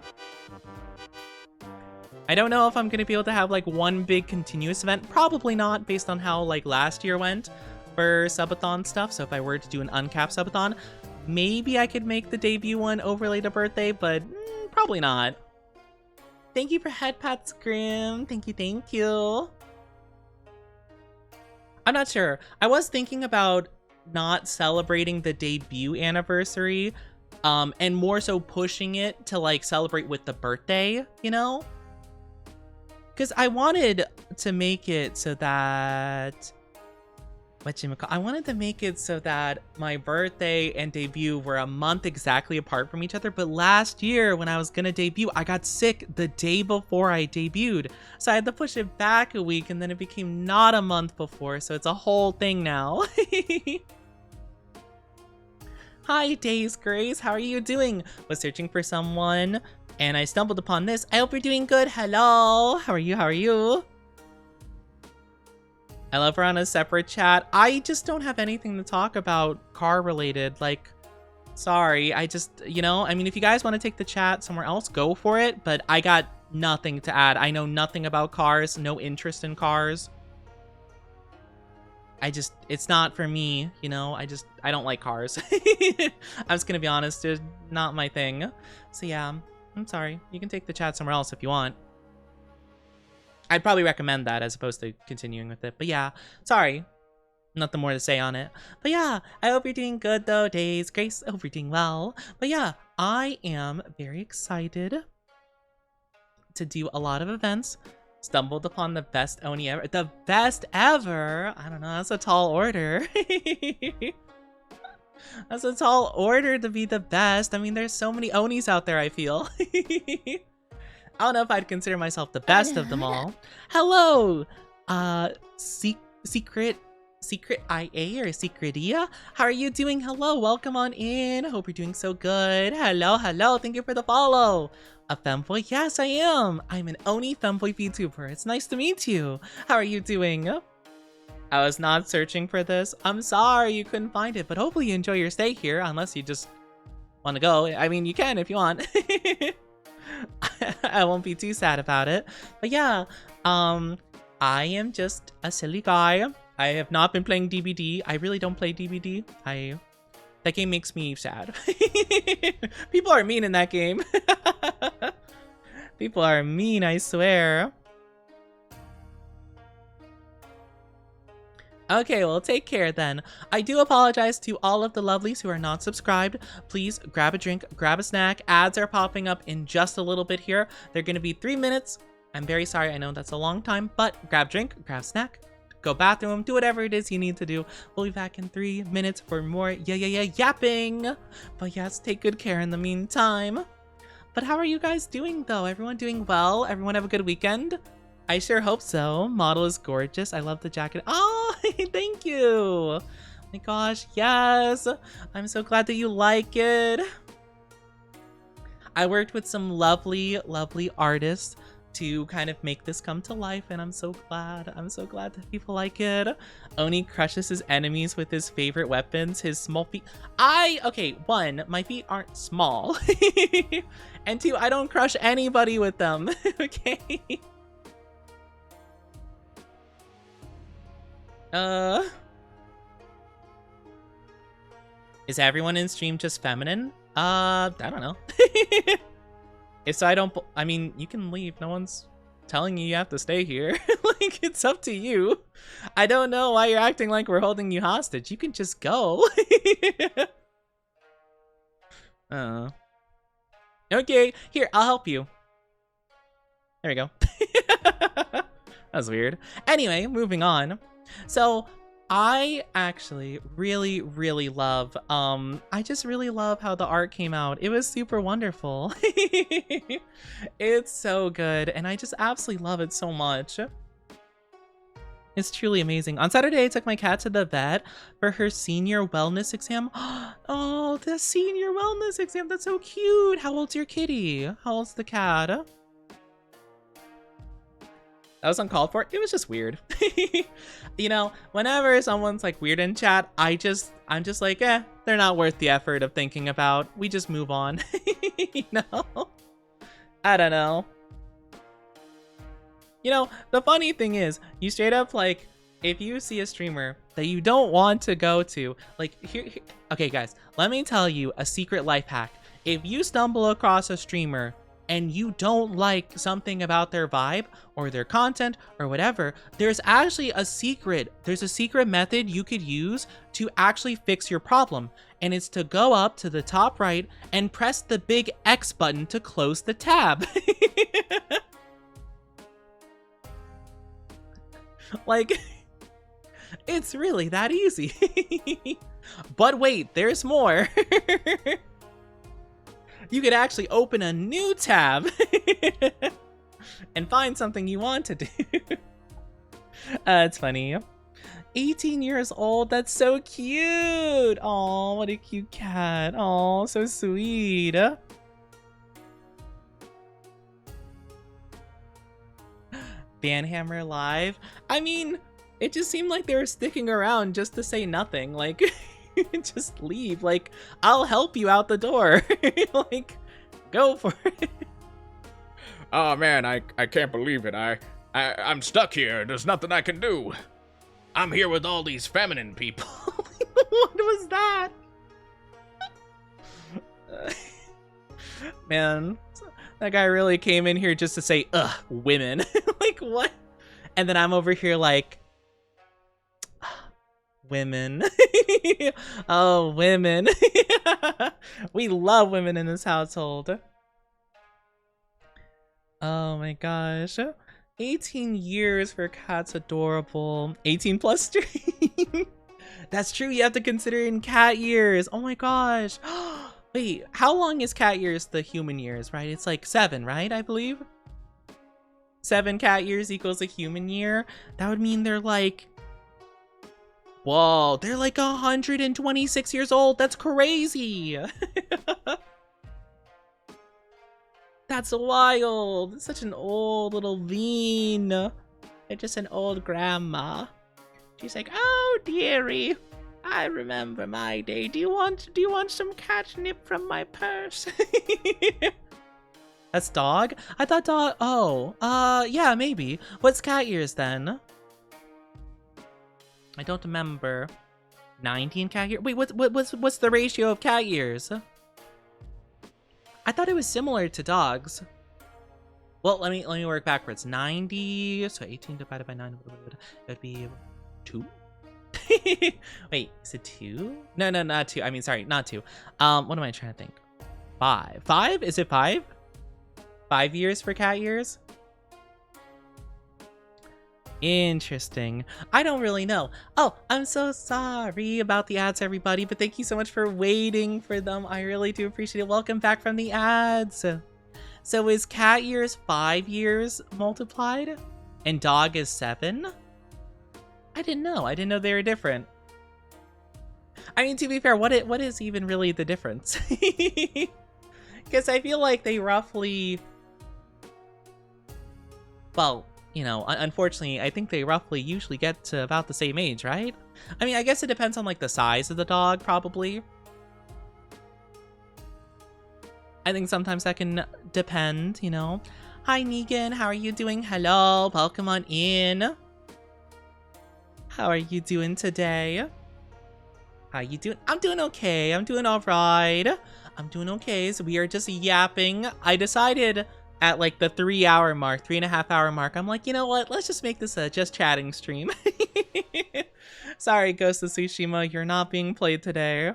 S1: I don't know if I'm gonna be able to have like one big continuous event. Probably not, based on how like last year went for subathon stuff. So if I were to do an uncapped subathon, maybe I could make the debut one overlay to birthday, but probably not. Thank you for head pats, Grim. Thank you, thank you. I'm not sure. I was thinking about not celebrating the debut anniversary, and more so pushing it to like celebrate with the birthday, you know? Because I wanted to make it so that I wanted to make it so that my birthday and debut were a month exactly apart from each other. But last year when I was gonna debut, I got sick the day before I debuted. So I had to push it back a week, and then it became not a month before. So it's a whole thing now. Hi, Days Grace. How are you doing? Was searching for someone and I stumbled upon this. I hope you're doing good. Hello. How are you? How are you? I love her on a separate chat. I just don't have anything to talk about car related. Like, sorry. I just, you know, I mean, if you guys want to take the chat somewhere else, go for it. But I got nothing to add. I know nothing about cars, no interest in cars. It's not for me, you know? I don't like cars. I'm just gonna be honest, it's not my thing. So yeah, I'm sorry. You can take the chat somewhere else if you want. I'd probably recommend that as opposed to continuing with it. But yeah, sorry. Nothing more to say on it. But yeah, I hope you're doing good though, Days. Grace, I hope you're doing well. But yeah, I am very excited to do a lot of events. Stumbled upon the best Oni ever. The best ever? I don't know, that's a tall order. That's a tall order to be the best. I mean, there's so many Onis out there, I feel. I don't know if I'd consider myself the best of them all. Hello! Secret IA or Secretia? How are you doing? Hello, welcome on in. Hope you're doing so good. Hello, hello, thank you for the follow. A femboy? Yes, I am. I'm an Oni femboy VTuber. It's nice to meet you. How are you doing? I was not searching for this. I'm sorry you couldn't find it, but hopefully you enjoy your stay here, unless you just want to go. I mean, you can if you want. I won't be too sad about it. But yeah, I am just a silly guy. I have not been playing DBD. I really don't play DBD. That game makes me sad. People are mean in that game. People are mean, I swear. Okay, well, take care then. I do apologize to all of the lovelies who are not subscribed. Please grab a drink, grab a snack. Ads are popping up in just a little bit here. They're going to be 3 minutes. I'm very sorry. I know that's a long time, but grab drink, grab snack. Go bathroom, do whatever it is you need to do. We'll be back in 3 minutes for more yapping. But yes, take good care in the meantime. But how are you guys doing though? Everyone doing well? Everyone have a good weekend? I sure hope so. Model is gorgeous. I love the jacket. Oh, thank you. Oh my gosh, yes. I'm so glad that you like it. I worked with some lovely, lovely artists to kind of make this come to life, and I'm so glad. I'm so glad that people like it. Oni crushes his enemies with his favorite weapons, his small feet. Okay, 1, my feet aren't small. And 2, I don't crush anybody with them. Okay. Is everyone in stream just feminine? I don't know. If so, I mean, you can leave. No one's telling you have to stay here. Like, it's up to you. I don't know why you're acting like we're holding you hostage. You can just go. Okay, here, I'll help you. There we go. That was weird. Anyway, moving on. So, I actually really, really love, I just really love how the art came out. It was super wonderful. It's so good, and I just absolutely love it so much. It's truly amazing. On Saturday, I took my cat to the vet for her senior wellness exam. Oh, the senior wellness exam. That's so cute. How old's your kitty? How old's the cat? That was uncalled for. It was just weird. You know, whenever someone's like weird in chat, I'm just like, they're not worth the effort of thinking about. We just move on. You know? I don't know. You know, the funny thing is, you straight up, like, if you see a streamer that you don't want to go to, like, here, okay, guys, let me tell you a secret life hack. If you stumble across a streamer and you don't like something about their vibe or their content or whatever, there's actually a secret. There's a secret method you could use to actually fix your problem. And it's to go up to the top right and press the big X button to close the tab. Like, it's really that easy. But wait, there's more. You could actually open a new tab and find something you want to do. It's funny. 18 years old, that's so cute. Oh, what a cute cat. Oh, so sweet. Banhammer live. I mean, it just seemed like they were sticking around just to say nothing. Like, just leave. Like, I'll help you out the door. Like, go for it.
S2: Oh man, I can't believe it. I'm stuck here. There's nothing I can do. I'm here with all these feminine people.
S1: What was that? Man, that guy really came in here just to say, ugh, women. Like, what? And then I'm over here like, women. Oh, women. We love women in this household. Oh my gosh. 18 years for cats, adorable. 18 plus stream. That's true, you have to consider in cat years. Oh my gosh. Wait, how long is cat years the human years, right? It's like 7, right? I believe 7 cat years equals a human year. That would mean they're like, whoa, they're like 126 years old. That's crazy. That's wild. Such an old little bean. They're just an old grandma. She's like, oh dearie, I remember my day. Do you want some catnip from my purse? That's dog? I thought dog. Oh, yeah, maybe. What's cat years then? I don't remember. 19 cat years. Wait, what's the ratio of cat years? I thought it was similar to dogs. Well, let me work backwards. 90. So 18 divided by 9 would be 2. Wait, is it 2? No, not 2. I mean, sorry, not 2. What am I trying to think? 5. 5? Is it 5? 5 years for cat years? Interesting. I don't really know. Oh, I'm so sorry about the ads, everybody, but thank you so much for waiting for them. I really do appreciate it. Welcome back from the ads. So is cat years 5 years multiplied and dog is 7? I didn't know. I didn't know they were different. I mean, to be fair, what is even really the difference? Because I feel like they roughly, well, you know, unfortunately, I think they roughly usually get to about the same age, right? I mean, I guess it depends on like the size of the dog, probably. I think sometimes that can depend, you know. Hi, Negan. How are you doing? Hello. Welcome on in. How are you doing today? How you doing? I'm doing okay. I'm doing all right. I'm doing okay. So we are just yapping. I decided at like the 3-hour mark, 3.5-hour mark, I'm like, you know what? Let's just make this a just chatting stream. Sorry, Ghost of Tsushima, you're not being played today.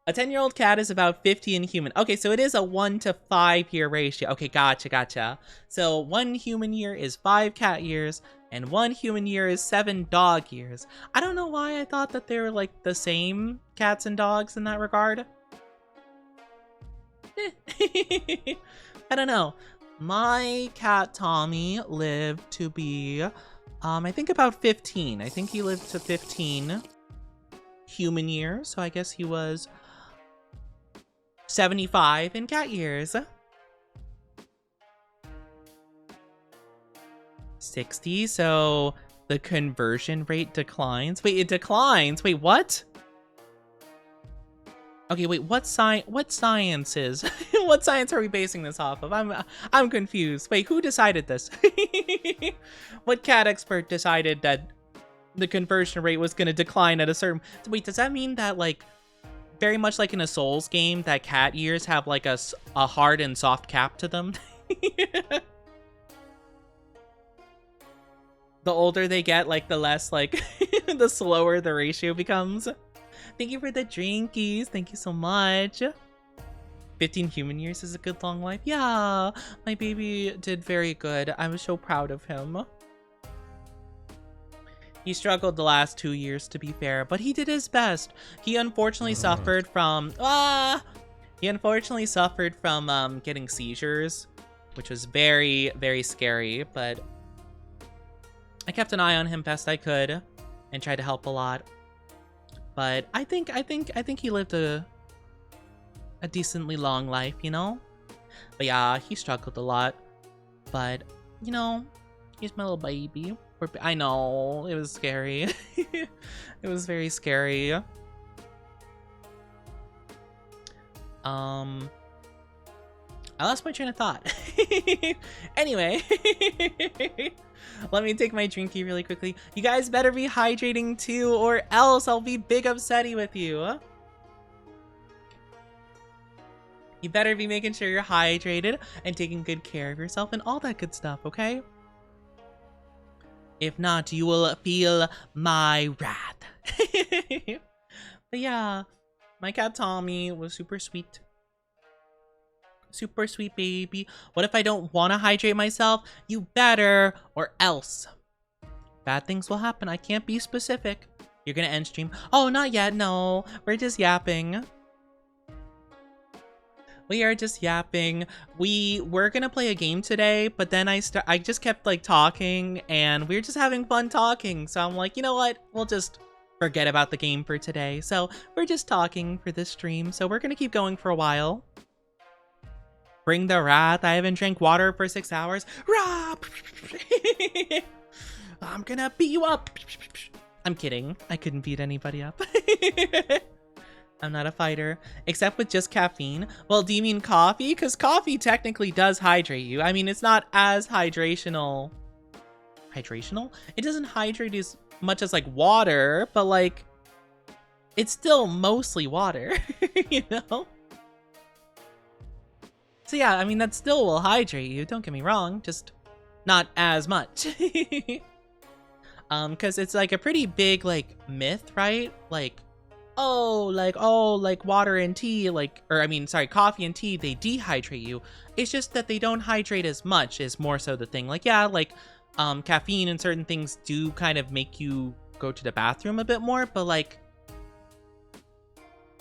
S1: A 10-year-old cat is about 50 in human. Okay, so it is a 1 to 5 year ratio. Okay, gotcha. So 1 human year is 5 cat years, and 1 human year is 7 dog years. I don't know why I thought that they were like the same cats and dogs in that regard. I don't know. My cat Tommy lived to be, I think about 15. I think he lived to 15. human years, so I guess he was 75 in cat years. 60, so the conversion rate declines. Wait, it declines? Wait, what? Okay, wait, what science is? What science are we basing this off of? I'm confused. Wait, who decided this? What cat expert decided that the conversion rate was going to decline at a certain... Wait, does that mean that, like, very much like in a Souls game, that cat years have, like, a hard and soft cap to them? The older they get, like, the less, like, the slower the ratio becomes. Thank you for the drinkies. Thank you so much. 15 human years is a good long life. Yeah, my baby did very good. I was so proud of him. He struggled the last 2 years, to be fair, but he did his best. He unfortunately suffered from... He unfortunately suffered from getting seizures, which was very, very scary, but I kept an eye on him best I could and tried to help a lot. But I think he lived a decently long life, you know? But yeah, he struggled a lot. But, you know, he's my little baby. I know, it was scary. It was very scary. I lost my train of thought. Anyway, let me take my drinky really quickly. You guys better be hydrating too, or else I'll be big upsetty with you. You better be making sure you're hydrated and taking good care of yourself and all that good stuff, okay? If not, you will feel my wrath. But yeah, my cat Tommy was super sweet. Super sweet baby. What if I don't want to hydrate myself? You better, or else. Bad things will happen. I can't be specific. You're gonna end stream. Oh, not yet. No, we're just yapping. We are just yapping. We were gonna play a game today, but then I just kept like talking and we were just having fun talking. So I'm like, you know what? We'll just forget about the game for today. So we're just talking for this stream. So we're gonna keep going for a while. Bring the wrath. I haven't drank water for 6 hours. Rah! I'm gonna beat you up. I'm kidding. I couldn't beat anybody up. I'm not a fighter, except with just caffeine. Well, do you mean coffee? Because coffee technically does hydrate you. I mean, it's not as hydrational. Hydrational? It doesn't hydrate as much as like water, but like, it's still mostly water, you know? So yeah, I mean, that still will hydrate you, don't get me wrong, just not as much. Because it's like a pretty big, like, myth, right? Like, like water and tea, like, or I mean, sorry, coffee and tea, they dehydrate you. It's just that they don't hydrate as much is more so the thing. Like, yeah, like, caffeine and certain things do kind of make you go to the bathroom a bit more, but like,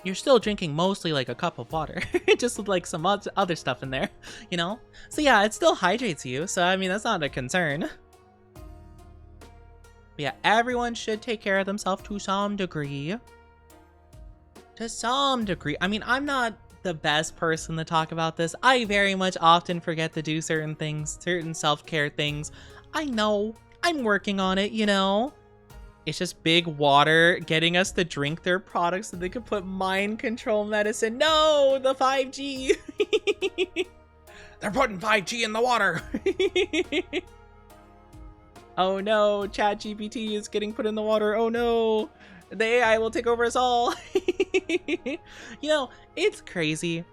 S1: you're still drinking mostly like a cup of water, just with like some other stuff in there, you know? So yeah, it still hydrates you. So I mean, that's not a concern. But yeah, everyone should take care of themselves to some degree. To some degree. I mean, I'm not the best person to talk about this. I very much often forget to do certain things, certain self-care things. I know, I'm working on it, you know? It's just Big Water getting us to drink their products so they could put mind control medicine. No, the 5G.
S2: They're putting 5G in the water.
S1: Oh no, ChatGPT is getting put in the water. Oh no, the AI will take over us all. You know, it's crazy.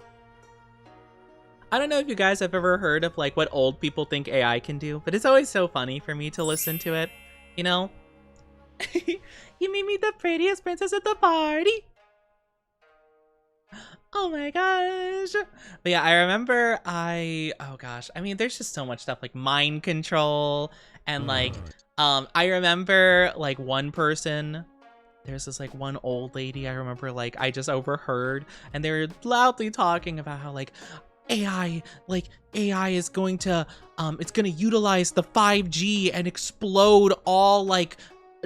S1: I don't know if you guys have ever heard of like what old people think AI can do, but it's always so funny for me to listen to it, you know? You made me the prettiest princess at the party. Oh my gosh. But yeah, I remember oh gosh, I mean, there's just so much stuff like mind control and like, I remember like one person, there's this like one old lady I remember like I just overheard and they were loudly talking about how like AI is going to, it's going to utilize the 5G and explode all like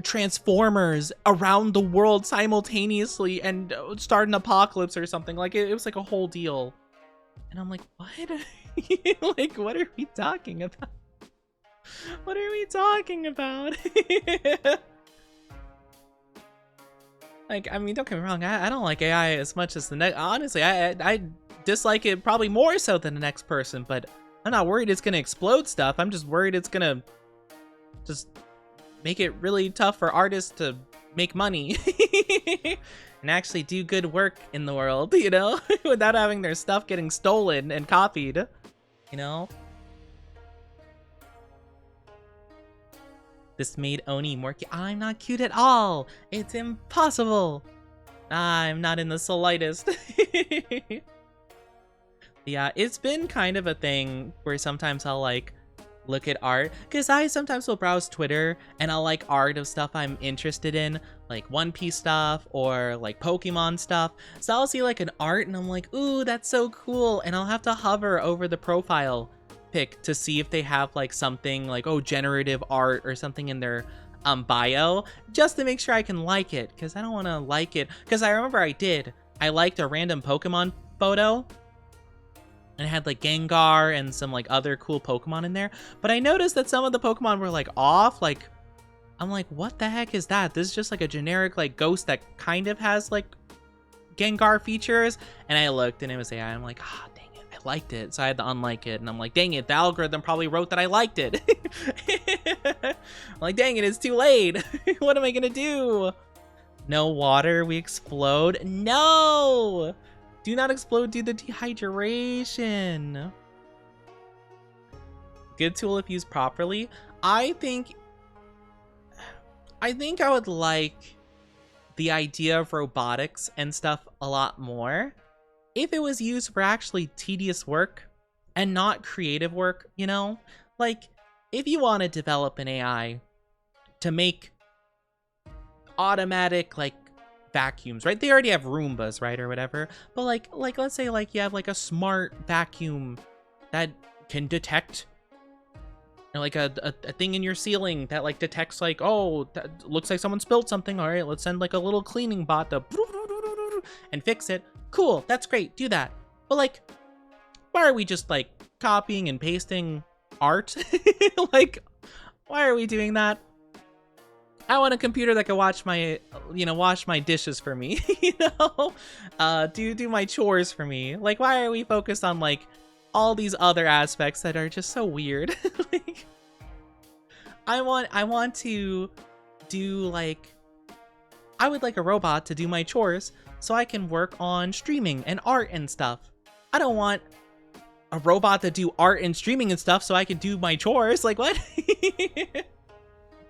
S1: transformers around the world simultaneously and start an apocalypse or something. Like it was like a whole deal. And I'm like, what? Like, what are we talking about? What are we talking about? Like, I mean, don't get me wrong, I don't like AI as much as the next. Honestly, I dislike it probably more so than the next person, but I'm not worried it's gonna explode stuff. I'm just worried it's gonna just make it really tough for artists to make money and actually do good work in the world, you know, without having their stuff getting stolen and copied, you know? This made Oni more cute. I'm not cute at all. It's impossible. I'm not in the slightest. Yeah, it's been kind of a thing where sometimes I'll like look at art, because I sometimes will browse Twitter and I'll like art of stuff I'm interested in, like One Piece stuff or like Pokemon stuff. So I'll see like an art and I'm like, ooh, that's so cool. And I'll have to hover over the profile pic to see if they have like something like, oh, generative art or something in their bio, just to make sure I can like it, because I don't want to like it. Because I remember I liked a random Pokemon photo and it had like Gengar and some like other cool Pokemon in there, but I noticed that some of the Pokemon were like off. Like, I'm like, what the heck is that? This is just like a generic like ghost that kind of has like Gengar features. And I looked and it was AI. I'm like, ah, dang it, I liked it. So I had to unlike it. And I'm like, dang it, the algorithm probably wrote that I liked it. I'm like, dang it, it's too late. What am I gonna do? No water, we explode. No! Do not explode due to dehydration. Good tool if used properly. I think I would like the idea of robotics and stuff a lot more if it was used for actually tedious work and not creative work, you know? Like, if you want to develop an AI to make automatic, like, vacuums, right? They already have Roombas, right, or whatever. But like let's say like you have like a smart vacuum that can detect, you know, like a thing in your ceiling that like detects like, oh, that looks like someone spilled something. All right, let's send like a little cleaning bot to and fix it. Cool, that's great. Do that. But like, why are we just like copying and pasting art? Like, why are we doing that? I want a computer that can wash my dishes for me, you know, do my chores for me. Like, why are we focused on like all these other aspects that are just so weird? Like, I want to do like, I would like a robot to do my chores so I can work on streaming and art and stuff. I don't want a robot to do art and streaming and stuff so I can do my chores. Like, what?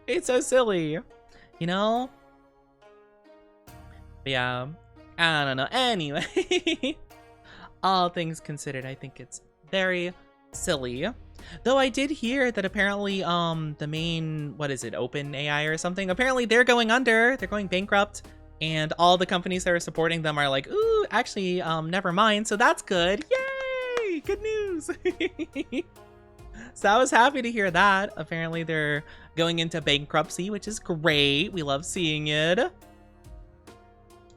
S1: It's so silly, you know? But yeah, I don't know. Anyway, all things considered, I think it's very silly. Though I did hear that apparently the main, what is it, OpenAI or something, apparently they're going under, they're going bankrupt, and all the companies that are supporting them are like, ooh, actually, never mind. So that's good. Yay! Good news. So I was happy to hear that. Apparently they're going into bankruptcy, which is great. We love seeing it.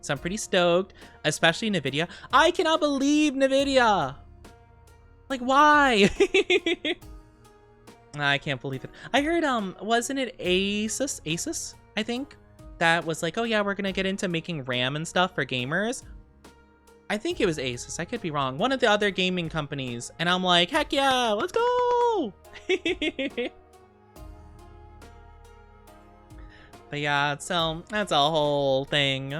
S1: So I'm pretty stoked, especially NVIDIA. I cannot believe NVIDIA. Like, why? I can't believe it. I heard, wasn't it Asus, I think, that was like, oh yeah, we're gonna get into making RAM and stuff for gamers. I think it was Asus, I could be wrong. One of the other gaming companies. And I'm like, heck yeah, let's go! But yeah, so that's a whole thing.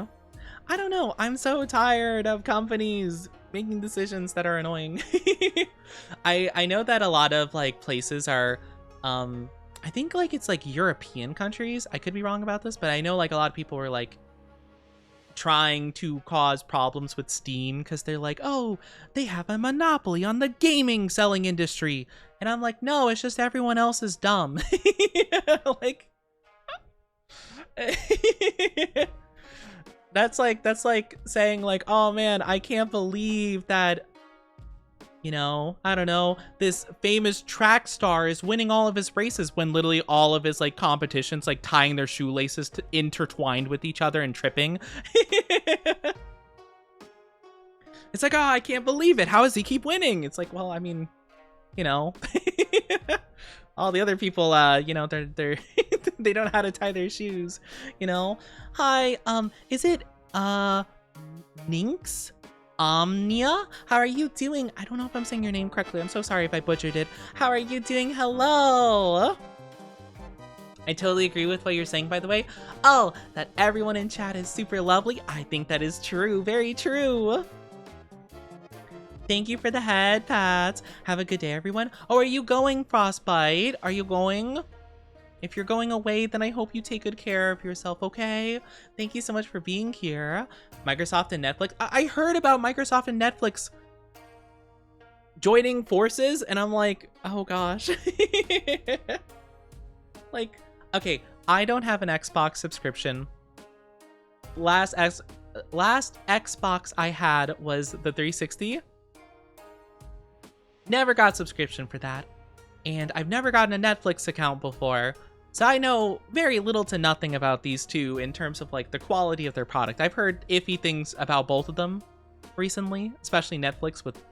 S1: I don't know, I'm so tired of companies making decisions that are annoying. I know that a lot of like places are, I think like it's like European countries. I could be wrong about this, but I know like a lot of people were like trying to cause problems with Steam because they're like, oh, they have a monopoly on the gaming selling industry. And I'm like, no, it's just everyone else is dumb. Like, that's like saying like, oh man, I can't believe that You know, I don't know, this famous track star is winning all of his races when literally all of his like competitions like tying their shoelaces intertwined with each other and tripping. It's like, oh, I can't believe it. How does he keep winning? It's like, well, I mean, you know, all the other people, you know, they're they don't know how to tie their shoes, you know. Hi, is it Ninx? Omnia? How are you doing? I don't know if I'm saying your name correctly. I'm so sorry if I butchered it. How are you doing? Hello. I totally agree with what you're saying, by the way. Oh, that everyone in chat is super lovely. I think that is true. Very true. Thank you for the head pats. Have a good day, everyone. Oh, are you going, Frostbite? Are you going? If you're going away, then I hope you take good care of yourself, okay? Thank you so much for being here. Microsoft and Netflix. I heard about Microsoft and Netflix joining forces, and I'm like, oh gosh. Like, okay, I don't have an Xbox subscription. Last Xbox I had was the 360. Never got subscription for that. And I've never gotten a Netflix account before. So I know very little to nothing about these two in terms of like the quality of their product. I've heard iffy things about both of them recently, especially Netflix with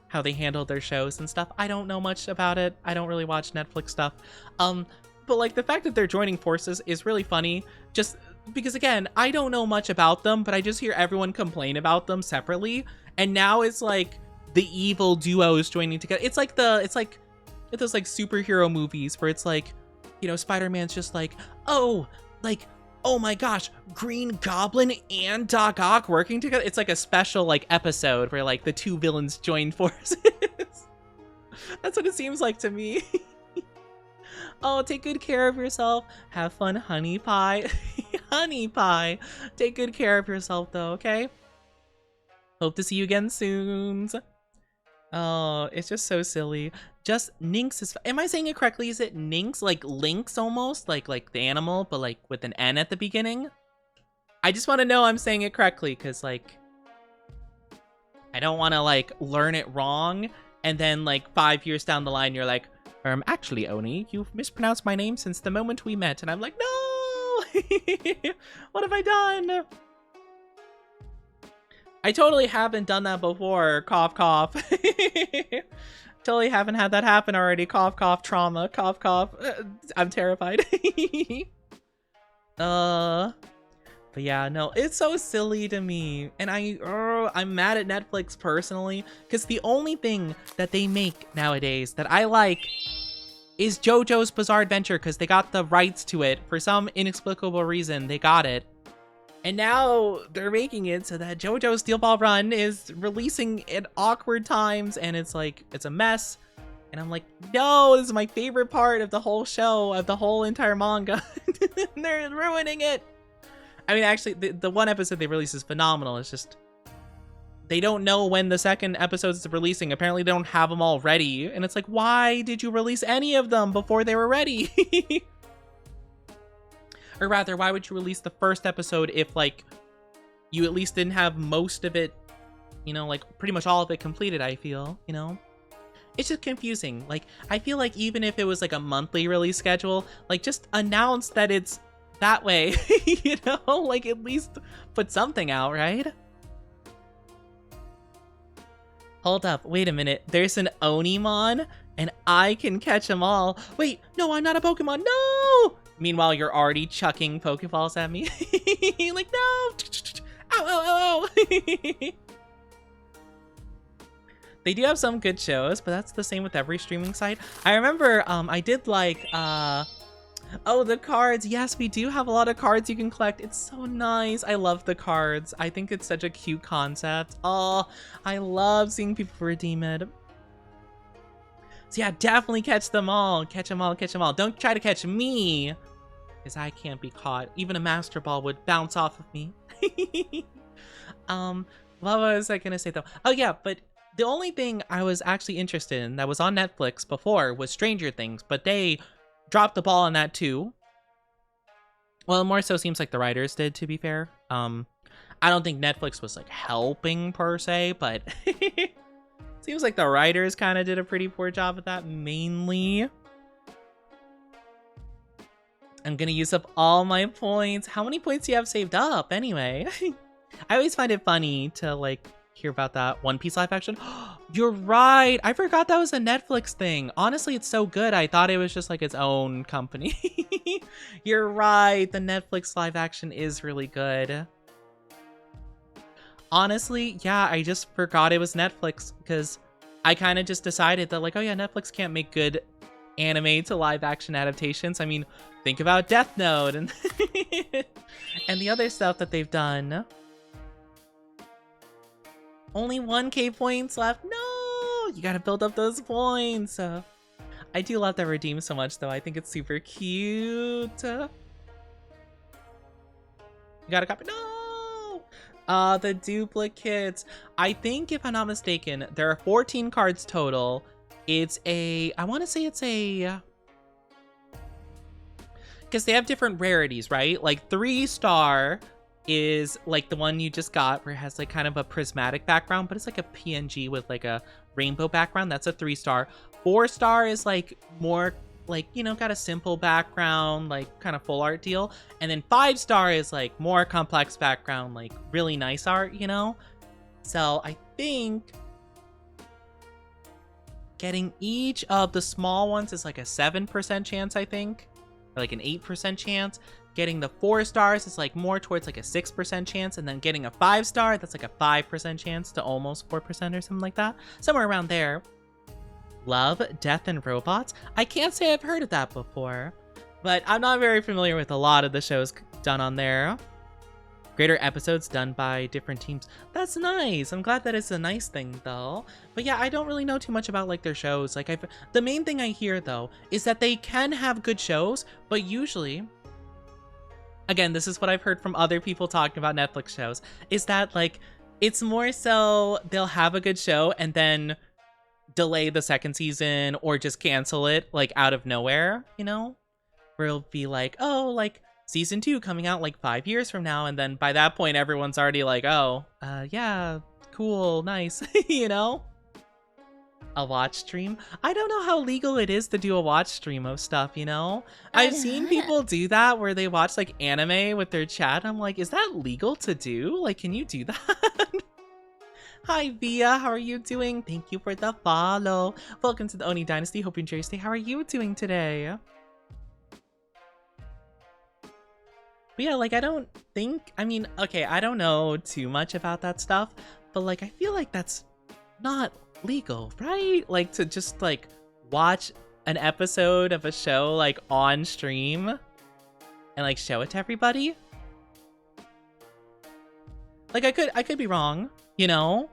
S1: how they handle their shows and stuff. I don't know much about it. I don't really watch Netflix stuff. But like the fact that they're joining forces is really funny, just because again, I don't know much about them, but I just hear everyone complain about them separately. And now it's like the evil duos joining together. It's like those like superhero movies where it's like, you know, Spider-Man's just like, oh my gosh, Green Goblin and Doc Ock working together. It's like a special like episode where like the two villains join forces. That's what it seems like to me. Oh, take good care of yourself. Have fun, honey pie. Honey pie. Take good care of yourself though, okay? Hope to see you again soon. Oh, it's just so silly. Just Nynx is. Am I saying it correctly? Is it Nynx? Like Lynx almost? Like the animal, but like with an N at the beginning? I just want to know I'm saying it correctly, because like I don't want to like learn it wrong, and then like 5 years down the line you're like, actually, Oni, you've mispronounced my name since the moment we met, and I'm like, no! What have I done? I totally haven't done that before. Cough, cough. Totally haven't had that happen already. Cough, cough, trauma. Cough, cough. I'm terrified. But yeah, no, it's so silly to me. And I'm mad at Netflix personally, because the only thing that they make nowadays that I like is JoJo's Bizarre Adventure, because they got the rights to it. For some inexplicable reason, they got it. And now they're making it so that JoJo's Steel Ball Run is releasing at awkward times, and it's like, it's a mess. And I'm like, no, this is my favorite part of the whole show, of the whole entire manga. They're ruining it. I mean, actually, the one episode they released is phenomenal. It's just, they don't know when the second episode is releasing. Apparently, they don't have them all ready. And it's like, why did you release any of them before they were ready? Or rather, why would you release the first episode if, like, you at least didn't have most of it, you know, like, pretty much all of it completed, I feel, you know? It's just confusing. Like, I feel like even if it was, like, a monthly release schedule, like, just announce that it's that way, you know? Like, at least put something out, right? Hold up, wait a minute. There's an Onimon, and I can catch them all. Wait, no, I'm not a Pokemon, no! Meanwhile, you're already chucking Pokeballs at me. Like, no! Ow, ow, ow, ow! They do have some good shows, but that's the same with every streaming site. I remember I did like, oh, the cards. Yes, we do have a lot of cards you can collect. It's so nice. I love the cards. I think it's such a cute concept. Oh, I love seeing people redeem it. So yeah, definitely catch them all. Catch them all, catch them all. Don't try to catch me, because I can't be caught. Even a Master Ball would bounce off of me. What was I gonna say though? Oh yeah, but the only thing I was actually interested in that was on Netflix before was Stranger Things, but they dropped the ball on that too. Well, more so seems like the writers did, to be fair. I don't think Netflix was like helping per se, but seems Seems like the writers kind of did a pretty poor job of that, mainly. I'm gonna use up all my points. How many points do you have saved up, anyway? I always find it funny to, like, hear about that One Piece live action. You're right! I forgot that was a Netflix thing. Honestly, it's so good. I thought it was just, like, its own company. You're right. The Netflix live action is really good. Honestly, yeah, I just forgot it was Netflix because I kind of just decided that, like, oh yeah, Netflix can't make good anime to live action adaptations. I mean, think about Death Note and and the other stuff that they've done. Only 1k points left. No, you gotta build up those points. I do love that redeem so much, though. I think it's super cute. You gotta copy. No. The duplicates. I think, if I'm not mistaken, there are 14 cards total. It's a, I want to say it's a, because they have different rarities, right? Like 3-star is like the one you just got, where it has like kind of a prismatic background, but it's like a PNG with like a rainbow background. That's a 3-star. 4-star is like more like, you know, got a simple background, like kind of full art deal. And then 5-star is like more complex background, like really nice art, you know? So I think getting each of the small ones is like a 7% chance, I think. Or like an 8% chance. Getting the 4 stars is like more towards like a 6% chance. And then getting a 5-star, that's like a 5% chance to almost 4% or something like that. Somewhere around there. Love, Death, and Robots. I can't say I've heard of that before, but I'm not very familiar with a lot of the shows done on there. Greater episodes done by different teams. That's nice. I'm glad that it's a nice thing, though. But yeah, I don't really know too much about like their shows. Like, the main thing I hear though is that they can have good shows, but usually, again, this is what I've heard from other people talking about Netflix shows, is that like it's more so they'll have a good show and then delay the second season or just cancel it like out of nowhere, you know, where it'll be like, oh, like season 2 coming out like 5 years from now, and then by that point everyone's already like, oh, yeah, cool, nice. You know, a watch stream. I don't know how legal it is to do a watch stream of stuff, you know. I've seen people do that where they watch like anime with their chat. I'm like, is that legal to do? Like, can you do that? Hi, Via. How are you doing? Thank you for the follow. Welcome to the Oni Dynasty. Hope you enjoy your stay. How are you doing today? But yeah, like, I don't think... I mean, okay, I don't know too much about that stuff, but, like, I feel like that's not legal, right? Like, to just, like, watch an episode of a show, like, on stream and, like, show it to everybody? Like, I could be wrong. You know,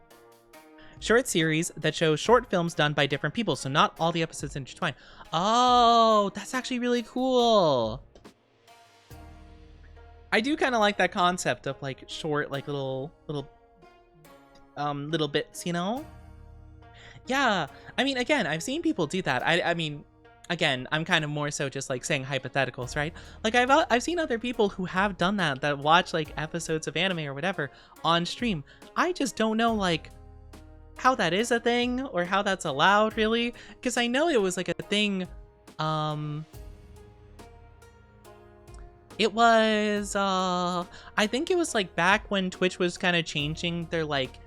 S1: short series that show short films done by different people, so not all the episodes intertwine. Oh, that's actually really cool. I do kind of like that concept of like short, like little bits, you know? Yeah, I mean, again, I've seen people do that. I mean, again, I'm kind of more so just like saying hypotheticals, right? Like I've seen other people who have done that watch like episodes of anime or whatever on stream. I just don't know like how that is a thing or how that's allowed, really, because I know it was like a thing. It was I think it was like back when Twitch was kind of changing their like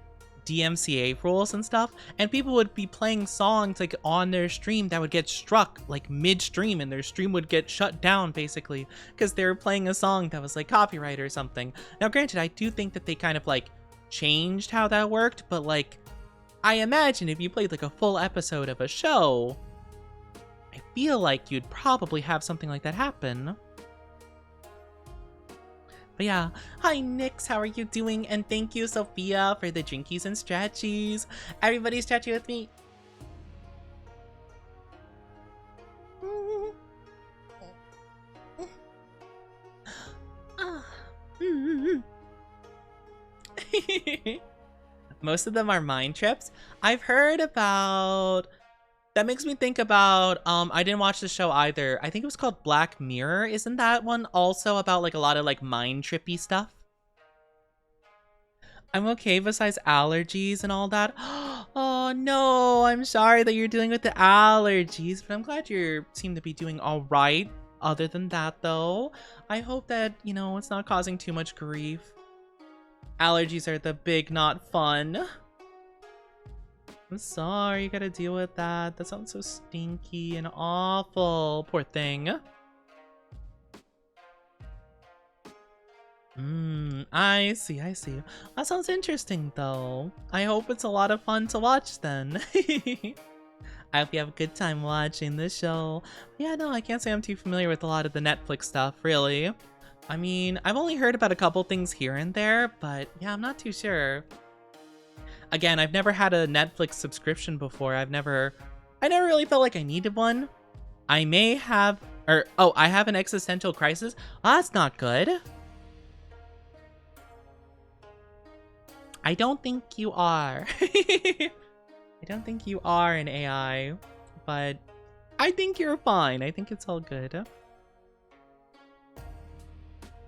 S1: DMCA rules and stuff, and people would be playing songs like on their stream that would get struck like mid-stream, and their stream would get shut down basically because they were playing a song that was like copyright or something. Now granted, I do think that they kind of like changed how that worked, but like I imagine if you played like a full episode of a show, I feel like you'd probably have something like that happen. But yeah, hi Nix, how are you doing? And thank you, Sophia, for the drinkies and stretchies. Everybody stretchy with me. Most of them are mind trips. I've heard about... That makes me think about, I didn't watch the show either. I think it was called Black Mirror. Isn't that one also about like a lot of like mind trippy stuff? I'm okay besides allergies and all that. Oh no, I'm sorry that you're dealing with the allergies, but I'm glad you seem to be doing all right. Other than that though, I hope that, you know, it's not causing too much grief. Allergies are the big not fun. I'm sorry you gotta deal with that. That sounds so stinky and awful. Poor thing. I see, I see. That sounds interesting, though. I hope it's a lot of fun to watch, then. I hope you have a good time watching this show. Yeah, no, I can't say I'm too familiar with a lot of the Netflix stuff, really. I mean, I've only heard about a couple things here and there, but yeah, I'm not too sure. Again, I've never had a Netflix subscription before. I never really felt like I needed one. I may have, I have an existential crisis. Oh, that's not good. I don't think you are. I don't think you are an AI, but I think you're fine. I think it's all good.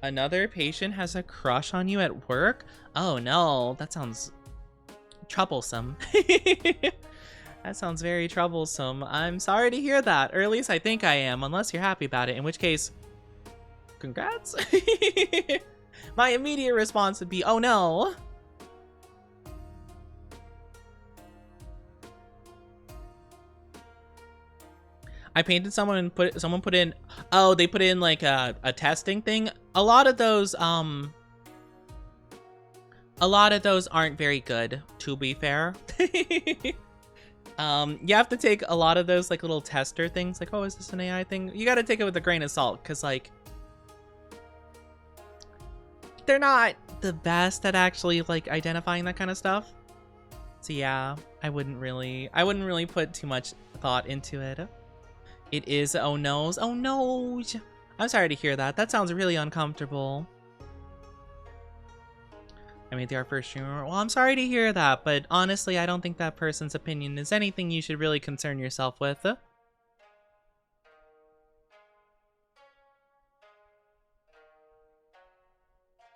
S1: Another patient has a crush on you at work? Oh no, that sounds troublesome. That sounds very troublesome. I'm sorry to hear that, or at least I think I am, unless you're happy about it, in which case, congrats. My immediate response would be, oh no. I painted someone and someone put in, oh, they put in like a testing thing. A lot of those aren't very good, to be fair. You have to take a lot of those like little tester things, like, oh, is this an AI thing? You gotta take it with a grain of salt, because like they're not the best at actually like identifying that kind of stuff. So yeah, I wouldn't really put too much thought into it. It is oh no's. Oh no. I'm sorry to hear that. That sounds really uncomfortable. I made the art first streamer. Well, I'm sorry to hear that, but honestly, I don't think that person's opinion is anything you should really concern yourself with.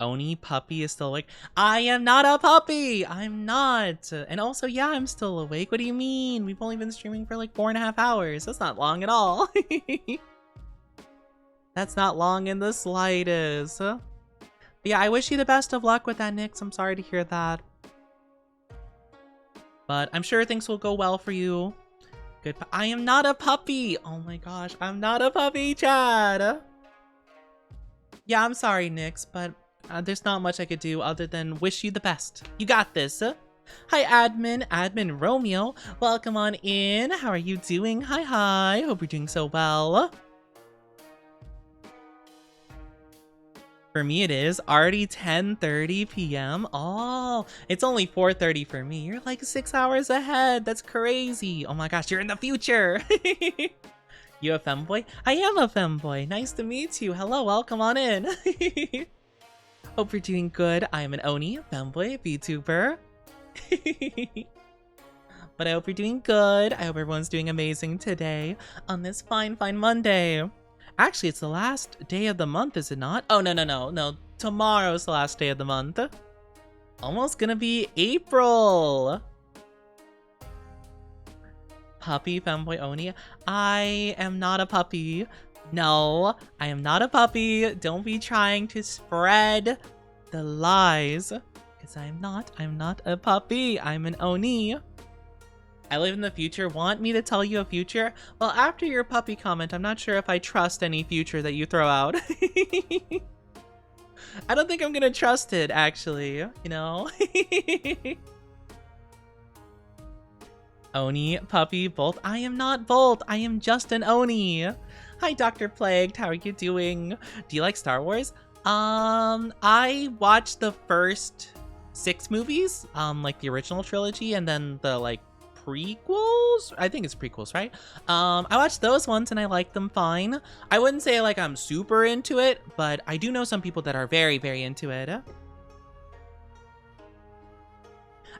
S1: Oni puppy is still awake. I am not a puppy! I'm not! And also, yeah, I'm still awake. What do you mean? We've only been streaming for like 4.5 hours. That's not long at all. That's not long in the slightest. But yeah, I wish you the best of luck with that, Nyx. I'm sorry to hear that. But I'm sure things will go well for you. Good. I am not a puppy! Oh my gosh, I'm not a puppy, Chad! Yeah, I'm sorry, Nyx, but there's not much I could do other than wish you the best. You got this. Hi, Admin Romeo. Welcome on in. How are you doing? Hi. Hope you're doing so well. For me, it is already 10:30 p.m. Oh, it's only 4:30 for me. You're like 6 hours ahead. That's crazy. Oh my gosh, you're in the future. You a femboy? I am a femboy. Nice to meet you. Hello, welcome on in. Hope you're doing good. I am an Oni, femboy, vtuber. But I hope you're doing good. I hope everyone's doing amazing today on this fine Monday. Actually, it's the last day of the month, is it not? Oh, no. Tomorrow's the last day of the month. Almost gonna be April. Puppy, femboy, Oni. I am not a puppy. No, I am not a puppy. Don't be trying to spread the lies. Because I'm not a puppy. I'm an Oni. I live in the future. Want me to tell you a future? Well, after your puppy comment, I'm not sure if I trust any future that you throw out. I don't think I'm gonna trust it, actually. You know? Oni, puppy, both. I am not both. I am just an Oni. Hi, Dr. Plagued. How are you doing? Do you like Star Wars? I watched the first 6 movies, like the original trilogy, and then the like prequels. I think it's prequels, right? I watched those ones and I liked them fine. I wouldn't say like I'm super into it, but I do know some people that are very, very into it.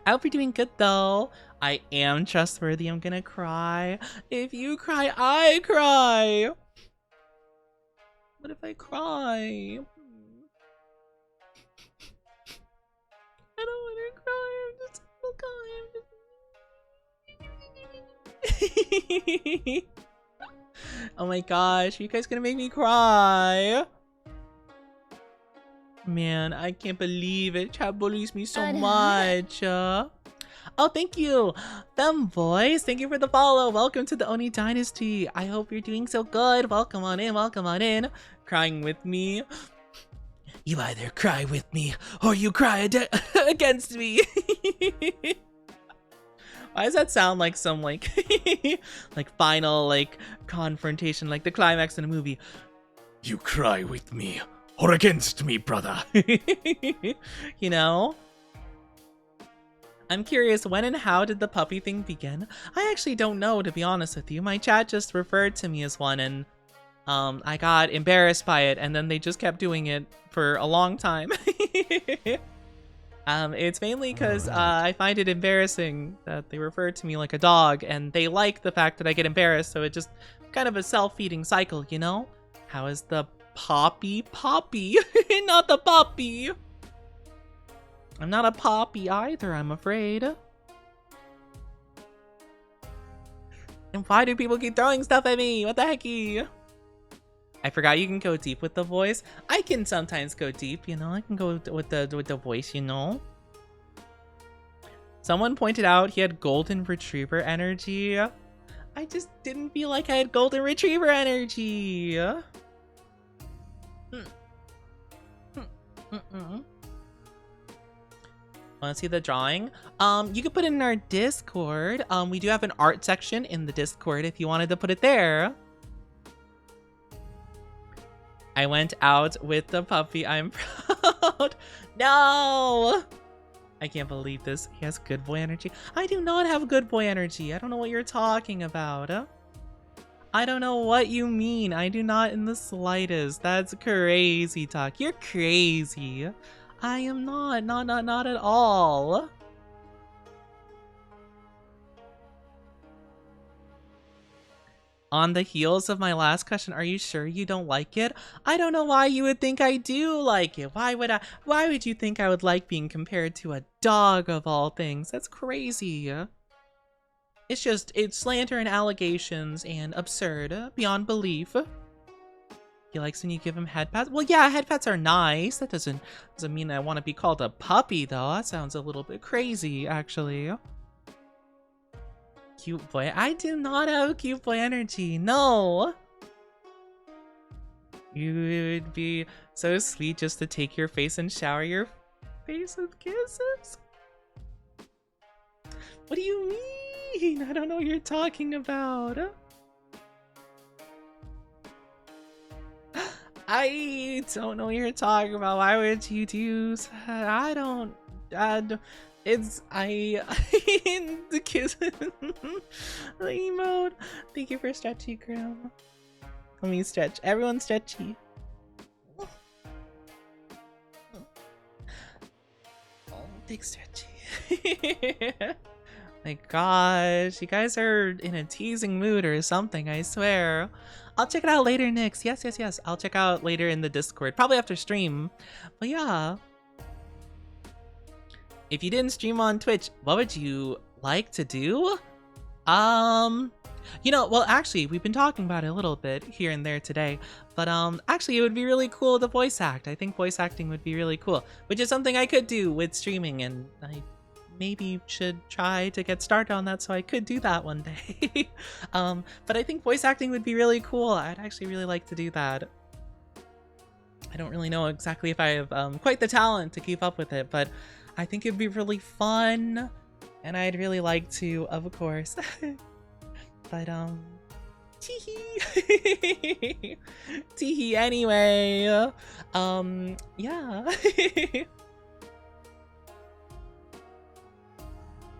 S1: I hope you're doing good though. I am trustworthy. I'm gonna cry. If you cry, I cry. What if I cry? I don't want Oh my gosh, you guys gonna make me cry. Man, I can't believe it. Chat bullies me so much. Oh, thank you, FEMBOY. Thank you for the follow. Welcome to the Oni Dynasty. I hope you're doing so good. Welcome on in, welcome on in. Crying with me. You either cry with me or you cry against me. Why does that sound like some like like final like confrontation, like the climax in a movie? You cry with me or against me, brother. You know? I'm curious, when and how did the puppy thing begin? I actually don't know, to be honest with you. My chat just referred to me as one, and I got embarrassed by it, and then they just kept doing it for a long time. It's mainly because I find it embarrassing that they refer to me like a dog, and they like the fact that I get embarrassed, so it's just kind of a self-feeding cycle, you know? How is the poppy? Not the puppy! I'm not a poppy either, I'm afraid. And why do people keep throwing stuff at me? What the hecky? I forgot you can go deep with the voice. I can sometimes go deep, you know. I can go with the voice, you know. Someone pointed out he had golden retriever energy. I just didn't feel like I had golden retriever energy. Want to see the drawing? You can put it in our Discord. We do have an art section in the Discord if you wanted to put it there. I went out with the puppy. I'm proud. No! I can't believe this. He has good boy energy. I do not have good boy energy. I don't know what you're talking about. I don't know what you mean. I do not in the slightest. That's crazy talk. You're crazy. I am not. Not at all. On the heels of my last question, are you sure you don't like it? I don't know why you would think I do like it. Why would you think I would like being compared to a dog of all things? That's crazy. It's slander and allegations and absurd beyond belief. He likes when you give him head pats. Well, yeah, head pats are nice. That doesn't mean I want to be called a puppy, though. That sounds a little bit crazy, actually. Cute boy. I do not have cute boy energy. No. You would be so sweet just to take your face and shower your face with kisses. What do you mean? I don't know what you're talking about. I don't know what you're talking about. Why would you do? I don't. It's the kiss the emote. Thank you for stretchy, Grandma. Let me stretch. Everyone stretchy. Oh, big stretchy. My gosh, you guys are in a teasing mood or something, I swear. I'll check it out later, Nyx. Yes. I'll check out later in the Discord. Probably after stream. But yeah. If you didn't stream on Twitch, what would you like to do? You know, well, actually, we've been talking about it a little bit here and there today, but actually, it would be really cool to voice act. I think voice acting would be really cool, which is something I could do with streaming, and I maybe should try to get started on that so I could do that one day. But I think voice acting would be really cool. I'd actually really like to do that. I don't really know exactly if I have quite the talent to keep up with it, but I think it'd be really fun, and I'd really like to, of course. But teehee. Teehee anyway. Yeah.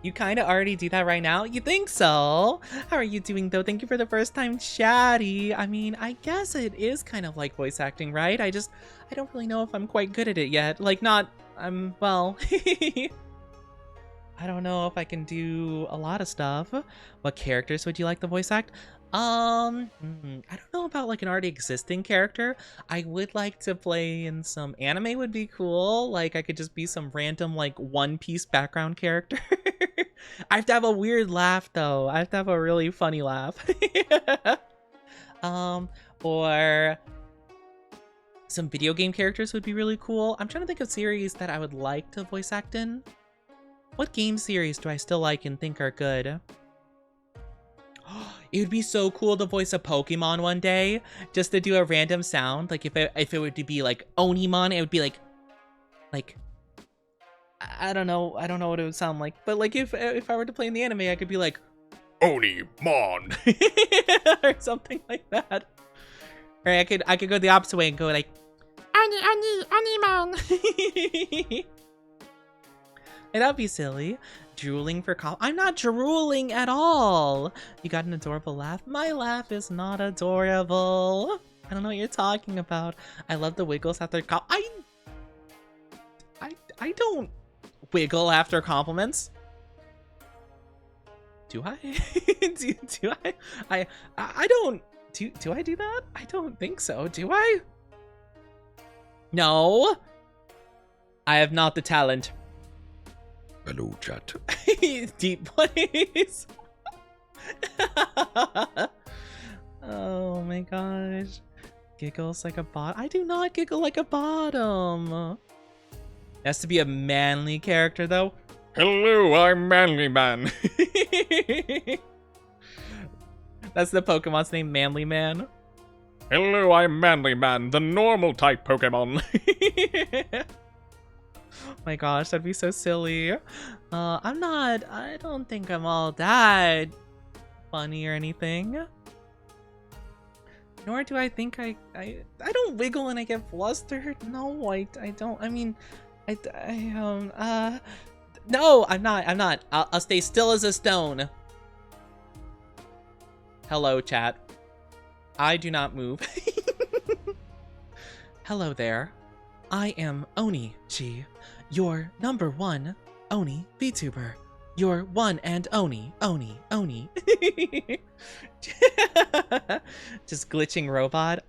S1: You kind of already do that right now? You think so? How are you doing though? Thank you for the first time chatty. I mean, I guess it is kind of like voice acting, right? I don't really know if I'm quite good at it yet. Like, not, well, I don't know if I can do a lot of stuff. What characters would you like to voice act? I don't know about like an already existing character. I would like to play in some anime would be cool. Like I could just be some random like One Piece background character. I have to have a weird laugh though. I have to have a really funny laugh. Or some video game characters would be really cool. I'm trying to think of series that I would like to voice act in. What game series do I still like and think are good? It would be so cool to voice a Pokemon one day, just to do a random sound. Like if it were to be like Onimon, it would be like I don't know what it would sound like. But like if I were to play in the anime, I could be like
S2: Onimon.
S1: or something like that. Or I could go the opposite way and go like Onimon. And that'd be silly. Drooling for I'm not drooling at all. You got an adorable laugh. My laugh is not adorable. I don't know what you're talking about. I love the wiggles after I don't wiggle after compliments. Do I? do I don't do I do that? I don't think so. Do I? No. I have not the talent.
S2: Hello, chat.
S1: Deep place. Oh my gosh. Giggles like a bot. I do not giggle like a bottom. It has to be a manly character though.
S2: Hello, I'm Manly Man.
S1: That's the Pokemon's name, Manly Man.
S2: Hello, I'm Manly Man, the normal type Pokemon.
S1: My gosh, that'd be so silly. I don't think I'm all that funny or anything. Nor do I think I don't wiggle when I get flustered. No, I don't. I mean, no, I'm not. I'll stay still as a stone. Hello, chat. I do not move. Hello there. I am Oni-G, your #1 Oni VTuber. Your one and Oni. Just glitching robot.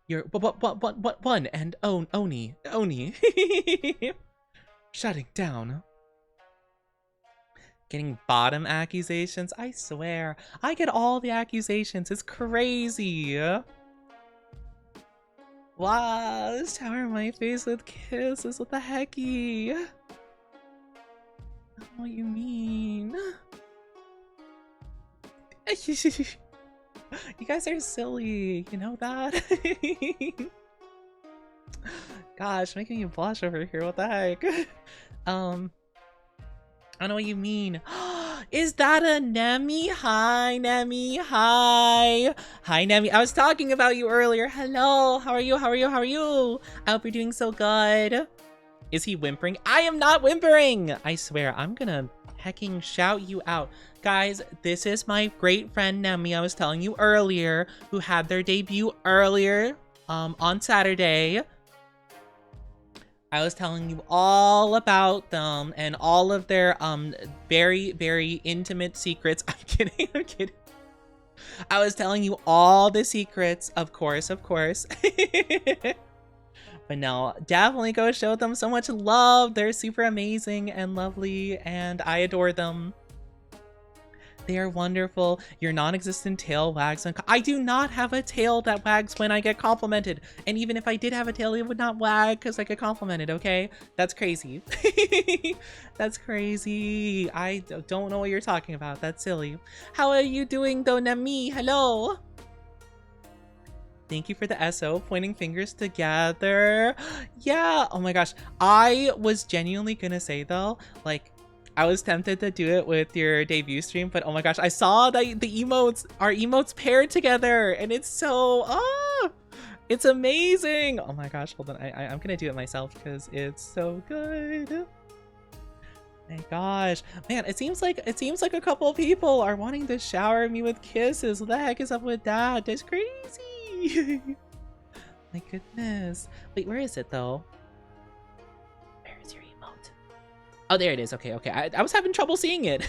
S1: Your what one and Oni. Shutting down. Getting bottom accusations. I swear, I get all the accusations. It's crazy. Wow, shower my face with kisses. What the hecky? I don't know what you mean. You guys are silly, you know that? Gosh, making you blush over here, what the heck? I don't know what you mean. Is that a Nemi? Hi, Nemi. Hi. Hi, Nemi. I was talking about you earlier. Hello. How are you? How are you? How are you? I hope you're doing so good. Is he whimpering? I am not whimpering. I swear, I'm gonna hecking shout you out. Guys, this is my great friend Nemi I was telling you earlier, who had their debut earlier on Saturday. I was telling you all about them and all of their very, very intimate secrets. I'm kidding, I'm kidding. I was telling you all the secrets, of course. But no, definitely go show them so much love. They're super amazing and lovely, and I adore them. They are wonderful. Your non-existent tail wags. I do not have a tail that wags when I get complimented. And even if I did have a tail, it would not wag because I get complimented, okay? That's crazy. That's crazy. I don't know what you're talking about. That's silly. How are you doing though, Nemi? Hello. Thank you for the SO, pointing fingers together. Yeah, oh my gosh. I was genuinely gonna say though, like, I was tempted to do it with your debut stream, but oh my gosh, I saw that the emotes, our emotes paired together, and it's so, it's amazing. Oh my gosh, hold on, I'm gonna do it myself because it's so good. My gosh, man, it seems like a couple of people are wanting to shower me with kisses. What the heck is up with that? That's crazy. My goodness. Wait, where is it though? Where is your emote? Oh, there it is. Okay. I was having trouble seeing it.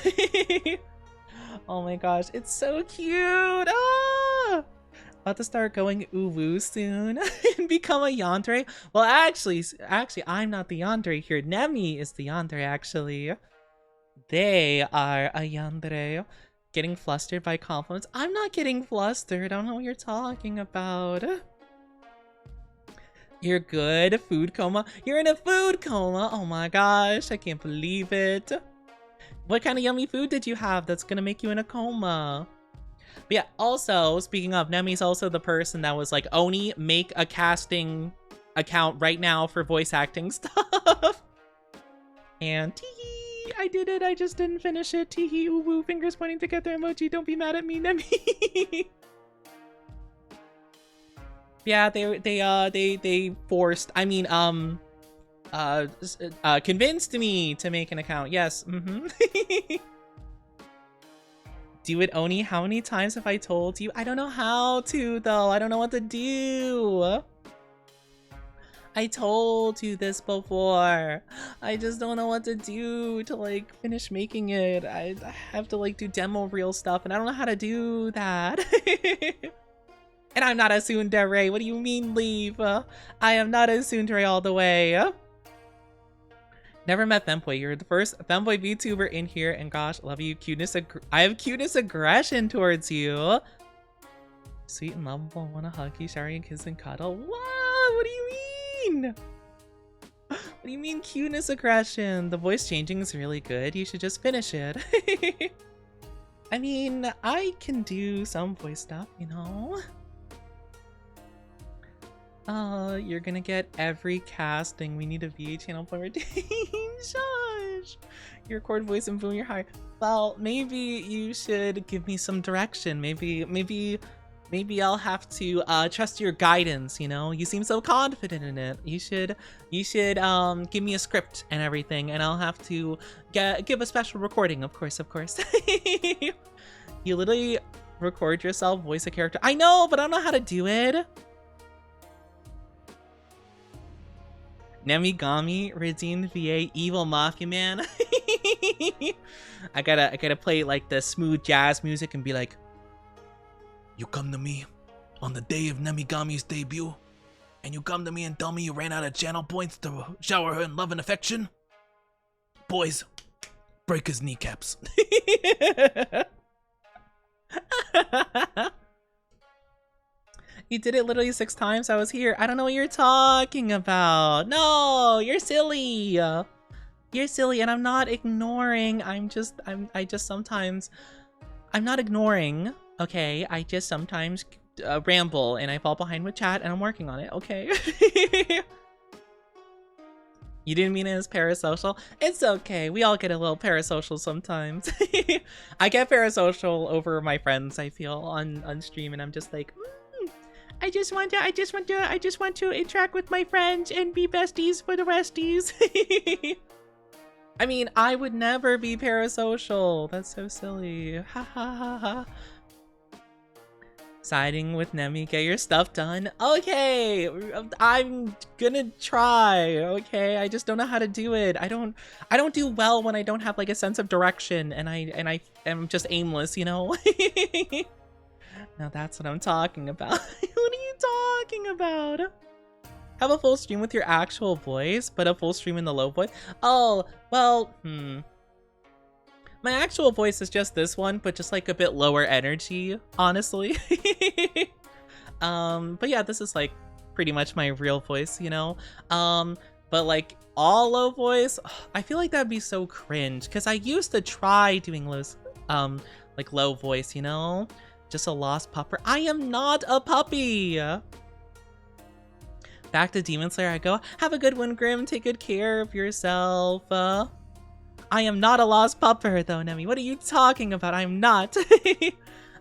S1: Oh my gosh, it's so cute. About to start going uwu soon and become a yandere. Well, actually, I'm not the yandere here. Nemi is the yandere, actually. They are a yandere. Getting flustered by compliments. I'm not getting flustered. I don't know what you're talking about. You're good. Food coma. You're in a food coma. Oh my gosh. I can't believe it. What kind of yummy food did you have that's gonna make you in a coma? But yeah, also, speaking of, Nemi's also the person that was like, Oni, make a casting account right now for voice acting stuff. And teehee, I did it. I just didn't finish it. Teehee, ooh woo, fingers pointing together emoji. Don't be mad at me, Nemi. Yeah, they forced, I mean, convinced me to make an account. Yes. Do it, Oni. How many times have I told you? I don't know how to, though. I don't know what to do. I told you this before. I just don't know what to do to, like, finish making it. I have to, like, do demo reel stuff, and I don't know how to do that. And I'm not a tsundere. What do you mean, leave? I am not a tsundere all the way. Never met FEMBOY. You're the first FEMBOY VTuber in here, and gosh, love you. I have cuteness aggression towards you. Sweet and lovable. Want to hug you, shower and kiss and cuddle. What? What do you mean? What do you mean cuteness aggression? The voice changing is really good. You should just finish it. I mean, I can do some voice stuff, you know? You're gonna get every casting. We need a VA channel for it. Shush! You record voice and boom, you're high. Well, maybe you should give me some direction. Maybe I'll have to trust your guidance, you know? You seem so confident in it. You should give me a script and everything, and I'll have to give a special recording, of course. You literally record yourself, voice a character. I know, but I don't know how to do it. Nemigami, redeemed VA, evil mafia man. I gotta play like the smooth jazz music and be like, you come to me on the day of Nemigami's debut, and you come to me and tell me you ran out of channel points to shower her in love and affection? Boys, break his kneecaps. You did it literally 6 times. I was here. I don't know what you're talking about. No, you're silly. You're silly, and I'm not ignoring. I just sometimes, I'm not ignoring. Okay, I just sometimes ramble and I fall behind with chat, and I'm working on it. Okay. You didn't mean it as parasocial. It's okay. We all get a little parasocial sometimes. I get parasocial over my friends, I feel, on stream, and I'm just like, I just want to interact with my friends and be besties for the resties. I mean, I would never be parasocial. That's so silly. Ha ha ha ha. Siding with Nemi, get your stuff done. Okay, I'm gonna try. Okay, I just don't know how to do it. I don't do well when I don't have like a sense of direction, and I am just aimless, you know. Now that's what I'm talking about. What are you talking about? Have a full stream with your actual voice, but a full stream in the low voice? Oh, well, my actual voice is just this one, but just like a bit lower energy, honestly. But yeah, this is like pretty much my real voice, you know? But like all low voice, I feel like that'd be so cringe, because I used to try doing like low voice, you know? Just a lost pupper. I am not a puppy. Back to Demon Slayer I go. Have a good one, Grim. Take good care of yourself. I am not a lost pupper, though, Nemi. What are you talking about? I'm not.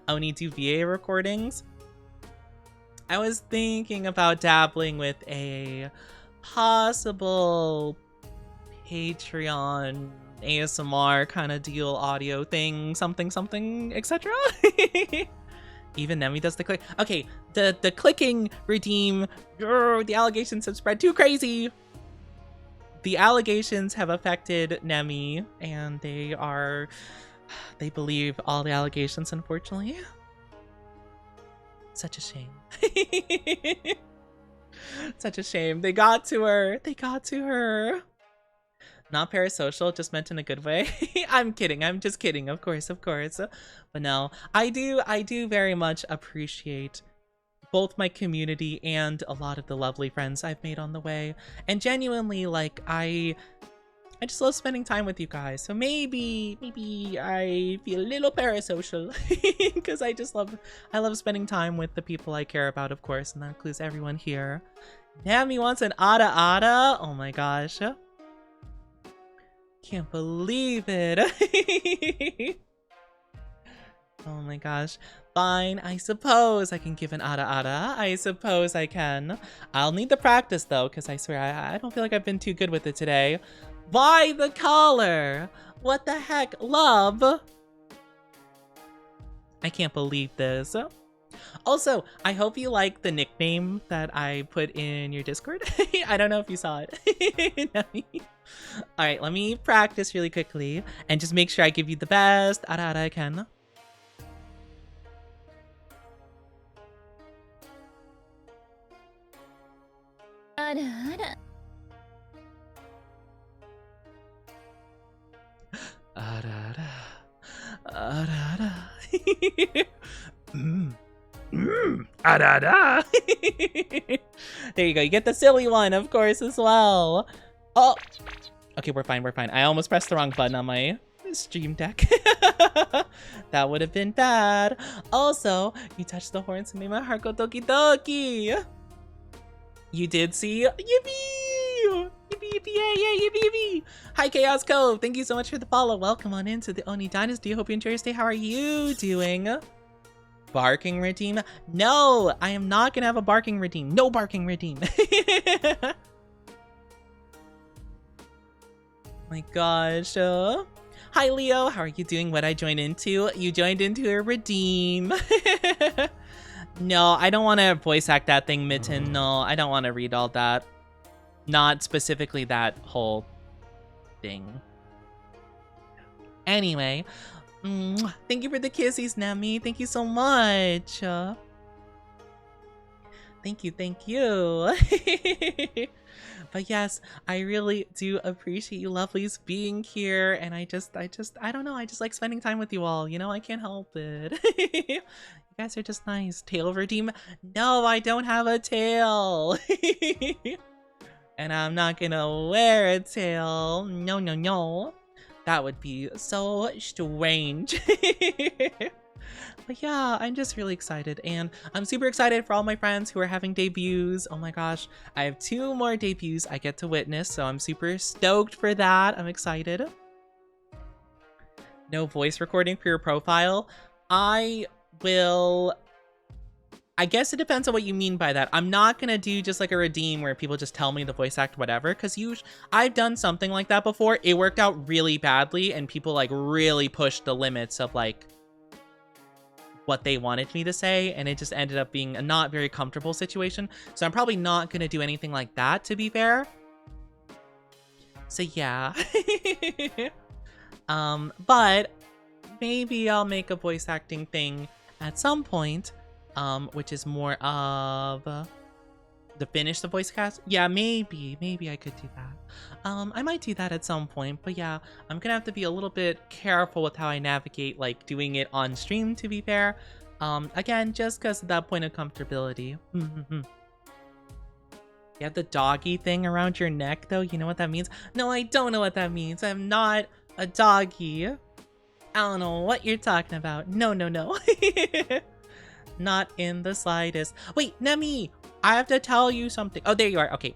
S1: Oni do VA recordings. I was thinking about dabbling with a possible Patreon ASMR kind of deal audio thing, something, etc. Even Nemi does the click. Okay, the clicking redeem. The allegations have spread too crazy. The allegations have affected Nemi, and they believe all the allegations, unfortunately. Such a shame. Such a shame. They got to her. Not parasocial, just meant in a good way. I'm kidding. I'm just kidding. Of course, of course. But no, I do very much appreciate both my community and a lot of the lovely friends I've made on the way. And genuinely, like, I just love spending time with you guys. So maybe I feel a little parasocial because I love spending time with the people I care about, of course, and that includes everyone here. Nami wants an Ada Ada. Oh my gosh. Can't believe it. Oh my gosh. Fine, I suppose I can give an Ada Ada. I suppose I can. I'll need the practice though, because I swear I don't feel like I've been too good with it today. Why the collar? What the heck, love? I can't believe this. Also, I hope you like the nickname that I put in your Discord. I don't know if you saw it. Alright, let me practice really quickly and just make sure I give you the best Ada Ada I can. Ada Ada. Ada Ada. Ada Ada. There you go. You get the silly one, of course, as well. Oh. Okay, we're fine. We're fine. I almost pressed the wrong button on my stream deck. That would have been bad. Also, you touched the horns and made my heart go doki doki. You did see? Yippee! Yippee, yippee, yay, yay, yippee, yippee! Hi, Chaos Cove. Thank you so much for the follow. Welcome on into the Oni Dynasty. Hope you enjoy your stay. How are you doing? Barking redeem? No, I am not gonna have a barking redeem. No barking redeem. My gosh. Hi, Leo. How are you doing? What I joined into? You joined into a redeem. No, I don't want to voice act that thing, Mitten. No, I don't want to read all that. Not specifically that whole thing. Anyway, thank you for the kisses, Nami. Thank you so much. Thank you, thank you. But yes, I really do appreciate you lovelies being here, and I don't know, I just like spending time with you all, you know, I can't help it. You guys are just nice. Tail redeem? No, I don't have a tail. And I'm not gonna wear a tail. No, no, no. That would be so strange. But yeah, I'm just really excited, and I'm super excited for all my friends who are having debuts. Oh my gosh, I have 2 more debuts I get to witness, so I'm super stoked for that. I'm excited. No voice recording for your profile? I guess it depends on what you mean by that. I'm not gonna do just like a redeem where people just tell me the voice act whatever, because I've done something like that before. It worked out really badly, and people like really pushed the limits of like what they wanted me to say, and it just ended up being a not very comfortable situation. So I'm probably not gonna do anything like that, to be fair. So yeah. But maybe I'll make a voice acting thing at some point, which is more of to finish the voice cast. Yeah, maybe I could do that. I might do that at some point, but yeah, I'm gonna have to be a little bit careful with how I navigate like doing it on stream, to be fair. Again, just because of that point of comfortability. You have the doggy thing around your neck though, you know what that means? No, I don't know what that means. I'm not a doggy. I don't know what you're talking about. No, no, no. Not in the slightest. Wait, Nemi, I have to tell you something. Oh, there you are. Okay.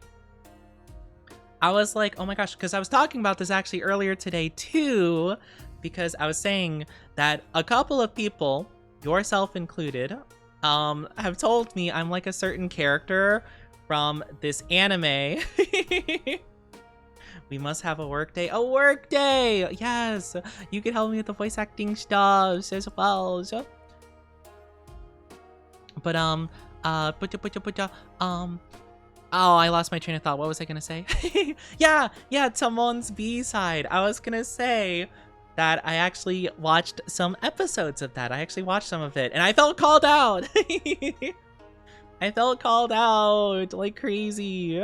S1: I was like, oh my gosh, because I was talking about this actually earlier today too, because I was saying that a couple of people, yourself included, have told me I'm like a certain character from this anime. We must have a work day. A work day! Yes! You can help me with the voice acting stuff as well. But, oh, I lost my train of thought. What was I gonna say? yeah, Tamon's B-side. I was gonna say that I actually watched some episodes of that. I actually watched some of it, and I felt called out. I felt called out like crazy.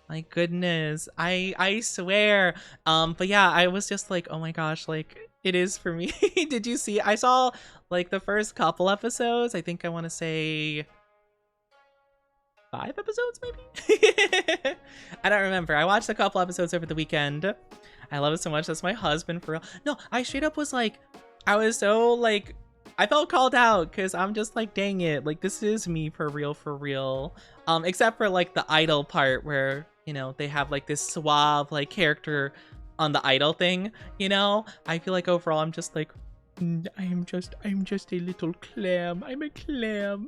S1: My goodness. I swear. But yeah, I was just like, oh my gosh, like it is for me. Did you see? I saw like the first couple episodes. I think I want to say 5 episodes, maybe? I don't remember. I watched a couple episodes over the weekend. I love it so much. That's my husband for real. No, I straight up was like, I was so like, I felt called out because I'm just like, dang it. Like, this is me for real, for real. Except for like the idol part where, you know, they have like this suave like character on the idol thing, you know? I feel like overall I'm just like, I'm just a little clam. I'm a clam.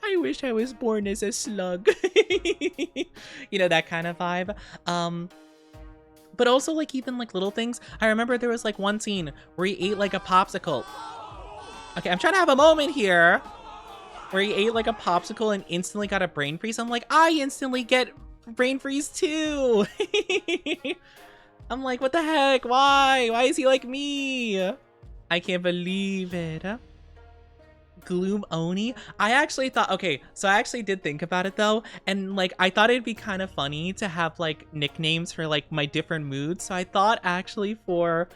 S1: I wish I was born as a slug. You know, that kind of vibe. But also like even like little things. I remember there was like one scene where he ate like a popsicle. Okay, I'm trying to have a moment here. Where he ate like a popsicle and instantly got a brain freeze. I'm like, I instantly get brain freeze too. I'm like, what the heck? Why? Why is he like me? I can't believe it. Gloom Oni? I actually thought, okay, so I actually did think about it though. And like, I thought it'd be kind of funny to have like nicknames for like my different moods. So I thought actually for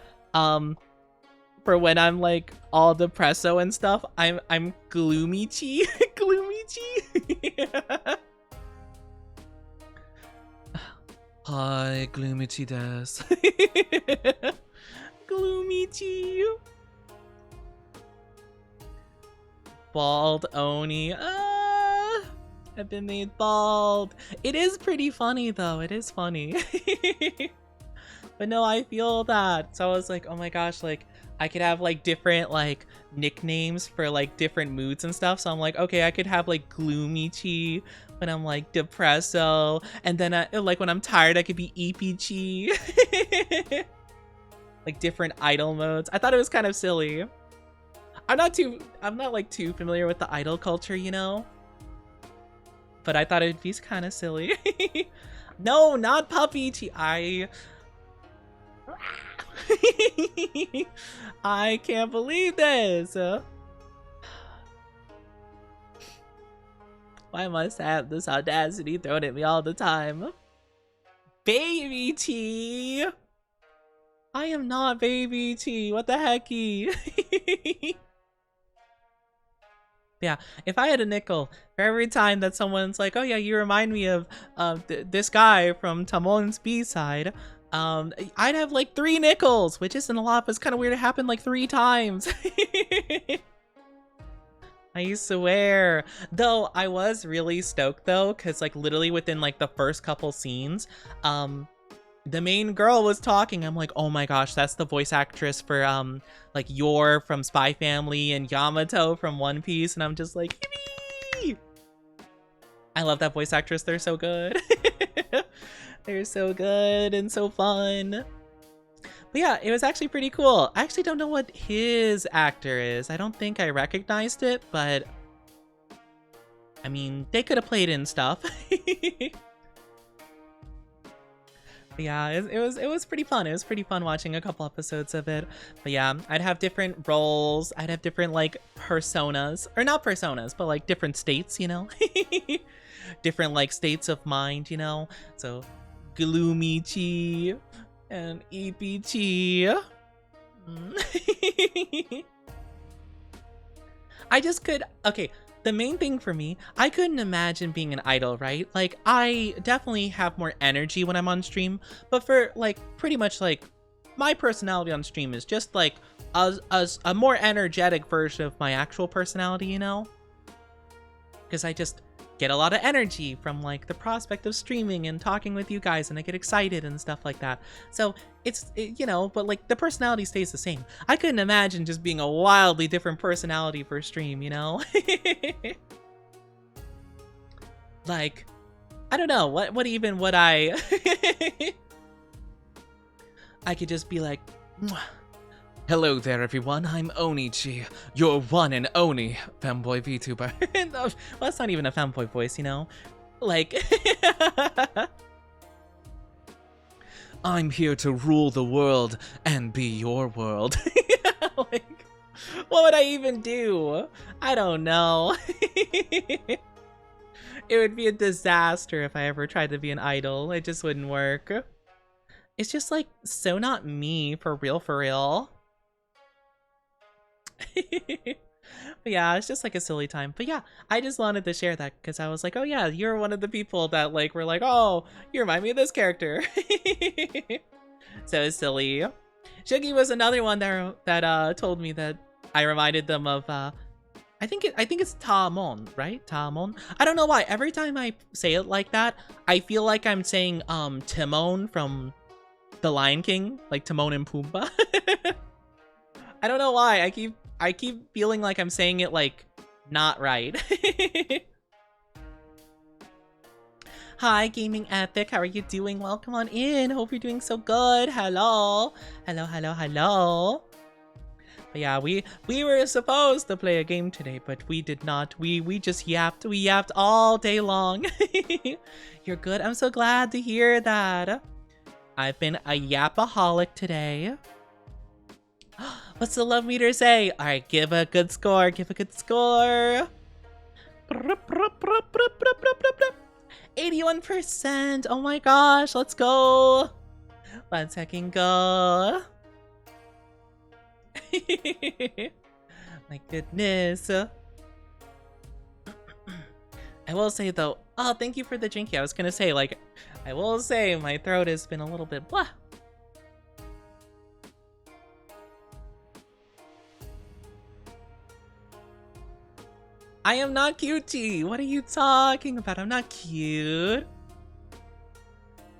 S1: when I'm like all depresso and stuff, I'm Gloomy-chi. Gloomy-chi. Hi, Gloomy-chi desu. Gloomy-chi. Bald Oni. I've been made bald. It is pretty funny though. It is funny. But no, I feel that. So I was like, oh my gosh, like I could have like different like nicknames for like different moods and stuff. So I'm like, okay, I could have like Gloomy-chi when I'm like depresso, and then like when I'm tired, I could be EP-chi. Like different idol modes. I thought it was kind of silly. I'm not like too familiar with the idol culture, you know? But I thought it'd be kind of silly. No, not puppy. I can't believe this. Why must I have this audacity thrown at me all the time? Baby T. I am not Baby T. What the hecky? Yeah, if I had a nickel for every time that someone's like, oh yeah, you remind me of this guy from Tamon's B-side, I'd have like 3 nickels, which isn't a lot, but it's kind of weird. It happened like 3 times. I swear. Though I was really stoked though, because like literally within like the first couple scenes, the main girl was talking. I'm like, oh my gosh, that's the voice actress for like Yor from Spy Family and Yamato from One Piece, and I'm just like, yippee! I love that voice actress. They're so good. They're so good and so fun. But yeah, it was actually pretty cool. I actually don't know what his actor is. I don't think I recognized it, but I mean, they could have played in stuff. But yeah, it was pretty fun. It was pretty fun watching a couple episodes of it. But yeah, I'd have different roles. I'd have different like personas, or not personas, but like different states, you know? Different like states of mind, you know? So Gloomy-chi and EP-chi. I just could, okay, the main thing for me, I couldn't imagine being an idol, right? Like, I definitely have more energy when I'm on stream, but for, like, pretty much, like, my personality on stream is just, like, a more energetic version of my actual personality, you know? Because I just get a lot of energy from, like, the prospect of streaming and talking with you guys, and I get excited and stuff like that. So, you know, but, like, the personality stays the same. I couldn't imagine just being a wildly different personality for stream, you know? Like, I don't know, what even would I... I could just be like, mwah. Hello there, everyone. I'm Onichi, your one and only femboy VTuber. Well, that's not even a femboy voice, you know? Like, I'm here to rule the world and be your world. Like, what would I even do? I don't know. It would be a disaster if I ever tried to be an idol. It just wouldn't work. It's just like so not me, for real, for real. But yeah, it's just like a silly time. But yeah, I just wanted to share that because I was like, oh yeah, you're one of the people that like were like, oh, you remind me of this character. So silly. Shuggy was another one that told me that I reminded them of I think it's Tamon, right? Tamon. I don't know why. Every time I say it like that, I feel like I'm saying Timon from The Lion King, like Timon and Pumbaa. I don't know why. I keep feeling like I'm saying it like not right. Hi, Gaming Epic. How are you doing? Welcome on in. Hope you're doing so good. Hello. Hello, hello, hello. But yeah, we were supposed to play a game today, but we did not. We just yapped. We yapped all day long. You're good. I'm so glad to hear that. I've been a yapaholic today. What's the love meter say? All right, give a good score. Give a good score. 81%. Oh my gosh, let's go. Let's hecking go. My goodness. I will say though, oh, thank you for the drinky. I was gonna say, like, I will say my throat has been a little bit blah. I am not cutie. What are you talking about? I'm not cute.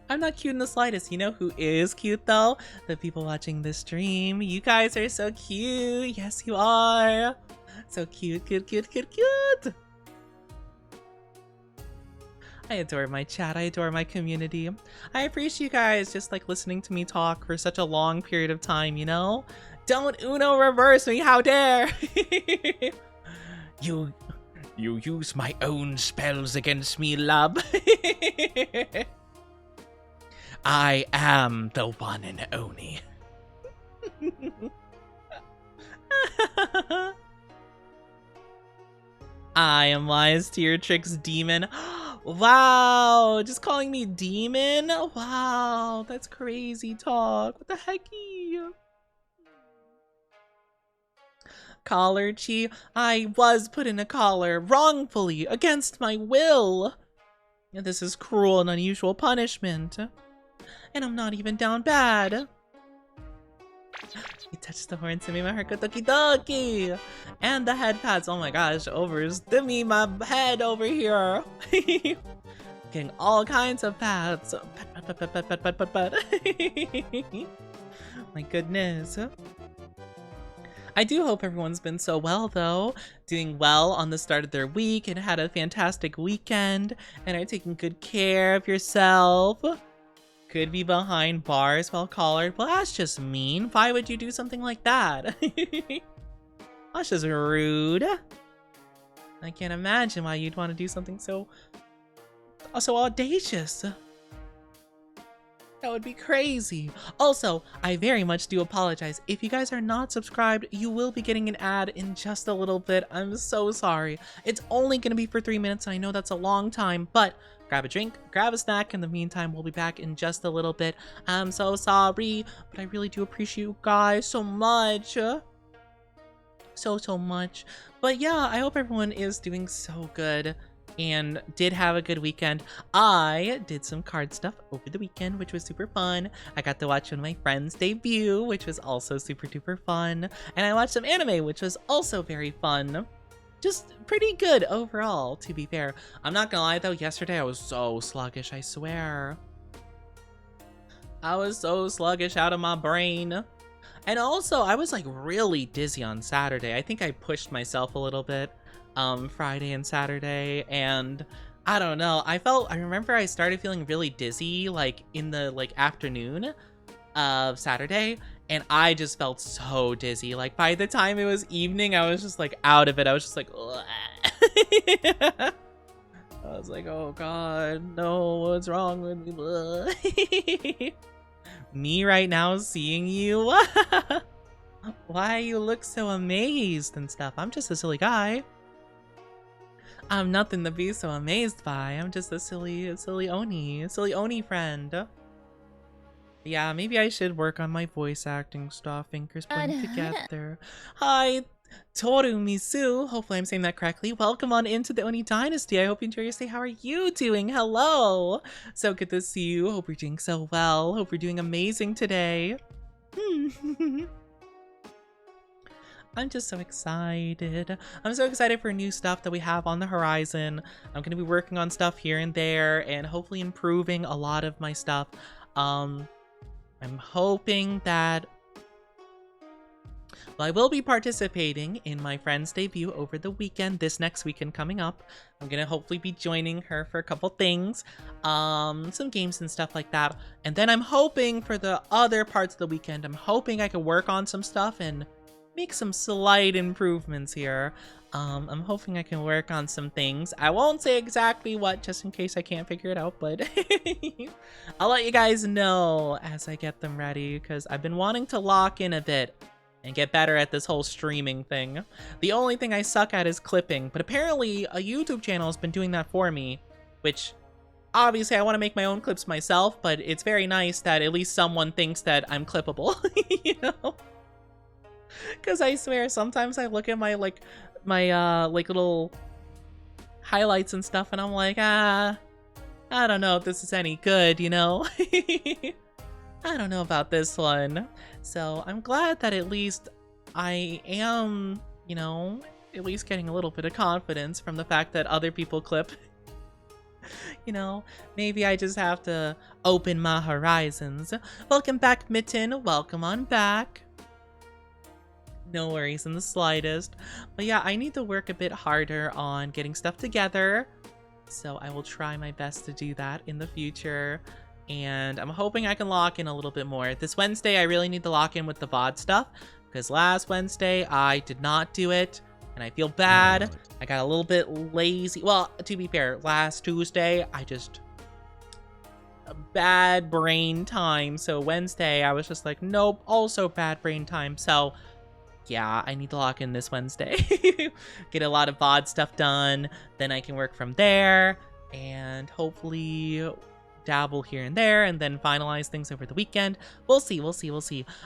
S1: I'm not cute in the slightest. You know who is cute though? The people watching this stream. You guys are so cute. Yes, you are. So cute, cute, cute, cute, cute. I adore my chat. I adore my community. I appreciate you guys just like listening to me talk for such a long period of time, you know? Don't Uno reverse me. How dare. You use my own spells against me, love. I am the one and only. I am wise to your tricks, demon. Wow, just calling me demon? Wow, that's crazy talk. What the hecky? Collar, Chi. I was put in a collar wrongfully against my will. And this is cruel and unusual punishment. And I'm not even down bad. He touched the horn to me, my heart go doki doki. And the head pats, oh my gosh, overstimmy my head over here. Getting all kinds of pats. Pat. My goodness. I do hope everyone's been so well though, doing well on the start of their week and had a fantastic weekend and are taking good care of yourself. Could be behind bars while collared. Well, that's just mean. Why would you do something like that? That's just rude. I can't imagine why you'd want to do something so audacious. That would be crazy. Also, I very much do apologize. If you guys are not subscribed, you will be getting an ad in just a little bit. I'm so sorry. It's only going to be for 3 minutes. I know that's a long time, but grab a drink, grab a snack. In the meantime, we'll be back in just a little bit. I'm so sorry, but I really do appreciate you guys so much. So much. But yeah, I hope everyone is doing so good and did have a good weekend. I did some card stuff over the weekend, which was super fun. I got to watch one of my friends debut, which was also super duper fun. And I watched some anime, which was also very fun. Just pretty good overall, to be fair. I'm not gonna lie though, yesterday I was so sluggish, I swear. I was so sluggish out of my brain. And also, I was like really dizzy on Saturday. I think I pushed myself a little bit. Friday and Saturday, and I don't know, I remember I started feeling really dizzy like in the afternoon of Saturday, and I just felt so dizzy. Like by the time it was evening, I was just like out of it. I was just like I was like, oh god, no, what's wrong with me? Me right now seeing you. Why you look so amazed and stuff? I'm just a silly guy. I'm nothing to be so amazed by. I'm just a silly Oni friend. Yeah, maybe I should work on my voice acting stuff. Fingers pointing together. Hi, Toru Misu. Hopefully I'm saying that correctly. Welcome on into the Oni Dynasty. I hope you enjoy your stay. How are you doing? Hello. So good to see you. Hope you're doing so well. Hope you're doing amazing today. I'm just so excited. I'm so excited for new stuff that we have on the horizon. I'm going to be working on stuff here and there and hopefully improving a lot of my stuff. I'm hoping that, well, I will be participating in my friend's debut over the weekend, this next weekend coming up. I'm gonna hopefully be joining her for a couple things, some games and stuff like that. And then I'm hoping for the other parts of the weekend, I'm hoping I can work on some stuff and make some slight improvements here. I'm hoping I can work on some things. I won't say exactly what, just in case I can't figure it out, but I'll let you guys know as I get them ready, because I've been wanting to lock in a bit and get better at this whole streaming thing. The only thing I suck at is clipping, but apparently a YouTube channel has been doing that for me, which obviously I want to make my own clips myself, but it's very nice that at least someone thinks that I'm clippable, you know? Because I swear, sometimes I look at my little highlights and stuff, and I'm like, I don't know if this is any good, you know? I don't know about this one. So I'm glad that at least I am, you know, at least getting a little bit of confidence from the fact that other people clip. You know, maybe I just have to open my horizons. Welcome back, Mitten. Welcome on back. No worries in the slightest. But yeah, I need to work a bit harder on getting stuff together. So I will try my best to do that in the future. And I'm hoping I can lock in a little bit more. This Wednesday, I really need to lock in with the VOD stuff. Because last Wednesday, I did not do it. And I feel bad. I got a little bit lazy. Well, to be fair, last Tuesday, I just... a bad brain time. So Wednesday, I was just like, nope, also bad brain time. So... yeah, I need to lock in this Wednesday. Get a lot of VOD stuff done. Then I can work from there. And hopefully dabble here and there. And then finalize things over the weekend. We'll see.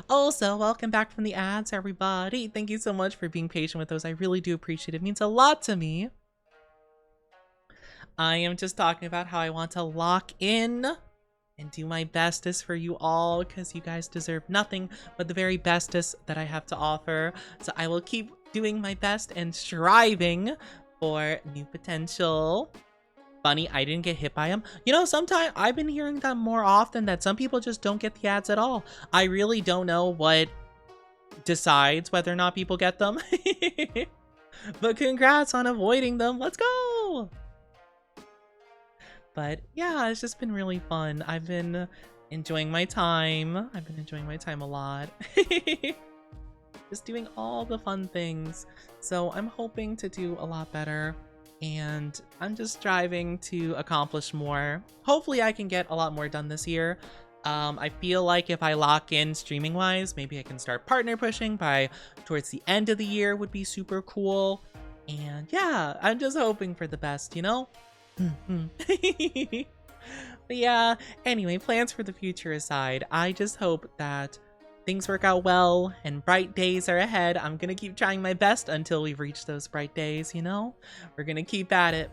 S1: Also, welcome back from the ads, everybody. Thank you so much for being patient with those. I really do appreciate it. It means a lot to me. I am just talking about how I want to lock in and do my bestest for you all, because you guys deserve nothing but the very bestest that I have to offer. So I will keep doing my best and striving for new potential. Funny, I didn't get hit by them. You know, sometimes I've been hearing that more often, that some people just don't get the ads at all. I really don't know what decides whether or not people get them. But congrats on avoiding them. Let's go! But yeah, it's just been really fun. I've been enjoying my time. I've been enjoying my time a lot. Just doing all the fun things. So I'm hoping to do a lot better. And I'm just striving to accomplish more. Hopefully I can get a lot more done this year. I feel like if I lock in streaming wise, maybe I can start partner pushing by towards the end of the year would be super cool. And yeah, I'm just hoping for the best, you know? But yeah, anyway, plans for the future aside, I just hope that things work out well and bright days are ahead. I'm gonna keep trying my best until we reach those bright days, you know? We're gonna keep at it.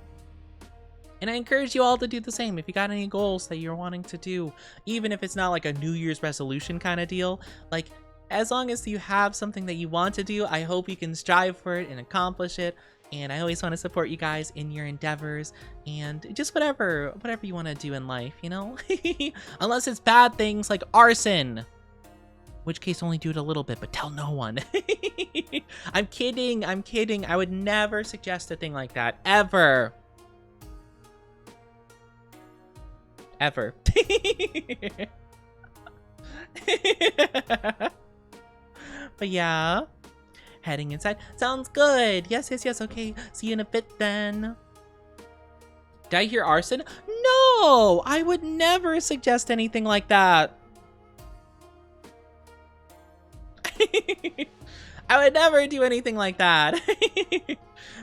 S1: And I encourage you all to do the same. If you got any goals that you're wanting to do, even if it's not like a New Year's resolution kind of deal, like as long as you have something that you want to do, I hope you can strive for it and accomplish it. And I always want to support you guys in your endeavors and just whatever you want to do in life, you know? Unless it's bad things like arson. In which case only do it a little bit, but tell no one. I'm kidding. I would never suggest a thing like that. Ever. But yeah. Heading inside. Sounds good. Yes. Okay. See you in a bit then. Did I hear arson? No! I would never suggest anything like that. I would never do anything like that.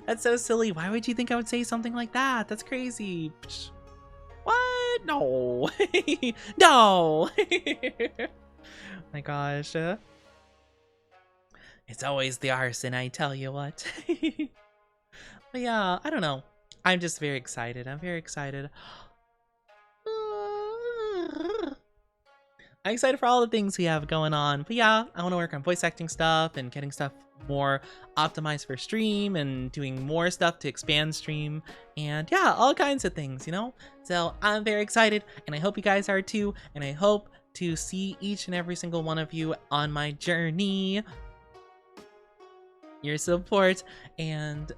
S1: That's so silly. Why would you think I would say something like that? That's crazy. Psh. What? No. No. My gosh. It's always the arson, I tell you what. But yeah, I don't know. I'm just very excited. I'm very excited. I'm excited for all the things we have going on. But yeah, I want to work on voice acting stuff and getting stuff more optimized for stream and doing more stuff to expand stream. And yeah, all kinds of things, you know? So I'm very excited, and I hope you guys are too. And I hope to see each and every single one of you on my journey. Your support and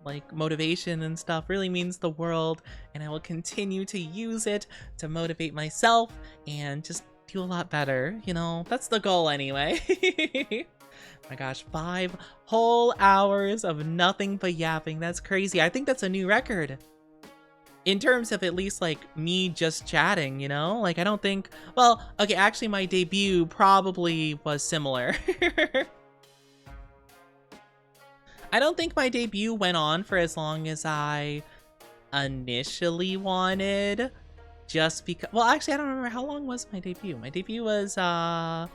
S1: like motivation and stuff really means the world, and I will continue to use it to motivate myself and just do a lot better, you know? That's the goal anyway. My gosh, 5 whole hours of nothing but yapping. That's crazy. I think that's a new record. In terms of at least like me just chatting, you know? Like I don't think, well, okay, actually my debut probably was similar. I don't think my debut went on for as long as I initially wanted, just because, well, actually, I don't remember how long was my debut. My debut was, I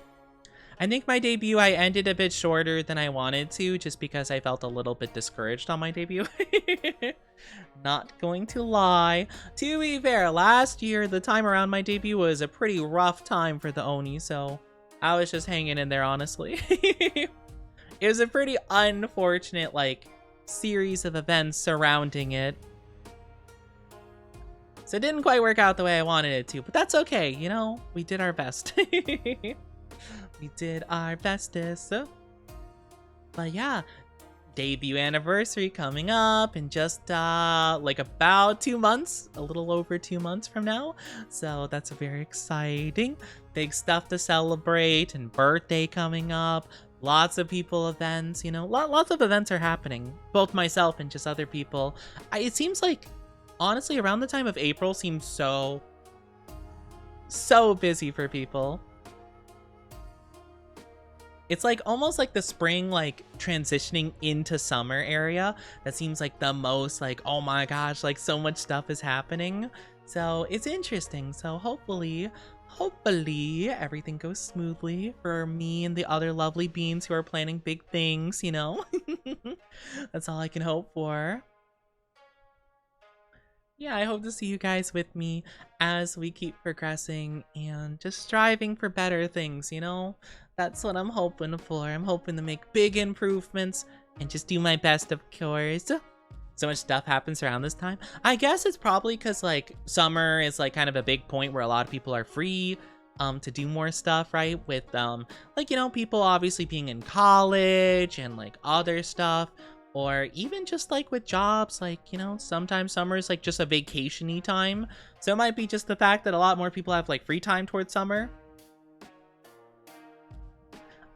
S1: think my debut, I ended a bit shorter than I wanted to, just because I felt a little bit discouraged on my debut. Not going to lie. To be fair, last year, the time around my debut was a pretty rough time for the Oni, so I was just hanging in there, honestly. It was a pretty unfortunate, like, series of events surrounding it. So it didn't quite work out the way I wanted it to, but that's okay, you know? We did our best. We did our bestest. But yeah, debut anniversary coming up in just, like about 2 months. A little over 2 months from now. So that's very exciting. Big stuff to celebrate, and birthday coming up. Lots of people events, you know, lots of events are happening, both myself and just other people. It seems like, honestly, around the time of April seems so busy for people. It's like almost like the spring, like transitioning into summer area. That seems like the most like, oh my gosh, like so much stuff is happening. So it's interesting. So hopefully everything goes smoothly for me and the other lovely beans who are planning big things, you know? That's all I can hope for. Yeah, I hope to see you guys with me as we keep progressing and just striving for better things, you know? That's what I'm hoping for. I'm hoping to make big improvements and just do my best, of course. So much stuff happens around this time. I guess it's probably because like summer is like kind of a big point where a lot of people are free to do more stuff, right? With like, you know, people obviously being in college and like other stuff, or even just like with jobs, like, you know, sometimes summer is like just a vacation-y time. So it might be just the fact that a lot more people have like free time towards summer.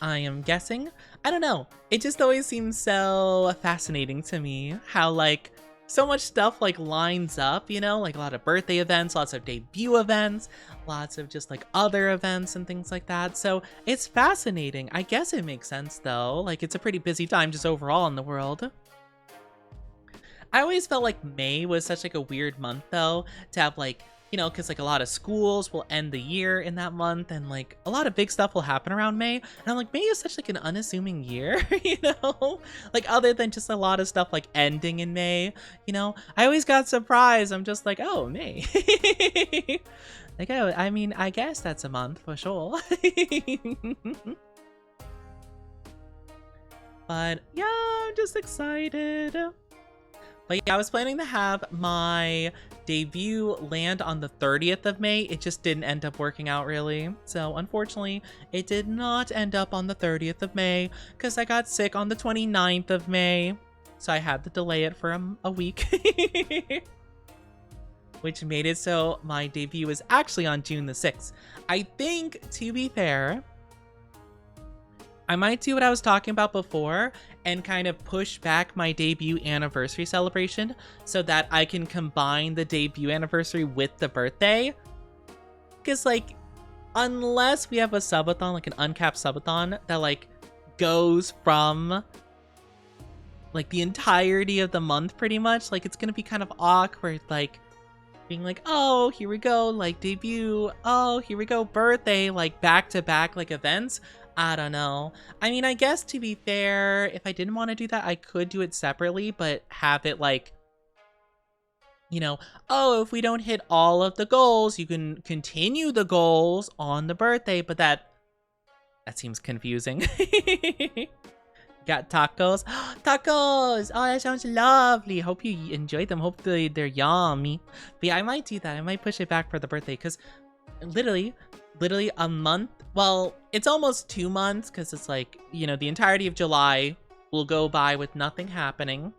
S1: I am guessing. I don't know. It just always seems so fascinating to me how like so much stuff like lines up, you know, like a lot of birthday events, lots of debut events, lots of just like other events and things like that. So it's fascinating. I guess it makes sense though. Like it's a pretty busy time just overall in the world. I always felt like May was such like a weird month though, to have like, you know, because like a lot of schools will end the year in that month, and like a lot of big stuff will happen around May. And I'm like, May is such like an unassuming year, you know, like other than just a lot of stuff like ending in May, you know. I always got surprised. I'm just like, oh, May. Like, oh, I mean, I guess that's a month for sure. But yeah, I'm just excited. But yeah, I was planning to have my debut land on the 30th of May. It just didn't end up working out really. So unfortunately, it did not end up on the 30th of May because I got sick on the 29th of May. So I had to delay it for a week. Which made it so my debut was actually on June the 6th. I think, to be fair, I might do what I was talking about before and kind of push back my debut anniversary celebration so that I can combine the debut anniversary with the birthday. Because, like, unless we have a subathon, like an uncapped subathon, that, like, goes from like the entirety of the month pretty much. Like it's gonna be kind of awkward, like being like, oh, here we go, like debut, oh, here we go, birthday, like back to back like events. I don't know. I mean, I guess to be fair, if I didn't want to do that, I could do it separately, but have it like, you know, oh, if we don't hit all of the goals, you can continue the goals on the birthday, but that seems confusing. Got tacos. Tacos! Oh, that sounds lovely. Hope you enjoyed them. Hope they're yummy. But yeah, I might do that. I might push it back for the birthday because literally a month. Well, it's almost 2 months because it's like, you know, the entirety of July will go by with nothing happening.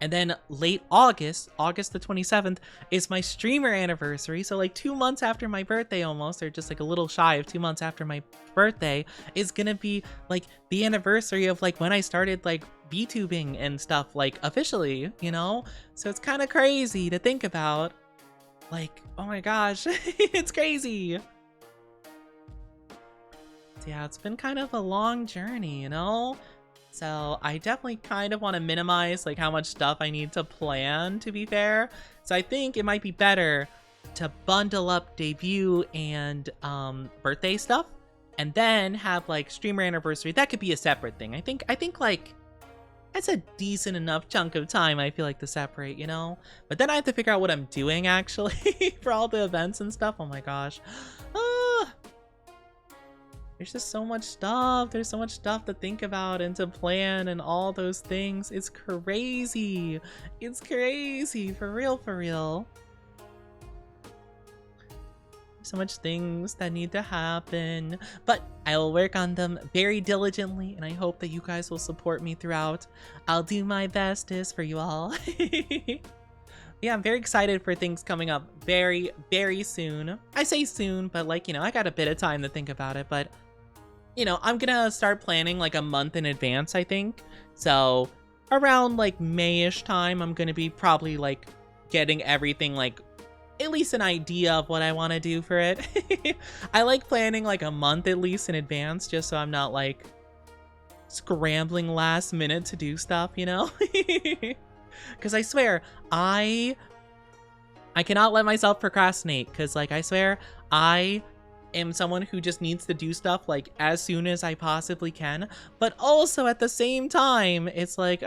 S1: And then late August the 27th, is my streamer anniversary. So like 2 months after my birthday almost, or just like a little shy of 2 months after my birthday, is gonna be like the anniversary of like when I started like VTubing and stuff like officially, you know? So it's kind of crazy to think about. Like, oh my gosh, it's crazy. So yeah, it's been kind of a long journey, you know? So I definitely kind of want to minimize like how much stuff I need to plan, to be fair. So I think it might be better to bundle up debut and birthday stuff and then have like streamer anniversary. That could be a separate thing. I think like that's a decent enough chunk of time, I feel like, to separate, you know? But then I have to figure out what I'm doing actually for all the events and stuff. Oh my gosh. There's just so much stuff. There's so much stuff to think about and to plan and all those things. It's crazy. It's crazy. For real, for real. So much things that need to happen. But I will work on them very diligently, and I hope that you guys will support me throughout. I'll do my bestest for you all. Yeah, I'm very excited for things coming up very, very soon. I say soon, but like, you know, I got a bit of time to think about it, but you know, I'm gonna start planning like a month in advance, I think. So around like May-ish time, I'm gonna be probably like getting everything, like at least an idea of what I want to do for it. I like planning like a month at least in advance, just so I'm not like scrambling last minute to do stuff, you know? Because I swear, I cannot let myself procrastinate, because like I swear, I am someone who just needs to do stuff like as soon as I possibly can, but also at the same time it's like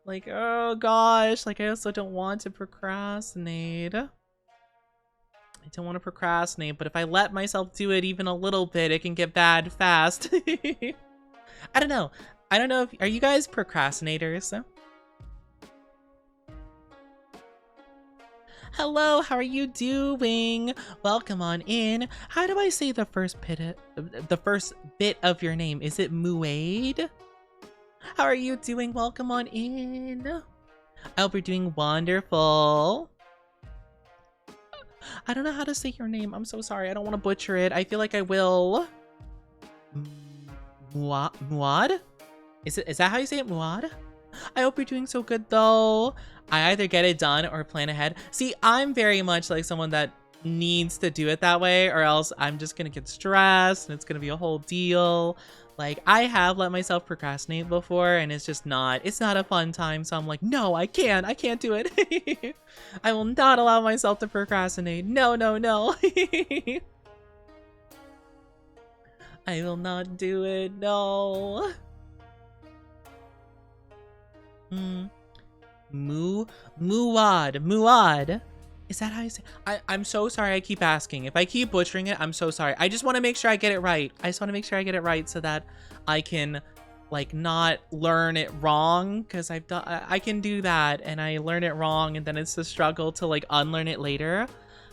S1: like, oh gosh, like I also don't want to procrastinate. I don't want to procrastinate, but if I let myself do it even a little bit, it can get bad fast. I don't know if, are you guys procrastinators? Hello, how are you doing? Welcome on in. How do I say the first bit of your name? Is it Muade? How are you doing? Welcome on in. I hope you're doing wonderful. I don't know how to say your name. I'm so sorry. I don't want to butcher it. I feel like I will. Muad? Is that how you say it? Muad? I hope you're doing so good though. I either get it done or plan ahead. See, I'm very much like someone that needs to do it that way, or else I'm just gonna get stressed and it's gonna be a whole deal. Like, I have let myself procrastinate before and it's not a fun time. So I'm like, no, I can't do it. I will not allow myself to procrastinate. No. I will not do it. No. Muad. Is that how you say it? I'm so sorry, I keep asking. If I keep butchering it, I'm so sorry. I just want to make sure I get it right. So that I can like not learn it wrong, because I can do that and I learn it wrong and then it's a struggle to like unlearn it later.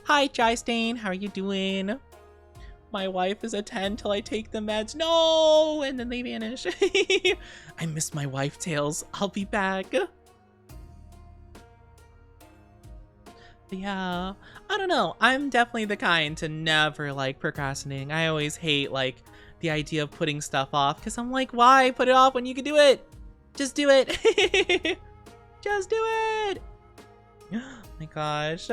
S1: Hi Jystain, how are you doing? My wife is a 10 till I take the meds. No, and then they vanish. I miss my wife tales. I'll be back. But yeah, I don't know. I'm definitely the kind to never like procrastinating. I always hate like the idea of putting stuff off, because I'm like, why put it off when you can do it? Just do it. Just do it. Oh my gosh.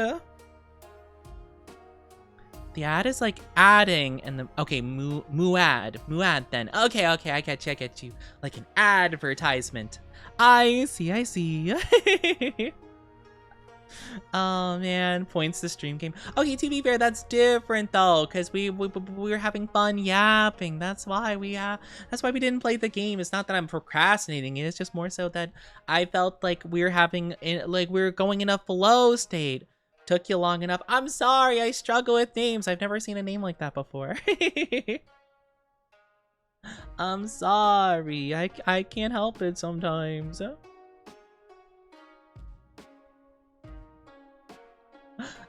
S1: The ad is like adding and the okay, muad then. Okay, I get you. Like an advertisement. I see. Oh man, points to stream game. Okay, to be fair, that's different though, because we were having fun yapping. That's why we didn't play the game. It's not that I'm procrastinating it. It's just more so that I felt like we were going in a flow state. Took you long enough. I'm sorry, I struggle with names. I've never seen a name like that before. I'm sorry. I can't help it sometimes.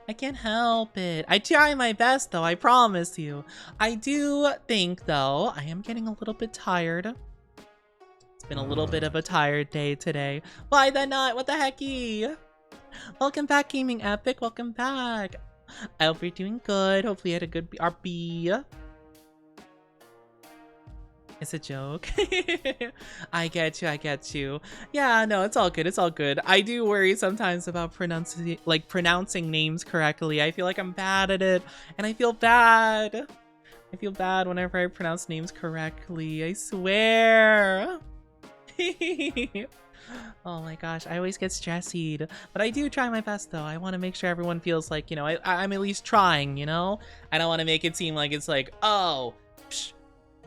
S1: I can't help it. I try my best though, I promise you. I do think though, I am getting a little bit tired. It's been a little bit of a tired day today. Why the not? What the hecky? Welcome back, Gaming Epic. Welcome back. I hope you're doing good. Hopefully you had a good RB. It's a joke. I get you. Yeah, no, it's all good. I do worry sometimes about pronouncing names correctly. I feel like I'm bad at it, and I feel bad. I feel bad whenever I pronounce names correctly. I swear. Oh my gosh, I always get stressed. But I do try my best though. I want to make sure everyone feels like, you know, I'm at least trying, you know? I don't want to make it seem like it's like, oh, psh,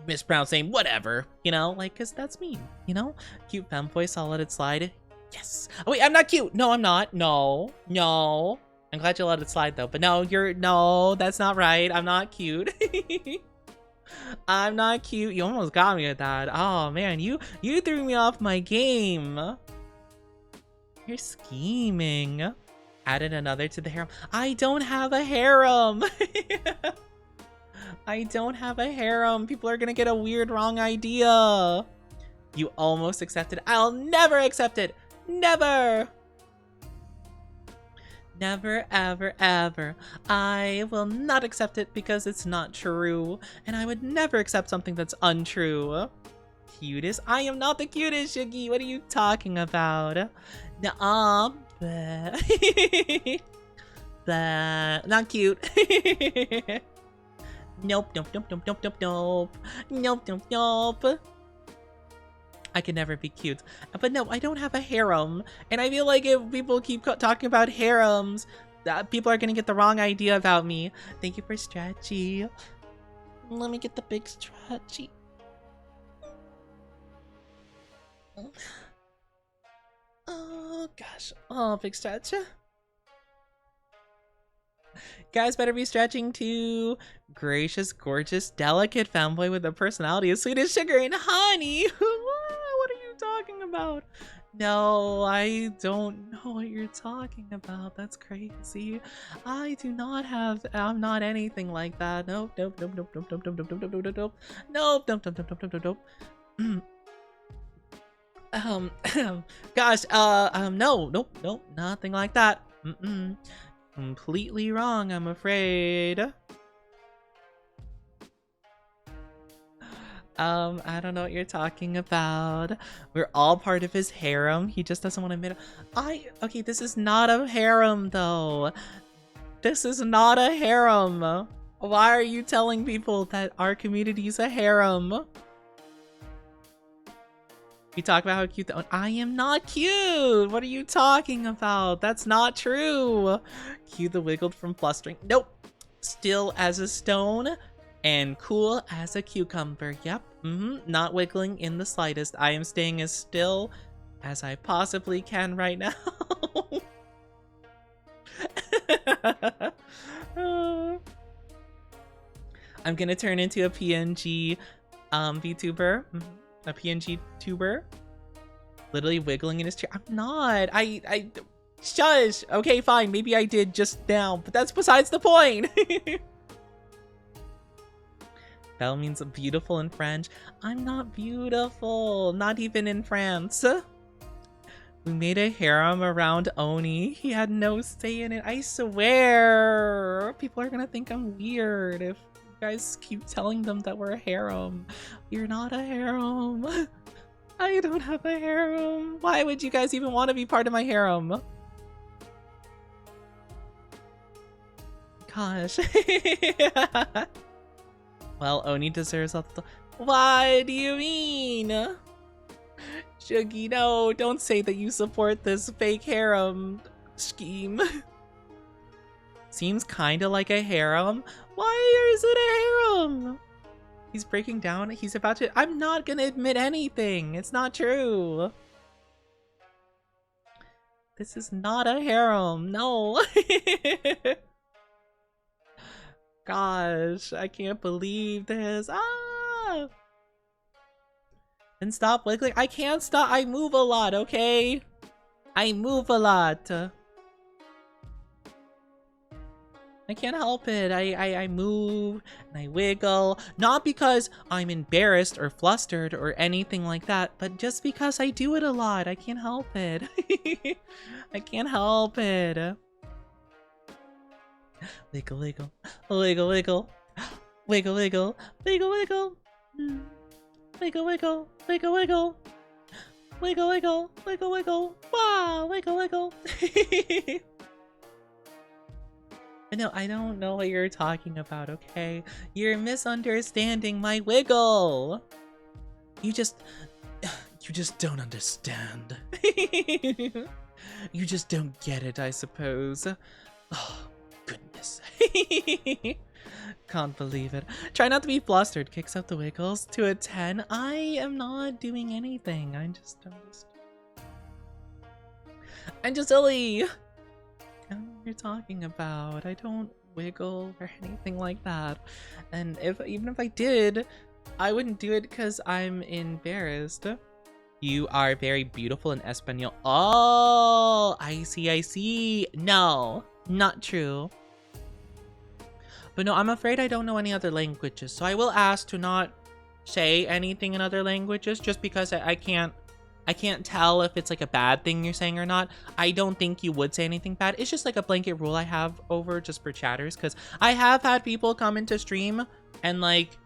S1: mispronounced name, whatever, you know, like, because that's mean, you know. Cute femboy saw let it slide. Yes. Oh wait, I'm not cute. No, I'm not. No, I'm glad you let it slide though, but no, that's not right. I'm not cute. I'm not cute. You almost got me with that. Oh man, you threw me off my game. You're scheming. Added another to the harem. I don't have a harem. I don't have a harem. People are gonna get a weird wrong idea. You almost accepted. I'll never accept it. Never. Never, ever, ever. I will not accept it because it's not true. And I would never accept something that's untrue. Cutest? I am not the cutest, Shiggy. What are you talking about? Nuh-uh. Not cute. Nope. I can never be cute. But no, I don't have a harem. And I feel like if people keep talking about harems, people are gonna get the wrong idea about me. Thank you for stretchy. Let me get the big stretchy. Oh gosh. Oh, big stretch. Guys better be stretching too. Gracious, gorgeous, delicate femboy with a personality as sweet as sugar and honey. What are you talking about? No, I don't know what you're talking about. That's crazy. I do not have, I'm not anything like that. Nope. Gosh, nope, nothing like that. Completely wrong, I'm afraid. I don't know what you're talking about. We're all part of his harem. He just doesn't want to admit it. Okay, this is not a harem though. This is not a harem. Why are you telling people that our community is a harem? We talk about how cute I am not cute. What are you talking about? That's not true. Cute the wiggled from flustering. Nope. Still as a stone and cool as a cucumber. Yep. Not wiggling in the slightest. I am staying as still as I possibly can right now. I'm gonna turn into a PNG VTuber. A PNG tuber. Literally wiggling in his chair. I'm not. I shush. Okay, fine. Maybe I did just now, but that's besides the point. Belle means beautiful in French. I'm not beautiful. Not even in France. We made a harem around Oni. He had no say in it. I swear. People are gonna think I'm weird if you guys keep telling them that we're a harem. You're not a harem. I don't have a harem. Why would you guys even want to be part of my harem? Gosh. Well, Oni deserves all the... What do you mean? Shuggy, no, don't say that you support this fake harem scheme. Seems kinda like a harem. Why is it a harem? He's breaking down. He's about to... I'm not gonna admit anything. It's not true. This is not a harem. No. Gosh, I can't believe this. Ah! And stop wiggling. I can't stop. I move a lot, okay? I move a lot. I can't help it. I move and I wiggle. Not because I'm embarrassed or flustered or anything like that, but just because I do it a lot. I can't help it. I can't help it. Wiggle, wiggle, wiggle, wiggle, wiggle, wiggle, wiggle, wiggle, wiggle, wiggle, wiggle, wiggle, wiggle, wiggle, wiggle, wiggle, wow, wiggle, wiggle. No, I don't know what you're talking about, okay? You're misunderstanding my wiggle. You just don't understand. You just don't get it, I suppose. Oh, goodness. Can't believe it. Try not to be flustered. Kicks out the wiggles to a 10. I am not doing anything. I'm just silly. I don't know what you're talking about. I don't wiggle or anything like that. And even if I did, I wouldn't do it because I'm embarrassed. You are very beautiful in Espanol. Oh, I see. No, not true. But no, I'm afraid I don't know any other languages. So I will ask to not say anything in other languages just because I can't tell if it's like a bad thing you're saying or not. I don't think you would say anything bad. It's just like a blanket rule I have over just for chatters, because I have had people come into stream and like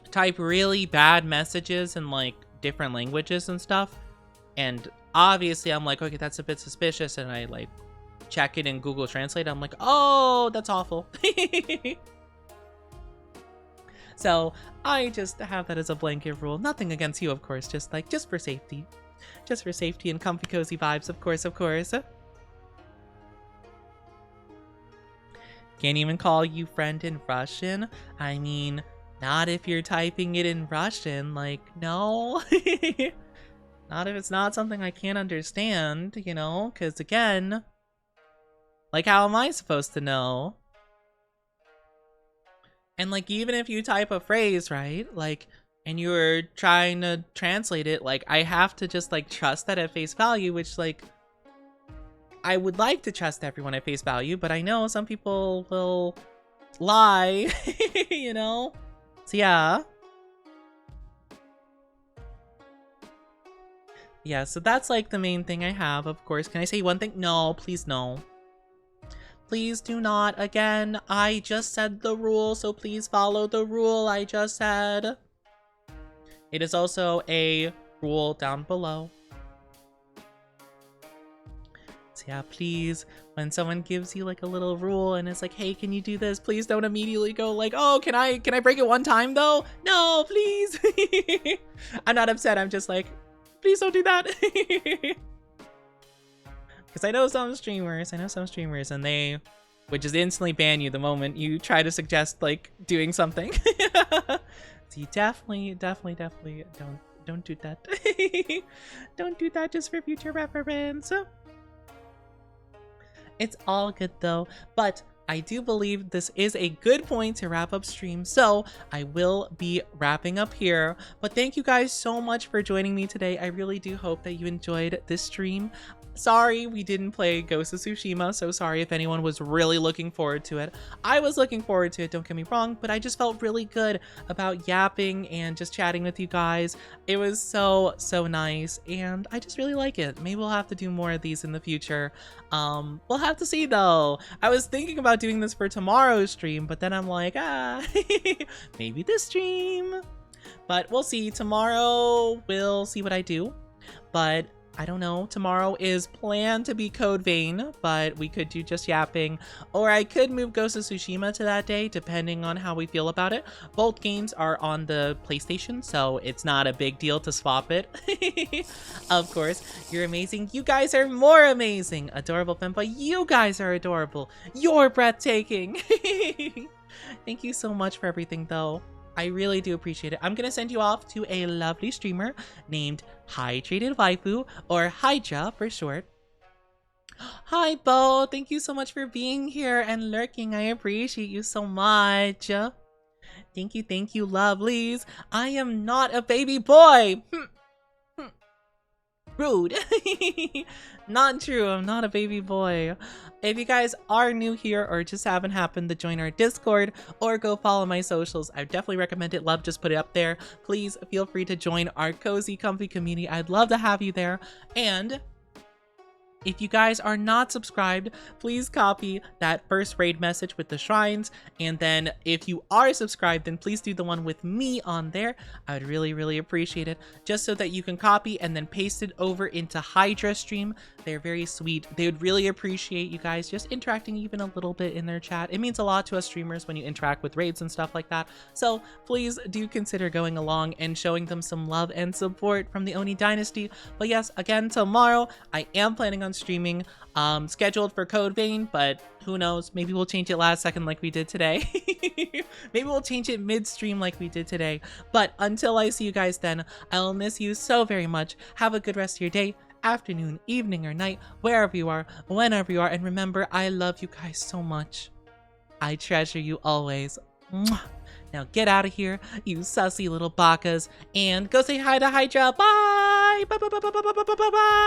S1: type really bad messages in like different languages and stuff. And obviously I'm like, okay, that's a bit suspicious. And I like check it in Google Translate. I'm like, oh, that's awful. So I just have that as a blanket rule. Nothing against you, of course. Just for safety. Just for safety and comfy cozy vibes, of course. Can't even call you friend in Russian. I mean, not if you're typing it in Russian. Like, no. Not if it's not something I can't understand, you know? Because again, like, how am I supposed to know? And like, even if you type a phrase, right, like, and you're trying to translate it, like, I have to just like trust that at face value, which like, I would like to trust everyone at face value, but I know some people will lie, you know? So yeah. Yeah, so that's like the main thing I have, of course. Can I say one thing? No, please no. Please do not. Again, I just said the rule, so please follow the rule I just said. It is also a rule down below. So yeah, please, when someone gives you like a little rule and it's like, hey, can you do this? Please don't immediately go like, oh, can I break it one time though? No, please. I'm not upset. I'm just like, please don't do that. Because I know some streamers and they would just instantly ban you the moment you try to suggest like doing something. So you definitely don't do that. Don't do that just for future reference. It's all good though, but I do believe this is a good point to wrap up stream, so I will be wrapping up here. But thank you guys so much for joining me today. I really do hope that you enjoyed this stream. Sorry we didn't play Ghost of Tsushima, so sorry if anyone was really looking forward to it. I was looking forward to it, don't get me wrong, but I just felt really good about yapping and just chatting with you guys. It was so nice, and I just really like it. Maybe we'll have to do more of these in the future. We'll have to see though. I was thinking about doing this for tomorrow's stream, but then I'm like, maybe this stream. But we'll see. Tomorrow we'll see what I do. But I don't know, tomorrow is planned to be Code Vein, but we could do just yapping, or I could move Ghost of Tsushima to that day, depending on how we feel about it. Both games are on the PlayStation, so it's not a big deal to swap it. Of course, you're amazing. You guys are more amazing. Adorable Femboy, you guys are adorable. You're breathtaking. Thank you so much for everything, though. I really do appreciate it. I'm gonna send you off to a lovely streamer named Hydrated Waifu, or Hydra for short. Hi, Bo. Thank you so much for being here and lurking. I appreciate you so much. Thank you, lovelies. I am not a baby boy. Rude. Not true. I'm not a baby boy. If you guys are new here or just haven't happened to join our Discord or go follow my socials, I definitely recommend it. Love, just put it up there. Please feel free to join our cozy, comfy community. I'd love to have you there. And if you guys are not subscribed, please copy that first raid message with the shrines. And then if you are subscribed, then please do the one with me on there. I would really, really appreciate it. Just so that you can copy and then paste it over into Hydra stream. They're very sweet. They would really appreciate you guys just interacting even a little bit in their chat. It means a lot to us streamers when you interact with raids and stuff like that. So please do consider going along and showing them some love and support from the Oni Dynasty. But yes, again, tomorrow I am planning on streaming, scheduled for Code Vein, but who knows, maybe we'll change it last second like we did today. Maybe we'll change it mid-stream like we did today. But until I see you guys then, I'll miss you so very much. Have a good rest of your day, afternoon, evening, or night, wherever you are, whenever you are, and remember, I love you guys so much. I treasure you always. Mwah. Now get out of here, you sussy little bakas, and go say hi to Hydra. Bye! Bye, bye, bye, bye, bye, bye, bye, bye.